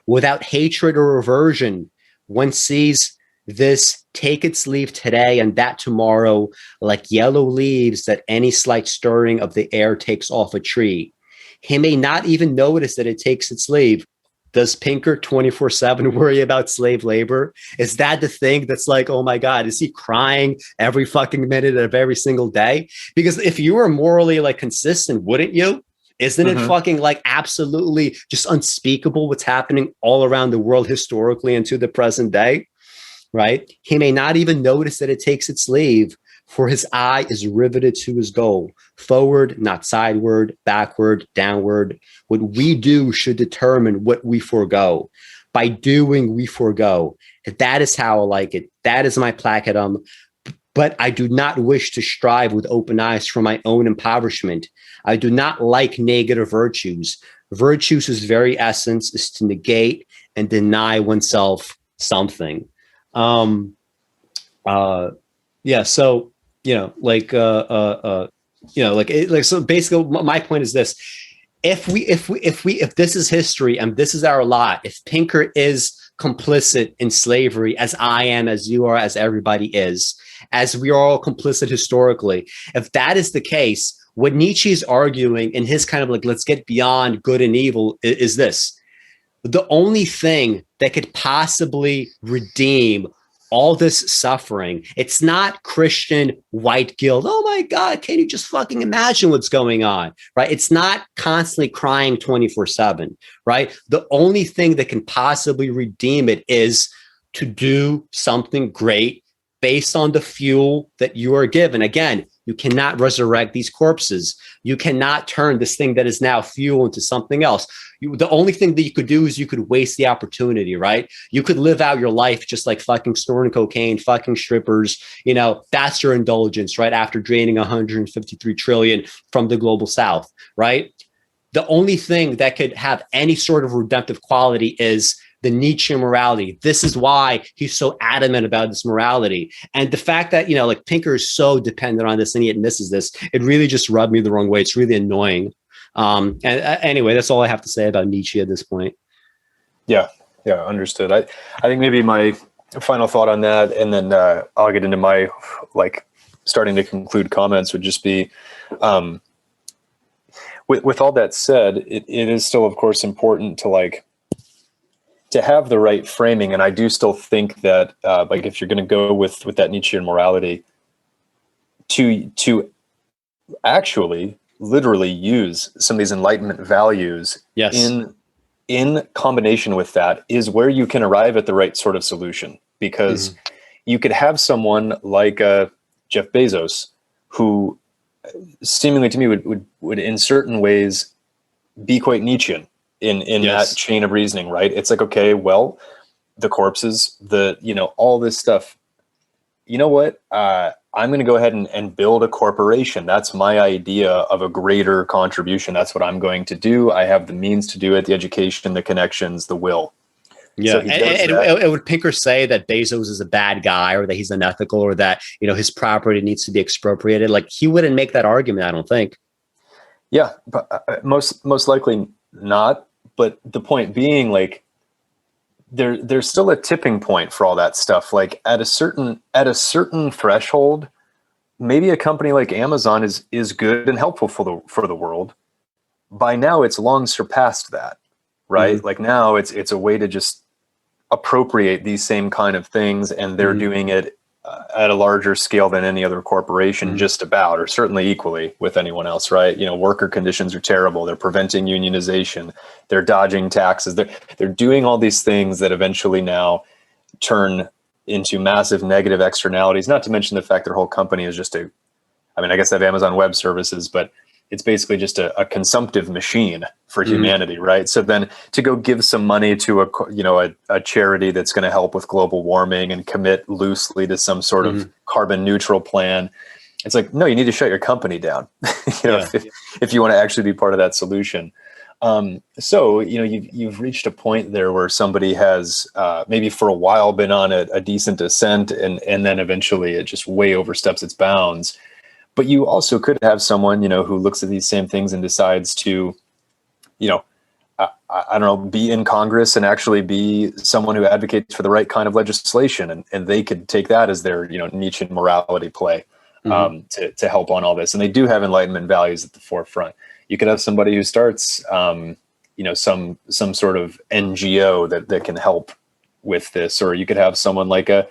Without hatred or aversion, one sees this take its leave today and that tomorrow, like yellow leaves that any slight stirring of the air takes off a tree. He may not even notice that it takes its leave. Does Pinker 24/7 worry about slave labor? Is that the thing that's like, oh my God, is he crying every fucking minute of every single day? Because if you were morally like consistent, wouldn't you? Isn't it fucking like absolutely just unspeakable what's happening all around the world historically and to the present day, right? He may not even notice that it takes its leave, for his eye is riveted to his goal. Forward, not sideward, backward, downward. What we do should determine what we forego. By doing, we forego. That is how I like it. That is my placatum. But I do not wish to strive with open eyes for my own impoverishment. I do not like negative virtues. Virtues' very essence is to negate and deny oneself something. So basically my point is this. If this is history and this is our lot, if Pinker is complicit in slavery, as I am, as you are, as everybody is, as we are all complicit historically, if that is the case, what Nietzsche is arguing in his kind of like, let's get beyond good and evil is this. The only thing that could possibly redeem all this suffering, it's not Christian white guilt. Oh my God, can you just fucking imagine what's going on, right? It's not constantly crying 24/7, right? The only thing that can possibly redeem it is to do something great based on the fuel that you are given. Again, you cannot resurrect these corpses. You cannot turn this thing that is now fuel into something else. The only thing that you could do is you could waste the opportunity, right? You could live out your life just like fucking snorting cocaine, fucking strippers. That's your indulgence, right? After draining 153 trillion from the global south, right? The only thing that could have any sort of redemptive quality is the Nietzsche morality. This is why he's so adamant about this morality. And the fact that, like Pinker is so dependent on this and yet misses this, it really just rubbed me the wrong way. It's really annoying. Anyway, that's all I have to say about Nietzsche at this point. Yeah, understood. I think maybe my final thought on that, and then I'll get into my starting to conclude comments, would just be, with all that said, it is still, of course, important to have the right framing. And I do still think that if you're going to go with that Nietzschean morality, to actually literally use some of these Enlightenment values, yes, in combination with that is where you can arrive at the right sort of solution. Because you could have someone like Jeff Bezos, who seemingly to me would in certain ways be quite Nietzschean in yes, that chain of reasoning, right? It's like, okay, well, the corpses, all this stuff, you know what? I'm going to go ahead and build a corporation. That's my idea of a greater contribution. That's what I'm going to do. I have the means to do it, the education, the connections, the will. Yeah, So he does that. and would Pinker say that Bezos is a bad guy, or that he's unethical, or that his property needs to be expropriated? Like, he wouldn't make that argument, I don't think. Yeah, but most likely not. But the point being, like, there's still a tipping point for all that stuff. Like, at a certain threshold, maybe a company like Amazon is good and helpful for the world. By now, it's long surpassed that, right? Like, now it's a way to just appropriate these same kind of things, and they're doing it at a larger scale than any other corporation, just about, or certainly equally with anyone else, right? Worker conditions are terrible. They're preventing unionization. They're dodging taxes. They're doing all these things that eventually now turn into massive negative externalities, not to mention the fact their whole company is just I guess they have Amazon Web Services, but it's basically just a consumptive machine for humanity, right? So then to go give some money to a charity that's going to help with global warming and commit loosely to some sort of carbon neutral plan, it's like, no, you need to shut your company down, if you want to actually be part of that solution. So you've reached a point there where somebody has maybe for a while been on a decent ascent, and then eventually it just way oversteps its bounds. But you also could have someone, who looks at these same things and decides to, I don't know, be in Congress and actually be someone who advocates for the right kind of legislation. And they could take that as their, Nietzschean morality play to help on all this. And they do have Enlightenment values at the forefront. You could have somebody who starts, some sort of NGO that can help with this. Or you could have someone like a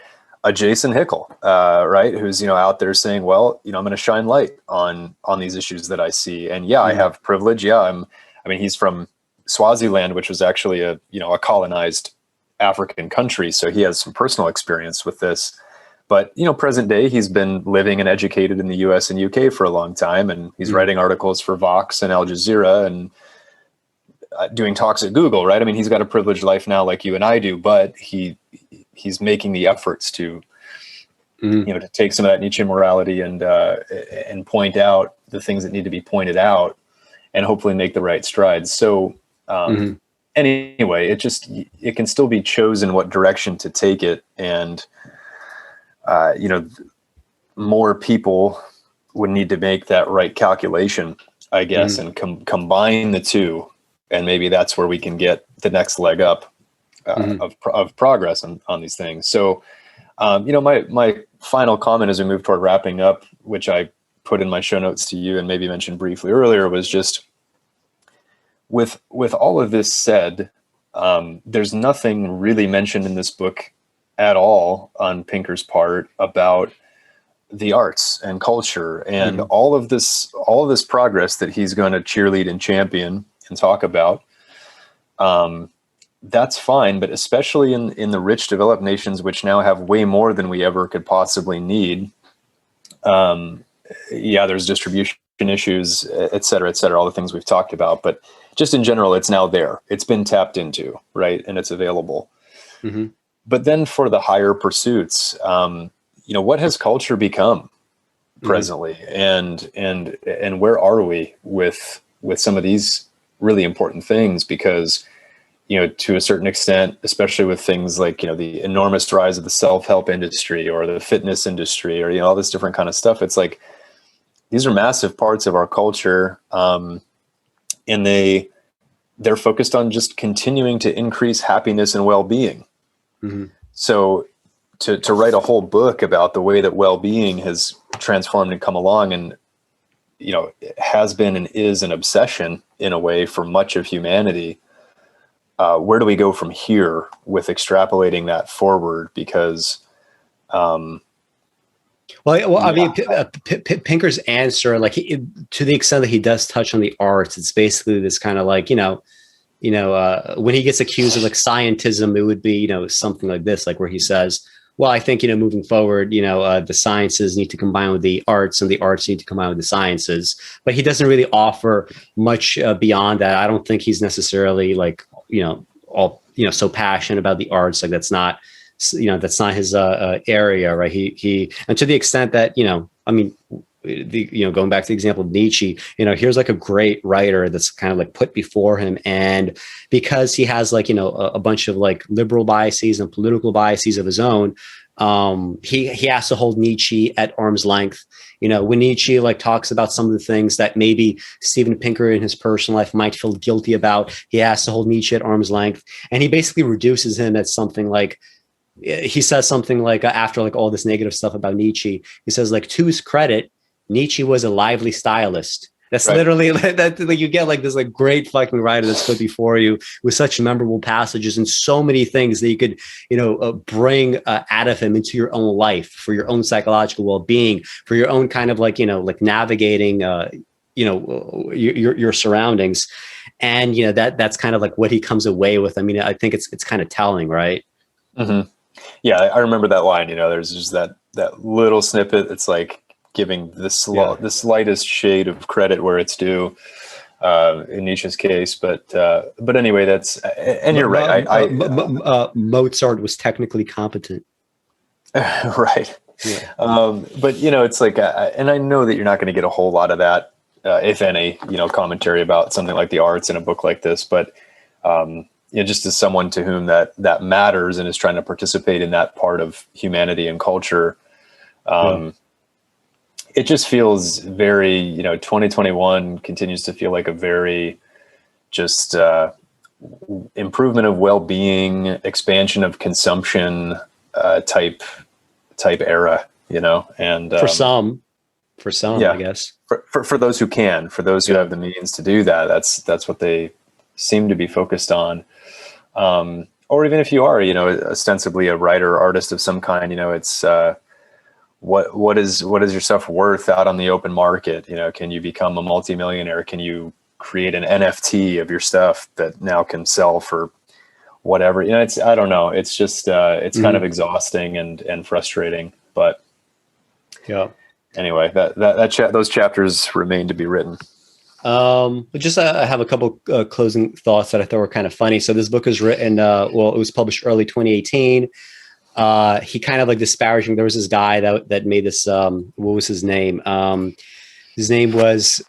Jason Hickel, right, who's out there saying, well, I'm going to shine light on these issues that I see, and I have privilege. He's from Swaziland, which was actually a colonized African country, so he has some personal experience with this. But present day, he's been living and educated in the U.S. and UK for a long time, and he's writing articles for Vox and Al Jazeera and doing talks at Google, right? He's got a privileged life now, like you and I do, but he's making the efforts to, to take some of that Nietzschean morality and point out the things that need to be pointed out, and hopefully make the right strides. So anyway, it can still be chosen what direction to take it, and more people would need to make that right calculation, I guess, and combine the two, and maybe that's where we can get the next leg up of progress on these things. So, my final comment as we move toward wrapping up, which I put in my show notes to you and maybe mentioned briefly earlier, was just with all of this said, there's nothing really mentioned in this book at all on Pinker's part about the arts and culture and all of this progress that he's going to cheerlead and champion and talk about. That's fine, but especially in the rich developed nations, which now have way more than we ever could possibly need. There's distribution issues, et cetera, all the things we've talked about, but just in general, it's now there. It's been tapped into, right? And it's available. But then for the higher pursuits, what has culture become presently? And where are we with some of these really important things? Because to a certain extent, especially with things like, the enormous rise of the self-help industry or the fitness industry or, all this different kind of stuff. It's like, these are massive parts of our culture. And they're focused on just continuing to increase happiness and well-being. So to write a whole book about the way that well-being has transformed and come along and, it has been and is an obsession in a way for much of humanity. Where do we go from here with extrapolating that forward? Because, Pinker's answer, like to the extent that he does touch on the arts, it's basically this kind of like, when he gets accused of like scientism, it would be, something like this, like where he says, well, I think, moving forward, the sciences need to combine with the arts and the arts need to combine with the sciences. But he doesn't really offer much beyond that. I don't think he's necessarily like, all, so passionate about the arts. Like that's not that's not his area, right? And to the extent that, I mean, going back to the example of Nietzsche, here's like a great writer that's kind of like put before him. And because he has like, a bunch of like liberal biases and political biases of his own, he has to hold Nietzsche at arm's length. When Nietzsche like talks about some of the things that maybe Steven Pinker in his personal life might feel guilty about, he has to hold Nietzsche at arm's length. And he basically reduces him as something like, he says something like, after like all this negative stuff about Nietzsche, he says like, to his credit, Nietzsche was a lively stylist. That's right. Literally that like, you get like this like great fucking writer that's put before you with such memorable passages and so many things that you could bring out of him into your own life for your own psychological well-being, for your own kind of like like navigating your surroundings. And that's kind of like what he comes away with. I mean, I think it's kind of telling, right? Mm-hmm. Yeah, I remember that line. There's just that little snippet. It's like giving the slightest shade of credit where it's due in Nietzsche's case. But anyway, and you're right. Mozart was technically competent. Right. Yeah. But it's like, and I know that you're not going to get a whole lot of that, if any, commentary about something like the arts in a book like this. But just as someone to whom that matters and is trying to participate in that part of humanity and culture, it just feels very, 2021 continues to feel like a very just improvement of well-being, expansion of consumption type era, and for some, yeah. I guess for those who can, for those who have the means to do that, that's what they seem to be focused on. Or even if you are, ostensibly a writer or artist of some kind, it's what is your stuff worth out on the open market? Can you become a multimillionaire? Can you create an NFT of your stuff that now can sell for whatever? I don't know. It's just it's kind of exhausting and frustrating. But yeah. Anyway, those chapters remain to be written. Just I have a couple closing thoughts that I thought were kind of funny. So this book is written, it was published early 2018. He kind of like disparaging. There was this guy that made this. What was his name? His name was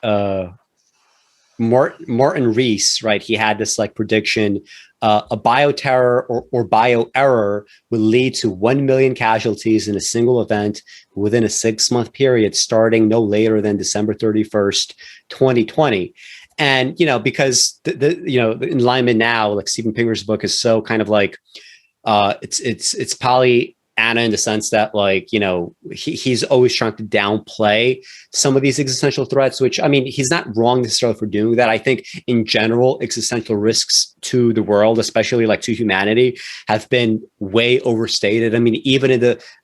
Martin Rees, right? He had this like prediction. A bioterror or bio-error would lead to 1 million casualties in a single event within a 6-month period, starting no later than December 31st, 2020. And, because the Enlightenment Now, like Steven Pinker's book, is so kind of like, it's Pollyanna in the sense that like, he's always trying to downplay some of these existential threats, which, I mean, he's not wrong necessarily for doing that. I think in general, existential risks to the world, especially like to humanity, have been way overstated. I mean, even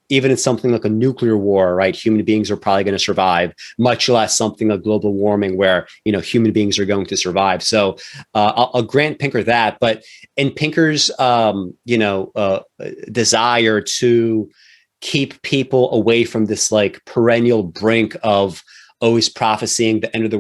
in something like a nuclear war, right? Human beings are probably going to survive, much less something like global warming where, human beings are going to survive. So I'll grant Pinker that. But in Pinker's, desire to keep people away from this like perennial brink of always prophesying the end of the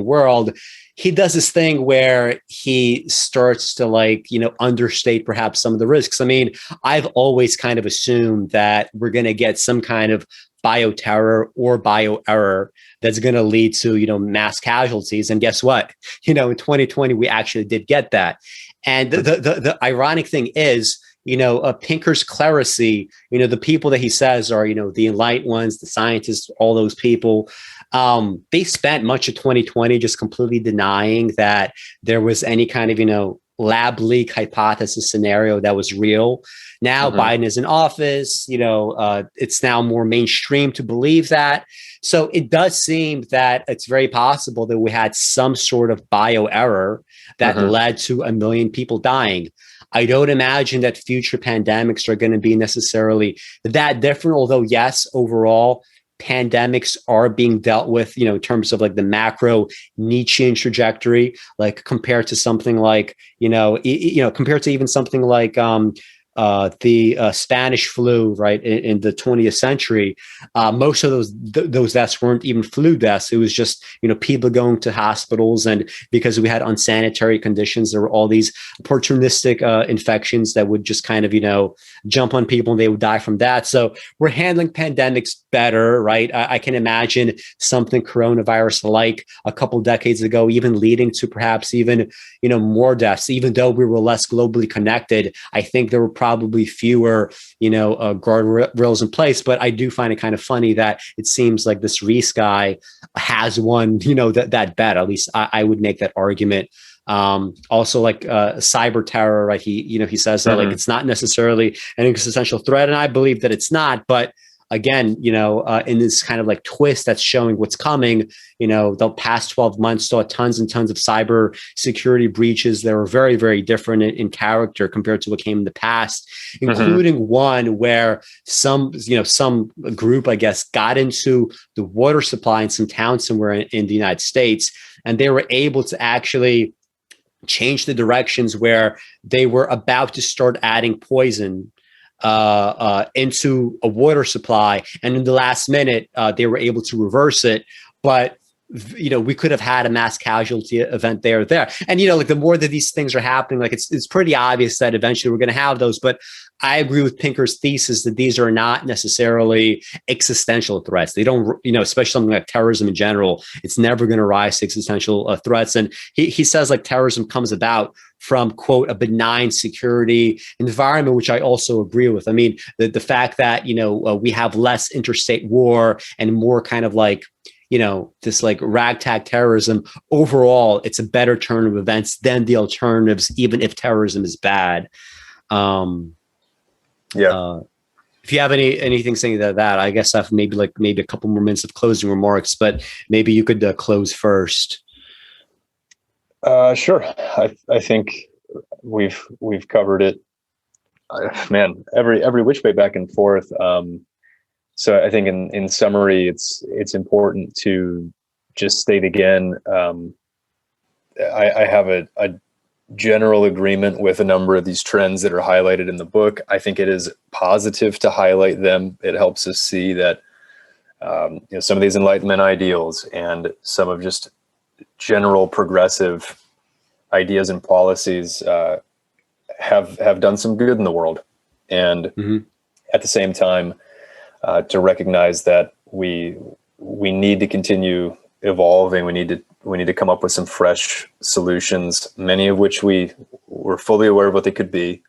world, he does this thing where he starts to like, understate perhaps some of the risks. I mean, I've always kind of assumed that we're going to get some kind of bioterror or bio-error that's going to lead to, mass casualties. And guess what? In 2020, we actually did get that. And the ironic thing is, Pinker's clerisy, the people that he says are, the enlightened ones, the scientists, all those people, they spent much of 2020 just completely denying that there was any kind of, lab leak hypothesis scenario that was real. Now Biden is in office, it's now more mainstream to believe that. So it does seem that it's very possible that we had some sort of bio-error that led to 1 million people dying. I don't imagine that future pandemics are going to be necessarily that different, although yes, overall, pandemics are being dealt with, in terms of like the macro Nietzschean trajectory, like compared to something like, compared to even something like the Spanish flu, right, in the 20th century, most of those deaths weren't even flu deaths. It was just, people going to hospitals, and because we had unsanitary conditions, there were all these opportunistic infections that would just kind of, jump on people and they would die from that. So we're handling pandemics better, right? I can imagine something coronavirus-like a couple decades ago, even leading to perhaps even, more deaths. Even though we were less globally connected, I think there were probably fewer, guardrails in place. But I do find it kind of funny that it seems like this Reese guy has won, that bet. At least I would make that argument. Also, like cyber terror, right? He says that like it's not necessarily an existential threat, and I believe that it's not. But again, in this kind of like twist that's showing what's coming, the past 12 months saw tons and tons of cyber security breaches that were very, very different in character compared to what came in the past, including one where some group, I guess, got into the water supply in some town somewhere in the United States, and they were able to actually change the directions where they were about to start adding poison into a water supply, and in the last minute they were able to reverse it. But we could have had a mass casualty event there. And like the more that these things are happening, like it's pretty obvious that eventually we're going to have those. But I agree with Pinker's thesis that these are not necessarily existential threats. They don't, especially something like terrorism in general, it's never going to rise to existential threats. And he says like terrorism comes about from, quote, a benign security environment, which I also agree with. I mean, the fact that, we have less interstate war and more kind of like, this like ragtag terrorism, overall, it's a better turn of events than the alternatives, even if terrorism is bad. If you have anything saying to that, I guess I have maybe a couple more minutes of closing remarks, but maybe you could close first. Sure. I think we've covered it. Man, every which way back and forth. So I think in summary, it's important to just state again, I have a general agreement with a number of these trends that are highlighted in the book. I think it is positive to highlight them. It helps us see that some of these Enlightenment ideals and some of just general progressive ideas and policies have done some good in the world. And at the same time, to recognize that we need to continue evolving. We need to come up with some fresh solutions, many of which we're fully aware of what they could be.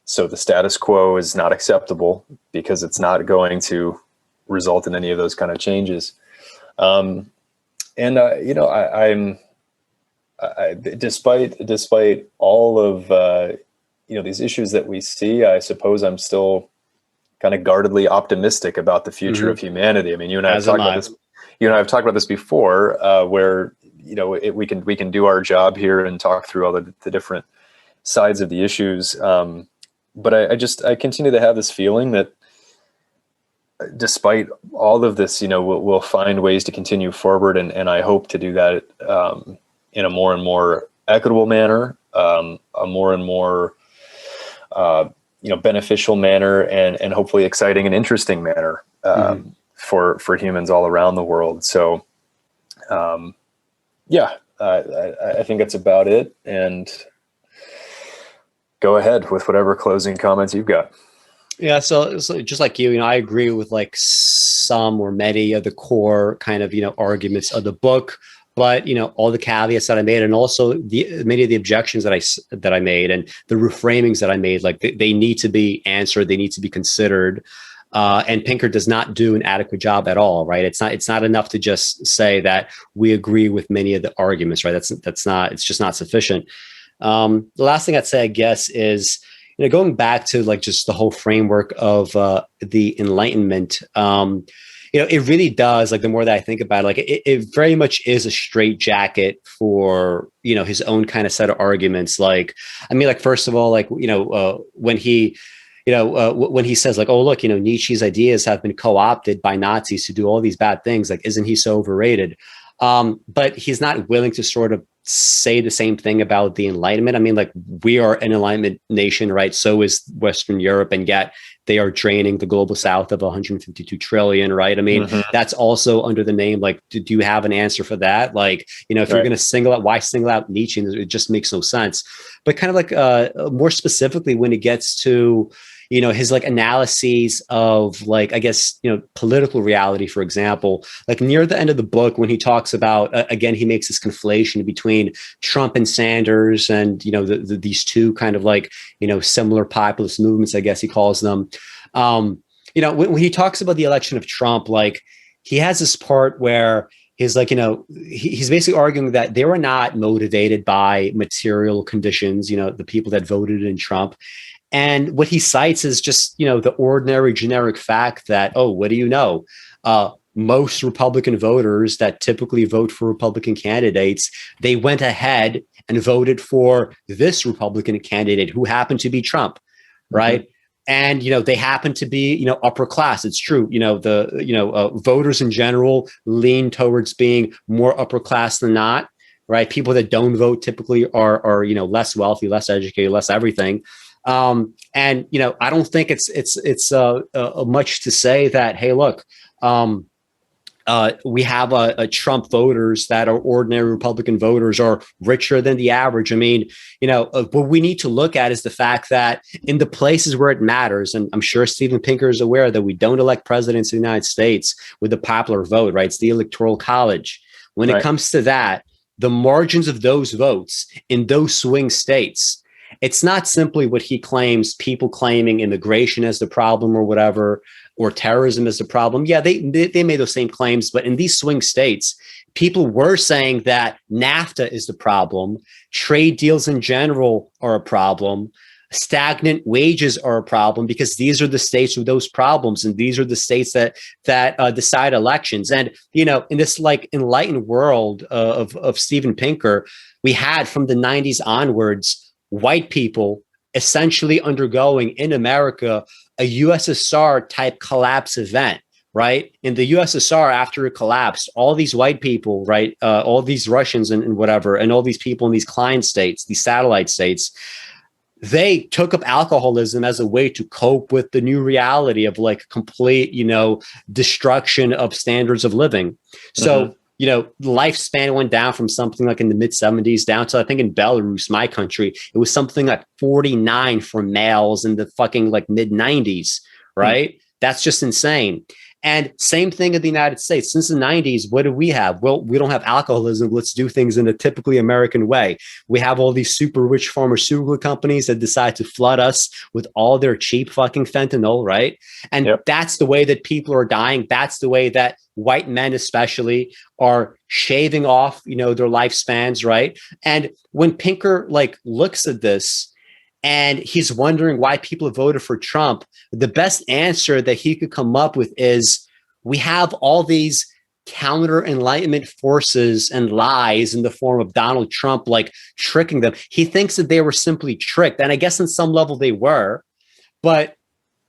So the status quo is not acceptable because it's not going to result in any of those kind of changes. I'm despite all of these issues that we see, I suppose I'm still kind of guardedly optimistic about the future of humanity. I mean, you and I have talked about this. You and I have talked about this before, where we can do our job here and talk through all the different sides of the issues. But I continue to have this feeling that despite all of this, we'll find ways to continue forward, and I hope to do that in a more and more equitable manner, a more and more beneficial manner, and hopefully exciting and interesting manner for humans all around the world. So, I think that's about it. And go ahead with whatever closing comments you've got. Yeah, so just like you, I agree with like some or many of the core kind of arguments of the book. But all the caveats that I made, and also many of the objections that I made, and the reframings that I made, like they need to be answered, they need to be considered. And Pinker does not do an adequate job at all, right? It's not enough to just say that we agree with many of the arguments, right? It's just not sufficient. The last thing I'd say, I guess, is going back to like just the whole framework of the Enlightenment. It really does, like the more that I think about it, like it very much is a straitjacket for, his own kind of set of arguments. Like, I mean, like, first of all, like, when he says like, oh, look, Nietzsche's ideas have been co-opted by Nazis to do all these bad things. Like, isn't he so overrated? But he's not willing to sort of say the same thing about the Enlightenment? I mean, like, we are an Enlightenment nation, right? So is Western Europe, and yet they are draining the global South of 152 trillion, right? I mean, that's also under the name. Like, do you have an answer for that? Like, you know, if you're going to single out, why single out Nietzsche? It just makes no sense. But kind of like more specifically, when it gets to, you know, his like analyses of, like, I guess, you know, political reality, for example, like near the end of the book, when he talks about, again, he makes this conflation between Trump and Sanders, and, you know, these two kind of like, you know, similar populist movements, I guess he calls them. You know, when he talks about the election of Trump, like, he has this part where he's like, you know, he's basically arguing that they were not motivated by material conditions, you know, the people that voted in Trump. And what he cites is just, you know, the ordinary generic fact that, oh, what do you know? Most Republican voters that typically vote for Republican candidates, they went ahead and voted for this Republican candidate who happened to be Trump, right? And, you know, they happen to be, you know, upper class. It's true. You know, voters in general lean towards being more upper class than not, right? People that don't vote typically are, you know, less wealthy, less educated, less everything. And, you know, I don't think it's much to say that, hey, look, we have a Trump voters that are ordinary Republican voters are richer than the average. I mean, you know, what we need to look at is the fact that in the places where it matters, and I'm sure Steven Pinker is aware that we don't elect presidents in the United States with the popular vote, right? It's the Electoral College. When it comes to that, the margins of those votes in those swing states, it's not simply what he claims, people claiming immigration as the problem or whatever, or terrorism as the problem. Yeah, they made those same claims, but in these swing states, people were saying that NAFTA is the problem, trade deals in general are a problem, stagnant wages are a problem, because these are the states with those problems, and these are the states that decide elections. And, you know, in this like enlightened world of Steven Pinker, we had from the 90s onwards white people essentially undergoing in America a USSR type collapse event, right? In the USSR, after it collapsed, all these white people, right, all these Russians and whatever, and all these people in these client states, these satellite states, they took up alcoholism as a way to cope with the new reality of like complete, you know, destruction of standards of living. So, you know, the lifespan went down from something like in the mid 70s down to, I think in Belarus, my country, it was something like 49 for males in the fucking like mid 90s, right? That's just insane. And same thing in the United States. Since the 90s, what do we have? Well, we don't have alcoholism. Let's do things in a typically American way. We have all these super rich pharmaceutical companies that decide to flood us with all their cheap fucking fentanyl, right? And that's the way that people are dying. That's the way that white men especially are shaving off, you know, their lifespans, right? And when Pinker like looks at this, and he's wondering why people have voted for Trump, the best answer that he could come up with is we have all these counter-enlightenment forces and lies in the form of Donald Trump, like tricking them. He thinks that they were simply tricked. And I guess on some level they were, but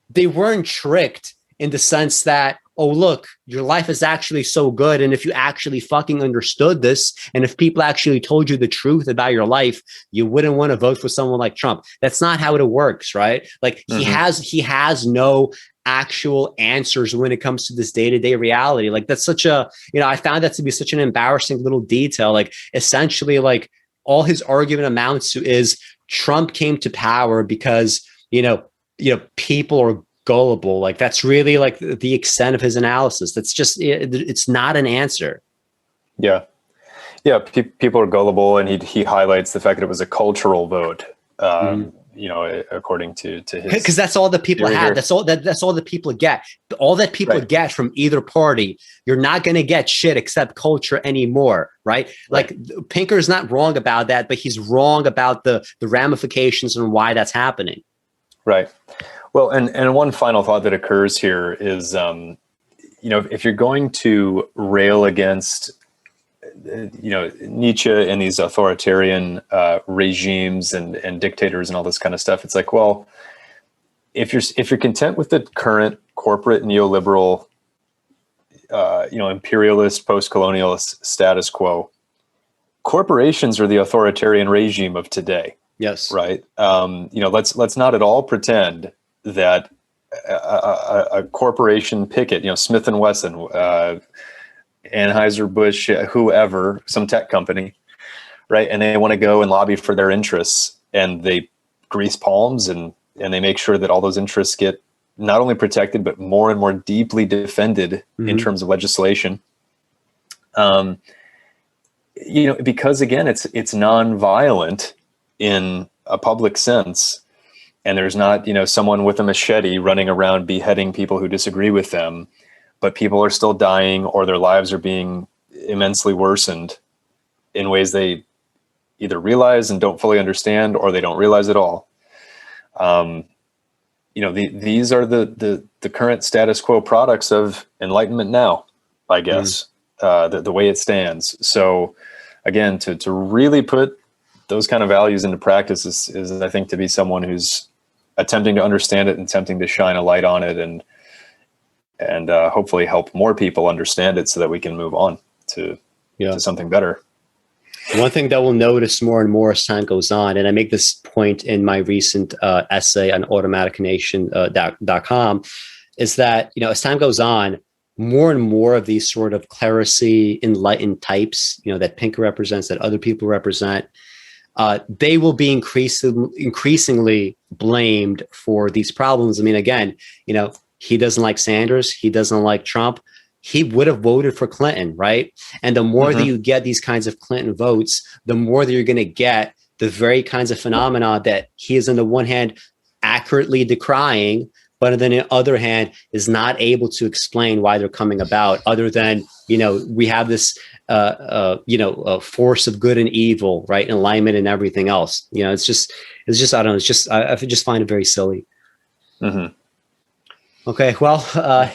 they weren't tricked in the sense that, oh, look, your life is actually so good. And if you actually fucking understood this, and if people actually told you the truth about your life, you wouldn't want to vote for someone like Trump. That's not how it works, right? Like he has no actual answers when it comes to this day-to-day reality. Like that's such a, you know, I found that to be such an embarrassing little detail. Like essentially, like all his argument amounts to is Trump came to power because, you know, people are gullible. Like that's really like the extent of his analysis. That's just, it's not an answer. Yeah. People are gullible, and he highlights the fact that it was a cultural vote. You know, according to his, because that's all that people have. That's all that people get. All that people get from either party. You're not going to get shit except culture anymore, right? Like Pinker is not wrong about that, but he's wrong about the ramifications and why that's happening. Right. Well, and one final thought that occurs here is, you know, if you're going to rail against, you know, Nietzsche and these authoritarian regimes and dictators and all this kind of stuff, it's like, well, if you're content with the current corporate neoliberal, you know, imperialist, post-colonialist status quo, corporations are the authoritarian regime of today. Yes. Right. Let's not at all pretend that a corporation picket, Smith and Wesson, Anheuser-Busch, whoever, some tech company, right? And they want to go and lobby for their interests, and they grease palms and they make sure that all those interests get not only protected, but more and more deeply defended in terms of legislation. Because again, it's non-violent in a public sense, and there's not, someone with a machete running around beheading people who disagree with them, but people are still dying, or their lives are being immensely worsened in ways they either realize and don't fully understand, or they don't realize at all. These are the current status quo products of Enlightenment Now, I guess, the way it stands. So again, to really put those kind of values into practice is I think, to be someone who's attempting to understand it and attempting to shine a light on it, and hopefully help more people understand it so that we can move on to something better. One thing that we'll notice more and more as time goes on, and I make this point in my recent essay on automaticnation.com, is that, as time goes on, more and more of these sort of clerisy, enlightened types, that Pinker represents, that other people represent, they will be increasingly blamed for these problems. I mean, again, he doesn't like Sanders. He doesn't like Trump. He would have voted for Clinton, right? And the more that you get these kinds of Clinton votes, the more that you're going to get the very kinds of phenomena that he is, on the one hand, accurately decrying, but on the other hand, is not able to explain why they're coming about, other than, we have this, force of good and evil, right? Alignment and everything else. It's just, I don't know. I just find it very silly. Okay, well,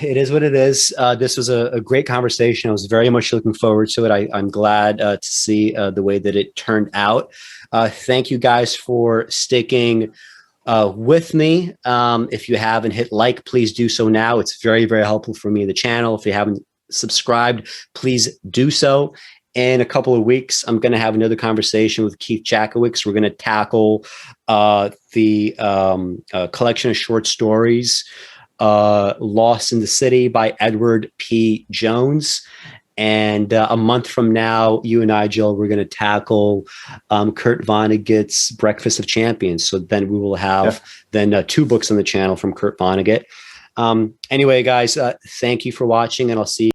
it is what it is. This was a great conversation. I was very much looking forward to it. I'm glad to see the way that it turned out. Thank you guys for sticking with me. If you haven't hit like, please do so now. It's very, very helpful for me and the channel. If you haven't subscribed, please do so. In a couple of weeks, I'm going to have another conversation with Keith Jackowicz. We're going to tackle the collection of short stories, Lost in the City by Edward P. Jones. And a month from now, you and I, Jill, we're going to tackle Kurt Vonnegut's Breakfast of Champions. So then we will have two books on the channel from Kurt Vonnegut. Anyway, guys, thank you for watching, and I'll see you.